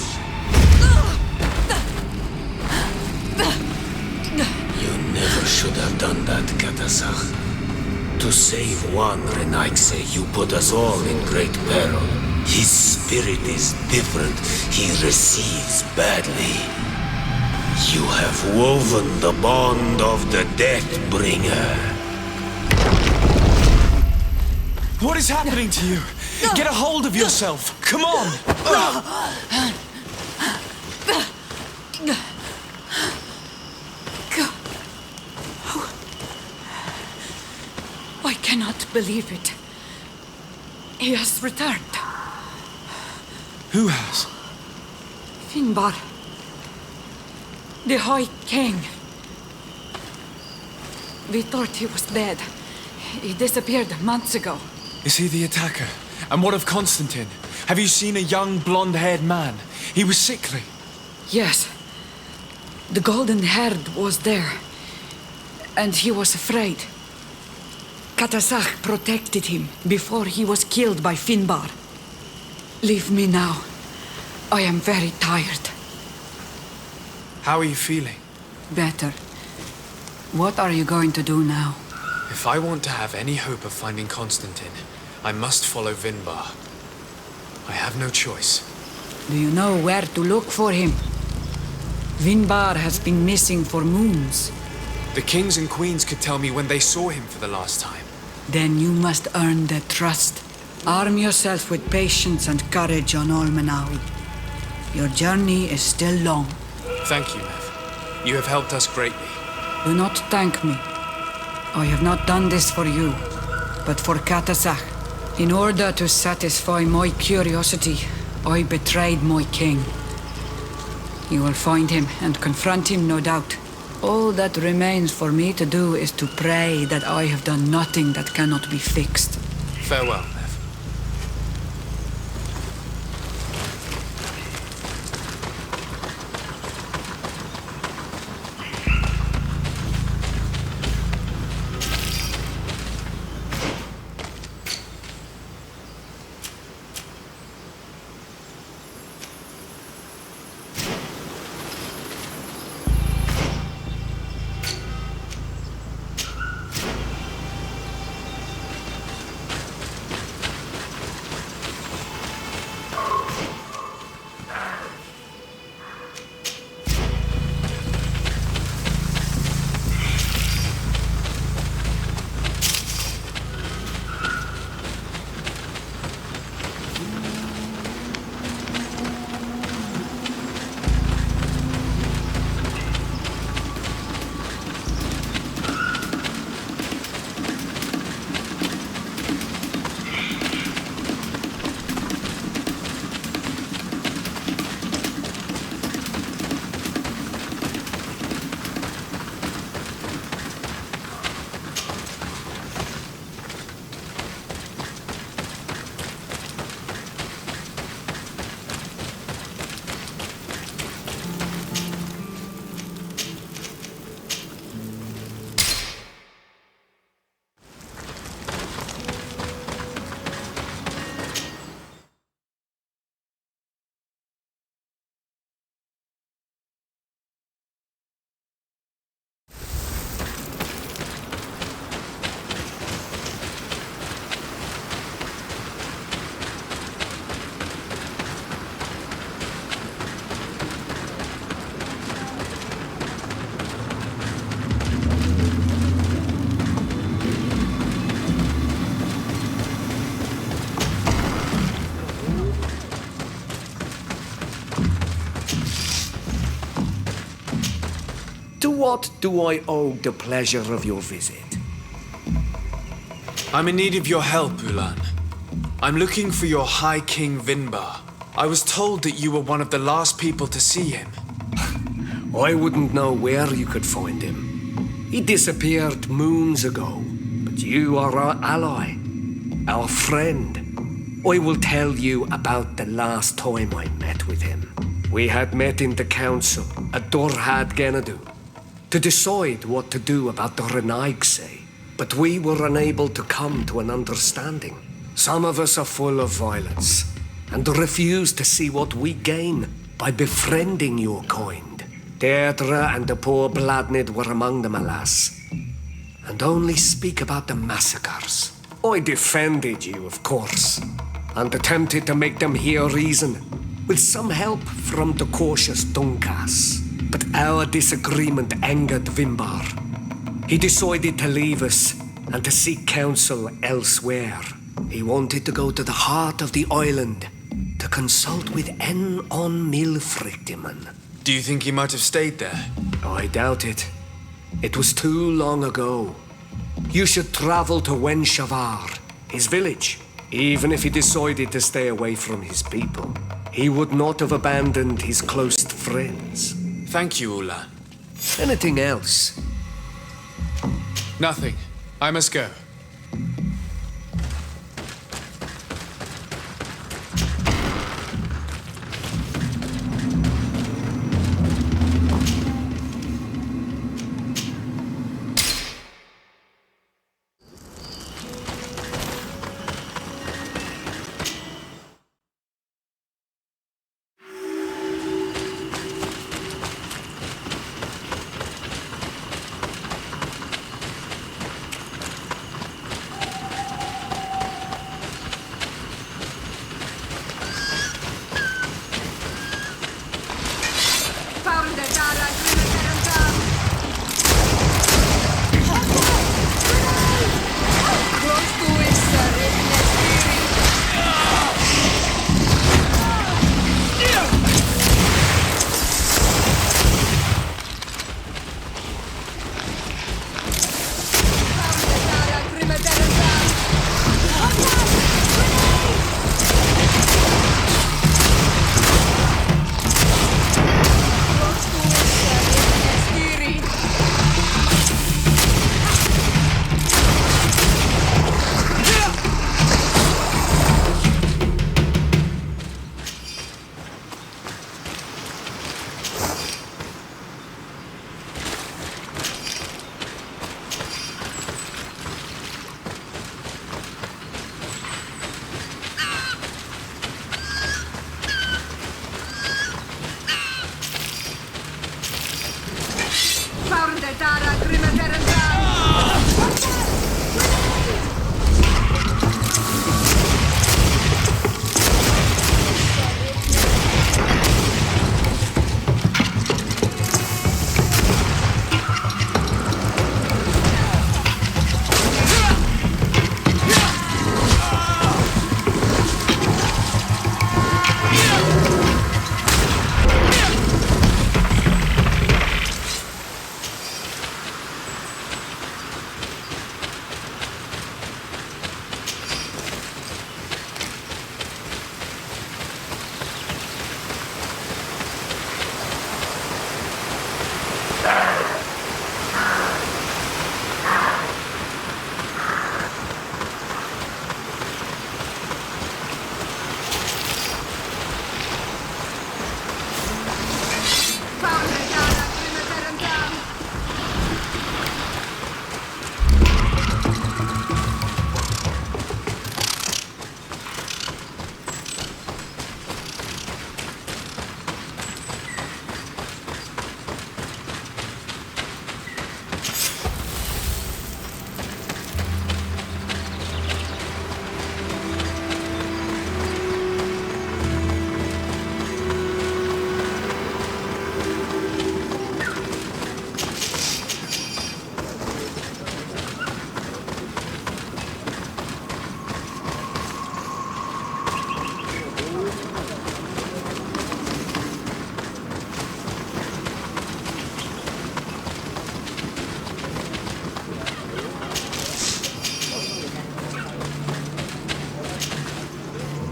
You never should have done that, Katasach. To save one, Renaikse, you put us all in great peril. His spirit is different. He recedes badly. You have woven the bond of the Deathbringer. What is happening to you? Get a hold of yourself. Come on! I cannot believe it. He has returned. Who has? Finbar. The High King. We thought he was dead. He disappeared months ago. Is he the attacker? And what of Constantine? Have you seen a young blonde-haired man? He was sickly. Yes. The golden-haired was there. And he was afraid. Katasach protected him before he was killed by Finbar. Leave me now. I am very tired. How are you feeling? Better. What are you going to do now? If I want to have any hope of finding Constantine, I must follow Vinbar. I have no choice. Do you know where to look for him? Vinbar has been missing for moons. The kings and queens could tell me when they saw him for the last time. Then you must earn their trust. Arm yourself with patience and courage on Olmenawi. Your journey is still long. Thank you, Nev. You have helped us greatly. Do not thank me. I have not done this for you, but for Katasach. In order to satisfy my curiosity, I betrayed my king. You will find him and confront him, no doubt. All that remains for me to do is to pray that I have done nothing that cannot be fixed. Farewell, Nev. To what do I owe the pleasure of your visit? I'm in need of your help, Ulan. I'm looking for your High King Vinbar. I was told that you were one of the last people to see him. I wouldn't know where you could find him. He disappeared moons ago, but you are our ally, our friend. I will tell you about the last time I met with him. We had met in the council at Dorhad Genadu to decide what to do about the Renaigse, but we were unable to come to an understanding. Some of us are full of violence and refuse to see what we gain by befriending your kind. Deirdre and the poor Bladnid were among them, alas, and only speak about the massacres. I defended you, of course, and attempted to make them hear reason, with some help from the cautious Dunkas. But our disagreement angered Vimbar. He decided to leave us and to seek counsel elsewhere. He wanted to go to the heart of the island to consult with on Milfrictiman. Do you think he might have stayed there? I doubt it. It was too long ago. You should travel to Wenshavar, his village. Even if he decided to stay away from his people, he would not have abandoned his close friends. Thank you, Ulan. Anything else? Nothing. I must go.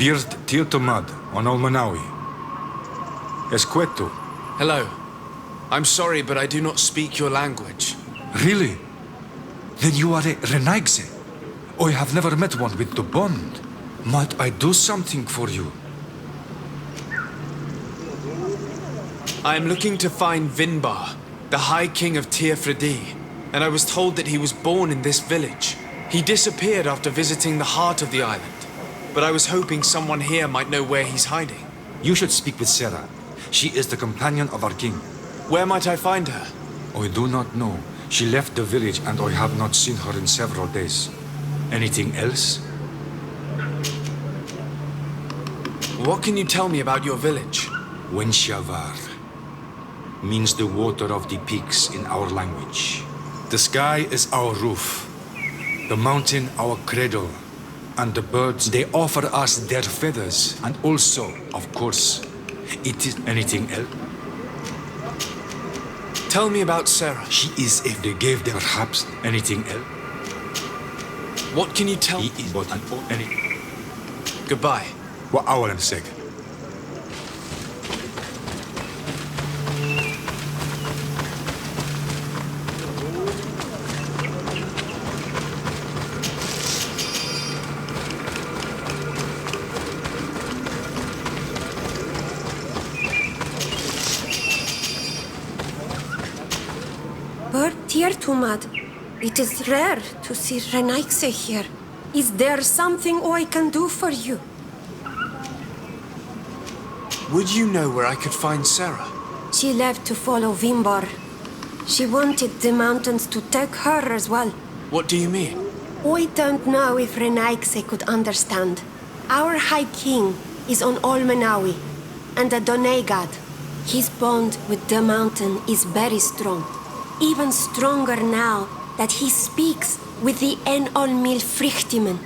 Birt Tiltomad on Olmanawi. Esqueto. Hello. I'm sorry, but I do not speak your language. Really? Then you are a Renaigse. I have never met one with the bond. Might I do something for you? I am looking to find Vinbar, the High King of Tearfredi, and I was told that he was born in this village. He disappeared after visiting the heart of the island, but I was hoping someone here might know where he's hiding. You should speak with Sarah. She is the companion of our king. Where might I find her? I do not know. She left the village and I have not seen her in several days. Anything else? What can you tell me about your village? Wenshavar means the water of the peaks in our language. The sky is our roof, the mountain our cradle, and the birds, they offer us their feathers. And also, of course, it is anything else. Tell me about Sarah. She is, if they gave them perhaps anything else. What can you tell me? Goodbye. What I say. Tumad, it is rare to see Renaigse here. Is there something I can do for you? Would you know where I could find Sarah? She left to follow Vimbar. She wanted the mountains to take her as well. What do you mean? I don't know if Renaigse could understand. Our High King is on Olmenawi and a Donegad. His bond with the mountain is very strong. Even stronger now that he speaks with the En-Olmil Frichtimen.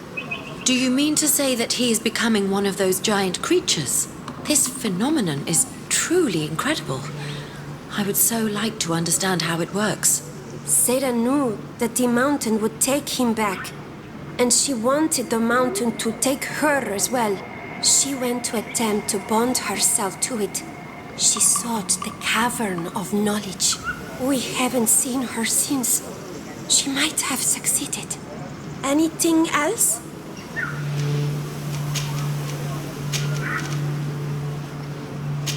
Do you mean to say that he is becoming one of those giant creatures? This phenomenon is truly incredible. I would so like to understand how it works. Sarah knew that the mountain would take him back, and she wanted the mountain to take her as well. She went to attempt to bond herself to it. She sought the cavern of knowledge. We haven't seen her since. She might have succeeded. Anything else?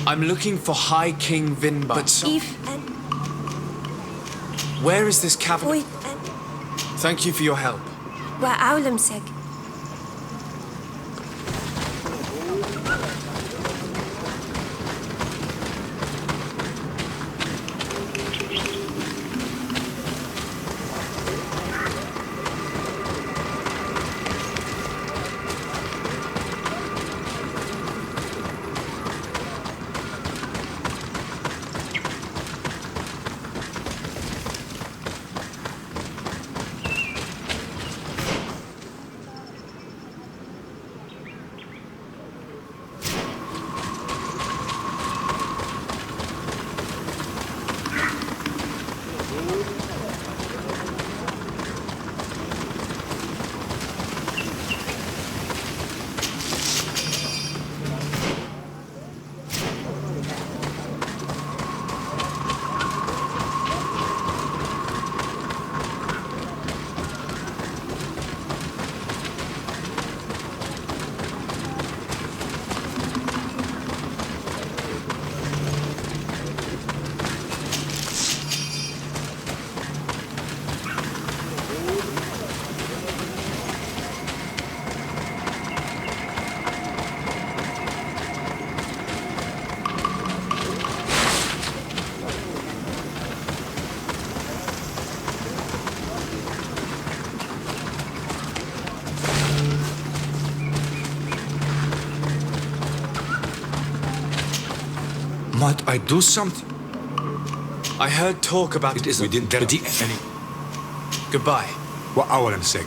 I'm looking for High King Vinbar. But where is this cavern? Thank you for your help. Wa'aulamsek. Might I do something? I heard talk about it. Is within any. Goodbye. What I will say.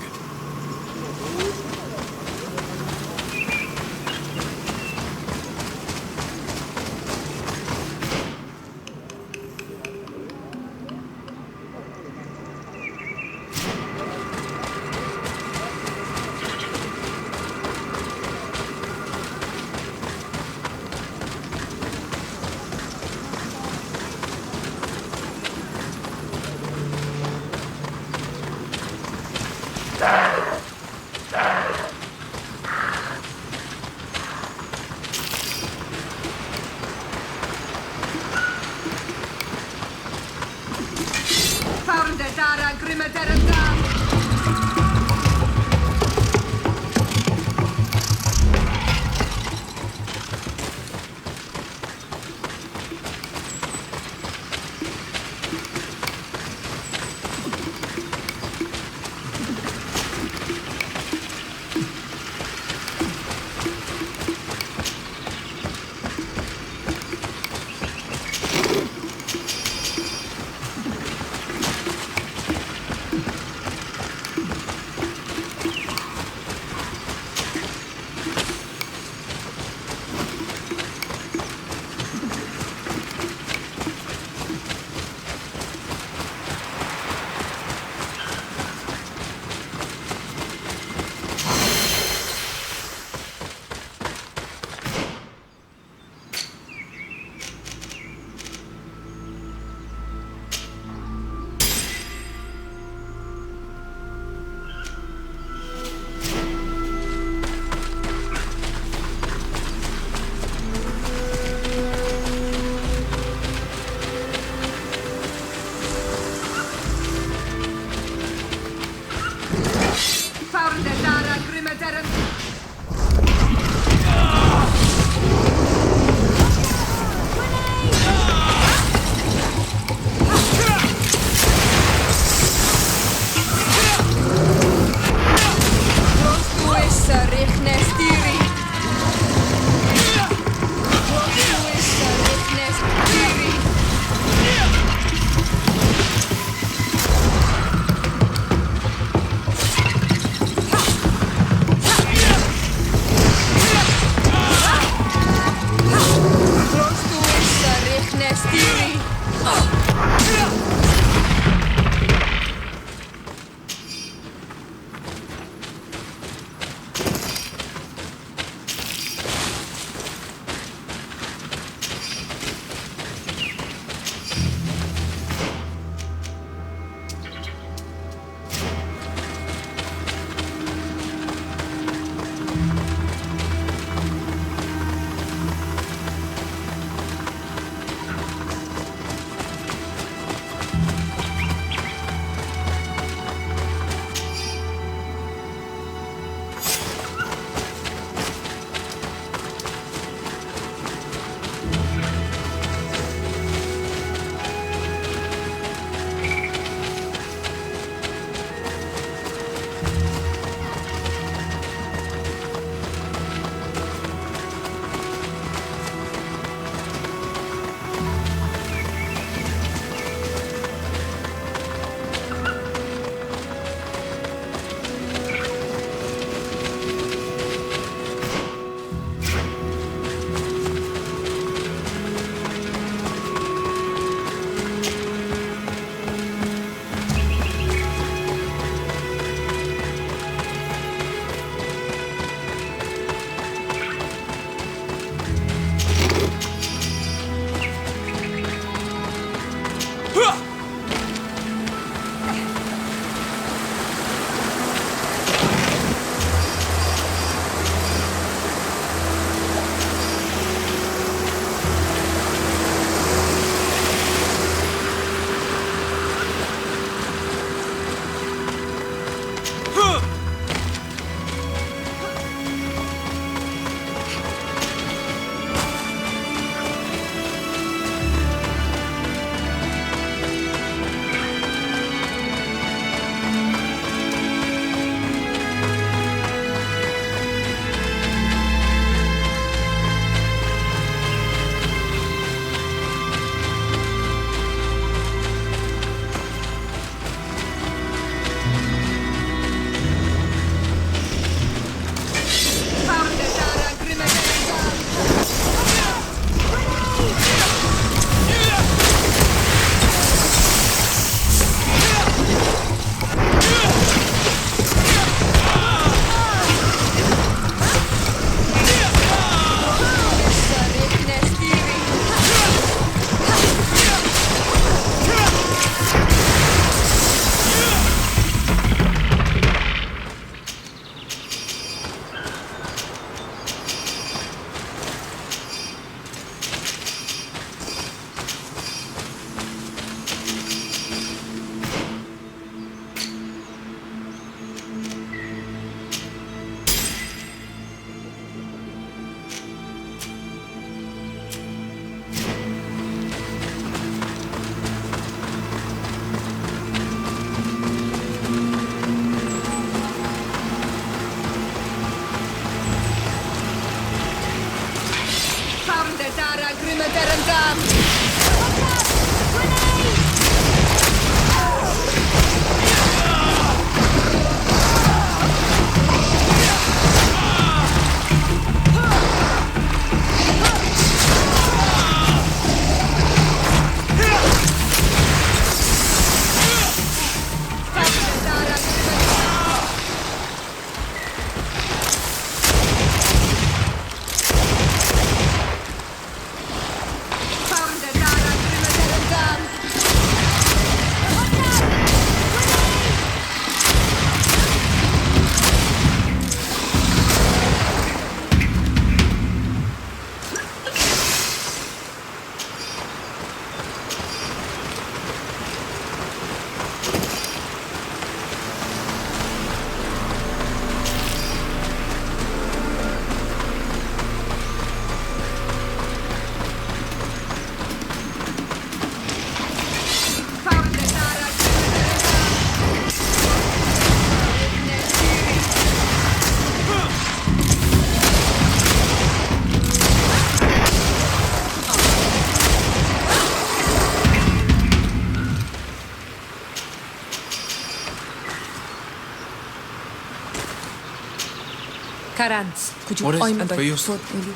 Karans, could you... What is I'm it for you? Will you...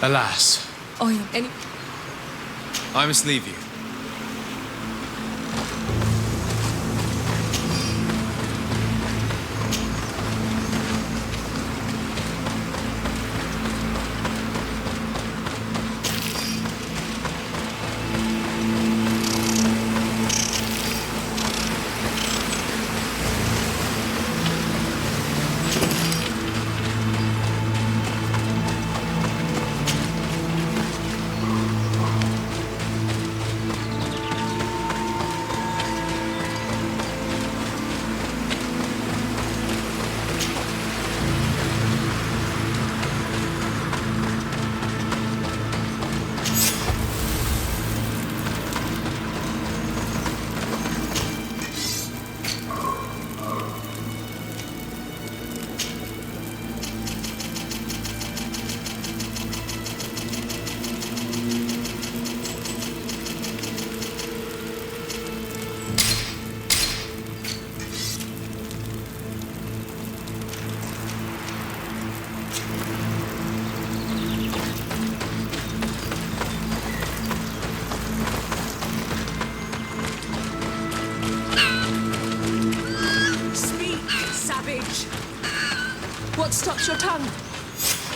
Alas, I am any... I must leave you. What stops your tongue?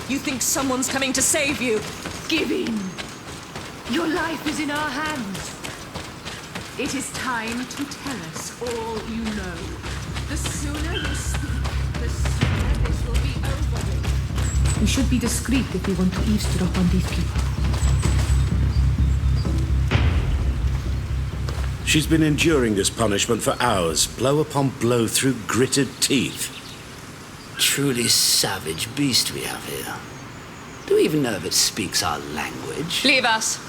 You think someone's coming to save you? Give in. Your life is in our hands. It is time to tell us all you know. The sooner you speak, the sooner this will be over with. We should be discreet if we want to eavesdrop on these people. She's been enduring this punishment for hours, blow upon blow through gritted teeth. Truly savage beast we have here. Do we even know if it speaks our language? Leave us.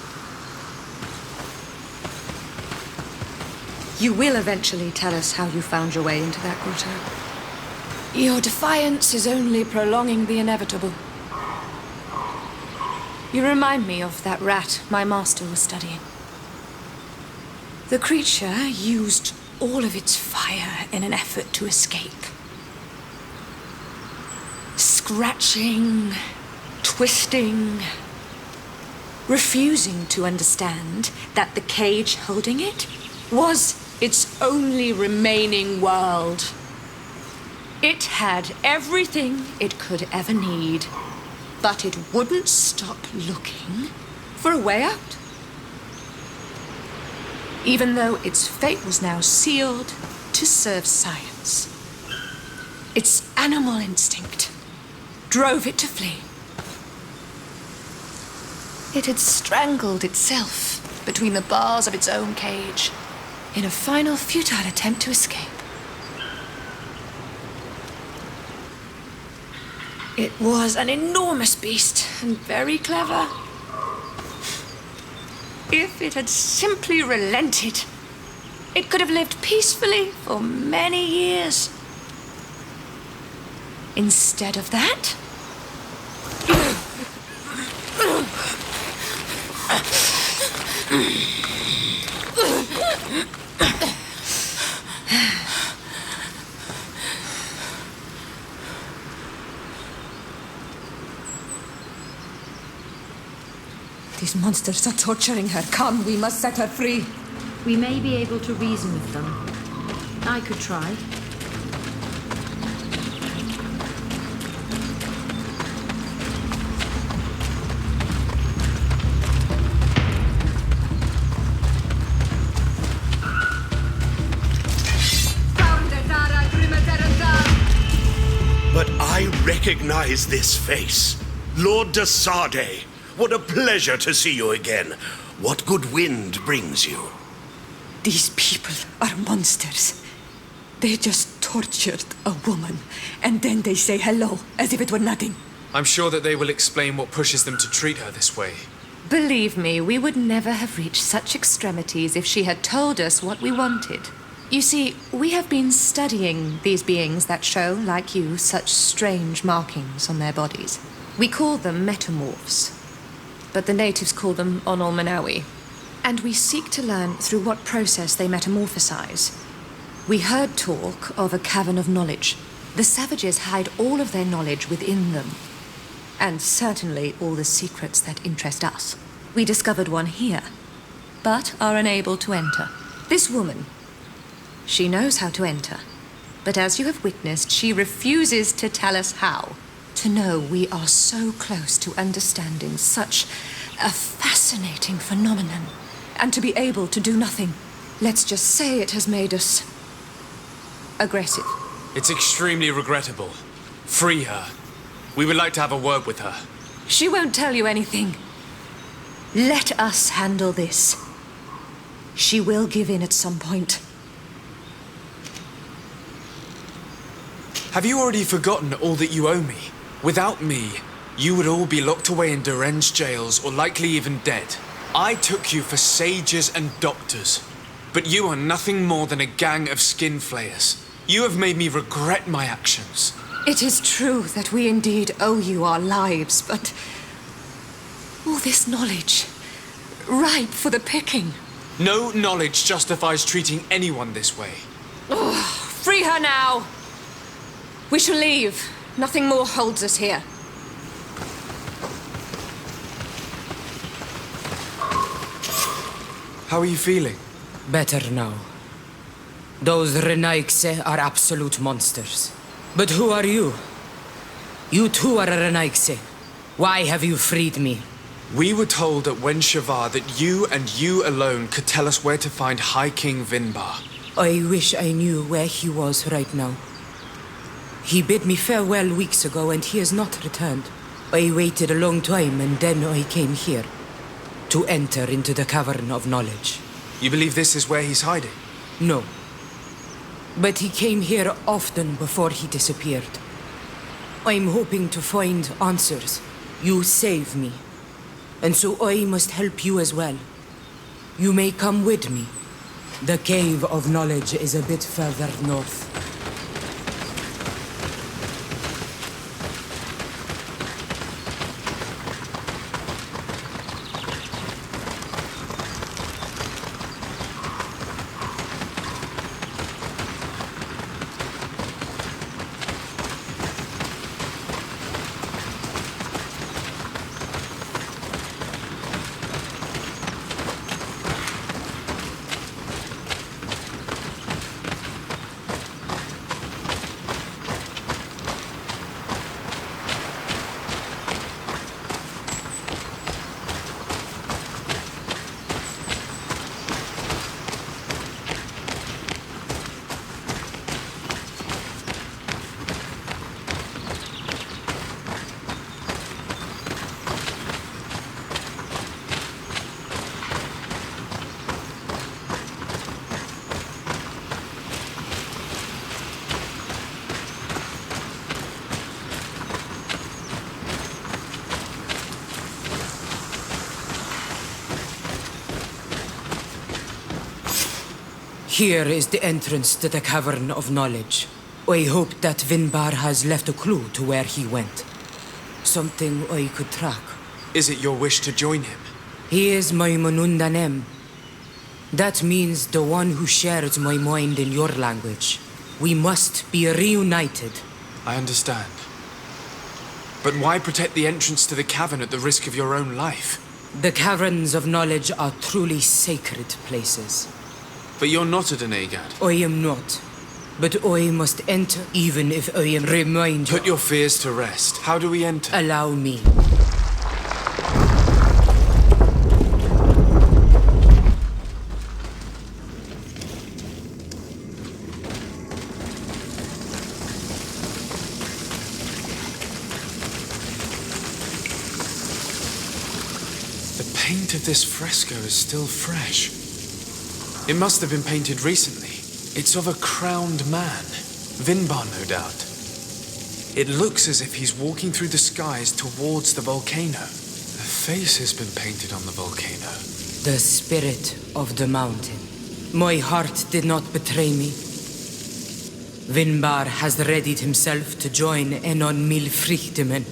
You will eventually tell us how you found your way into that grotto. Your defiance is only prolonging the inevitable. You remind me of that rat my master was studying. The creature used all of its fire in an effort to escape. Scratching, twisting, refusing to understand that the cage holding it was its only remaining world. It had everything it could ever need, but it wouldn't stop looking for a way out. Even though its fate was now sealed to serve science. Its animal instinct drove it to flee. It had strangled itself between the bars of its own cage in a final futile attempt to escape. It was an enormous beast and very clever. If it had simply relented, it could have lived peacefully for many years. Instead of that, these monsters are torturing her. Come, we must set her free. We may be able to reason with them. I could try. But I recognize this face. Lord de Sardet. What a pleasure to see you again. What good wind brings you? These people are monsters. They just tortured a woman, and then they say hello, as if it were nothing. I'm sure that they will explain what pushes them to treat her this way. believe me, we would never have reached such extremities if she had told us what we wanted. You see, we have been studying these beings that show, like you, such strange markings on their bodies. We call them metamorphs, but the natives call them Onol Manawi. And we seek to learn through what process they metamorphosize. We heard talk of a cavern of knowledge, The savages hide all of their knowledge within them, and certainly all the secrets that interest us. We discovered one here, but are unable to enter. This woman, she knows how to enter, but as you have witnessed, she refuses to tell us how. To know we are so close to understanding such a fascinating phenomenon, and to be able to do nothing. Let's just say it has made us aggressive. It's extremely regrettable. Free her. We would like to have a word with her. She won't tell you anything. Let us handle this. She will give in at some point. Have you already forgotten all that you owe me? Without me, you would all be locked away in Duren's jails or likely even dead. I took you for sages and doctors, but you are nothing more than a gang of skin flayers. You have made me regret my actions. It is true that we indeed owe you our lives, but all this knowledge, ripe for the picking. No knowledge justifies treating anyone this way. Oh, free her now! We shall leave. Nothing more holds us here. How are you feeling? Better now. Those Renaigse are absolute monsters. But who are you? You too are a Renaigse. Why have you freed me? We were told at Wen Shavar that you and you alone could tell us where to find High King Vinbar. I wish I knew where he was right now. He bid me farewell weeks ago and he has not returned. I waited a long time and then I came here. To enter into the Cavern of Knowledge. You believe this is where he's hiding? No. But he came here often before he disappeared. I'm hoping to find answers. You save me. And so I must help you as well. You may come with me. The Cave of Knowledge is a bit further north. Here is the entrance to the Cavern of Knowledge. I hope that Vinbar has left a clue to where he went. Something I could track. Is it your wish to join him? He is my Manundanem. That means the one who shares my mind in your language. We must be reunited. I understand. But why protect the entrance to the cavern at the risk of your own life? The Caverns of Knowledge are truly sacred places. But you're not a Denegad. I am not. But I must enter even if I am reminded. Put your fears to rest. How do we enter? Allow me. The paint of this fresco is still fresh. It must have been painted recently. It's of a crowned man. Vinbar, no doubt. It looks as if he's walking through the skies towards the volcano. A face has been painted on the volcano. The spirit of the mountain. My heart did not betray me. Vinbar has readied himself to join Enon Milfrichtemen.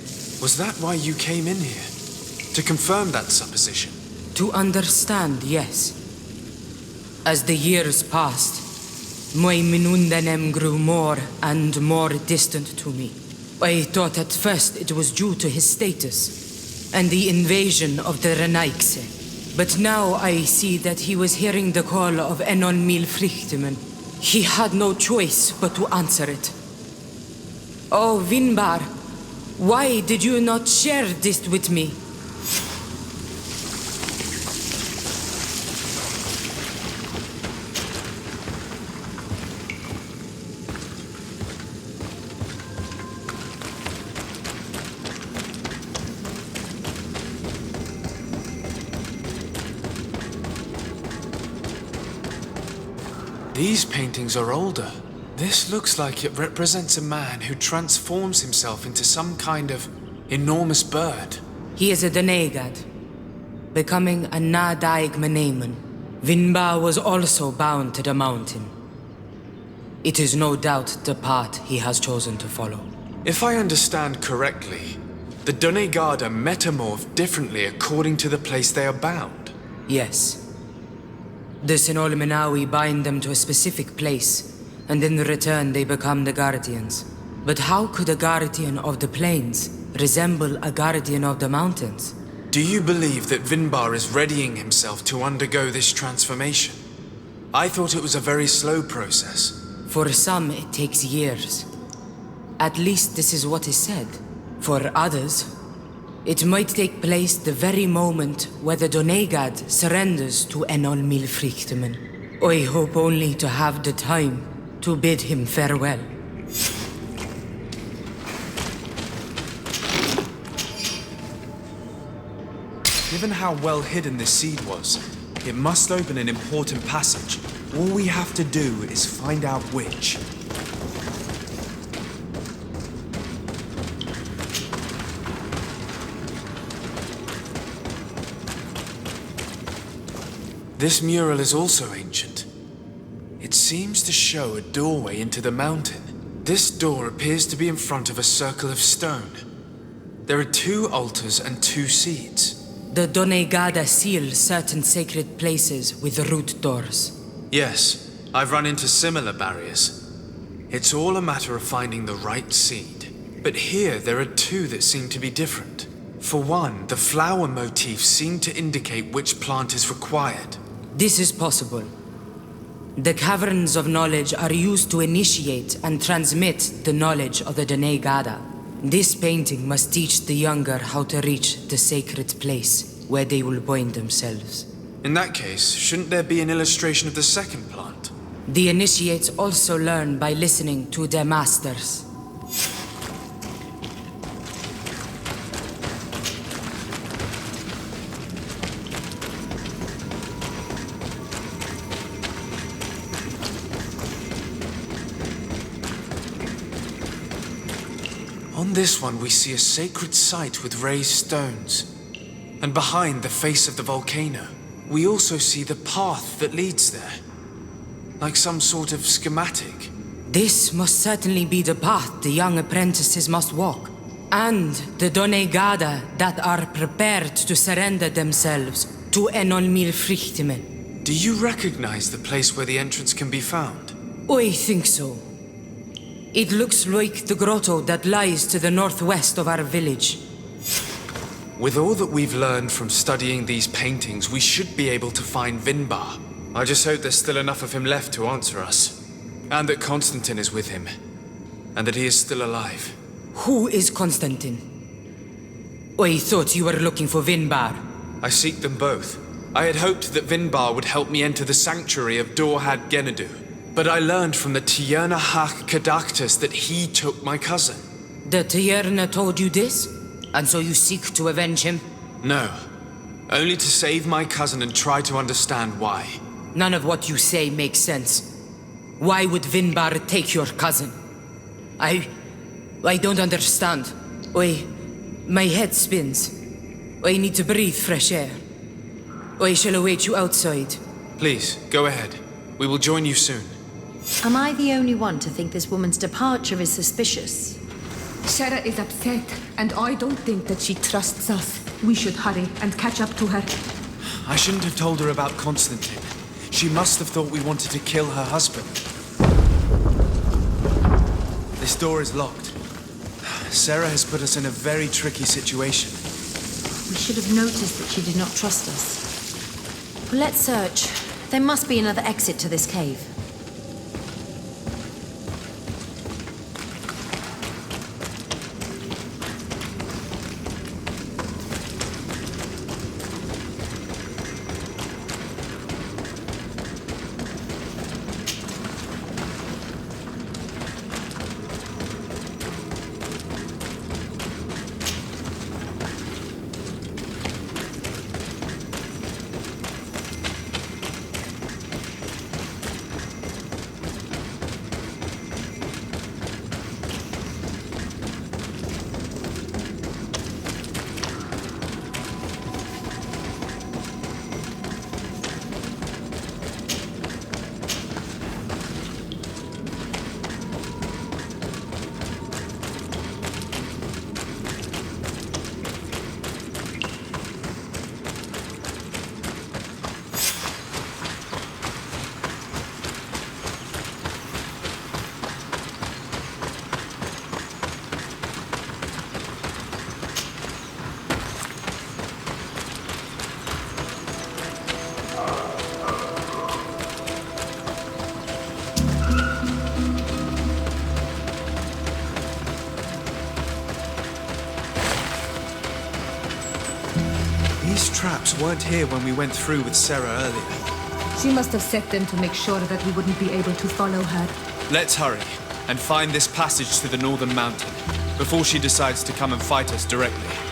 Was that why you came in here? To confirm that supposition? To understand, yes. As the years passed, My Minundanem grew more and more distant to me. I thought at first it was due to his status and the invasion of the Renaigse. But now I see that he was hearing the call of Enon Mil Frichtimen. He had no choice but to answer it. Oh, Vinbar, why did you not share this with me? These paintings are older. This looks like it represents a man who transforms himself into some kind of enormous bird. He is a Denegad, becoming a Nadaig Menemen. Vinbar was also bound to the mountain. It is no doubt the path he has chosen to follow. If I understand correctly, the Donegada metamorph differently according to the place they are bound. Yes. The Sinolmenawi bind them to a specific place, and in return they become the Guardians. But how could a Guardian of the Plains resemble a Guardian of the Mountains? Do you believe that Vinbar is readying himself to undergo this transformation? I thought it was a very slow process. For some, it takes years. At least this is what is said. For others, it might take place the very moment where the Donegad surrenders to Enol Milfrichtemen. I hope only to have the time to bid him farewell. Given how well hidden this seed was, it must open an important passage. All we have to do is find out which. This mural is also ancient. It seems to show a doorway into the mountain. This door appears to be in front of a circle of stone. There are 2 altars and 2 seeds. The Donegada seal certain sacred places with root doors. Yes, I've run into similar barriers. It's all a matter of finding the right seed. But here there are 2 that seem to be different. For one, the flower motifs seem to indicate which plant is required. This is possible. The caverns of knowledge are used to initiate and transmit the knowledge of the Donegada. This painting must teach the younger how to reach the sacred place where they will bind themselves. In that case, shouldn't there be an illustration of the second plant? The initiates also learn by listening to their masters. On this one, we see a sacred site with raised stones. And behind the face of the volcano, we also see the path that leads there. Like some sort of schematic. This must certainly be the path the young apprentices must walk. And the Donegada that are prepared to surrender themselves to Enol Milfrichtemen. Do you recognize the place where the entrance can be found? I think so. It looks like the grotto that lies to the northwest of our village. With all that we've learned from studying these paintings, we should be able to find Vinbar. I just hope there's still enough of him left to answer us. And that Constantine is with him. And that he is still alive. Who is Constantine? I thought you were looking for Vinbar. I seek them both. I had hoped that Vinbar would help me enter the sanctuary of Dorhad Genadu. But I learned from the Tierna Hach Kadaktus that he took my cousin. The Tierna told you this? And so you seek to avenge him? No. Only to save my cousin and try to understand why. None of what you say makes sense. Why would Vinbar take your cousin? I don't understand. My head spins. I need to breathe fresh air. I shall await you outside. Please, go ahead. We will join you soon. Am I the only one to think this woman's departure is suspicious? Sarah is upset, and I don't think that she trusts us. We should hurry and catch up to her. I shouldn't have told her about Constantine. She must have thought we wanted to kill her husband. This door is locked. Sarah has put us in a very tricky situation. We should have noticed that she did not trust us. Let's search. There must be another exit to this cave. These traps weren't here when we went through with Sarah earlier. She must have set them to make sure that we wouldn't be able to follow her. Let's hurry and find this passage to the northern mountain before she decides to come and fight us directly.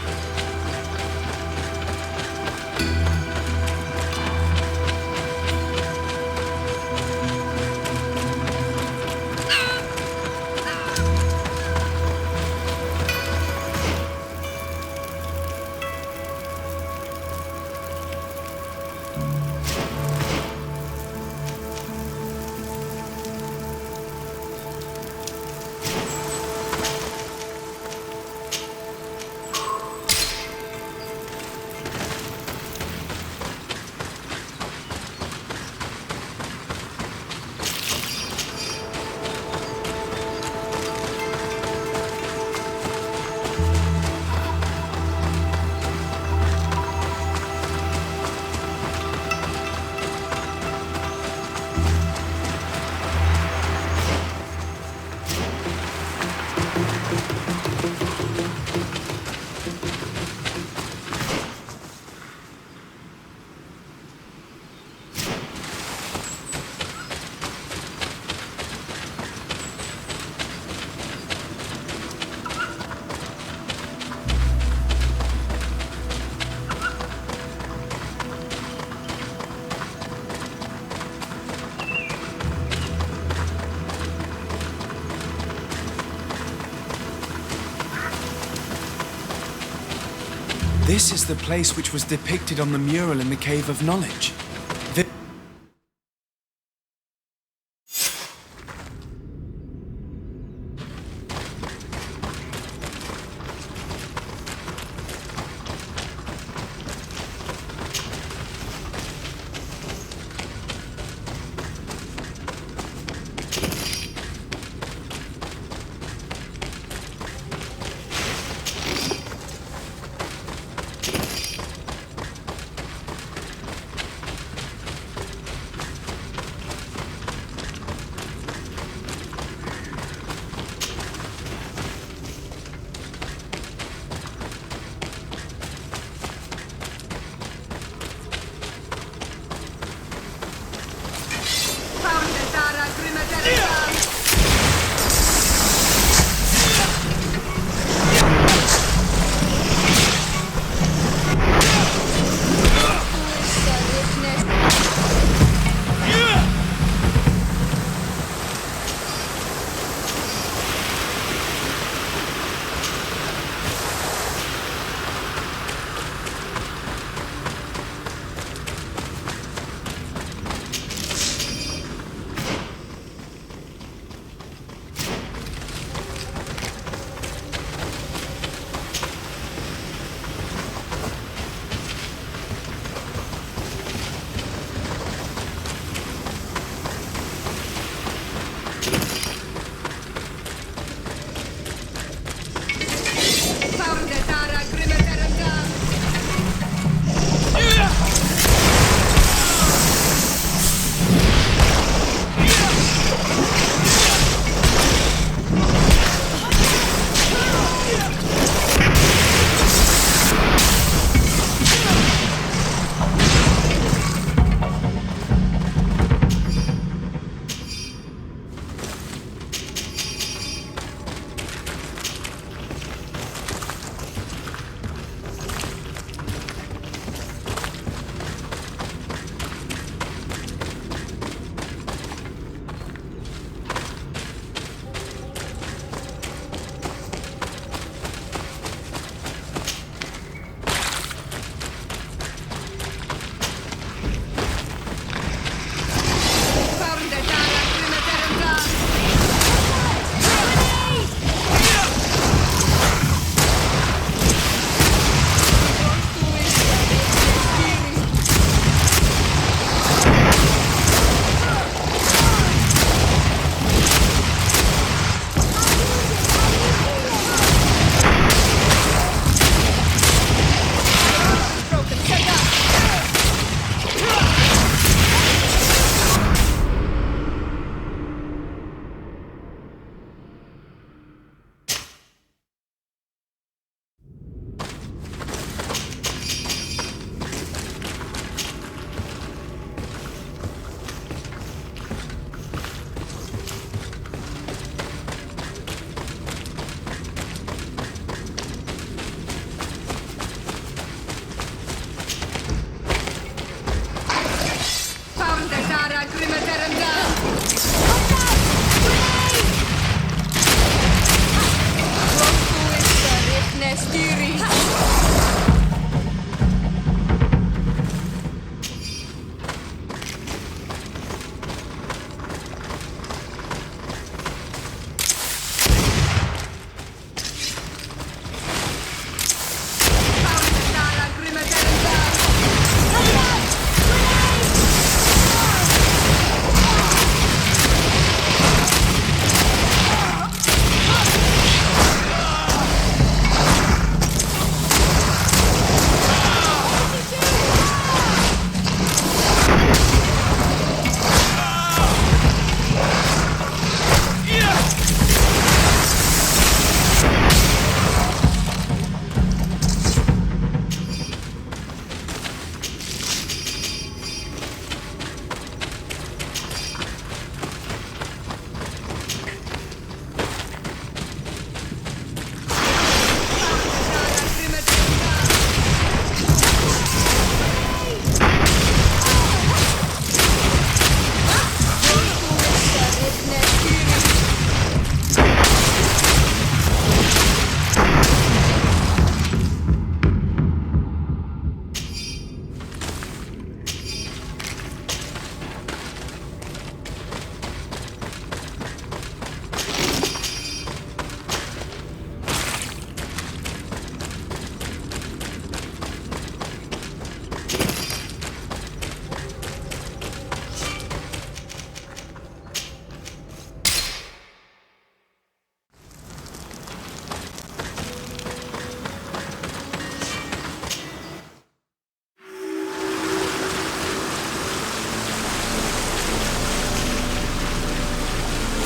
This is the place which was depicted on the mural in the Cave of Knowledge.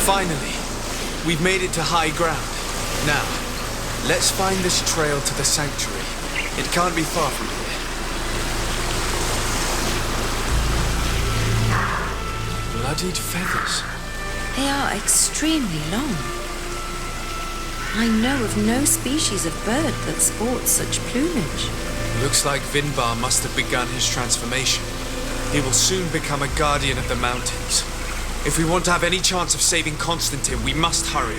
Finally, we've made it to high ground. Now, let's find this trail to the sanctuary. It can't be far from here. Bloodied feathers. They are extremely long. I know of no species of bird that sports such plumage. Looks like Vinbar must have begun his transformation. He will soon become a guardian of the mountains. If we want to have any chance of saving Constantine, we must hurry.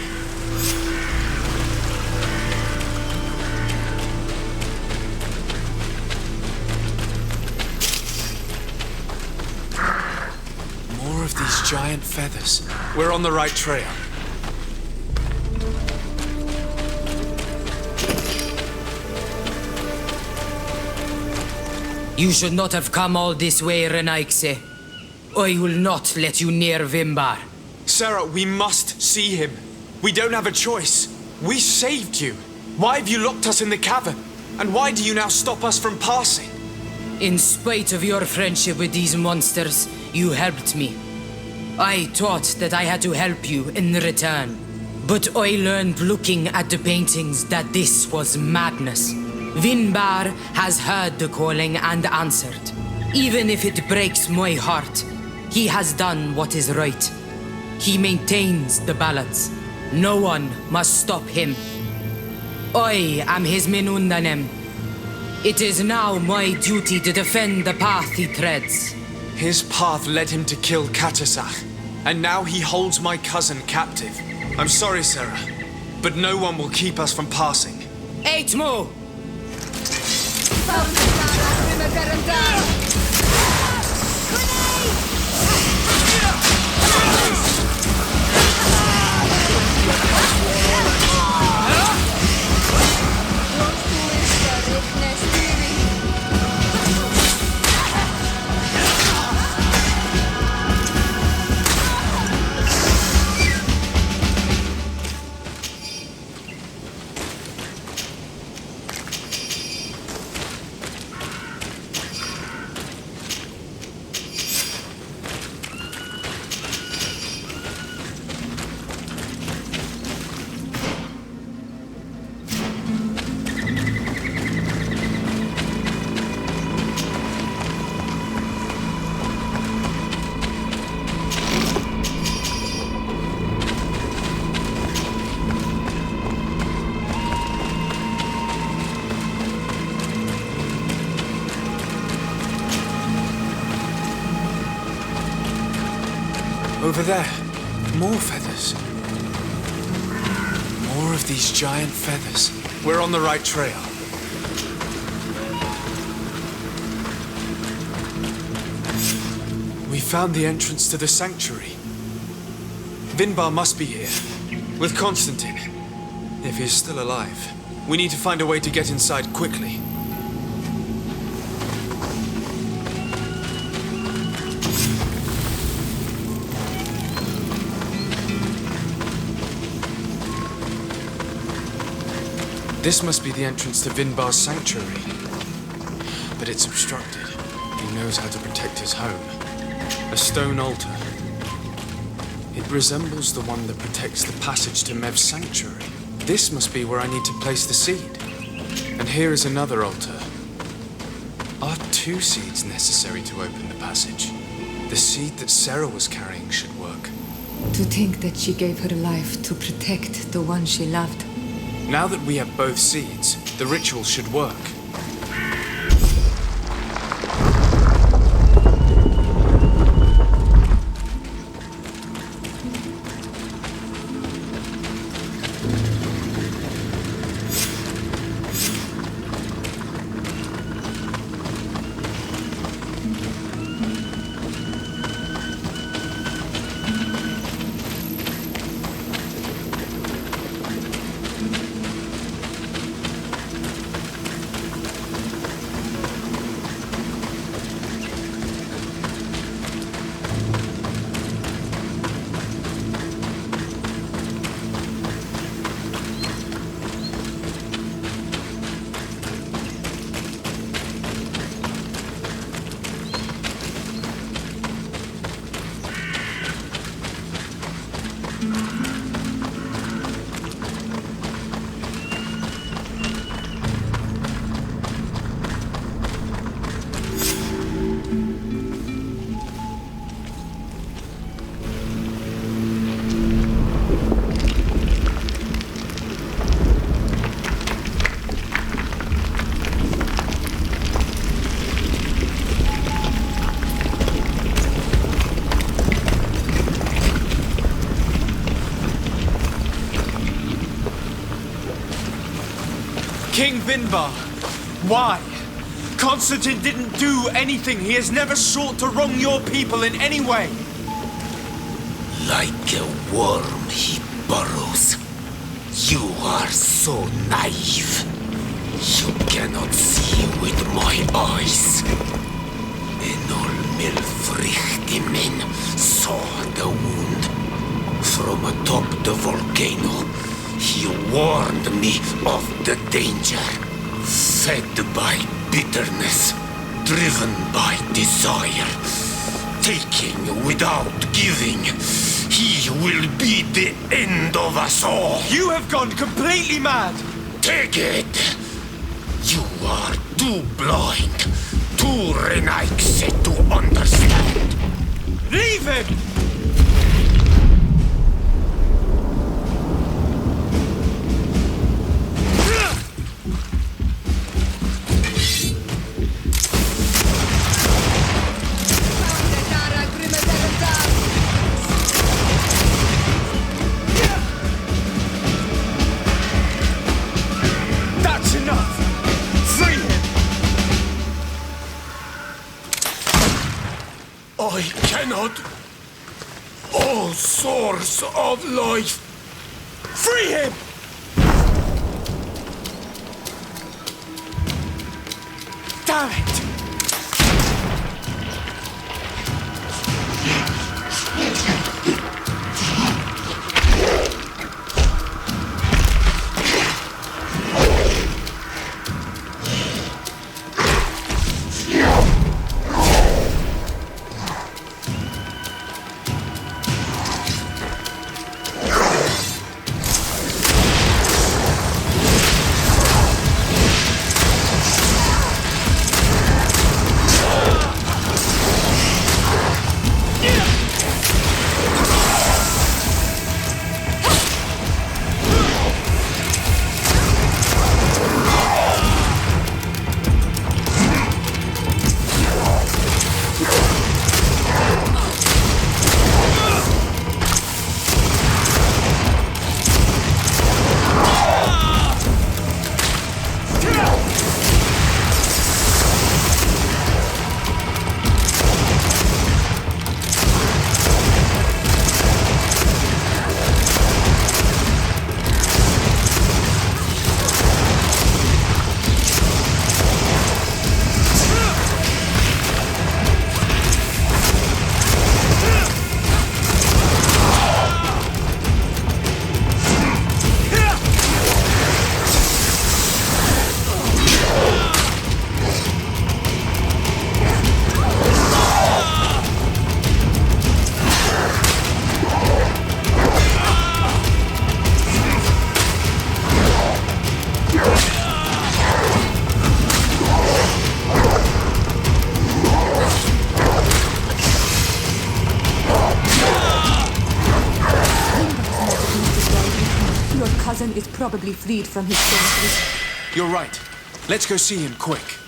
More of these giant feathers. We're on the right trail. You should not have come all this way, Renaigse. I will not let you near Vimbar. Sarah, we must see him. We don't have a choice. We saved you. Why have you locked us in the cavern? And why do you now stop us from passing? In spite of your friendship with these monsters, you helped me. I thought that I had to help you in return. But I learned looking at the paintings that this was madness. Vinbar has heard the calling and answered. Even if it breaks my heart, he has done what is right. He maintains the balance. No one must stop him. I am his Menundanem. It is now my duty to defend the path he treads. His path led him to kill Katasach, and now he holds my cousin captive. I'm sorry, Sarah, but no one will keep us from passing. Eitmo! Over there, more feathers. More of these giant feathers. We're on the right trail. We found the entrance to the sanctuary. Vinbar must be here, with Constantine, if he's still alive. We need to find a way to get inside quickly. This must be the entrance to Vinbar's sanctuary. But it's obstructed. He knows how to protect his home. A stone altar. It resembles the one that protects the passage to Mev's sanctuary. This must be where I need to place the seed. And here is another altar. Are 2 seeds necessary to open the passage? The seed that Sarah was carrying should work. To think that she gave her life to protect the one she loved. Now that we have both seeds, the ritual should work. King Vinbar. Why? Constantine didn't do anything. He has never sought to wrong your people in any way. Like a worm he burrows. You are so naive. You cannot see with my eyes. Enol Milfrichtimen saw the wound. From atop the volcano, he warned me of the danger. Fed by bitterness, driven by desire, taking without giving, he will be the end of us all. You have gone completely mad. Take it. You are too blind, too Renaikse to understand. Leave him! I cannot. Oh, source of life. Free him! Damn it! Is probably freed from his sentence. You're right. Let's go see him quick.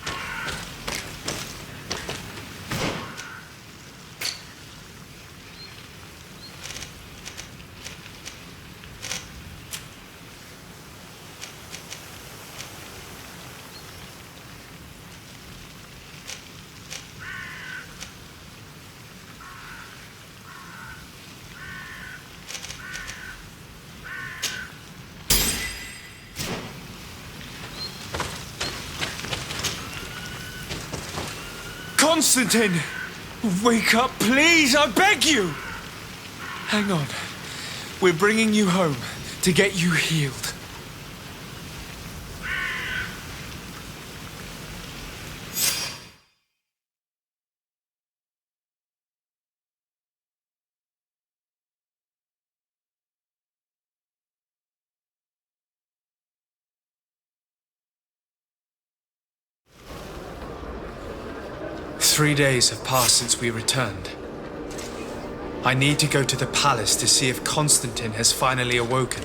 Constantine! Wake up, please! I beg you! Hang on. We're bringing you home to get you healed. Three days have passed since we returned. I need to go to the palace to see if Constantine has finally awoken.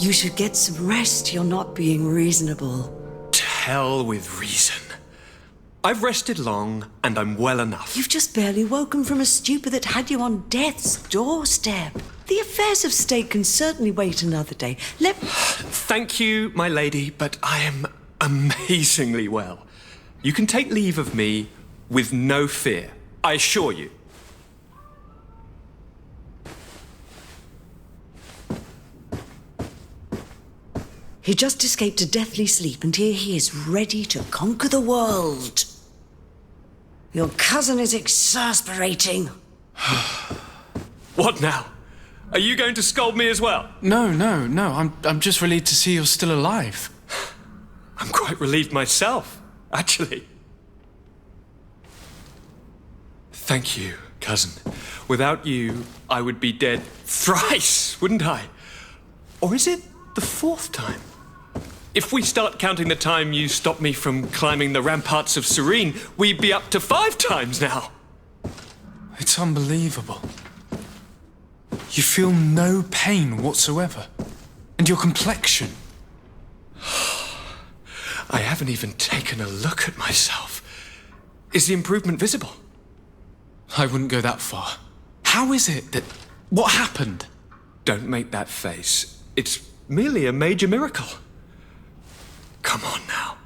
You should get some rest. You're not being reasonable. To hell with reason. I've rested long, and I'm well enough. You've just barely woken from a stupor that had you on death's doorstep. The affairs of state can certainly wait another day. Thank you, my lady, but I am amazingly well. You can take leave of me with no fear, I assure you. He just escaped a deathly sleep, and here he is, ready to conquer the world. Your cousin is exasperating. What now? Are you going to scold me as well? No. I'm just relieved to see you're still alive. I'm quite relieved myself, actually. Thank you, cousin. Without you, I would be dead thrice, wouldn't I? Or is it the fourth time? If we start counting the time you stopped me from climbing the ramparts of Serene, we'd be up to 5 times now. It's unbelievable. You feel no pain whatsoever. And your complexion. I haven't even taken a look at myself. Is the improvement visible? I wouldn't go that far. How is it that... What happened? Don't make that face. It's merely a major miracle. Come on now.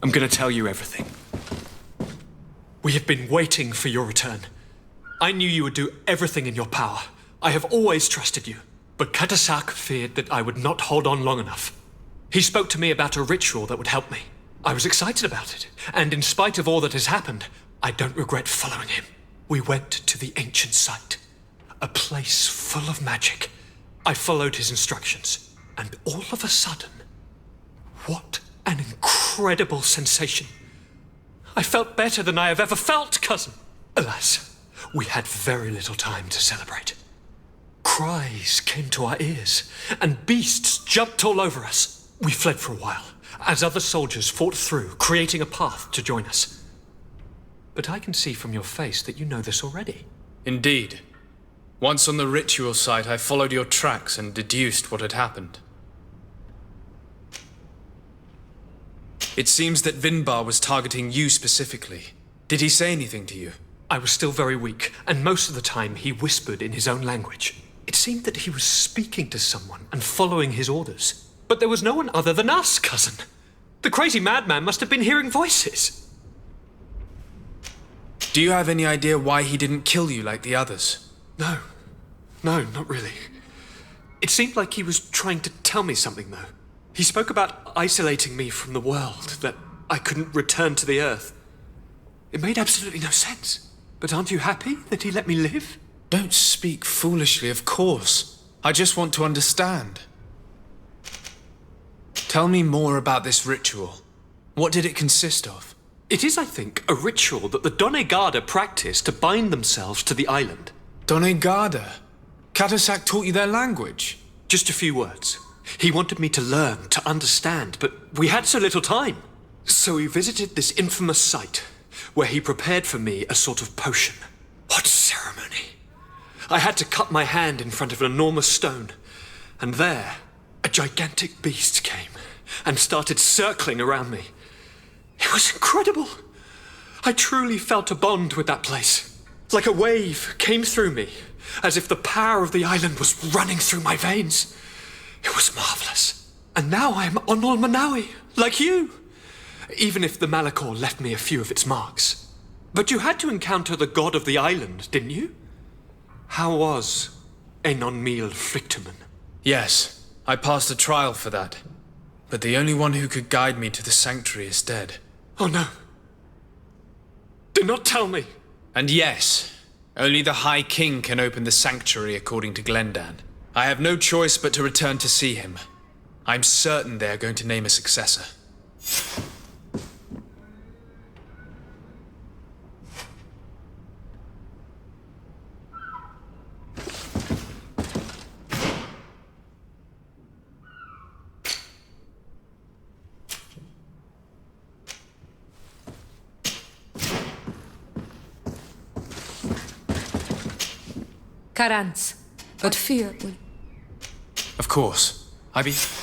I'm going to tell you everything. We have been waiting for your return. I knew you would do everything in your power. I have always trusted you. But Katasak feared that I would not hold on long enough. He spoke to me about a ritual that would help me. I was excited about it. And in spite of all that has happened, I don't regret following him. We went to the ancient site. A place full of magic. I followed his instructions. And all of a sudden... What an incredible sensation. I felt better than I have ever felt, cousin. Alas, we had very little time to celebrate. Cries came to our ears, and beasts jumped all over us. We fled for a while, as other soldiers fought through, creating a path to join us. But I can see from your face that you know this already. Indeed. Once on the ritual site, I followed your tracks and deduced what had happened. It seems that Vinbar was targeting you specifically. Did he say anything to you? I was still very weak, and most of the time he whispered in his own language. It seemed that he was speaking to someone and following his orders. But there was no one other than us, cousin. The crazy madman must have been hearing voices. Do you have any idea why he didn't kill you like the others? No, not really. It seemed like he was trying to tell me something, though. He spoke about isolating me from the world, that I couldn't return to the Earth. It made absolutely no sense. But aren't you happy that he let me live? Don't speak foolishly, of course. I just want to understand. Tell me more about this ritual. What did it consist of? It is, I think, a ritual that the Donegada practice to bind themselves to the island. Donegada? Katasak taught you their language? Just a few words. He wanted me to learn, to understand, but we had so little time. So we visited this infamous site, where he prepared for me a sort of potion. What ceremony! I had to cut my hand in front of an enormous stone, and there, a gigantic beast came and started circling around me. It was incredible. I truly felt a bond with that place. Like a wave came through me, as if the power of the island was running through my veins. It was marvelous. And now I am Onol Manawi, like you. Even if the Malachor left me a few of its marks. But you had to encounter the god of the island, didn't you? How was Enon Mil Frictumen? Yes, I passed a trial for that. But the only one who could guide me to the sanctuary is dead. Oh no. Do not tell me. And yes, only the High King can open the sanctuary according to Glendan. I have no choice but to return to see him. I'm certain they are going to name a successor. Karans. But fear will... Of course. I be...